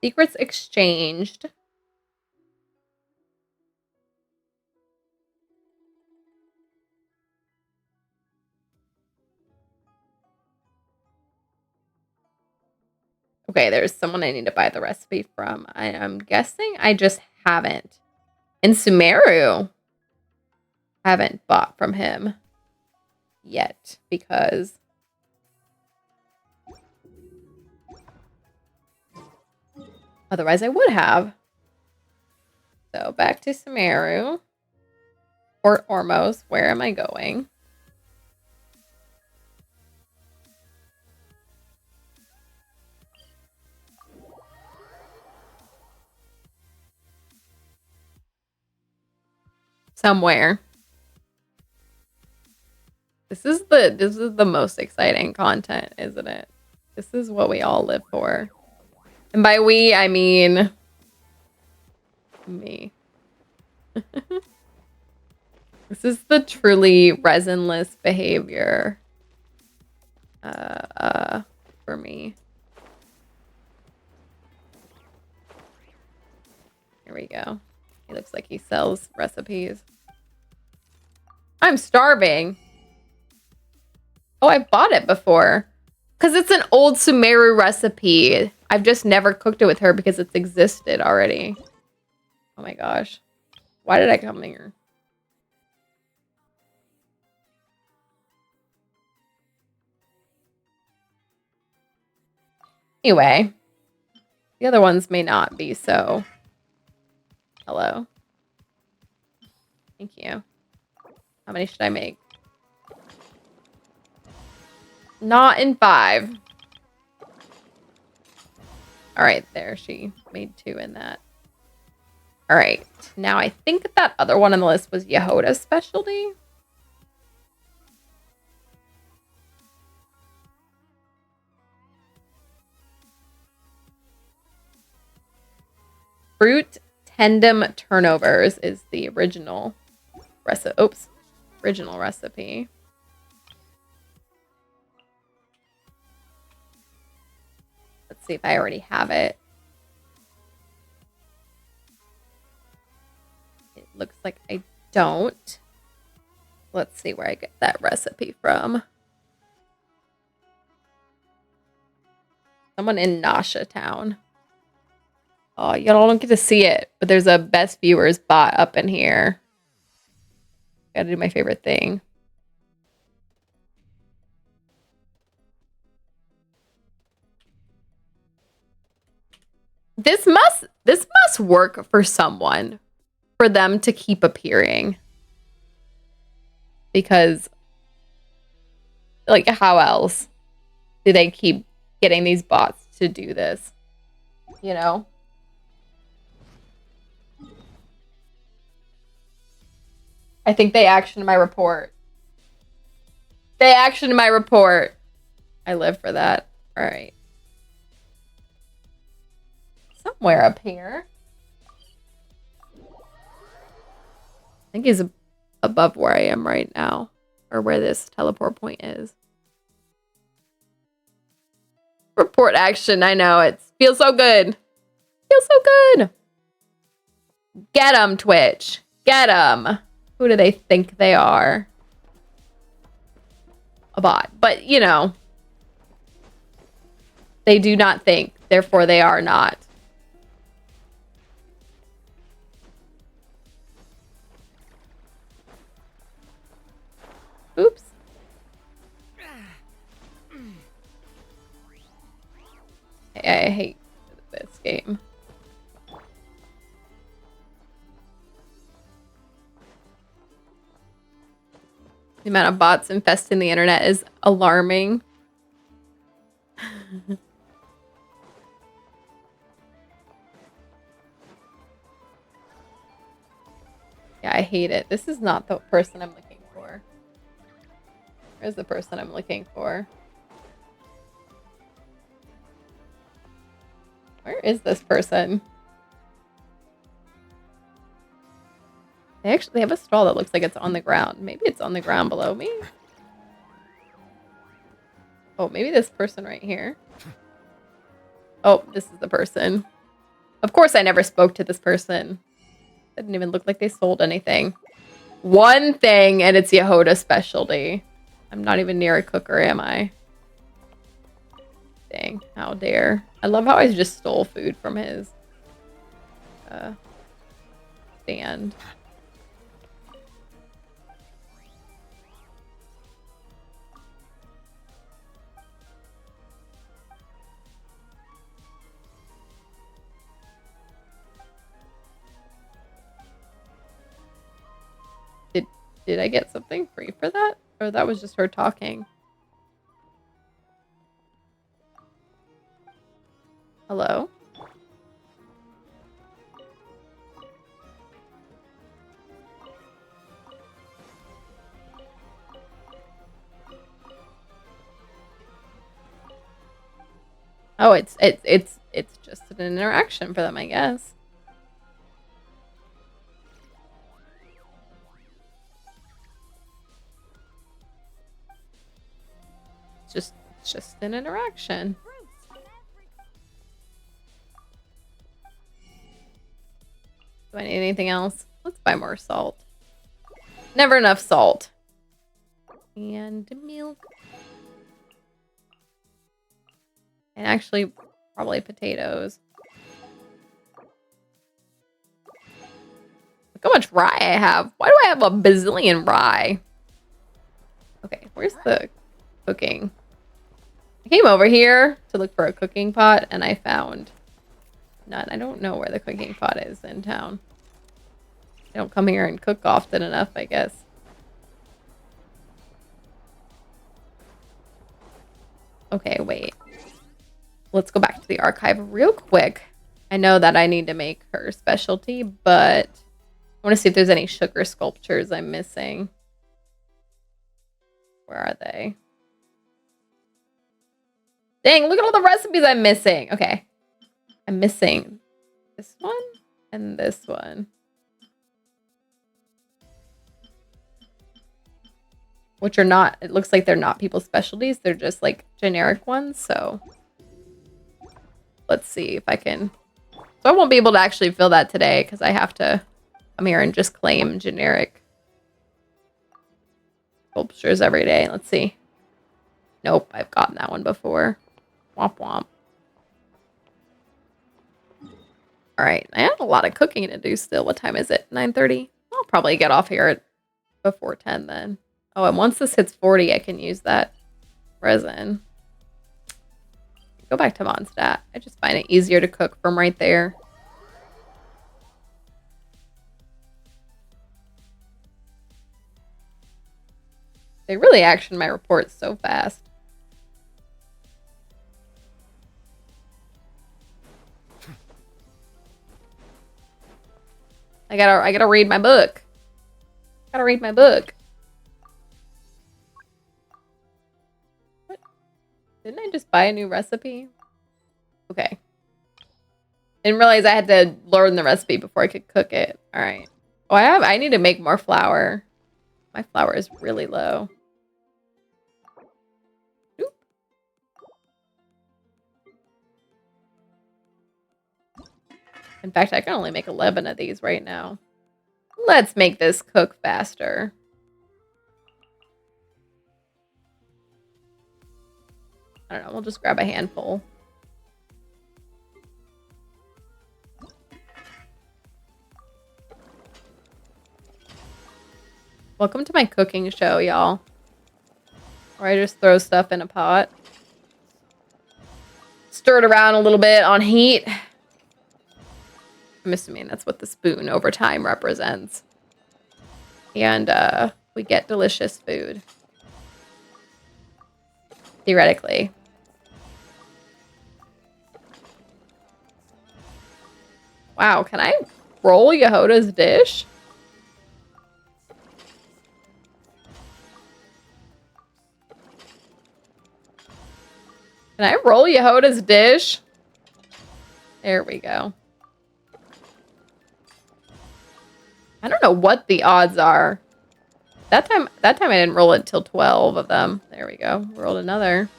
Secrets exchanged. Okay, there's someone I need to buy the recipe from. I'm guessing I just haven't. And Sumeru. Haven't bought from him yet because otherwise I would have. So back to Sumeru. Port Ormos. Where am I going? Somewhere. This is the most exciting content, isn't it? This is what we all live for. And by we, I mean me. This is the truly resinless behavior for me. Here we go. He looks like he sells recipes. I'm starving. Oh, I bought it before. Because it's an old Sumeru recipe. I've just never cooked it with her because it's existed already. Oh my gosh. Why did I come here? Anyway, the other ones may not be so. Hello. Thank you. How many should I make? Not in 5. All right, there. She made 2 in that. All right. Now I think that other one on the list was Yehoda's specialty. Fruit tandem turnovers is the original recipe. Oops. Original recipe. Let's see if I already have it. It looks like I don't. Let's see where I get that recipe from. Someone in Nasha Town. Oh, y'all don't get to see it, but there's a best viewers bot up in here. Gotta do my favorite thing. This must work for someone, for them to keep appearing. Because, like, how else do they keep getting these bots to do this? You know? I think they actioned my report. They actioned my report. I live for that. All right. Somewhere up here. I think he's above where I am right now. Or where this teleport point is. Report action. I know. It feels so good. Feels so good. Get them, Twitch. Get them. Who do they think they are? A bot. But, you know. They do not think. Therefore, they are not. Oops. I hate this game. The amount of bots infesting the internet is alarming. Yeah, I hate it. This is not the person I'm looking for. Where's the person I'm looking for? Where is this person? They actually have a stall that looks like it's on the ground. Maybe it's on the ground below me. Oh, maybe this person right here. Oh, this is the person. Of course I never spoke to this person. It didn't even look like they sold anything. One thing, and it's Yehoda's specialty. I'm not even near a cooker, am I? Dang, how dare. I love how I just stole food from his stand. Did I get something free for that? Or that was just her talking? Hello? Oh, it's just an interaction for them, I guess. It's just an interaction. Do I need anything else? Let's buy more salt. Never enough salt. And milk. And actually, probably potatoes. Look how much rye I have. Why do I have a bazillion rye? Okay, where's the cooking? I came over here to look for a cooking pot, and I found none. I don't know where the cooking pot is in town. I don't come here and cook often enough, I guess. Okay, wait. Let's go back to the archive real quick. I know that I need to make her specialty, but I want to see if there's any sugar sculptures I'm missing. Where are they? Dang, look at all the recipes I'm missing. Okay. I'm missing this one and this one. Which are not, it looks like they're not people's specialties. They're just like generic ones. So let's see if I can. So I won't be able to actually fill that today because I have to come here and just claim generic sculptures every day. Let's see. Nope, I've gotten that one before. Womp womp. All right, I have a lot of cooking to do still. What time is it? 9:30? I'll probably get off here at before 10 then. Oh, and once this hits 40, I can use that resin. Go back to Mondstadt. I just find it easier to cook from right there. They really action my reports so fast. I gotta read my book. Gotta read my book. What? Didn't I just buy a new recipe? Okay. Didn't realize I had to learn the recipe before I could cook it. All right. Oh, I need to make more flour. My flour is really low. Oop. In fact, I can only make 11 of these right now. Let's make this cook faster. I don't know. We'll just grab a handful. Welcome to my cooking show, y'all. Where I just throw stuff in a pot. Stir it around a little bit on heat. I'm assuming that's what the spoon over time represents. And we get delicious food. Theoretically. Wow, can I roll Yehoda's dish? Can I roll Yehoda's dish? There we go. I don't know what the odds are. That time I didn't roll it till 12 of them. There we go. Rolled another.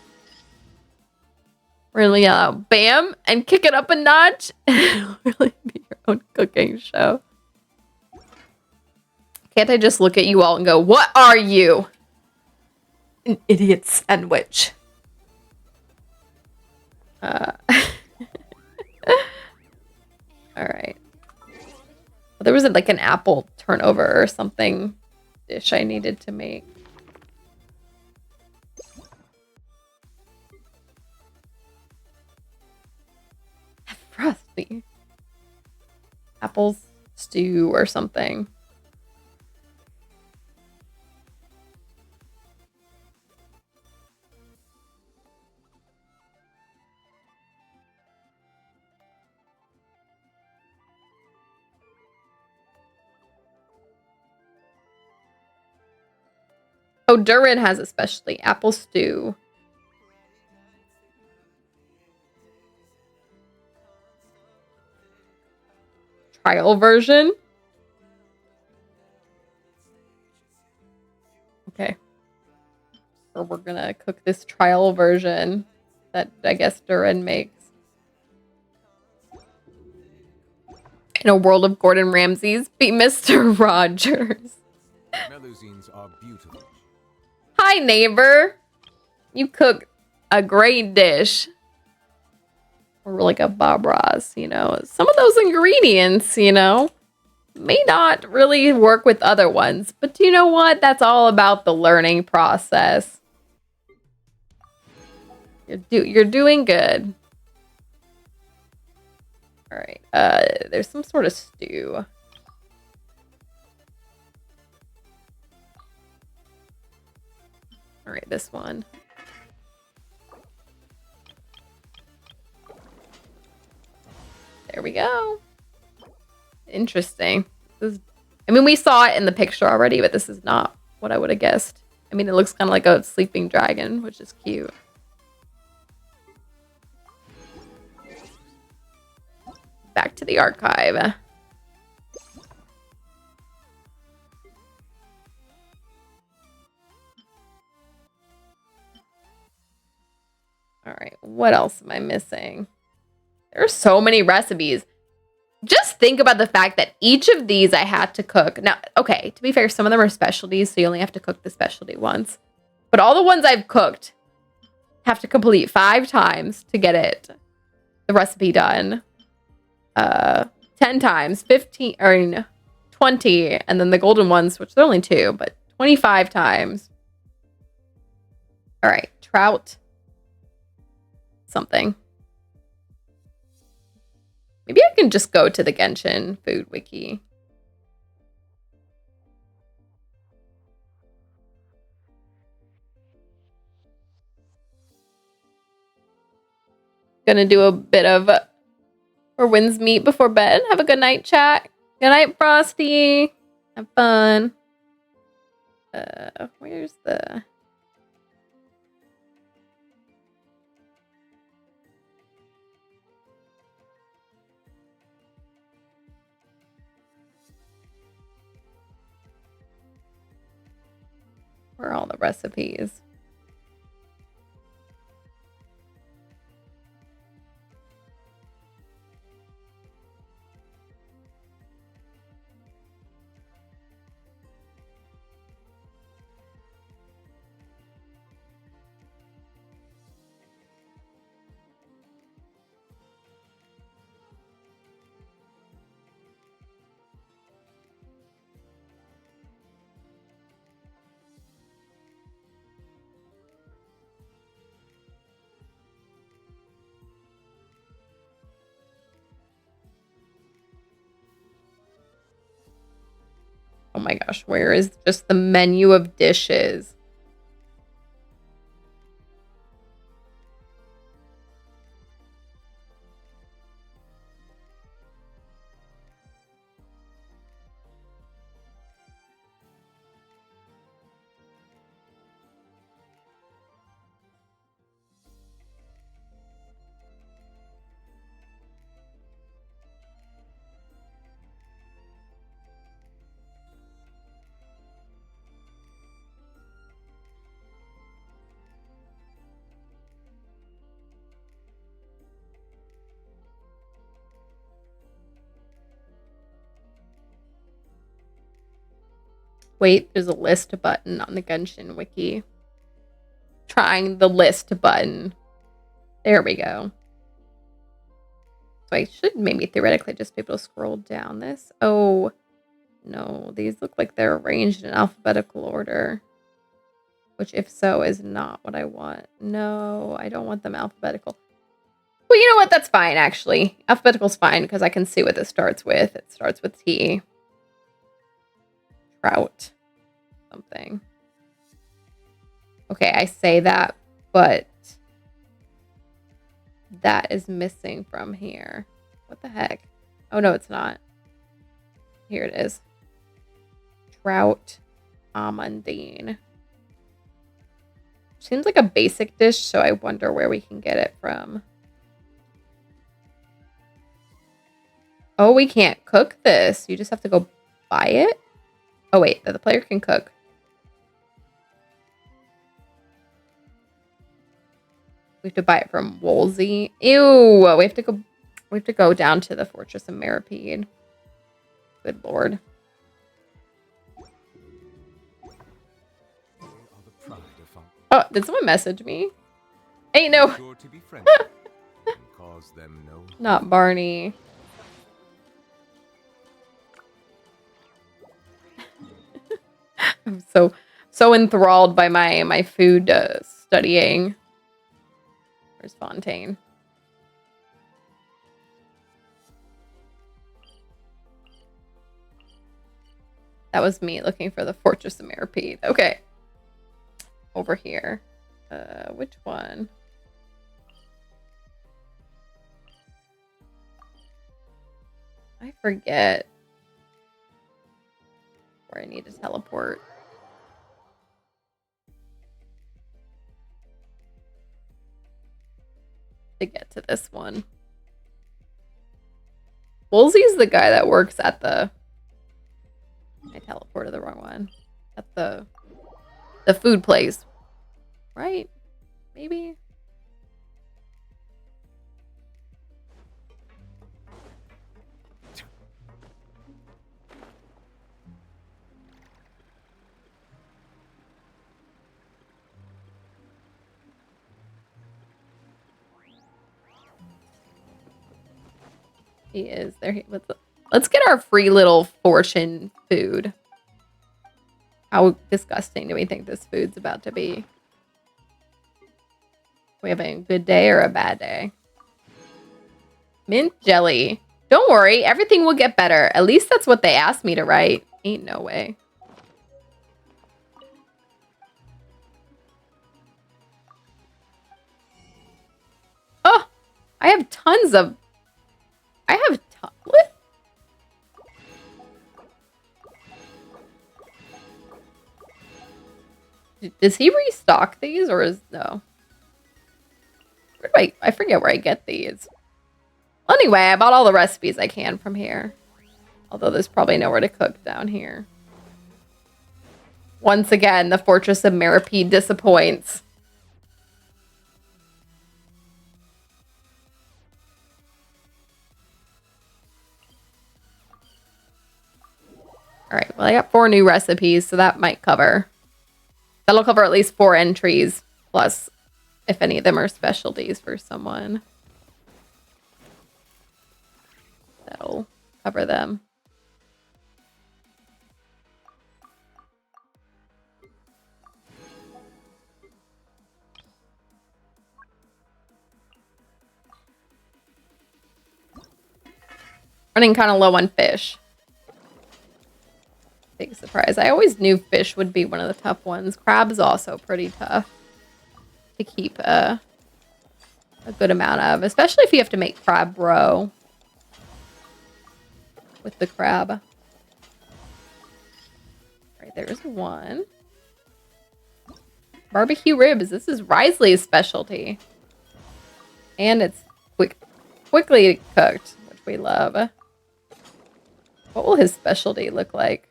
Really, bam, and kick it up a notch. It'll really be your own cooking show. Can't I just look at you all and go, "What are you? An idiot sandwich." All right. Well, there was like an apple turnover or something dish I needed to make. Frosty. Apple stew or something. Oh, Durin has especially apple stew. Trial version. Okay. Or we're gonna cook this trial version that I guess Durin makes. In a world of Gordon Ramsay's, be Mr. Rogers. Melusines are beautiful. Hi, neighbor. You cook a great dish. Or like a Bob Ross, you know. Some of those ingredients, you know, may not really work with other ones. But you know what? That's all about the learning process. You're doing good. All right. There's some sort of stew. All right, this one. There we go. Interesting. I mean, we saw it in the picture already, but this is not what I would have guessed. I mean, it looks kind of like a sleeping dragon, which is cute. Back to the archive. All right, what else am I missing? There are so many recipes. Just think about the fact that each of these I had to cook. Now, okay, to be fair, some of them are specialties, so you only have to cook the specialty ones. But all the ones I've cooked have to complete 5 times to get the recipe done. 10 times, 15, or 20, and then the golden ones, which they're only 2, but 25 times. All right, trout. Something. Maybe I can just go to the Genshin food wiki. Gonna do a bit of where winds meet before bed. Have a good night, chat. Good night, Frosty. Have fun. Where's the... Where are all the recipes? Oh my gosh, where is just the menu of dishes? Wait, there's a list button on the Genshin wiki. Trying the list button. There we go. So I should maybe theoretically just be able to scroll down this. Oh, no. These look like they're arranged in alphabetical order. Which, if so, is not what I want. No, I don't want them alphabetical. Well, you know what? That's fine, actually. Alphabetical's fine, because I can see what this starts with. It starts with T. Trout. Something. Okay, I say that, but that is missing from here. What the heck? Oh, no, it's not. Here it is. Trout amandine. Seems like a basic dish, so I wonder where we can get it from. Oh, we can't cook this. You just have to go buy it? Oh, wait. The player can cook. We have to buy it from Wolsey. Ew. We have to go down to the Fortress of Meripede. Good lord. Oh, did someone message me? Hey, no. Sure to be friendly and cause them no Not Barney. I'm so enthralled by my food studying. Where's Fontaine? That was me looking for the Fortress of Mirapede. Okay. Over here. Which one? I forget where I need to teleport. To get to this one. Woolsey's the guy that works at the... I teleported the wrong one. At the food place. Right? Maybe? He is there. Let's get our free little fortune food. How disgusting do we think this food's about to be? We having a good day or a bad day? Mint jelly. Don't worry, everything will get better. At least that's what they asked me to write. Ain't no way. Oh, I have tons of... What? Does he restock these or is... No. Where do I forget where I get these. Well, anyway, I bought all the recipes I can from here. Although there's probably nowhere to cook down here. Once again, the Fortress of Mirapede disappoints. Alright, well I got 4 new recipes, so that might cover. That'll cover at least 4 entries, plus if any of them are specialties for someone. That'll cover them. Running kind of low on fish. Big surprise. I always knew fish would be one of the tough ones. Crab's also pretty tough to keep a good amount of, especially if you have to make crab roe with the crab. Right, there's one. Barbecue ribs. This is Risley's specialty. And it's quickly cooked, which we love. What will his specialty look like?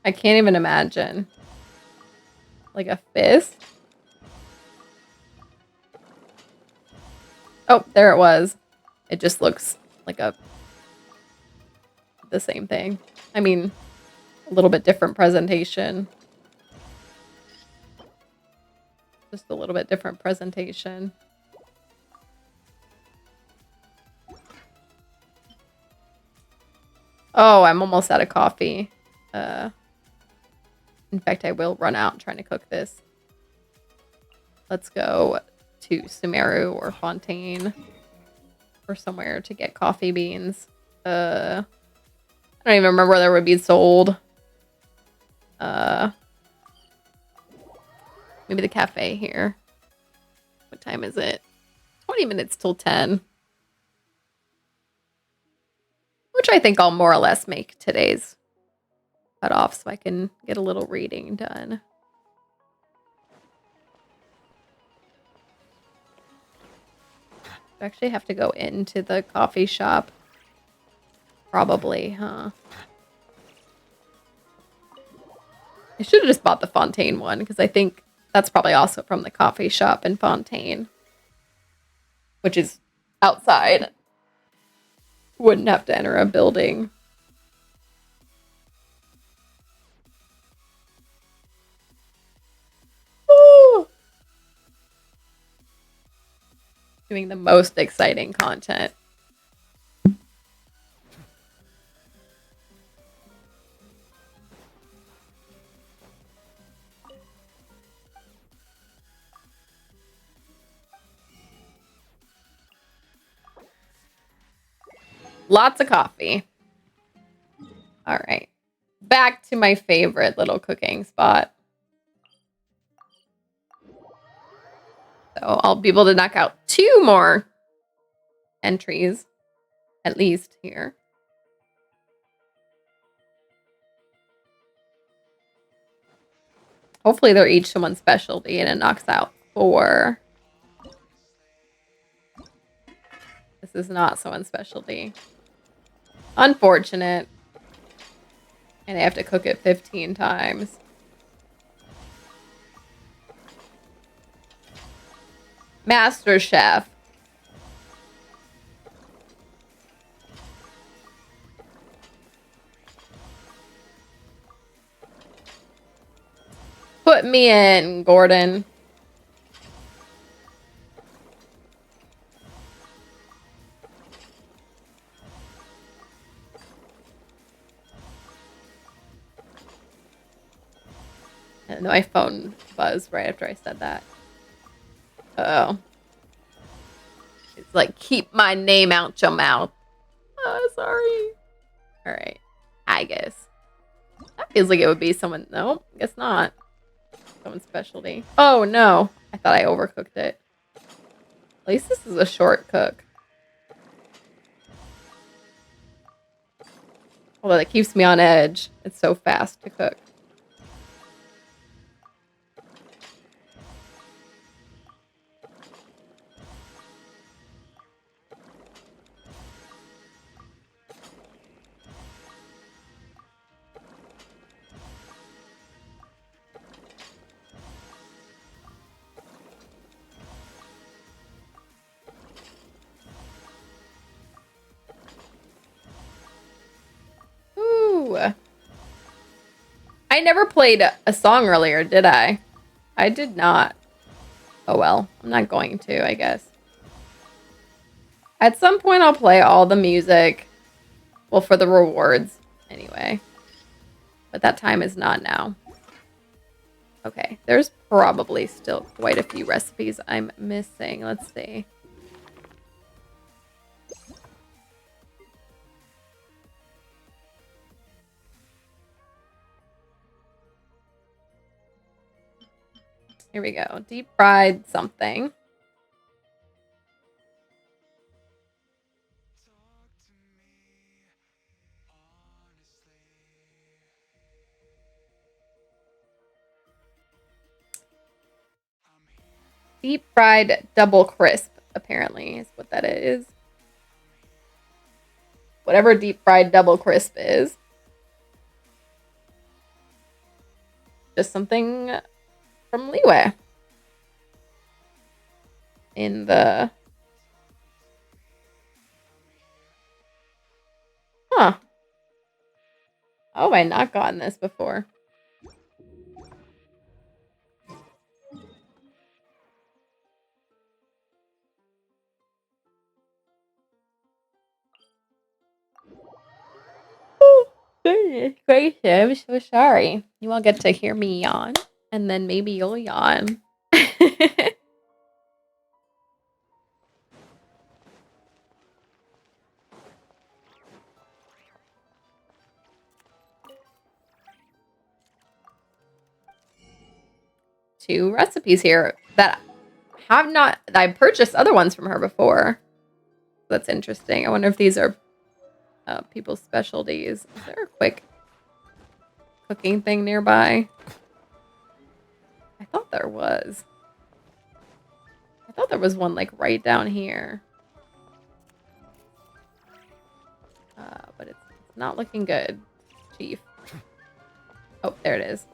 I can't even imagine. Like a fist? Oh, there it was. It just looks like the same thing. I mean, a little bit different presentation. Just a little bit different presentation. Oh, I'm almost out of coffee. In fact, I will run out trying to cook this. Let's go to Sumeru or Fontaine or somewhere to get coffee beans. I don't even remember where they would be sold. Maybe the cafe here. What time is it? 20 minutes till 10. Which I think I'll more or less make today's cut off so I can get a little reading done. I actually have to go into the coffee shop. Probably, huh? I should have just bought the Fontaine one because I think that's probably also from the coffee shop in Fontaine, which is outside. Wouldn't have to enter a building. Ooh. Doing the most exciting content. Lots of coffee. All right. Back to my favorite little cooking spot. So I'll be able to knock out 2 more entries, at least here. Hopefully they're each someone's specialty and it knocks out 4. This is not someone's specialty. Unfortunate. And I have to cook it 15 times. Master Chef. Put me in, Gordon. And my phone buzzed right after I said that. Uh-oh. It's like, keep my name out your mouth. Oh, sorry. All right. I guess. That feels like it would be someone. No, guess not. Someone's specialty. Oh, no. I thought I overcooked it. At least this is a short cook. Although that keeps me on edge. It's so fast to cook. Ooh. I never played a song earlier, did I? I did not. Oh well, I'm not going to, I guess. At some point I'll play all the music. Well, for the rewards, anyway. But that time is not now. Okay, there's probably still quite a few recipes I'm missing. Let's see. Here we go. Deep fried something. Deep fried double crisp, apparently, is what that is. Whatever deep fried double crisp is. Just something from Leeway. In the... Huh. How have I not gotten this before? Goodness gracious, I'm so sorry. You all get to hear me yawn, and then maybe you'll yawn. Two recipes here that have not... I purchased other ones from her before. That's interesting. I wonder if these are people's specialties. Is there a quick cooking thing nearby? I thought there was. I thought there was one like right down here. But it's not looking good, Chief. Oh, there it is.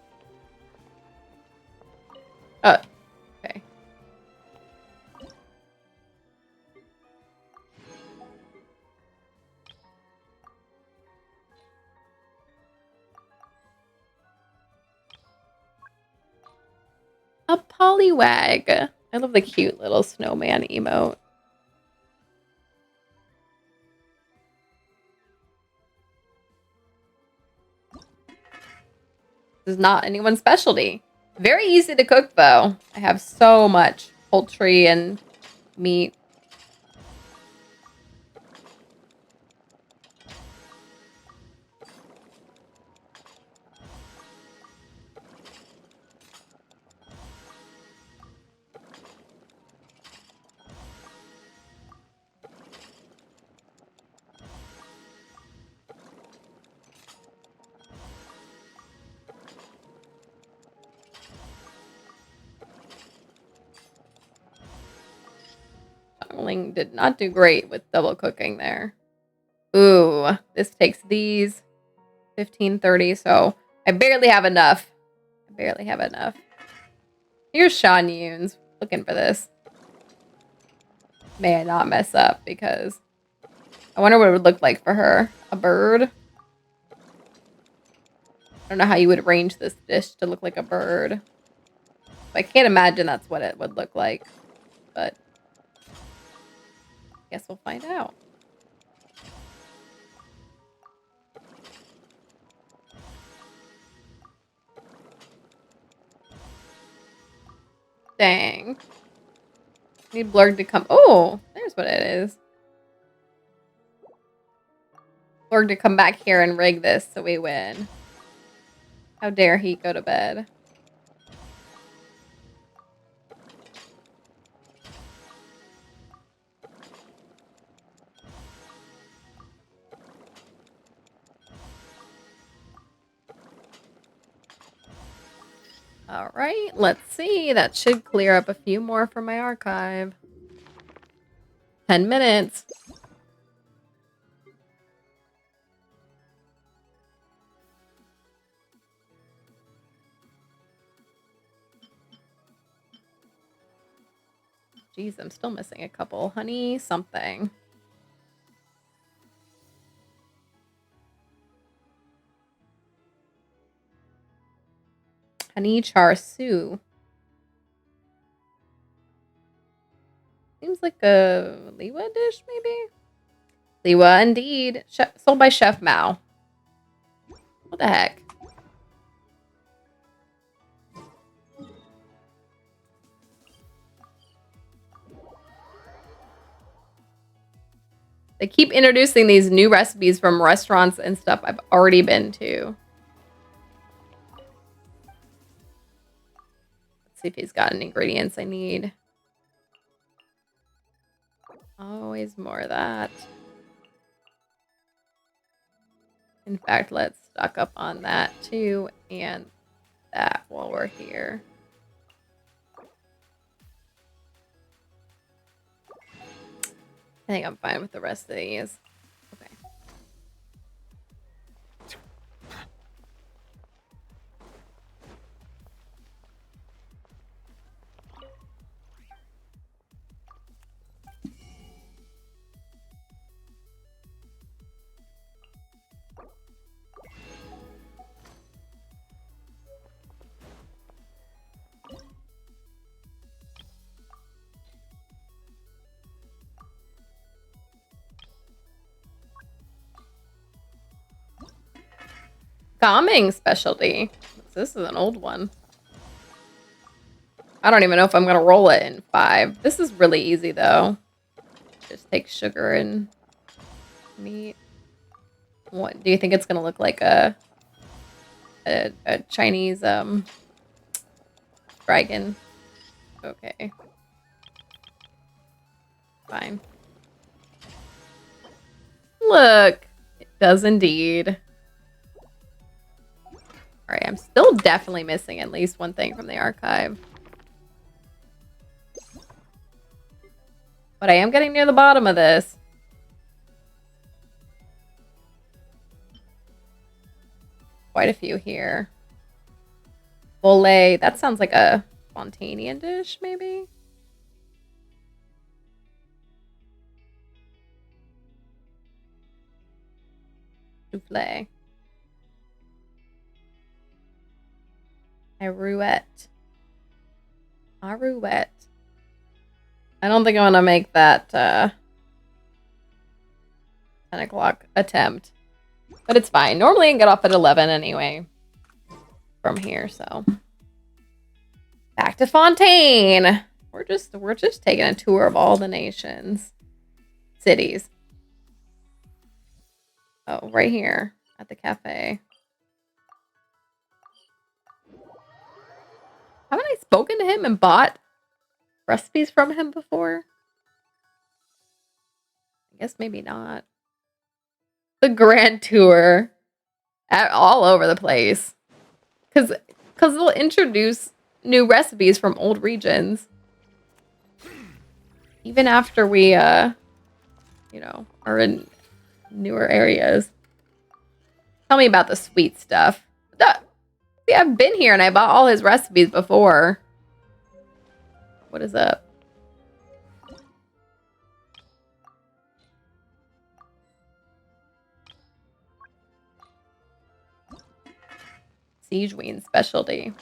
Okay. A Poliwag. I love the cute little snowman emote. This is not anyone's specialty. Very easy to cook, though. I have so much poultry and meat. Ling did not do great with double cooking there. Ooh, this takes these 15, 30, so I barely have enough. Here's Shan Yoon's looking for this. May I not mess up because I wonder what it would look like for her. A bird? I don't know how you would arrange this dish to look like a bird. I can't imagine that's what it would look like, but I guess we'll find out. Dang. Need Blurg to come. Oh, there's what it is. Blurg to come back here and rig this so we win. How dare he go to bed? All right, let's see. That should clear up a few more from my archive. 10 minutes. Jeez, I'm still missing a couple. Honey something. Honey char siu. Seems like a Liwa dish, maybe? Liwa, indeed. Sold by Chef Mao. What the heck? They keep introducing these new recipes from restaurants and stuff I've already been to. Let's see if he's got any ingredients I need. Always more of that. In fact, let's stock up on that too, and that while we're here. I think I'm fine with the rest of these. Okay. Calming specialty. This is an old one. I don't even know if I'm going to roll it in 5. This is really easy, though. Just take sugar and meat. What do you think it's going to look like? A Chinese dragon? Okay. Fine. Look, it does indeed. All right, I'm still definitely missing at least one thing from the archive. But I am getting near the bottom of this. Quite a few here. Volet, that sounds like a Fontanian dish, maybe? Souffle. Arouette. Arouette. I don't think I'm gonna make that 10 o'clock attempt. But it's fine. Normally I can get off at 11 anyway. From here, so. Back to Fontaine. We're just taking a tour of all the nations. Cities. Oh, right here at the cafe. Haven't I spoken to him and bought recipes from him before? I guess maybe not. The grand tour. All over the place. Because they'll introduce new recipes from old regions. Even after we, you know, are in newer areas. Tell me about the sweet stuff. See, I've been here and I bought all his recipes before. What is up? Siege Ween specialty.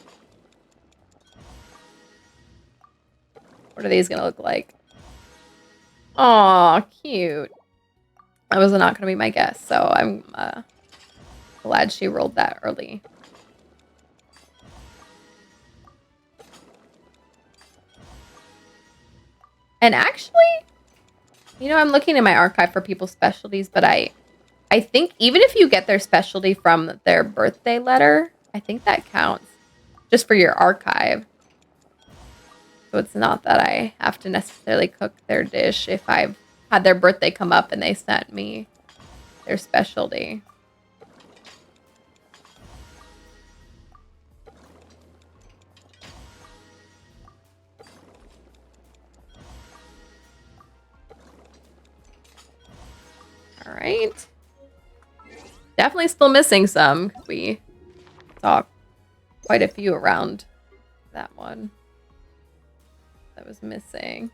What are these gonna look like? Aw, cute. That was not gonna be my guess, so I'm glad she rolled that early. And actually, you know, I'm looking in my archive for people's specialties, but I think even if you get their specialty from their birthday letter, I think that counts just for your archive. So it's not that I have to necessarily cook their dish if I've had their birthday come up and they sent me their specialty. All right. Definitely still missing some. We saw quite a few around that one that was missing.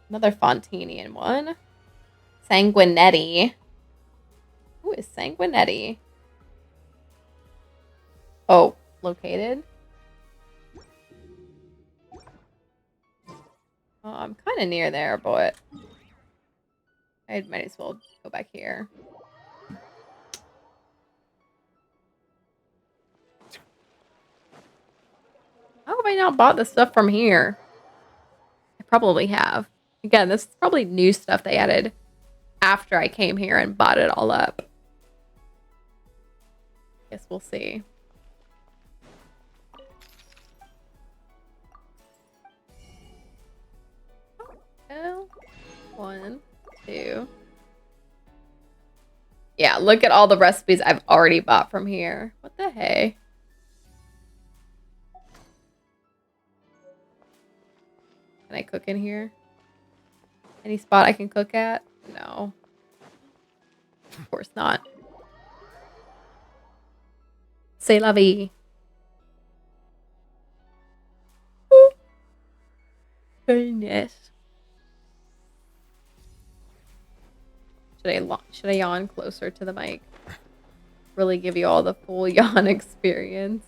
Another Fontinian one. Sanguinetti. Who is Sanguinetti? Oh, located? Oh, I'm kind of near there, but I might as well go back here. How have I not bought the stuff from here? I probably have. Again, this is probably new stuff they added after I came here and bought it all up. Guess we'll see. Oh, 1, 2. Yeah, look at all the recipes I've already bought from here. What the hey? Can I cook in here? Any spot I can cook at? No. Of course not. C'est la vie. Goodness. Should I yawn closer to the mic? Really give you all the full yawn experience.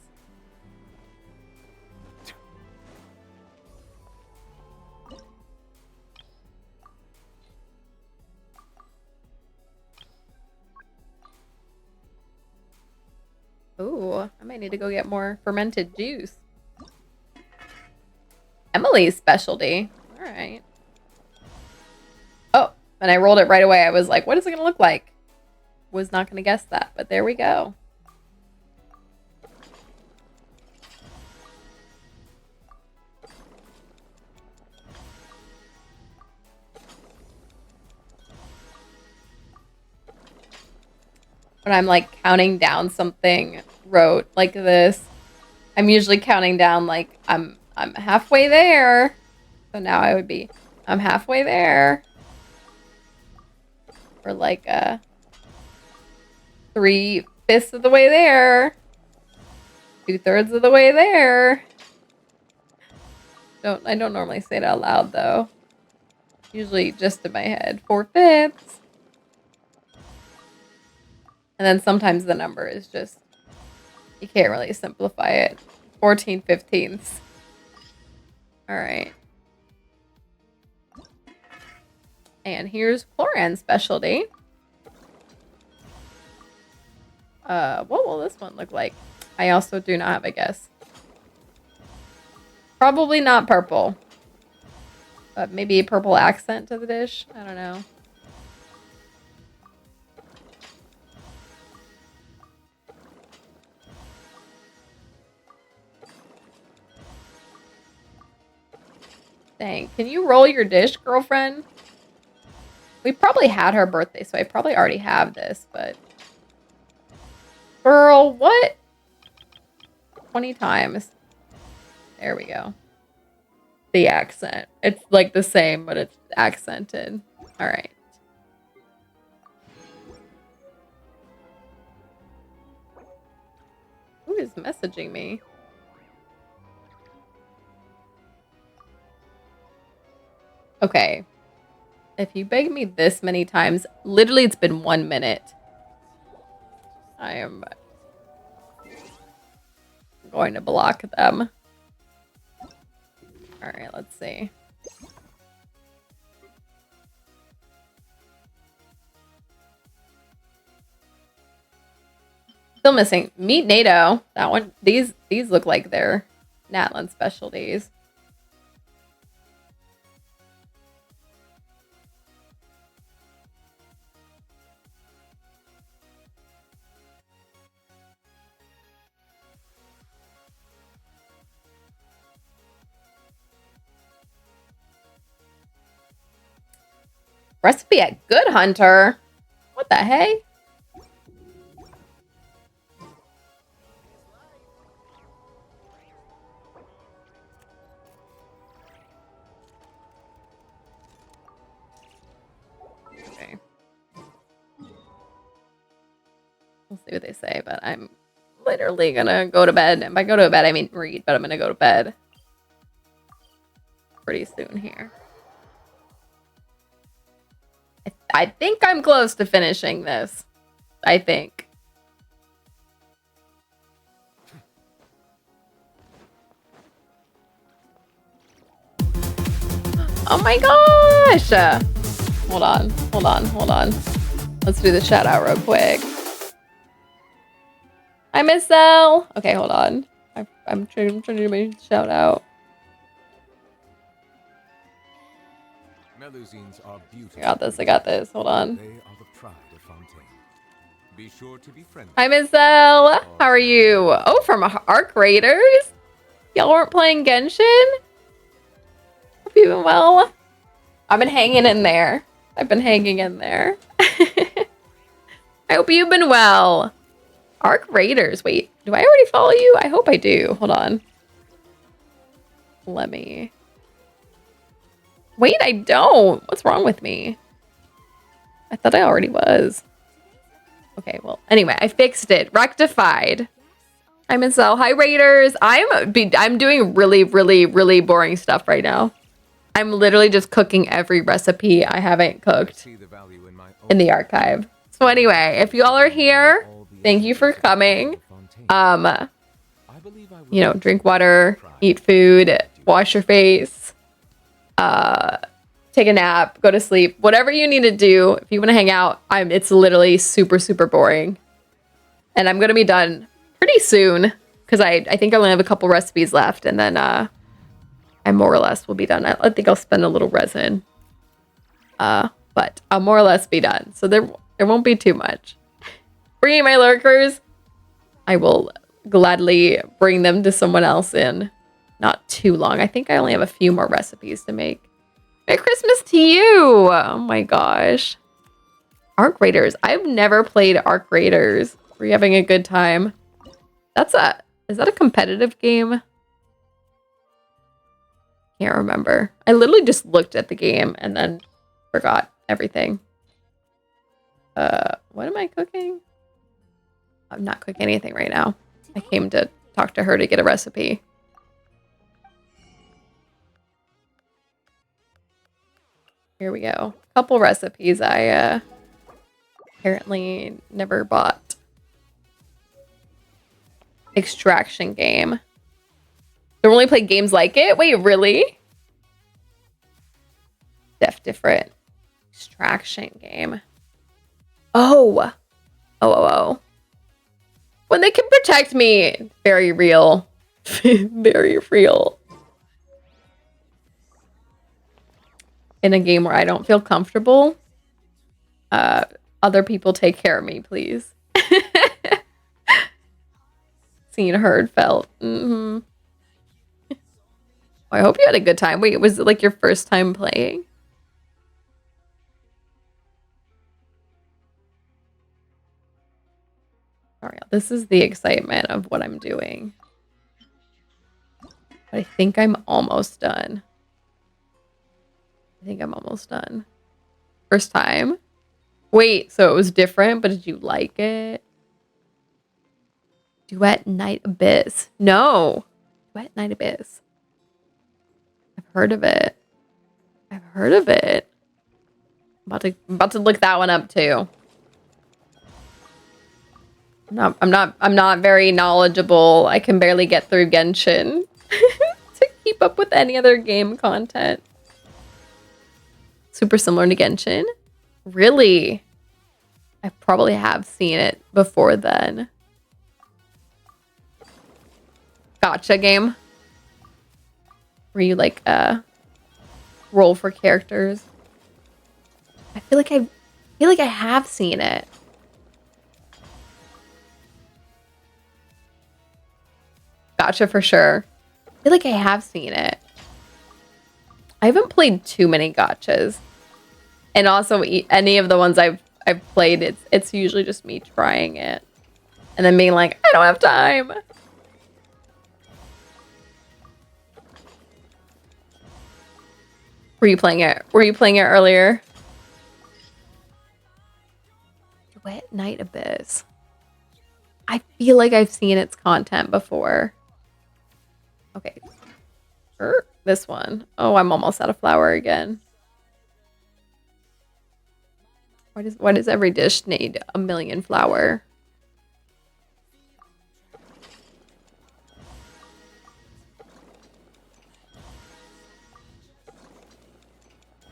Ooh, I might need to go get more fermented juice. Emily's specialty. All right. Oh, and I rolled it right away. I was like, what is it going to look like? Was not going to guess that, but there we go. When I'm like counting down something wrote like this, I'm usually counting down like I'm halfway there. So now I would be I'm halfway there. Or like 3/5 of the way there. 2/3 of the way there. I don't normally say it out loud though. Usually just in my head. 4/5. And then sometimes the number is just, you can't really simplify it. 14/15. All right. And here's Cloran's specialty. What will this one look like? I also do not have a guess. Probably not purple. But maybe a purple accent to the dish. I don't know. Dang, can you roll your dish, girlfriend? We probably had her birthday, so I probably already have this, but... Girl, what? 20 times. There we go. The accent. It's like the same, but it's accented. All right. Who is messaging me? Okay. If you beg me this many times, literally it's been 1 minute. I am going to block them. All right, let's see. Still missing. Meet NATO. That one. These look like they're Natlan specialties. Recipe at Good Hunter. What the hey? Okay. We'll see what they say, but I'm literally gonna go to bed. And by go to bed, I mean read, but I'm gonna go to bed pretty soon here. I think I'm close to finishing this. I think. Oh my gosh! Hold on. Let's do the shout out real quick. Hi, Miss Elle. Okay, hold on. I'm trying to do my shout out. Melusines are beautiful. I got this. Hold on. They are the pride of Fontaine. Be sure to be friendly. Hi, Miss Elle. How are you? Oh, from Arc Raiders? Y'all weren't playing Genshin? Hope you've been well. I've been hanging in there. I hope you've been well. Arc Raiders. Wait, do I already follow you? I hope I do. Hold on. Let me... Wait, I don't. What's wrong with me? I thought I already was. Okay, well, anyway, I fixed it. Rectified. Hi, Miss Elle. Hi, Raiders. I'm doing really boring stuff right now. I'm literally just cooking every recipe I haven't cooked in the archive. So anyway, if you all are here, thank you for coming. You know, drink water, eat food, wash your face, take a nap, go to sleep, whatever you need to do. If you want to hang out, it's literally super boring. And I'm going to be done pretty soon because I think I only have a couple recipes left, and then I more or less will be done. I think I'll spend a little resin. But I'll more or less be done. So there won't be too much. Bringing my lurkers, I will gladly bring them to someone else in not too long. I think I only have a few more recipes to make. Merry Christmas to you! Oh my gosh. Arc Raiders. I've never played Arc Raiders. Were you having a good time? Is that a competitive game? Can't remember. I literally just looked at the game and then forgot everything. What am I cooking? I'm not cooking anything right now. I came to talk to her to get a recipe. Here we go. Couple recipes I apparently never bought. Extraction game. Don't really play games like it? Wait, really? Different. Extraction game. Oh. When they can protect me. Very real. Very real. In a game where I don't feel comfortable, other people take care of me, please. Seen, heard, felt. Mm-hmm. I hope you had a good time. Wait, was it like your first time playing? This is the excitement of what I'm doing. But I think I'm almost done. First time. Wait, so it was different, but did you like it? Duet Night Abyss. No. Duet Night Abyss. I've heard of it. I'm about to look that one up too. I'm not very knowledgeable. I can barely get through Genshin to keep up with any other game content. Super similar to Genshin. Really? I probably have seen it before then. Gotcha game. Where you like roll for characters. I feel like I have seen it. Gotcha for sure. I feel like I have seen it. I haven't played too many gotchas. And also any of the ones I've played, it's usually just me trying it. And then being like, I don't have time. Were you playing it? Were you playing it earlier? Duet Night Abyss. I feel like I've seen its content before. Okay. This one. Oh, I'm almost out of flour again. Why does every dish need 1,000,000 flour?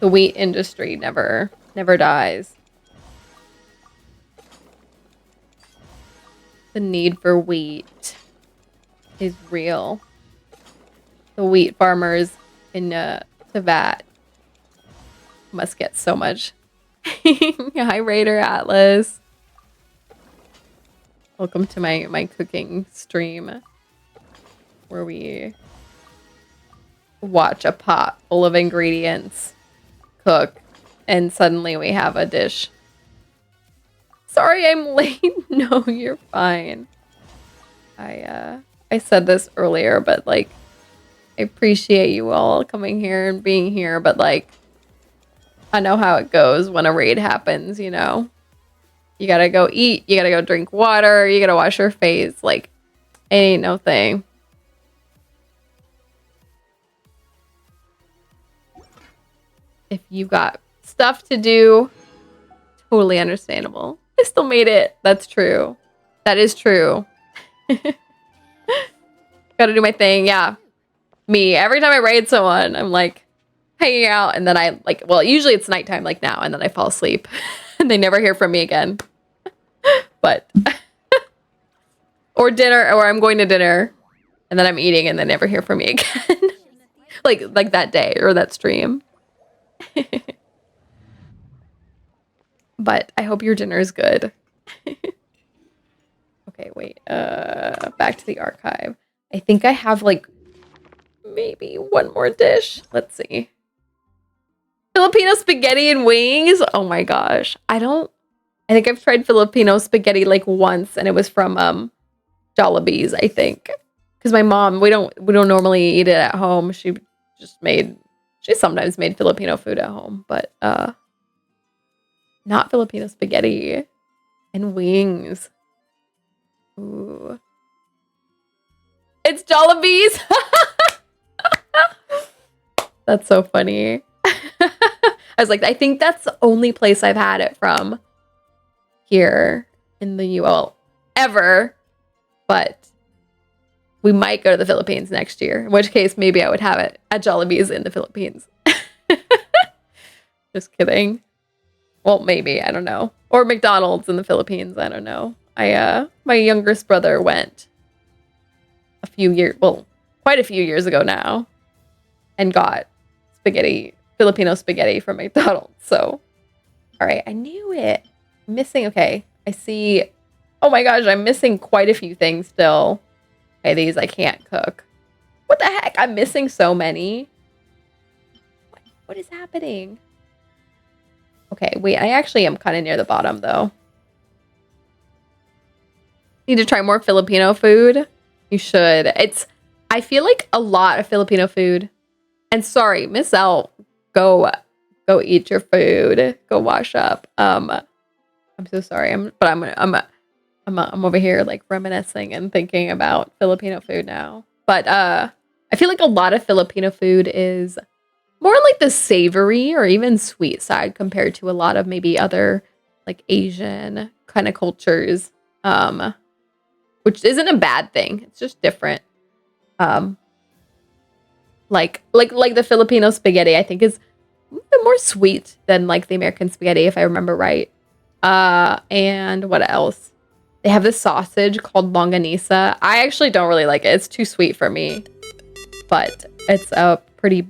The wheat industry never dies. The need for wheat is real. The wheat farmers in Twas must get so much. Hi, Raider Atlas. Welcome to my cooking stream where we watch a pot full of ingredients cook and suddenly we have a dish. Sorry I'm late. No, you're fine. I said this earlier, but like I appreciate you all coming here and being here, but like I know how it goes when a raid happens, you know? You gotta go eat, you gotta go drink water, you gotta wash your face, like it ain't no thing. If you got stuff to do, totally understandable. I still made it. That's true. That is true. Gotta do my thing, yeah. Me, every time I raid someone, I'm like hanging out and then I like, well, usually it's nighttime like now and then I fall asleep and they never hear from me again. But, or dinner, or I'm going to dinner and then I'm eating and they never hear from me again. like that day or that stream. But I hope your dinner is good. Okay, wait. Back to the archive. I think I have like maybe one more dish. Let's see. Filipino spaghetti and wings. Oh my gosh. I think I've tried Filipino spaghetti like once and it was from Jollibee's, I think. Because my mom, we don't normally eat it at home. She sometimes made Filipino food at home, but not Filipino spaghetti and wings. Ooh. It's Jollibee's. That's so funny. I was like, I think that's the only place I've had it from here in the UL ever. But we might go to the Philippines next year, in which case maybe I would have it at Jollibee's in the Philippines. Just kidding. Well, maybe, I don't know. Or McDonald's in the Philippines, I don't know. My youngest brother went quite a few years ago now and got Filipino spaghetti from McDonald's. So, all right, I knew it. Okay, I see. Oh my gosh, I'm missing quite a few things still. Okay, these I can't cook. What the heck? I'm missing so many. What is happening? Okay, wait, I actually am kind of near the bottom though. I Need to try more Filipino food. You should. I feel like a lot of Filipino food. And sorry, Miss L, go eat your food. Go wash up. I'm so sorry. I'm over here like reminiscing and thinking about Filipino food now. But I feel like a lot of Filipino food is more like the savory or even sweet side compared to a lot of maybe other like Asian kind of cultures. Which isn't a bad thing. It's just different. Like the Filipino spaghetti, I think is a bit more sweet than like the American spaghetti, if I remember right. And what else? They have this sausage called longanisa. I actually don't really like it. It's too sweet for me. But it's a pretty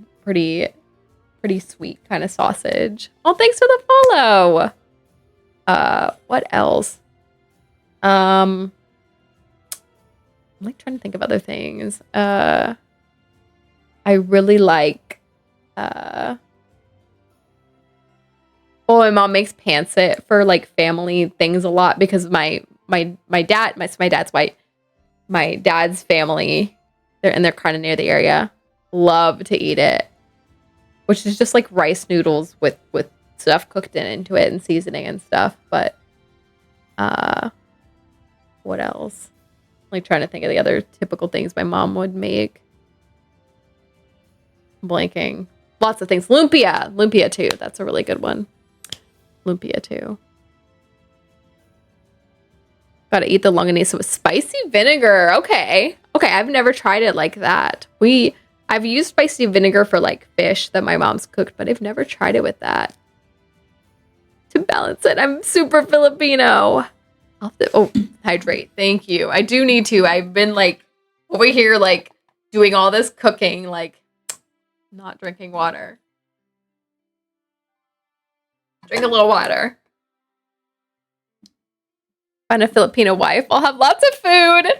sweet kind of sausage. Oh, thanks for the follow. What else? I'm like trying to think of other things. I really like my mom makes pancit for like family things a lot because my dad's white. My dad's family, they're kind of near the area, love to eat it. Which is just like rice noodles with stuff cooked into it and seasoning and stuff. But what else? Like trying to think of the other typical things my mom would make. Blanking. Lots of things. Lumpia too. That's a really good one. Lumpia too. Gotta eat the longanisa with spicy vinegar. Okay. I've never tried it like that. I've used spicy vinegar for like fish that my mom's cooked, but I've never tried it with that. To balance it, I'm super Filipino. Hydrate. Thank you. I do need to. I've been like over here like doing all this cooking, like not drinking water. Drink a little water. Find a Filipino wife. I'll have lots of food.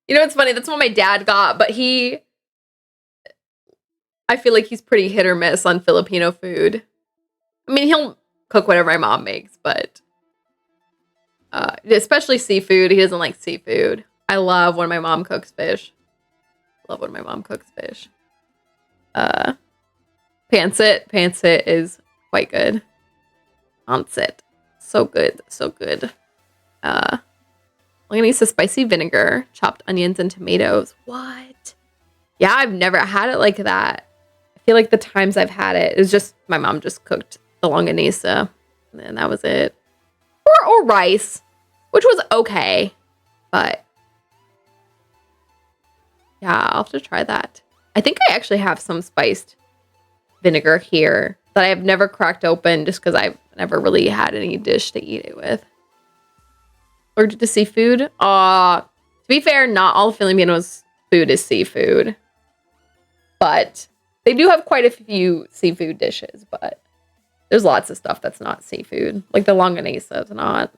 You know, it's funny. That's what my dad got, but I feel like he's pretty hit or miss on Filipino food. I mean, he'll cook whatever my mom makes, but especially seafood. He doesn't like seafood. I love when my mom cooks fish. Pancit is quite good. Pancit. So good. Longanisa spicy vinegar, chopped onions and tomatoes. What? Yeah, I've never had it like that. I feel like the times I've had it is just my mom just cooked the longanisa and that was it. Or rice, which was okay, but yeah, I'll have to try that. I think I actually have some spiced vinegar here that I've never cracked open just because I've never really had any dish to eat it with. Allergic to seafood? To be fair, not all Filipinos' food is seafood. But they do have quite a few seafood dishes, but there's lots of stuff that's not seafood. Like the longanisa is not.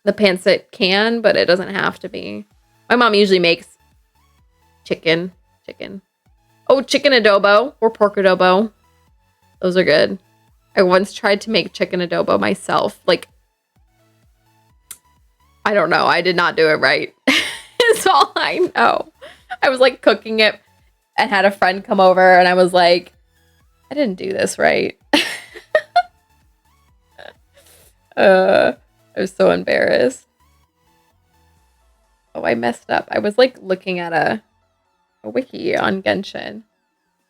The pancit can, but it doesn't have to be. My mom usually makes chicken. Oh, chicken adobo or pork adobo. Those are good. I once tried to make chicken adobo myself. Like, I don't know. I did not do it right. It's all I know. I was like cooking it and had a friend come over and I was like, I didn't do this right. I was so embarrassed. Oh, I messed up. I was like looking at a wiki on Genshin and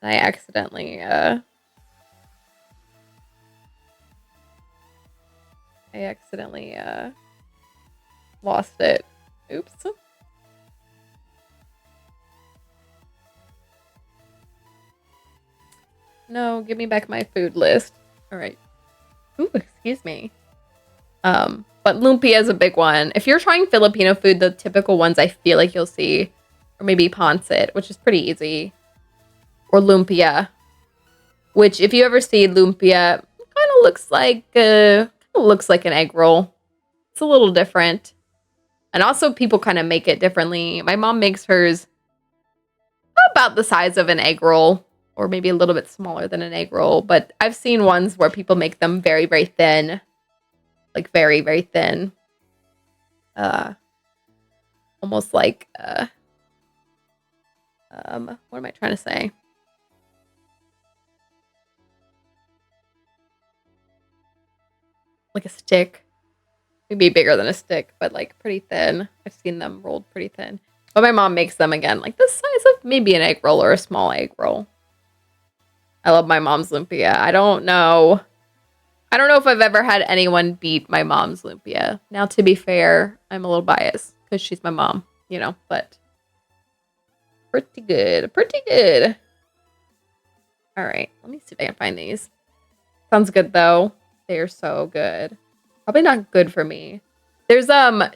I accidentally lost it. Oops. No, give me back my food list. All right. Ooh, excuse me. But lumpia is a big one. If you're trying Filipino food, the typical ones I feel like you'll see, or maybe pancit, which is pretty easy, or lumpia, which if you ever see lumpia, kind of looks like an egg roll. It's a little different, and also people kind of make it differently. My mom makes hers about the size of an egg roll, or maybe a little bit smaller than an egg roll. But I've seen ones where people make them very, very thin. Like very, very thin. almost like what am I trying to say? Like a stick. Maybe bigger than a stick, but like pretty thin. I've seen them rolled pretty thin. But my mom makes them again, like the size of maybe an egg roll or a small egg roll. I love my mom's lumpia. I don't know if I've ever had anyone beat my mom's lumpia. Now, to be fair, I'm a little biased because she's my mom, you know, but pretty good. Pretty good. All right, let me see if I can find these. Sounds good, though. They are so good. Probably not good for me. There's,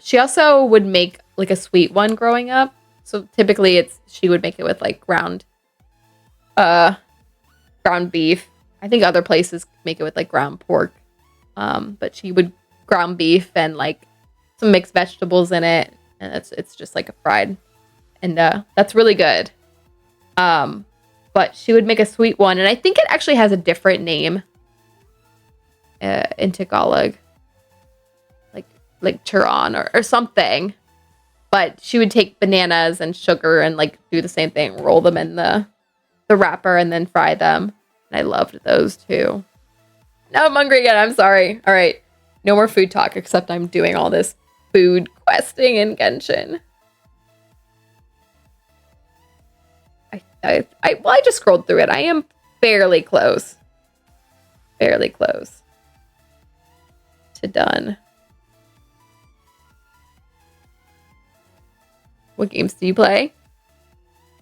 she also would make, like, a sweet one growing up. So, typically, she would make it with, like, ground beef. I think other places make it with like ground pork. But she would ground beef and like some mixed vegetables in it. And it's just like a fried. And that's really good. But she would make a sweet one. And I think it actually has a different name in Tagalog. Like Turon or something. But she would take bananas and sugar and like do the same thing. Roll them in the wrapper and then fry them. And I loved those too. Now I'm hungry again. I'm sorry. All right. No more food talk, except I'm doing all this food questing in Genshin. I just scrolled through it. I am fairly close. Fairly close to done. What games do you play?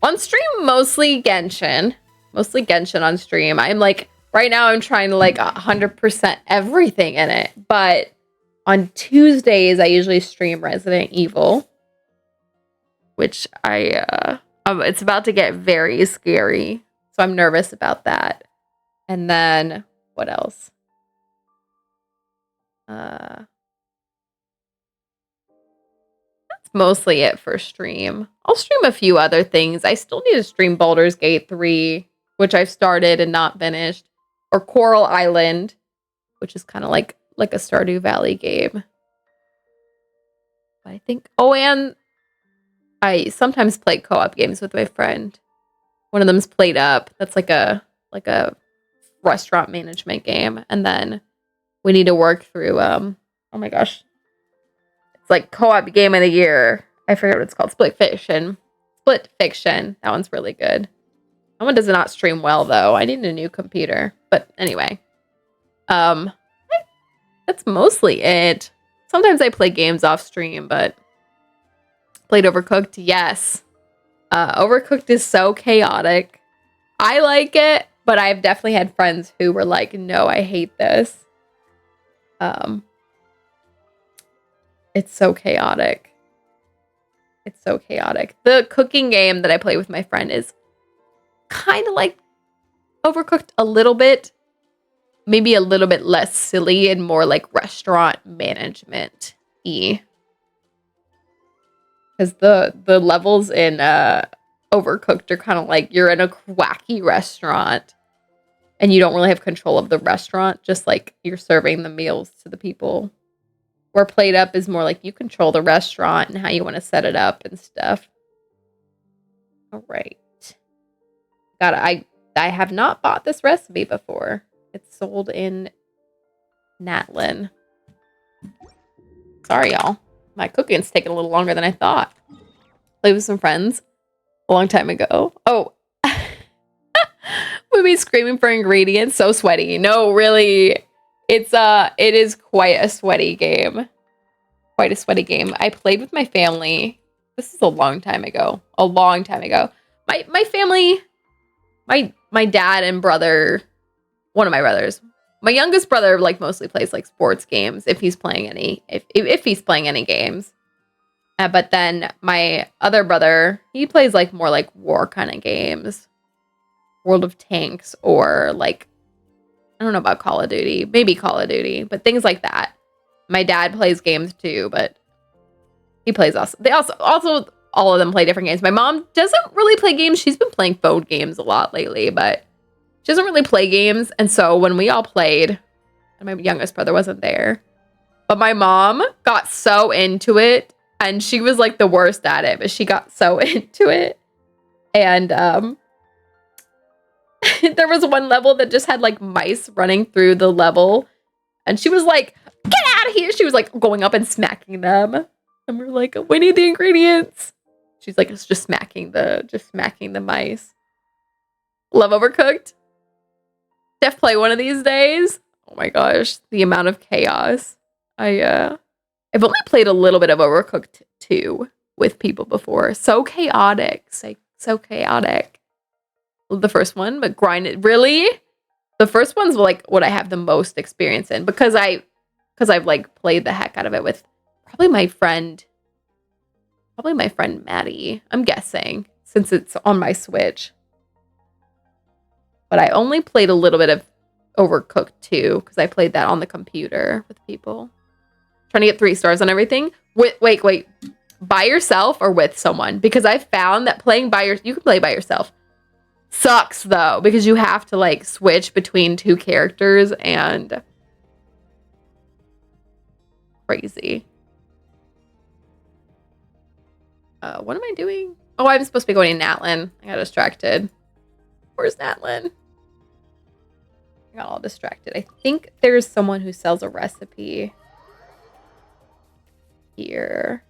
On stream, mostly Genshin. Mostly Genshin on stream. I'm like, right now I'm trying to like 100% everything in it. But on Tuesdays, I usually stream Resident Evil. Which it's about to get very scary. So I'm nervous about that. And then, what else? That's mostly it for stream. I'll stream a few other things. I still need to stream Baldur's Gate 3. Which I've started and not finished, or Coral Island, which is kind of like a Stardew Valley game. But I think, and I sometimes play co-op games with my friend. One of them's Played Up. That's like a restaurant management game, and then we need to work through. Oh my gosh, it's like co-op game of the year. I forget what it's called. Split Fiction. That one's really good. That one does not stream well, though. I need a new computer. But anyway. That's mostly it. Sometimes I play games off stream, but played Overcooked, yes. Overcooked is so chaotic. I like it, but I've definitely had friends who were like, no, I hate this. It's so chaotic. It's so chaotic. The cooking game that I play with my friend is kind of like Overcooked a little bit, maybe a little bit less silly and more like restaurant management-y. Because the levels in Overcooked are kind of like you're in a wacky restaurant and you don't really have control of the restaurant, just like you're serving the meals to the people. Where Played Up is more like you control the restaurant and how you want to set it up and stuff. All right. I have not bought this recipe before. It's sold in Natlin. Sorry, y'all. My cooking's taking a little longer than I thought. Played with some friends a long time ago. Oh. We'd be screaming for ingredients. So sweaty. No, really. It is quite a sweaty game. Quite a sweaty game. I played with my family. This is a long time ago. My family... My dad and brother, one of my brothers, my youngest brother like mostly plays like sports games if he's playing any games. But then my other brother, he plays like more like war kind of games, World of Tanks, or like I don't know about Call of Duty, maybe Call of Duty, but things like that. My dad plays games too, but he plays also. They also all of them play different games. My mom doesn't really play games. She's been playing phone games a lot lately, but she doesn't really play games. And so when we all played, and my youngest brother wasn't there, but my mom got so into it And she was like the worst at it, but she got so into it. And there was one level that just had like mice running through the level. And she was like, get out of here. She was like going up and smacking them. And we're like, we need the ingredients. She's like, it's just smacking the mice. Love Overcooked. Def play one of these days. Oh my gosh, the amount of chaos. I've only played a little bit of Overcooked 2 with people before. So chaotic. So chaotic. The first one, but grinded. Really? The first one's like what I have the most experience in because I've like played the heck out of it with probably my friend Maddie, I'm guessing, since it's on my Switch. But I only played a little bit of Overcooked 2 because I played that on the computer with people. Trying to get 3 stars on everything. Wait. By yourself or with someone? Because I found that you can play by yourself. Sucks though, because you have to like switch between 2 characters and crazy. What am I doing? Oh, I'm supposed to be going to Natlin. I got distracted. Where's Natlin? I got all distracted. I think there's someone who sells a recipe here.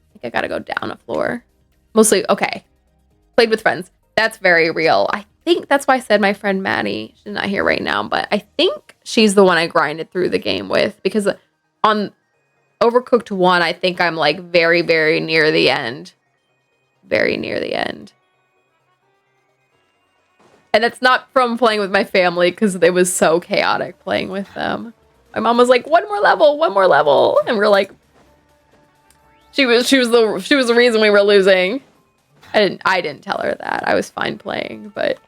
I think I gotta go down a floor. Mostly, okay. Played with friends. That's very real. I think that's why I said my friend Maddie. She's not here right now, but I think she's the one I grinded through the game with because on Overcooked 1, I think I'm like very, very near the end. Very near the end. And that's not from playing with my family because it was so chaotic playing with them. My mom was like, one more level. And we're like, she was the reason we were losing. I didn't tell her that. I was fine playing, but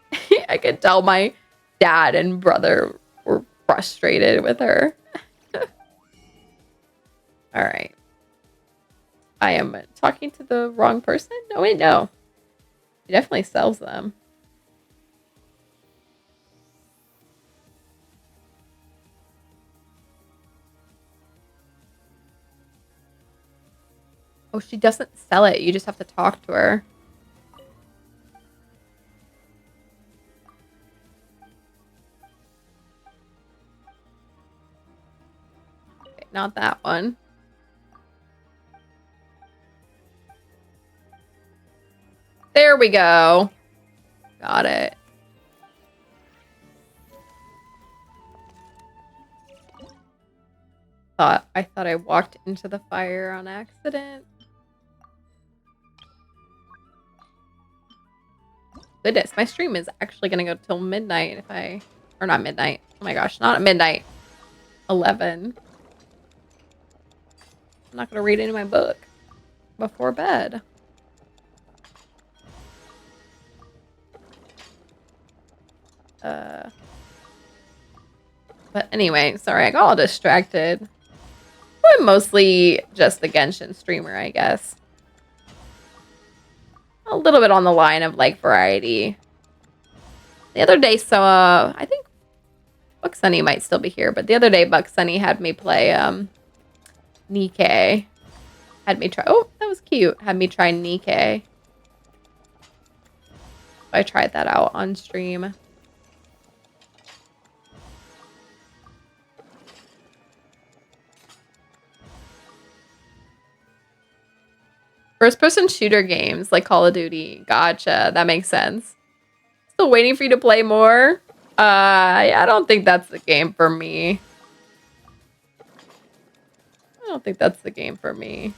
I could tell my dad and brother were frustrated with her. All right. I am talking to the wrong person? No, wait, no. She definitely sells them. Oh, she doesn't sell it. You just have to talk to her. Okay, not that one. There we go. Got it. I thought I walked into the fire on accident. Goodness, my stream is actually gonna go till midnight or not midnight. Oh my gosh, not at midnight. 11. I'm not gonna read any of my book before bed. But anyway, sorry, I got all distracted. I'm mostly just the Genshin streamer, I guess. A little bit on the line of like variety. The other day, so I think Buck Sunny might still be here, but the other day Buck Sunny had me play Nikke. Had me try, oh, that was cute. Had me try Nikke. I tried that out on stream. First-person shooter games like Call of Duty. Gotcha. That makes sense. Still waiting for you to play more? Yeah, I don't think that's the game for me. I don't think that's the game for me.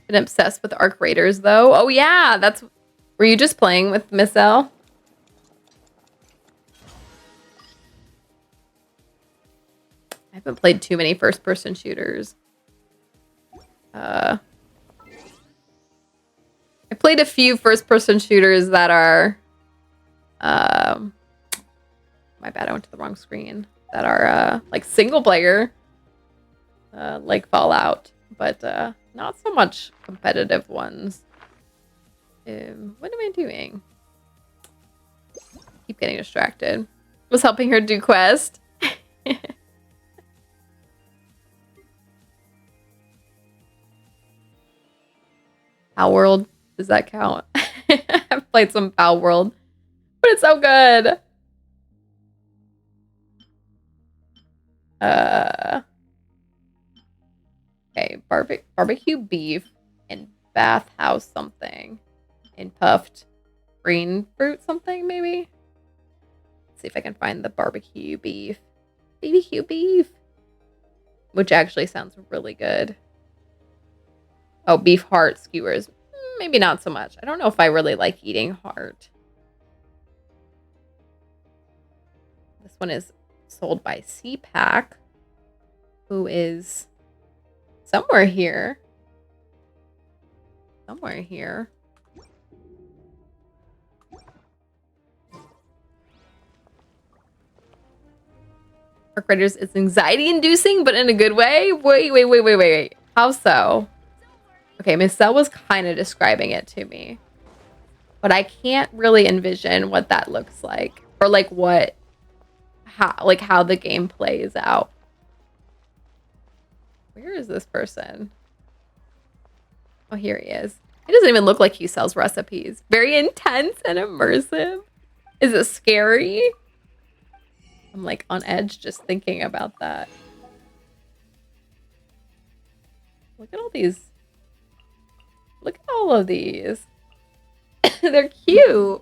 Been obsessed with Arc Raiders, though. Oh, yeah. Were you just playing with Miss L? I haven't played too many first-person shooters. I played a few first-person shooters that are... my bad, I went to the wrong screen. That are, like, single-player. Like Fallout. But, not so much competitive ones. What am I doing? Keep getting distracted. Was helping her do quest. Pow World. Does that count? I've played some Pow World, but it's so good. Okay, barbecue beef and bathhouse something. And puffed green fruit something, maybe? Let's see if I can find the barbecue beef. BBQ beef. Which actually sounds really good. Oh, beef heart skewers. Maybe not so much. I don't know if I really like eating heart. This one is sold by CPAC, who is somewhere here. Somewhere here. Park Raiders is anxiety inducing, but in a good way. Wait. How so? Okay, Miss Cell was kind of describing it to me, but I can't really envision what that looks like, or like how the game plays out. Where is this person? Oh, here he is. He doesn't even look like he sells recipes. Very intense and immersive. Is it scary? I'm like on edge just thinking about that. Look at all these. Look at all of these. They're cute.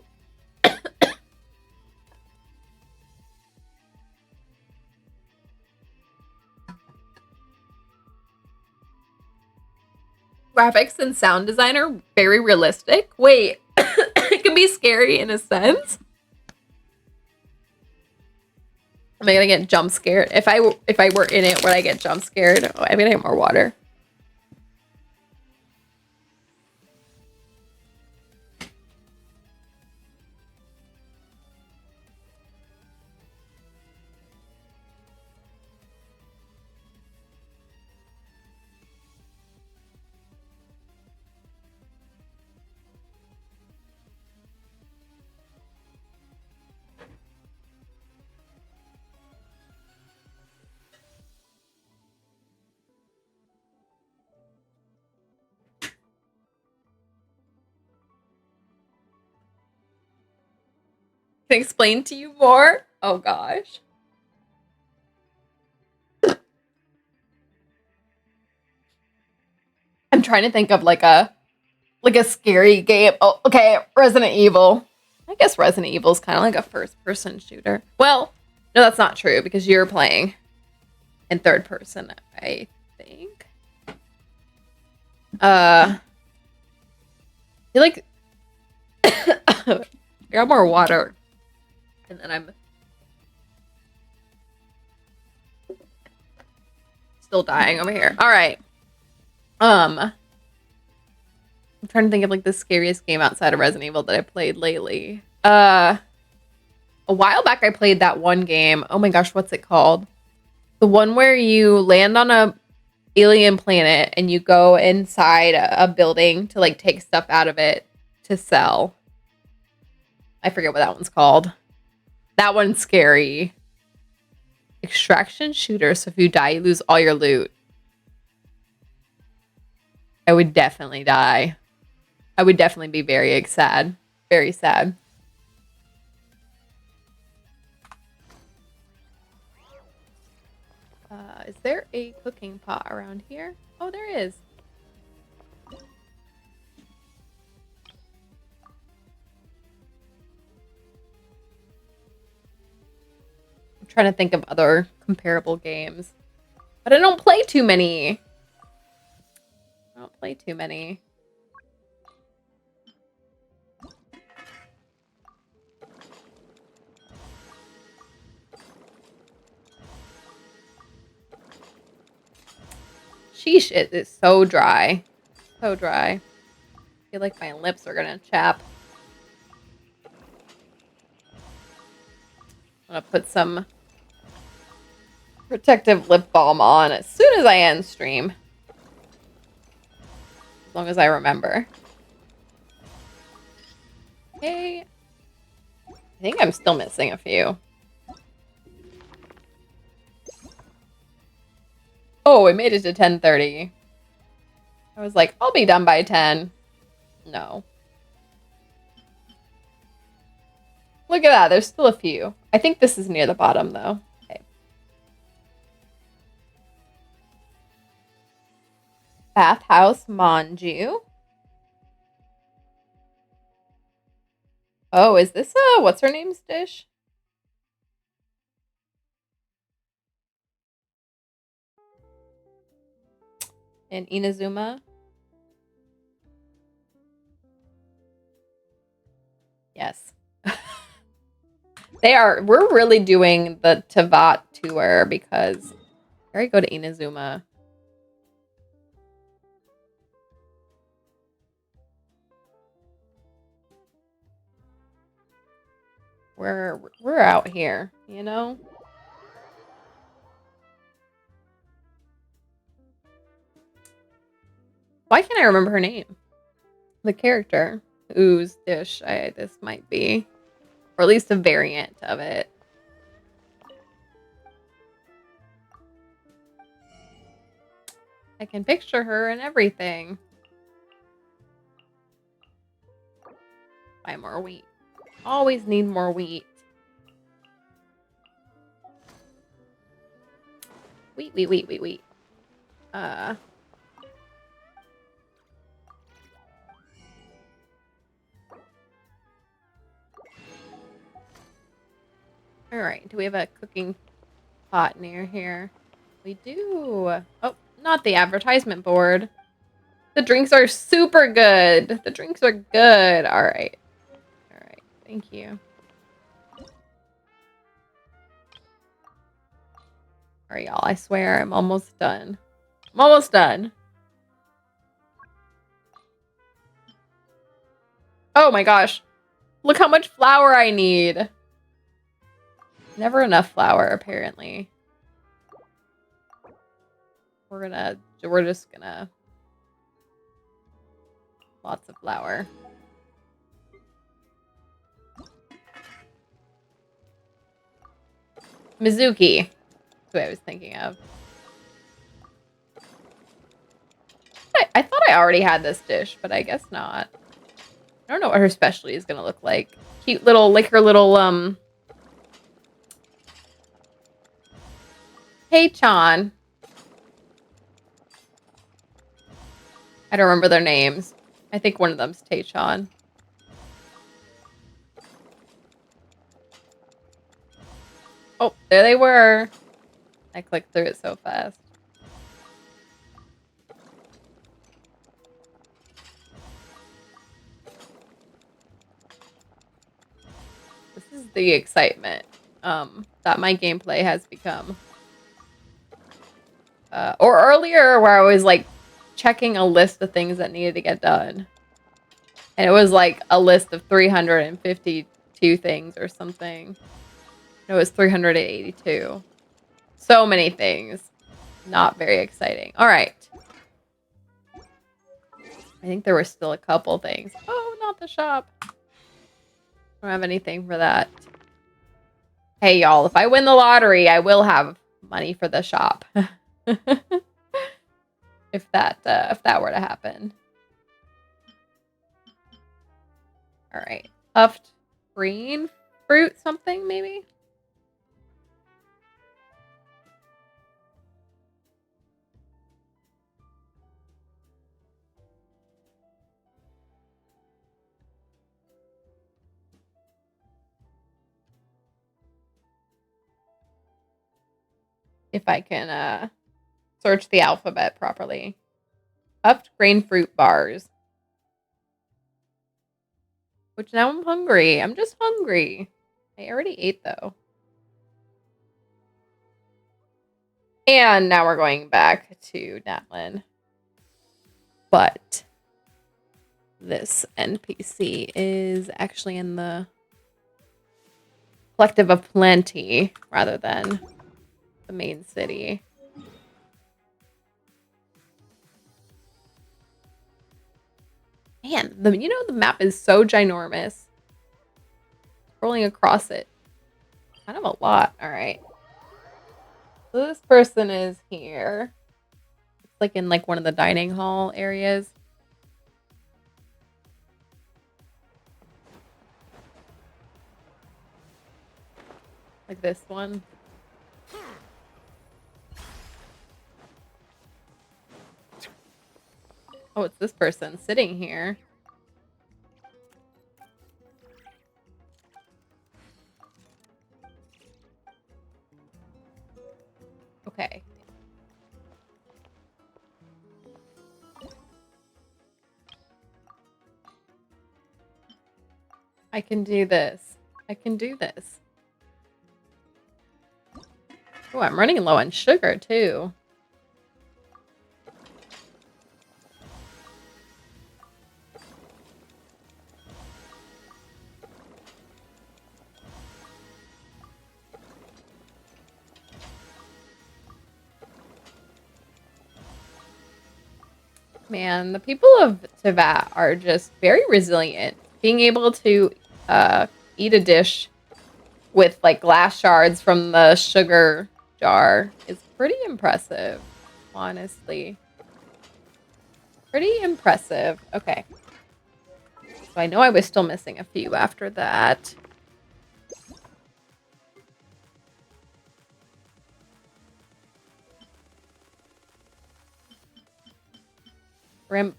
Graphics and sound design are very realistic. Wait, it can be scary in a sense. Am I gonna get jump scared? If I were in it, would I get jump scared? Oh, I'm gonna get more water. Can I explain to you more? Oh gosh. I'm trying to think of like a scary game. Oh, okay, Resident Evil. I guess Resident Evil is kind of like a first-person shooter. Well, no, that's not true because you're playing in third person, I think. You like I got more water. And then I'm still dying over here. All right. I'm trying to think of like the scariest game outside of Resident Evil that I played lately. A while back I played that one game. Oh my gosh, what's it called? The one where you land on a alien planet and you go inside a building to like take stuff out of it to sell. I forget what that one's called. That one's scary. Extraction shooter. So if you die, you lose all your loot. I would definitely die. I would definitely be very sad. Very sad. Is there a cooking pot around here? Oh, there is. I'm trying to think of other comparable games. But I don't play too many. I don't play too many. Sheesh, it is so dry. So dry. I feel like my lips are gonna chap. I'm gonna put some protective lip balm on as soon as I end stream. As long as I remember. Okay. I think I'm still missing a few. Oh, we made it to 10:30. I was like, I'll be done by 10. No. Look at that. There's still a few. I think this is near the bottom, though. Okay. Bathhouse Manju. Oh, is this a what's her name's dish? In Inazuma? Yes. We're really doing the Tavat tour because I already go to Inazuma. We're out here, you know? Why can't I remember her name? The character whose dish this might be. Or at least a variant of it. I can picture her and everything. Buy more wheat. Always need more wheat. Wheat. Alright, do we have a cooking pot near here? We do. Oh, not the advertisement board. The drinks are super good. The drinks are good. Alright. Alright, thank you. Alright, y'all, I swear I'm almost done. I'm almost done. Oh my gosh. Look how much flour I need. Never enough flour, apparently. We're just gonna... Lots of flour. Mizuki. That's what I was thinking of. I thought I already had this dish, but I guess not. I don't know what her specialty is gonna look like. Cute little, like her little, Hey, Chan. I don't remember their names. I think one of them's Taechan. Oh, there they were. I clicked through it so fast. This is the excitement that my gameplay has become. Or earlier where I was like checking a list of things that needed to get done. And it was like a list of 352 things or something. No, it was 382. So many things. Not very exciting. All right. I think there were still a couple things. Oh, not the shop. I don't have anything for that. Hey, y'all, if I win the lottery, I will have money for the shop. if that were to happen. All right. Puffed green fruit something, maybe? If I can search the alphabet properly. Puffed grain fruit bars. Which now I'm hungry. I'm just hungry. I already ate though. And now we're going back to Natlin. But this NPC is actually in the Collective of Plenty rather than the main city. Man, the map is so ginormous. Scrolling across it. Kind of a lot. All right. So this person is here. It's like in like one of the dining hall areas. Like this one. Oh, it's this person sitting here. Okay. I can do this. I can do this. Oh, I'm running low on sugar too. Man, the people of Tvat are just very resilient. Being able to eat a dish with like glass shards from the sugar jar is pretty impressive, honestly. Pretty impressive. Okay. So I know I was still missing a few after that. Shrimp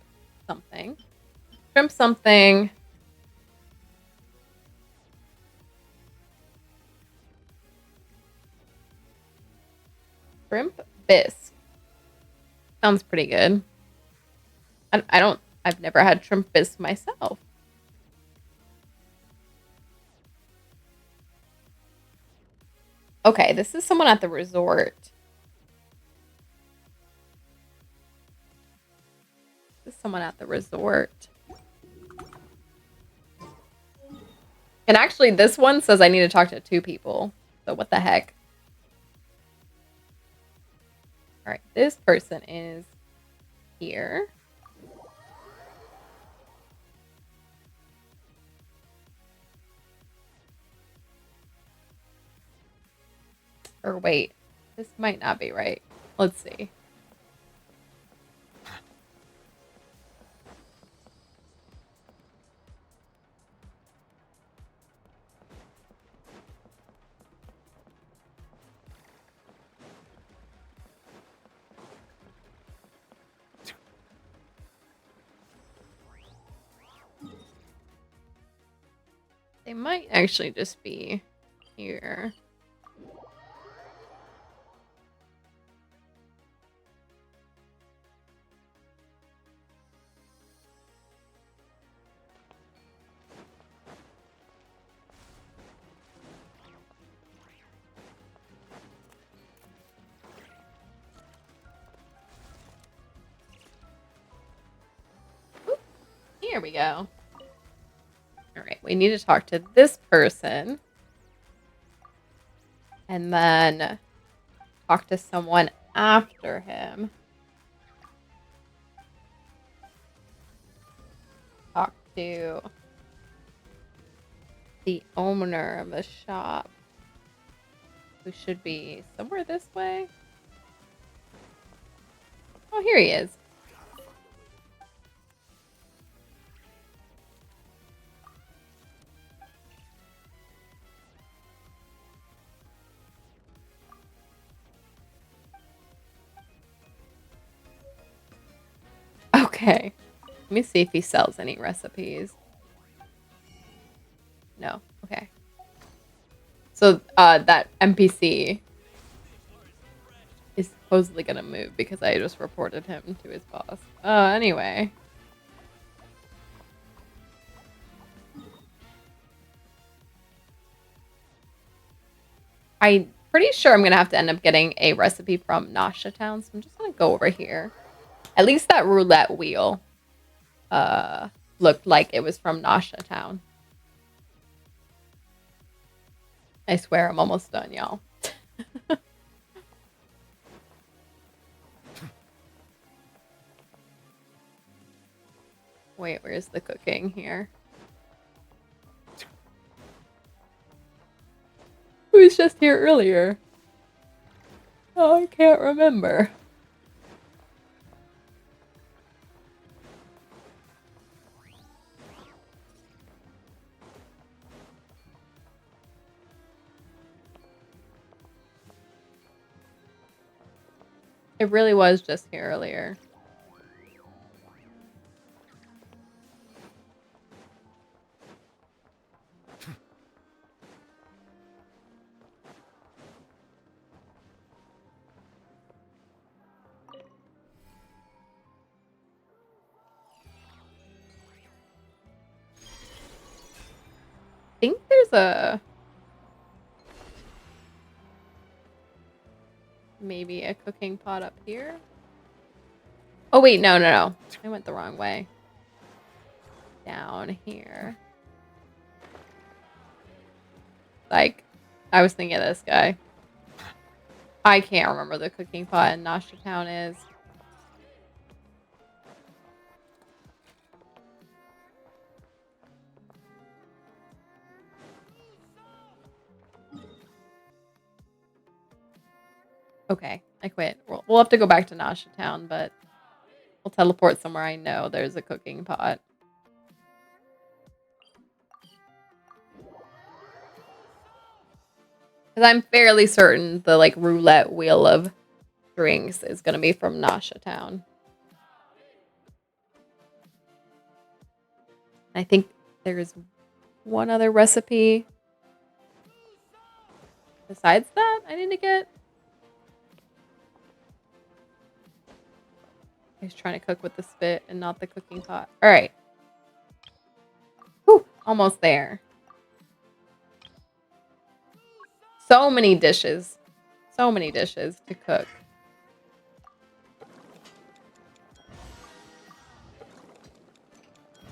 something. Shrimp something. Shrimp bisque. Sounds pretty good. I've never had shrimp bisque myself. Okay, this is someone at the resort. This is someone at the resort. And actually, this one says I need to talk to 2 people. So what the heck? All right, this person is here. Or wait, this might not be right. Let's see. They might actually just be here. Oop, here we go. All right, we need to talk to this person. And then talk to someone after him. Talk to the owner of the shop, who should be somewhere this way. Oh, here he is. Okay. Let me see if he sells any recipes. No. Okay. So that NPC is supposedly gonna move because I just reported him to his boss. Anyway. I'm pretty sure I'm gonna have to end up getting a recipe from Nasha Town, so I'm just gonna go over here. At least that roulette wheel looked like it was from Nasha Town. I swear I'm almost done, y'all. Wait, where's the cooking here? Who was just here earlier? Oh, I can't remember. It really was just here earlier. I think there's maybe a cooking pot up here. Oh wait, no. I went the wrong way. Down here. Like, I was thinking of this guy. I can't remember the cooking pot in Nasha Town is. Okay, I quit. We'll have to go back to Nasha Town, but we'll teleport somewhere I know there's a cooking pot. Because I'm fairly certain the like roulette wheel of drinks is going to be from Nasha Town. I think there's one other recipe besides that I need to get. I was trying to cook with the spit and not the cooking pot. All right. Whew, almost there. So many dishes. So many dishes to cook.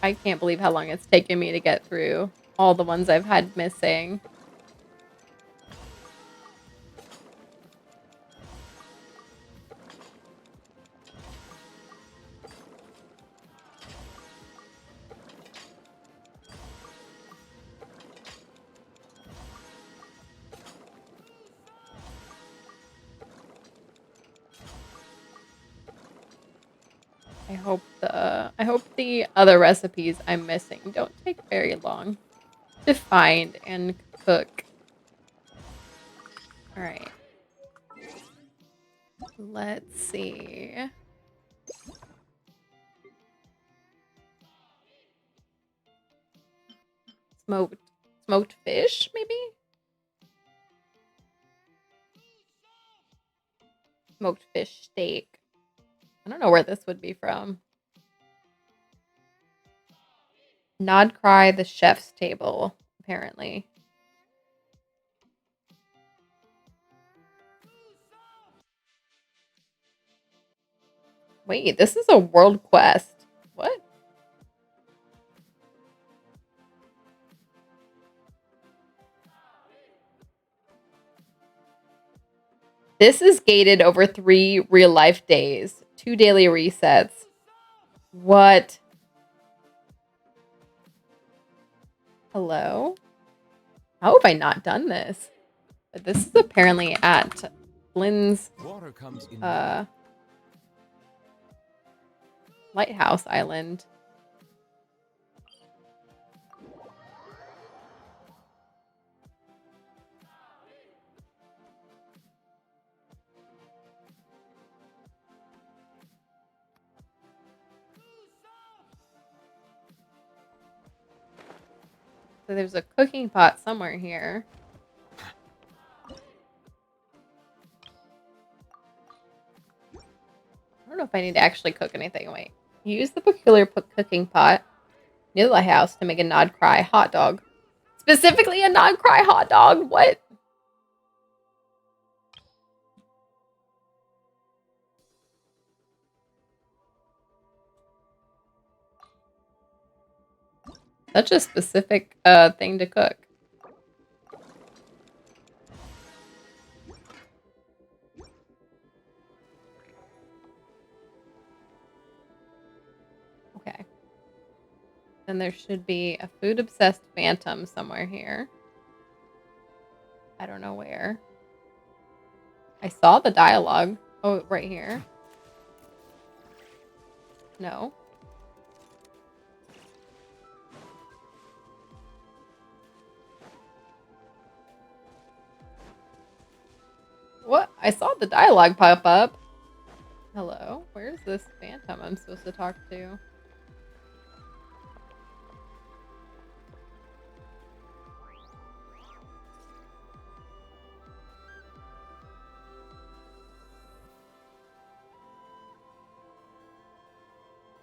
I can't believe how long it's taken me to get through all the ones I've had missing. I hope the other recipes I'm missing don't take very long to find and cook. All right. Let's see. Smoked fish, maybe? Smoked fish steak. I don't know where this would be from. Nod Cry the chef's table, apparently. Wait, this is a world quest. What? This is gated over 3 real life days. 2 daily resets. What? Hello? How have I not done this? But this is apparently at Lynn's Lighthouse Island. So there's a cooking pot somewhere here. I don't know if I need to actually cook anything. Wait. Use the peculiar cooking pot near the lighthouse to make a Nod Cry hot dog. Specifically a Nod Cry hot dog? What? Such a specific thing to cook. Okay. Then there should be a food-obsessed phantom somewhere here. I don't know where. I saw the dialogue. Oh, right here. No. What? I saw the dialogue pop up. Hello? Where's this phantom I'm supposed to talk to?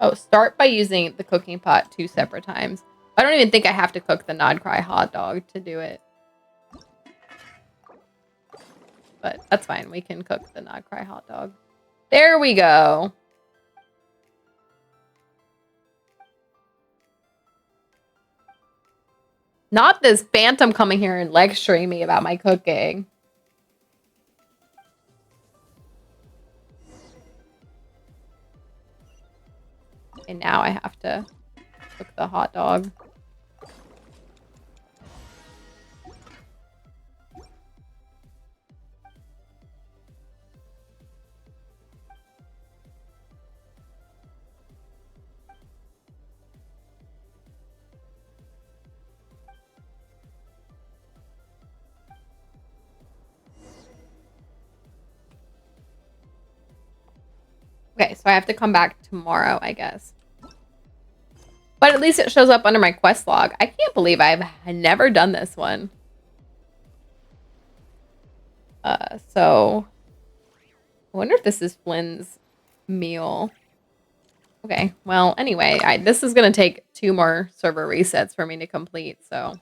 Oh, start by using the cooking pot 2 separate times. I don't even think I have to cook the Nod Cry hot dog to do it. But that's fine. We can cook the Nod Cry hot dog. There we go. Not this phantom coming here and lecturing me about my cooking. And now I have to cook the hot dog. Okay, so I have to come back tomorrow, I guess. But at least it shows up under my quest log. I can't believe I've never done this one. So I wonder if this is Flynn's meal. Okay, well, anyway, this is going to take 2 more server resets for me to complete, so.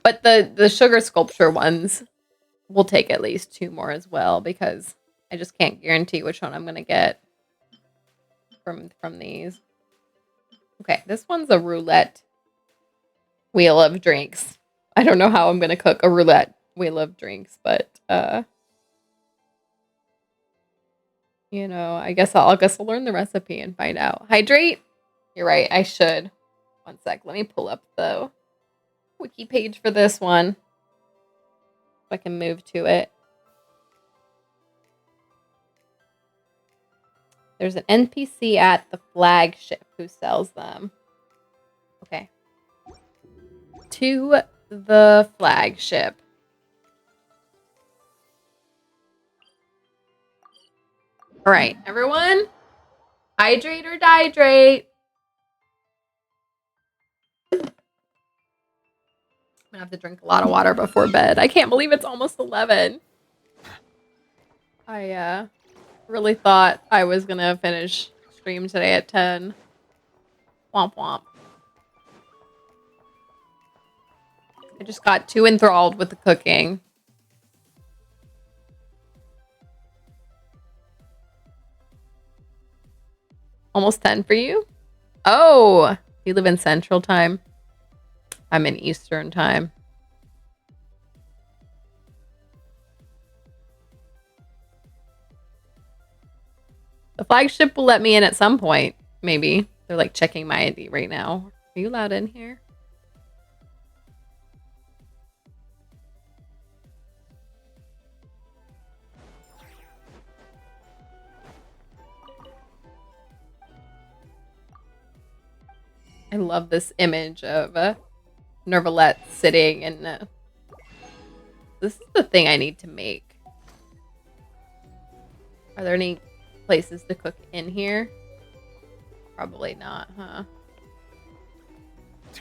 But the sugar sculpture ones will take at least 2 more as well, because I just can't guarantee which one I'm going to get from these. Okay, this one's a roulette wheel of drinks. I don't know how I'm going to cook a roulette wheel of drinks, but, you know, I guess I'll learn the recipe and find out. Hydrate? You're right, I should. One sec, let me pull up the wiki page for this one. If I can move to it. There's an NPC at the flagship who sells them. Okay. To the flagship. All right, everyone. Hydrate or dihydrate. I'm gonna have to drink a lot of water before bed. I can't believe it's almost 11. I really thought I was gonna finish stream today at 10. Womp womp. I just got too enthralled with the cooking. Almost 10 for you? Oh, you live in Central Time. I'm in Eastern Time. The flagship will let me in at some point, maybe. They're like checking my ID right now. Are you allowed in here? I love this image of Nervalette sitting and this is the thing I need to make. Are there any places to cook in here? Probably not, huh?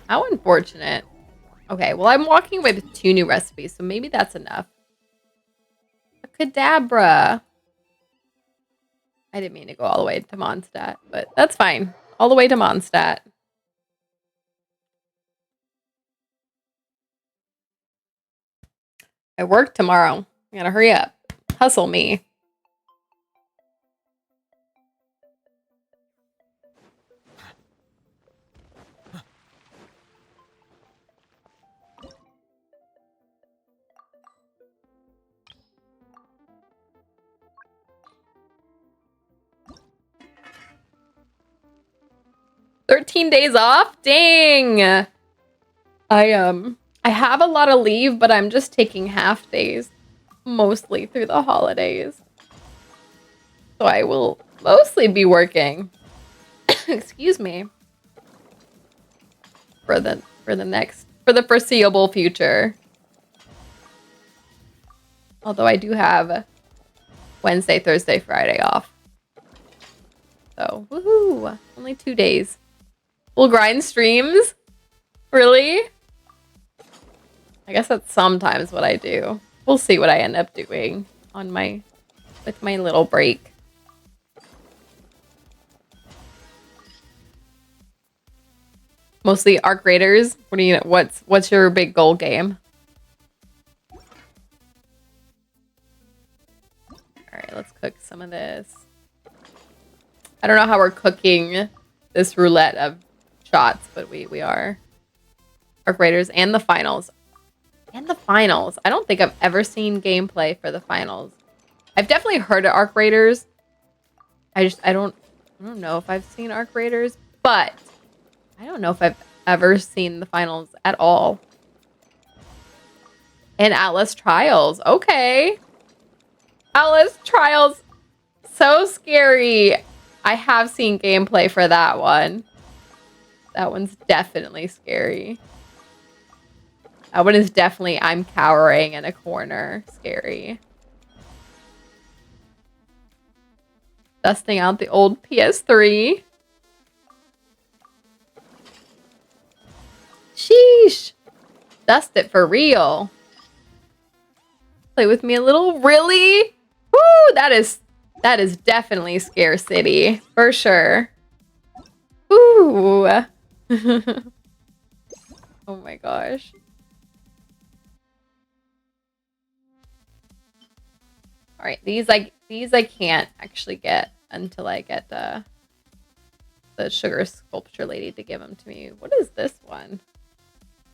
How unfortunate. Okay, well, I'm walking away with 2 new recipes, so maybe that's enough. A Kadabra. I didn't mean to go all the way to Mondstadt, but that's fine. All the way to Mondstadt. I work tomorrow. I gotta hurry up. Hustle me. $13 days off? Dang. I have a lot of leave, but I'm just taking half days, mostly through the holidays. So I will mostly be working. Excuse me. For the foreseeable future. Although I do have Wednesday, Thursday, Friday off though. Woohoo! Only 2 days. We'll grind streams? Really? I guess that's sometimes what I do. We'll see what I end up doing on with my little break. Mostly Arc Raiders. What's your big goal game? Alright, let's cook some of this. I don't know how we're cooking this roulette of shots, but we are. Arc Raiders and the finals. And the finals. I don't think I've ever seen gameplay for the finals. I've definitely heard of Arc Raiders. I don't know if I've seen Arc Raiders, but I don't know if I've ever seen the finals at all. And Atlas Trials. Okay. Atlas Trials. So scary. I have seen gameplay for that one. That one's definitely scary. That one is definitely I'm cowering in a corner. Scary. Dusting out the old PS3. Sheesh. Dust it for real. Play with me a little. Really? Woo! That is definitely Scare City. For sure. Ooh. Oh my gosh. Alright, these I can't actually get until I get the sugar sculpture lady to give them to me. What is this one?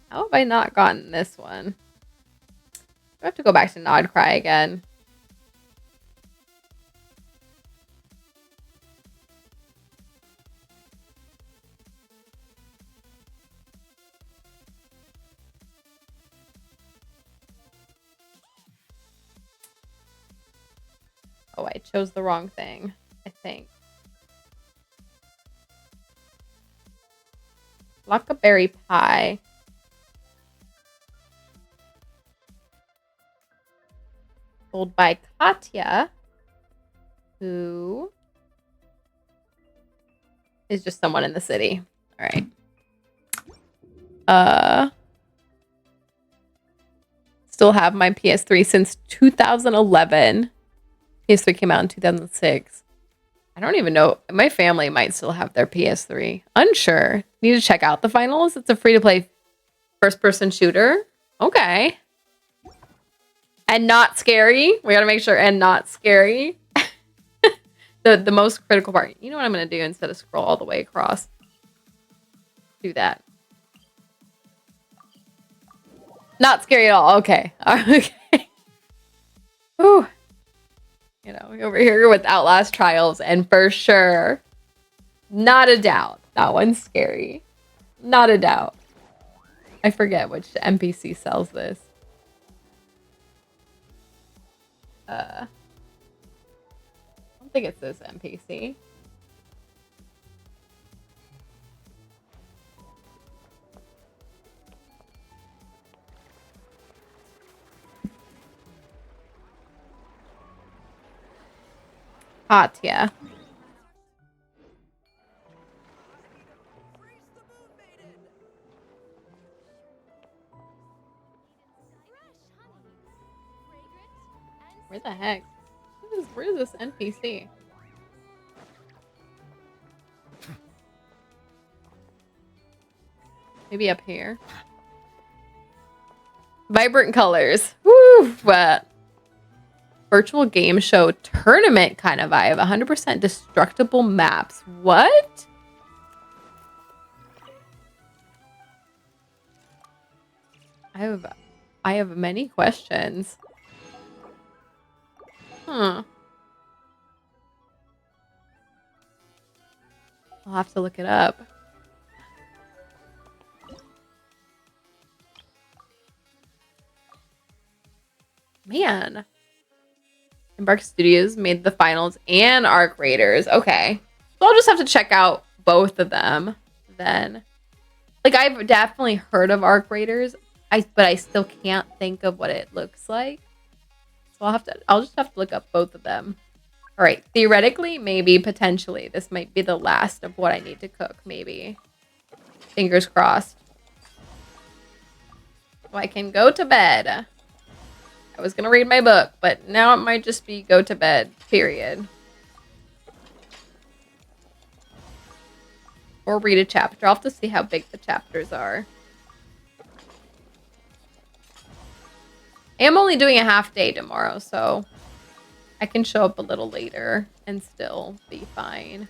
How have I not gotten this one? I have to go back to Nod Cry again. Oh, I chose the wrong thing, I think. Lockaberry pie. Sold by Katya, who is just someone in the city. All right. Still have my PS3 since 2011. PS3 came out in 2006. I don't even know. My family might still have their PS3. Unsure. Need to check out the finals. It's a free-to-play first-person shooter. Okay. And not scary. We gotta make sure and not scary. The most critical part. You know what I'm gonna do instead of scroll all the way across? Do that. Not scary at all. Okay. Okay. Whew. You know, over here with Outlast Trials, and for sure, not a doubt, that one's scary. Not a doubt. I forget which NPC sells this. I don't think it's this NPC. Katya. Where the heck? Where is this NPC? Maybe up here. Vibrant colors. Woo! Virtual game show tournament kind of vibe. 100% destructible maps. What? I have many questions. Huh. I'll have to look it up. Man. Embark Studios made the finals and Arc Raiders. Okay. So I'll just have to check out both of them then. Like, I've definitely heard of Arc Raiders, but I still can't think of what it looks like. So I'll just have to look up both of them. All right, theoretically, maybe, potentially, this might be the last of what I need to cook, maybe. Fingers crossed. So I can go to bed. I was going to read my book, but now it might just be go to bed, period. Or read a chapter. I'll have to see how big the chapters are. I am only doing a half day tomorrow, so I can show up a little later and still be fine.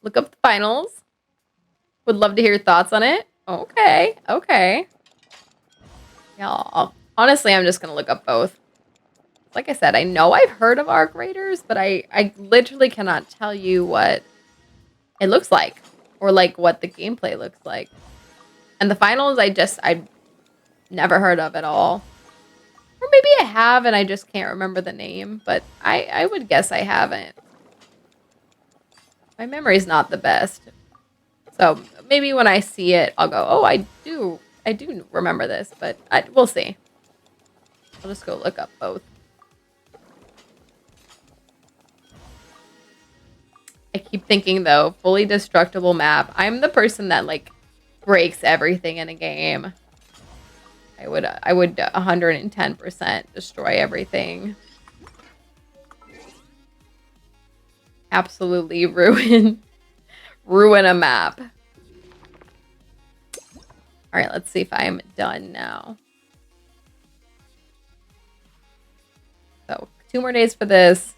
Look up the finals. Would love to hear your thoughts on it. Okay, okay. Yeah, honestly, I'm just going to look up both. Like I said, I know I've heard of Arc Raiders, but I literally cannot tell you what it looks like or like what the gameplay looks like. And the finals, I've never heard of at all. Or maybe I have and I just can't remember the name, but I would guess I haven't. My memory's not the best. So maybe when I see it, I'll go, oh, I do remember this, but we'll see. I'll just go look up both. I keep thinking, though, fully destructible map. I'm the person that, like, breaks everything in a game. I would 110% destroy everything. Absolutely ruin a map. All right, let's see if I'm done now. So 2 more days for this.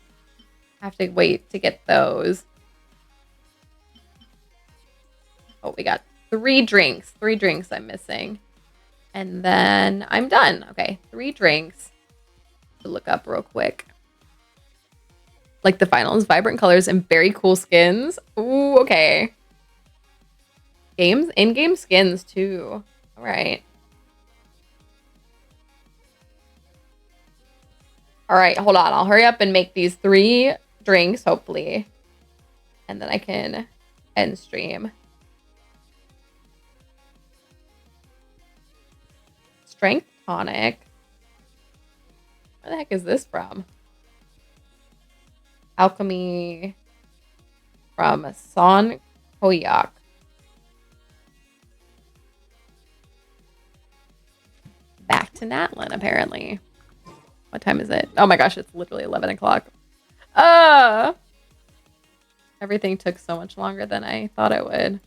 Have to wait to get those. Oh, we got 3 drinks. 3 drinks I'm missing. And then I'm done. Okay, 3 drinks. To look up real quick. Like the finals, vibrant colors and very cool skins. Ooh, okay. In-game skins too. All right. All right, hold on. I'll hurry up and make these 3 drinks, hopefully. And then I can end stream. Strength tonic. Where the heck is this from? Alchemy from Son Koyak. Back to Natlin, apparently. What time is it? Oh my gosh, it's literally 11 o'clock. Everything took so much longer than I thought it would.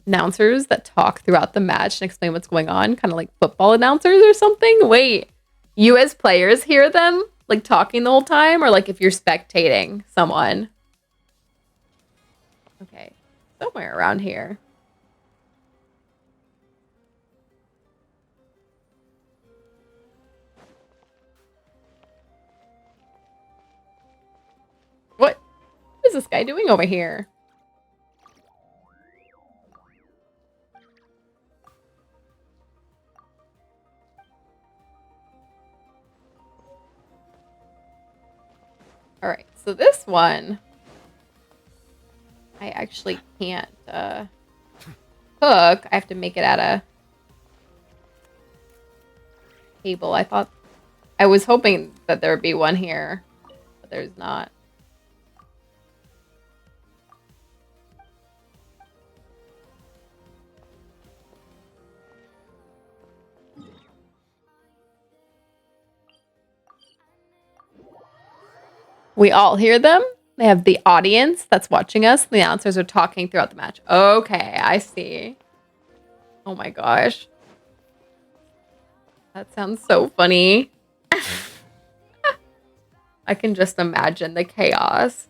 Announcers that talk throughout the match and explain what's going on, kind of like football announcers or something. Wait, you as players hear them like talking the whole time, or like if you're spectating someone? Okay, somewhere around here. What is this guy doing over here? All right, so this one, I actually can't cook. I have to make it at a table. I was hoping that there would be one here, but there's not. We all hear them. They have the audience that's watching us. The announcers are talking throughout the match. Okay, I see. Oh my gosh. That sounds so funny. I can just imagine the chaos.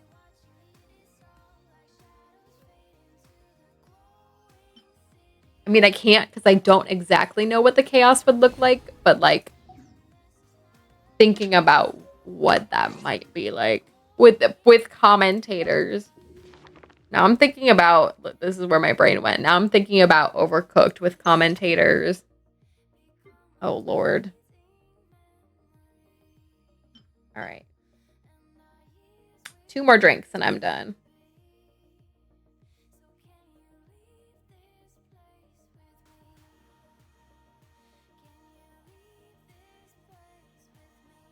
I mean, I can't because I don't exactly know what the chaos would look like, but like thinking about what that might be like with commentators. Now I'm thinking about, this is where my brain went. Now I'm thinking about Overcooked with commentators. Oh, Lord. All right. 2 more drinks and I'm done.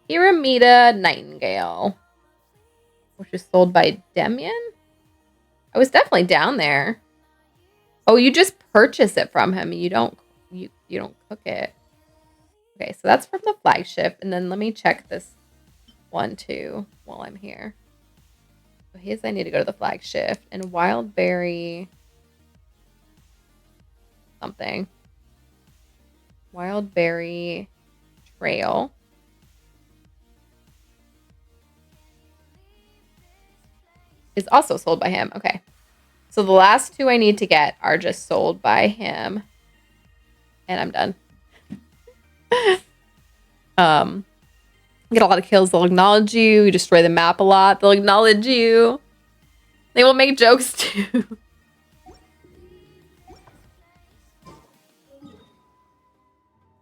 Pyramida Nightingale, which is sold by Demian. I was definitely down there. Oh, you just purchase it from him. You don't cook it. Okay, so that's from the flagship. And then let me check this one too while I'm here. So his, I need to go to the flagship. And Wild Berry something. Wild Berry Trail. Is also sold by him. Okay. So the last 2 I need to get are just sold by him. And I'm done. Get a lot of kills. They'll acknowledge you. You destroy the map a lot. They'll acknowledge you. They will make jokes too.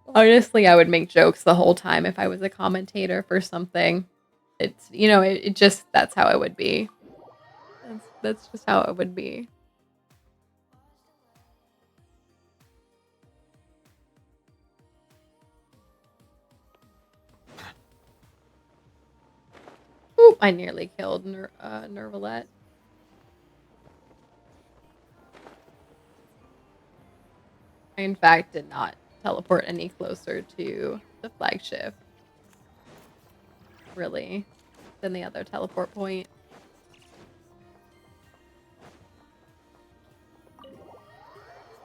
Honestly, I would make jokes the whole time if I was a commentator for something. It's, you know, it just, that's how it would be. That's just how it would be. Oop, I nearly killed Nervalette. I, in fact, did not teleport any closer to the flagship, really, than the other teleport point.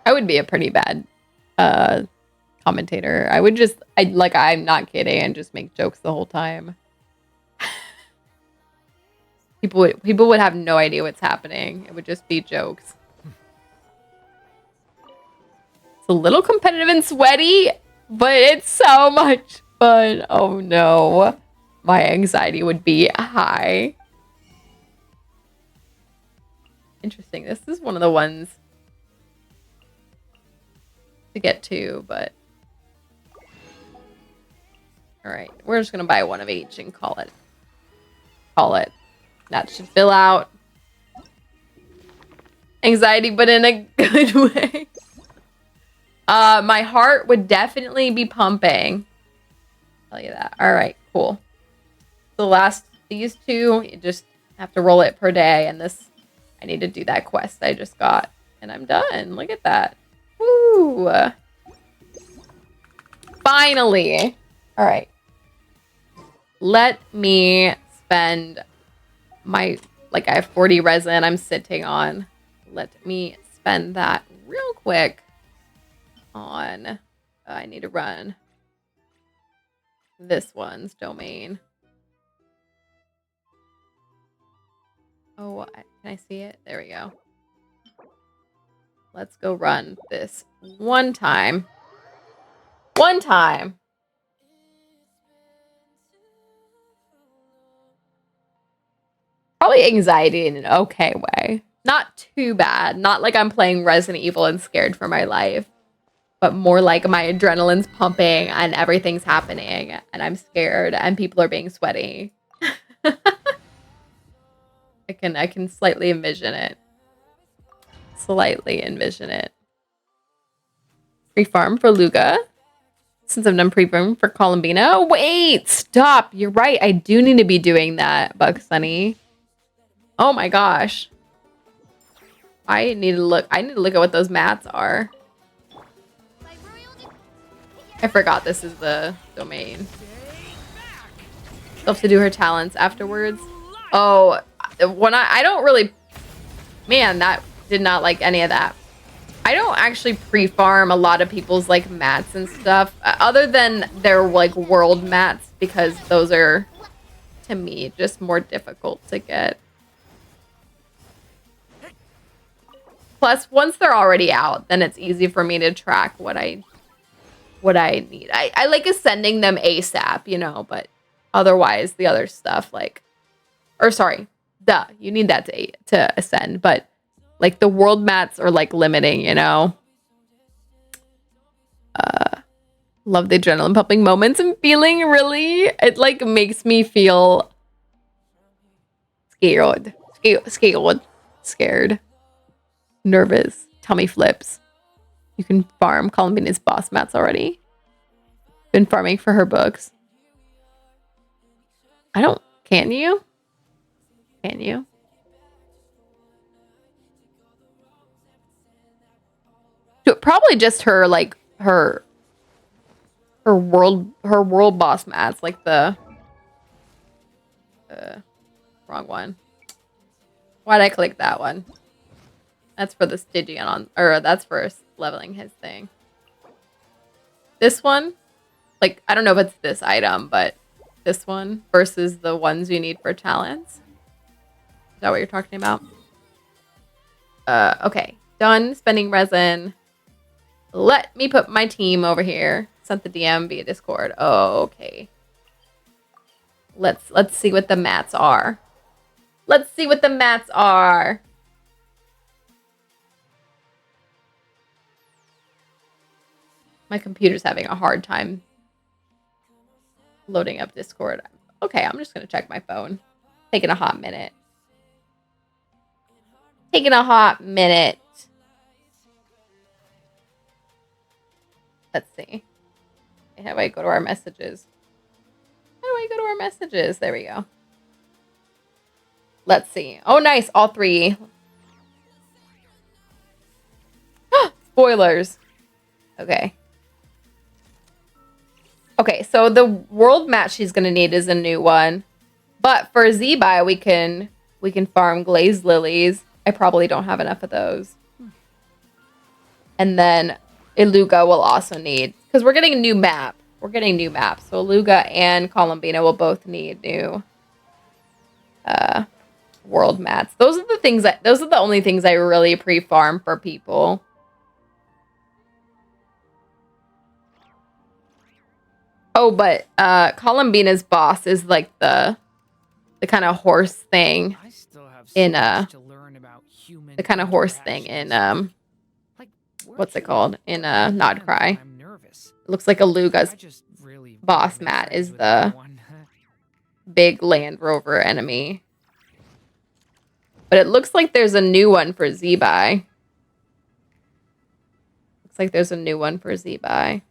I would be a pretty bad commentator. I would just, I'm not kidding, and just make jokes the whole time. People would have no idea what's happening. It would just be jokes. It's a little competitive and sweaty, but it's so much fun. Oh no. My anxiety would be high. Interesting. This is one of the ones to get to, but all right, we're just gonna buy one of each and call it. That should fill out anxiety, but in a good way. My heart would definitely be pumping. I'll tell you that. All right, cool. The last, these 2, you just have to roll it per day, and this, I need to do that quest I just got, and I'm done. Look at that. Woo! Finally. All right. Let me spend my, I have 40 resin I'm sitting on. Let me spend that real quick on, I need to run this one's domain. Oh, can I see it? There we go. Let's go run this one time. One time. Probably anxiety in an okay way. Not too bad. Not like I'm playing Resident Evil and scared for my life. But more like my adrenaline's pumping and everything's happening. And I'm scared and people are being sweaty. I can slightly envision it. Slightly envision it. Pre-farm for Luga. Since I've done pre-farm for Columbina. Wait! Stop! You're right. I do need to be doing that, Bug Sunny. Oh my gosh. I need to look at what those mats are. I forgot this is the domain. She'll have to do her talents afterwards. Oh, when I don't really... Man, that did not like any of that. I don't actually pre-farm a lot of people's like mats and stuff. Other than their like world mats. Because those are, to me, just more difficult to get. Plus, once they're already out, then it's easy for me to track what I need. I like ascending them ASAP, you know, but otherwise the other stuff like, or sorry, you need that to ascend, but Like the world mats are like limiting, you know? Love the adrenaline pumping moments and feeling really, it like makes me feel scared, nervous, tummy flips. You can farm Columbina's boss mats already. Been farming for her books. Can you? Can you? Probably just her, like, her world boss mats, like the wrong one. Why'd I click that one? That's for the Stygian on, or that's for leveling his thing. This one, like, I don't know if it's this item, but this one versus the ones you need for talents. Is that what you're talking about? Okay. Done spending resin. Let me put my team over here. Sent the DM via Discord. Oh, okay. Let's see what the mats are. Let's see what the mats are. My computer's having a hard time loading up Discord. Okay, I'm just gonna check my phone. Taking a hot minute. Taking a hot minute. Let's see. How do I go to our messages? How do I go to our messages? There we go. Let's see. Oh, nice. All three. Spoilers. Okay. Okay, so the world mat she's gonna need is a new one. But for Z-Buy, we can farm glazed lilies. I probably don't have enough of those. And then Iluga will also need, because we're getting a new map. We're getting new maps. So Iluga and Columbina will both need new world mats. Those are the only things I really pre-farm for people. Oh, but Columbina's boss is like the kind of horse thing in the kind of horse thing in what's it called? In Nod Cry. It looks like Aluga's boss mat is the big Land Rover enemy. But it looks like there's a new one for Z-Buy. Looks like there's a new one for Z-Buy.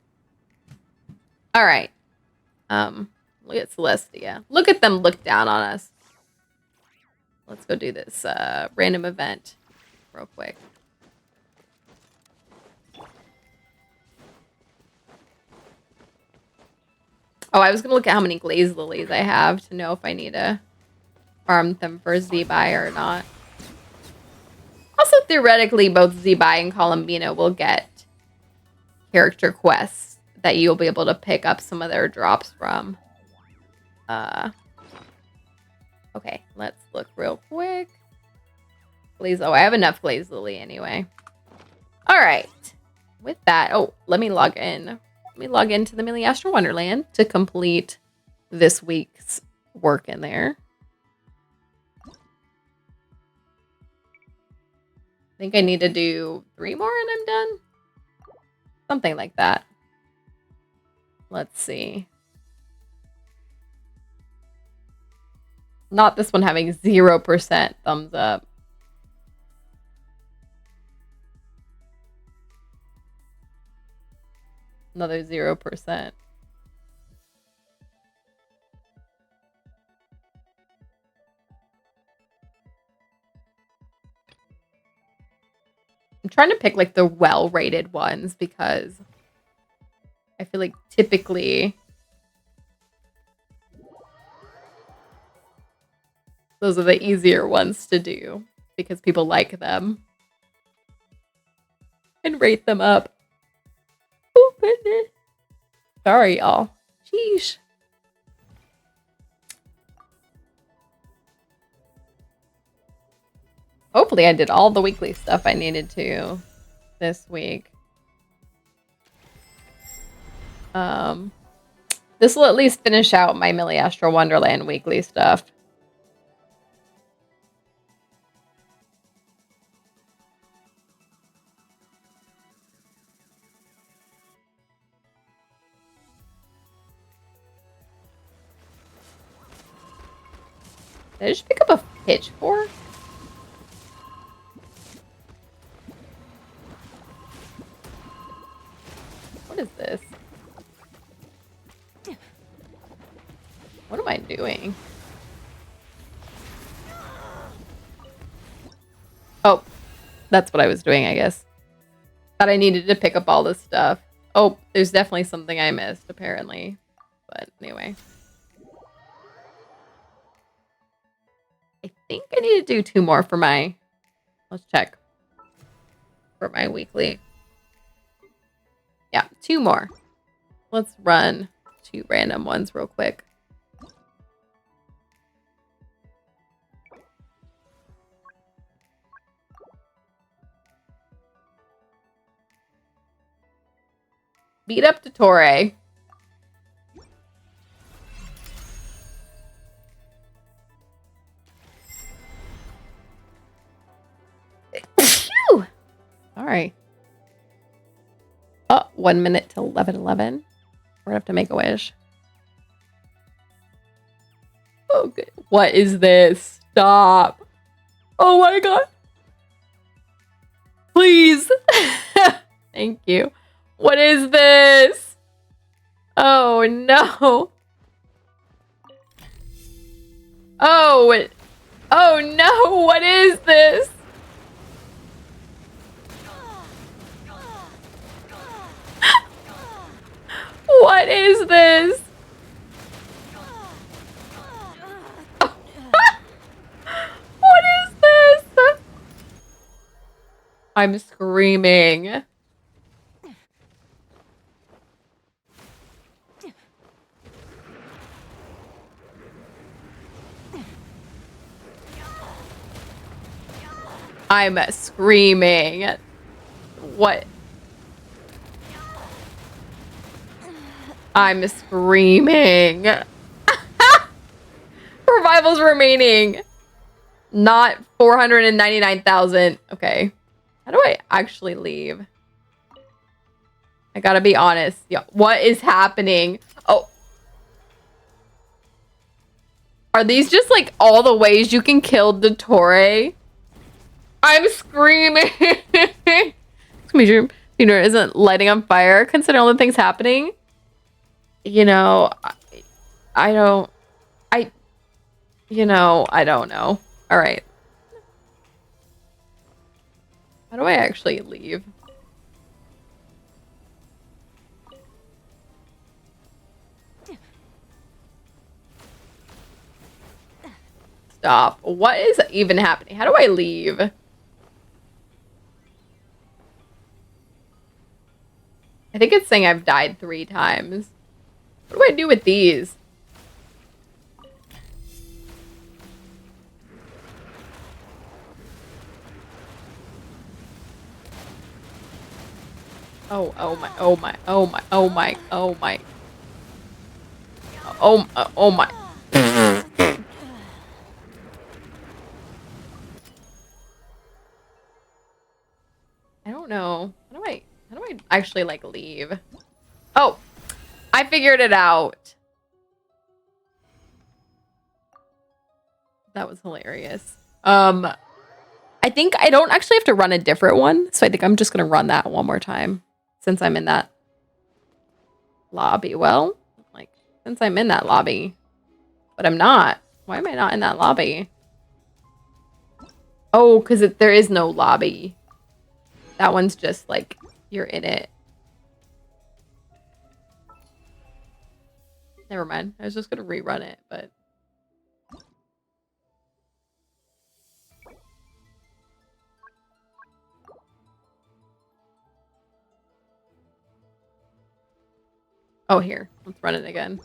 All right. Look at Celestia. Look at them look down on us. Let's go do this random event real quick. Oh, I was going to look at how many glazed lilies I have to know if I need to farm them for Z-Buy or not. Also, theoretically, both Z-Buy and Columbina will get character quests that you'll be able to pick up some of their drops from. Okay, let's look real quick. Glaze, oh, I have enough glazed lily anyway. All right. With that, oh, let me log in. Let me log into the Millie Astro Wonderland to complete this week's work in there. I think I need to do 3 more and I'm done. Something like that. Let's see. Not this one having 0% thumbs up. Another 0%. I'm trying to pick like the well-rated ones because I feel like typically those are the easier ones to do because people like them and rate them up. Oh, goodness. Sorry, y'all. Sheesh. Hopefully I did all the weekly stuff I needed to this week. This will at least finish out my Millie Astro Wonderland weekly stuff. Did I just pick up a pitchfork? What is this? What am I doing? Oh, that's what I was doing, I guess. Thought I needed to pick up all this stuff. Oh, there's definitely something I missed, apparently. But anyway. I think I need to do 2 more for my... Let's check. For my weekly. Yeah, 2 more. Let's run 2 random ones real quick. Beat up Dottore. Phew! Alright. Oh, 1 minute till 11:11. We're gonna have to make a wish. Oh, good. What is this? Stop. Oh my god. Please. Thank you. What is this? Oh no. Oh. Oh no. What is this? What is this? What is this? I'm screaming. I'm screaming. What? I'm screaming. Revivals remaining. Not 499,000. Okay. How do I actually leave? I gotta be honest. Yeah. What is happening? Oh. Are these just like all the ways you can kill Dottore? I'm screaming. Computer isn't lighting on fire. Consider all the things happening. You know, I don't know. All right. How do I actually leave? Stop. What is even happening? How do I leave? I think it's saying I've died 3 times. What do I do with these? Oh my. Oh my. Oh my. Oh my. Oh my. Oh my. I don't know. How do I actually like leave? Oh, I figured it out. That was hilarious. I think I don't actually have to run a different one, so I think I'm just gonna run that one more time since I'm in that lobby. Well, like since I'm in that lobby, but I'm not. Why am I not in that lobby? Oh, because there is no lobby. That one's just like you're in it. Never mind. I was just gonna rerun it, but. Oh, here. Let's run it again.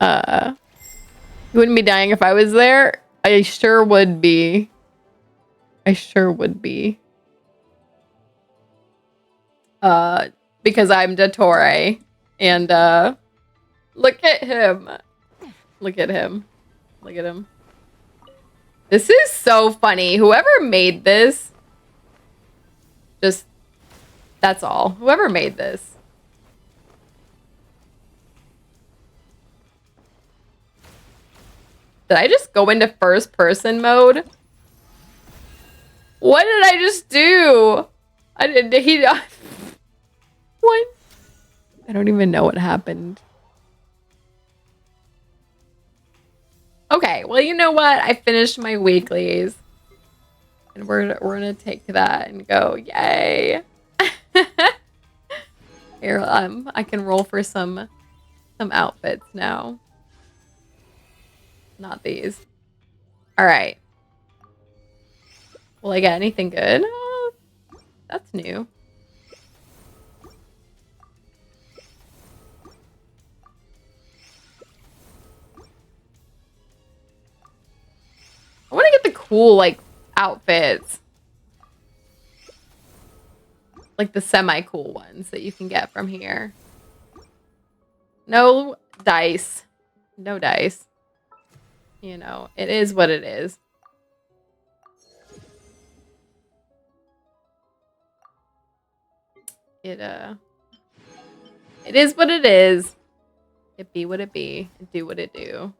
You wouldn't be dying if I was there? I sure would be. I sure would be. Because I'm Dottore. And, look at him. Look at him. Look at him. This is so funny. Whoever made this. Just, that's all. Whoever made this. Did I just go into first person mode? What did I just do? Did he... What? I don't even know what happened. Okay, well, you know what? I finished my weeklies. And we're gonna take that and go, yay. Here, I can roll for some outfits now. Not these. All right. Will I get anything good? Oh, that's new. I want to get the cool, like, outfits. Like the semi-cool ones that you can get from here. No dice. No dice. You know, it is what it is. It is what it is. It be what it be. It do what it do.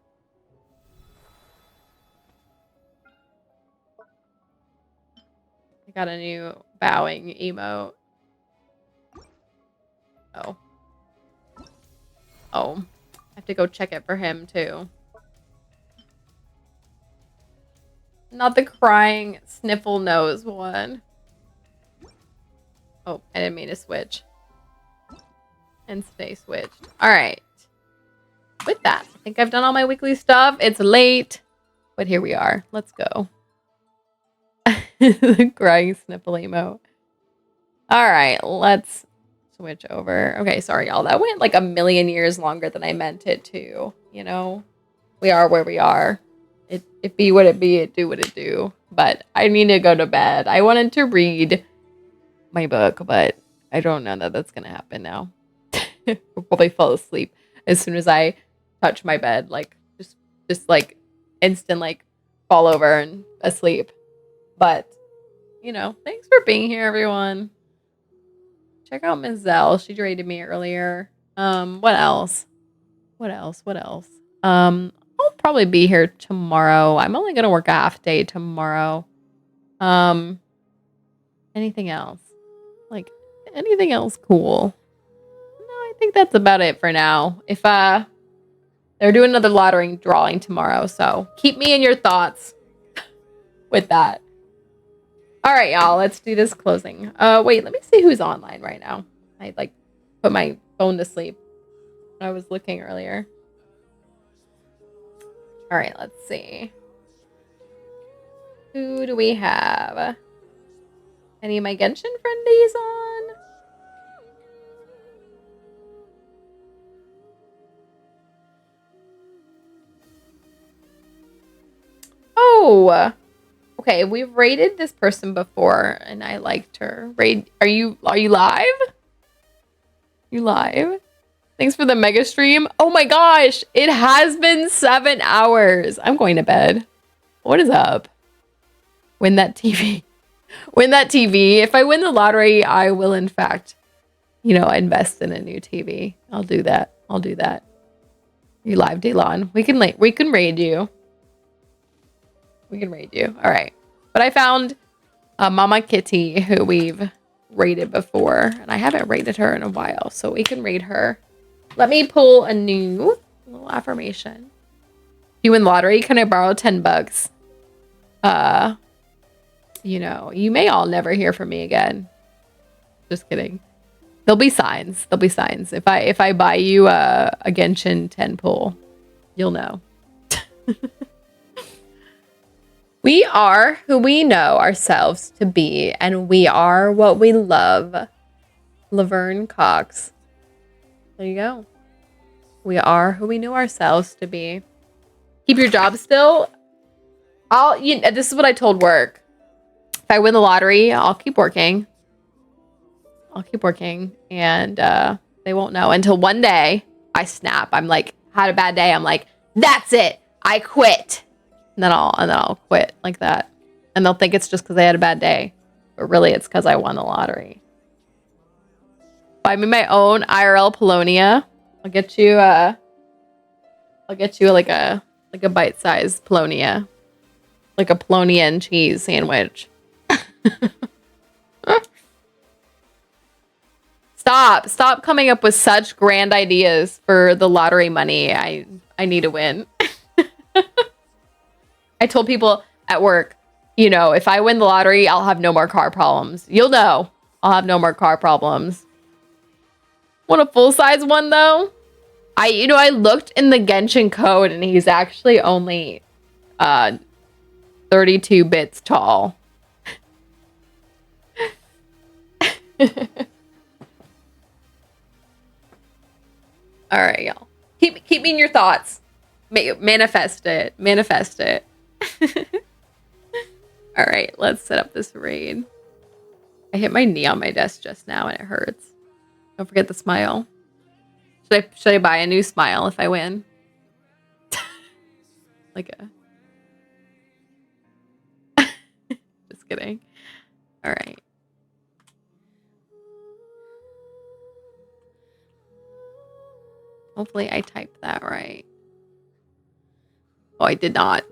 I got a new bowing emote. Oh. Oh. I have to go check it for him too. Not the crying sniffle nose one. Oh, I didn't mean to switch. And stay switched. Alright. With that, I think I've done all my weekly stuff. It's late. But here we are. Let's go. The crying sniffle emote. Alright, let's switch over. Okay, sorry, y'all. That went like a million years longer than I meant it to. You know? We are where we are. It be what it be, it do what it do. But I need to go to bed. I wanted to read my book, but I don't know that that's gonna happen now. I'll probably fall asleep as soon as I touch my bed. Like just like instant like fall over and asleep. But you know, thanks for being here, everyone. Check out Ms. Zell. She rated me earlier. What else? What else? I'll probably be here tomorrow. I'm only gonna work a half day tomorrow. Anything else? Like anything else cool? No, I think that's about it for now. If they're doing another lottery drawing tomorrow, so keep me in your thoughts with that. All right, y'all, let's do this closing. Wait, let me see who's online right now. I like put my phone to sleep when I was looking earlier. All right, let's see. Who do we have? Any of my Genshin friendies on? Oh, okay. We've rated this person before, and I liked her. Are you live? You live? Thanks for the mega stream. Oh my gosh, it has been 7 hours. I'm going to bed. What is up? Win that TV. Win that TV. If I win the lottery, I will in fact, you know, invest in a new TV. I'll do that. You live, Delon. We can raid you. All right. But I found Mama Kitty, who we've raided before, and I haven't raided her in a while, so we can raid her. Let me pull a new little affirmation. You win lottery, can I borrow $10? You know, you may all never hear from me again. Just kidding. There'll be signs. If I buy you a Genshin 10 pull, you'll know. We are who we know ourselves to be, and we are what we love. Laverne Cox. There you go. We are who we know ourselves to be. Keep your job still. This is what I told work. If I win the lottery, I'll keep working. And they won't know until one day I snap. I'm like, had a bad day. I'm like, that's it. I quit. And then I'll quit like that. And they'll think it's just because I had a bad day. But really it's because I won the lottery. Buy me my own IRL Polonia. I'll get you like a Like a bite-sized Polonia. Like a Polonia and cheese sandwich. Stop coming up with such grand ideas for the lottery money. I need to win. I told people at work, you know, if I win the lottery, I'll have no more car problems. You'll know. I'll have no more car problems. Want a full-size one though? I looked in the Genshin code and he's actually only 32 bits tall. All right, y'all. Keep me in your thoughts. Manifest it. Manifest it. All right, let's set up this raid. I hit my knee on my desk just now and it hurts. Don't forget the smile. Should I buy a new smile if I win? Like a... Just kidding. All right. Hopefully I typed that right. Oh, I did not.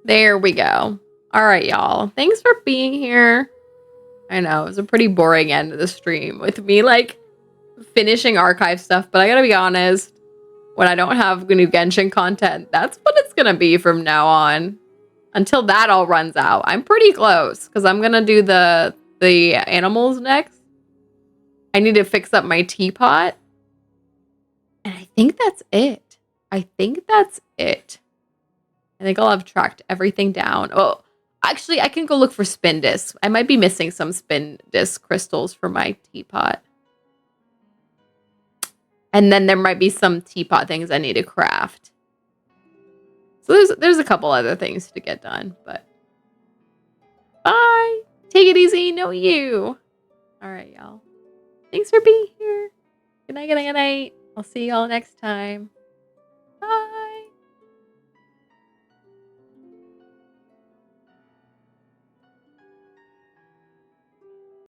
There we go. All right, y'all. Thanks for being here. I know, it was a pretty boring end of the stream with me, like, finishing archive stuff, but I gotta be honest, when I don't have new Genshin content, that's what it's gonna be from now on. Until that all runs out. I'm pretty close, because I'm gonna do the animals next. I need to fix up my teapot. And I think that's it. I think I'll have tracked everything down. Oh, actually, I can go look for spin discs. I might be missing some spin disc crystals for my teapot. And then there might be some teapot things I need to craft. So there's a couple other things to get done, but bye. Take it easy. Know you. All right, y'all. Thanks for being here. Good night, good night, good night. I'll see y'all next time.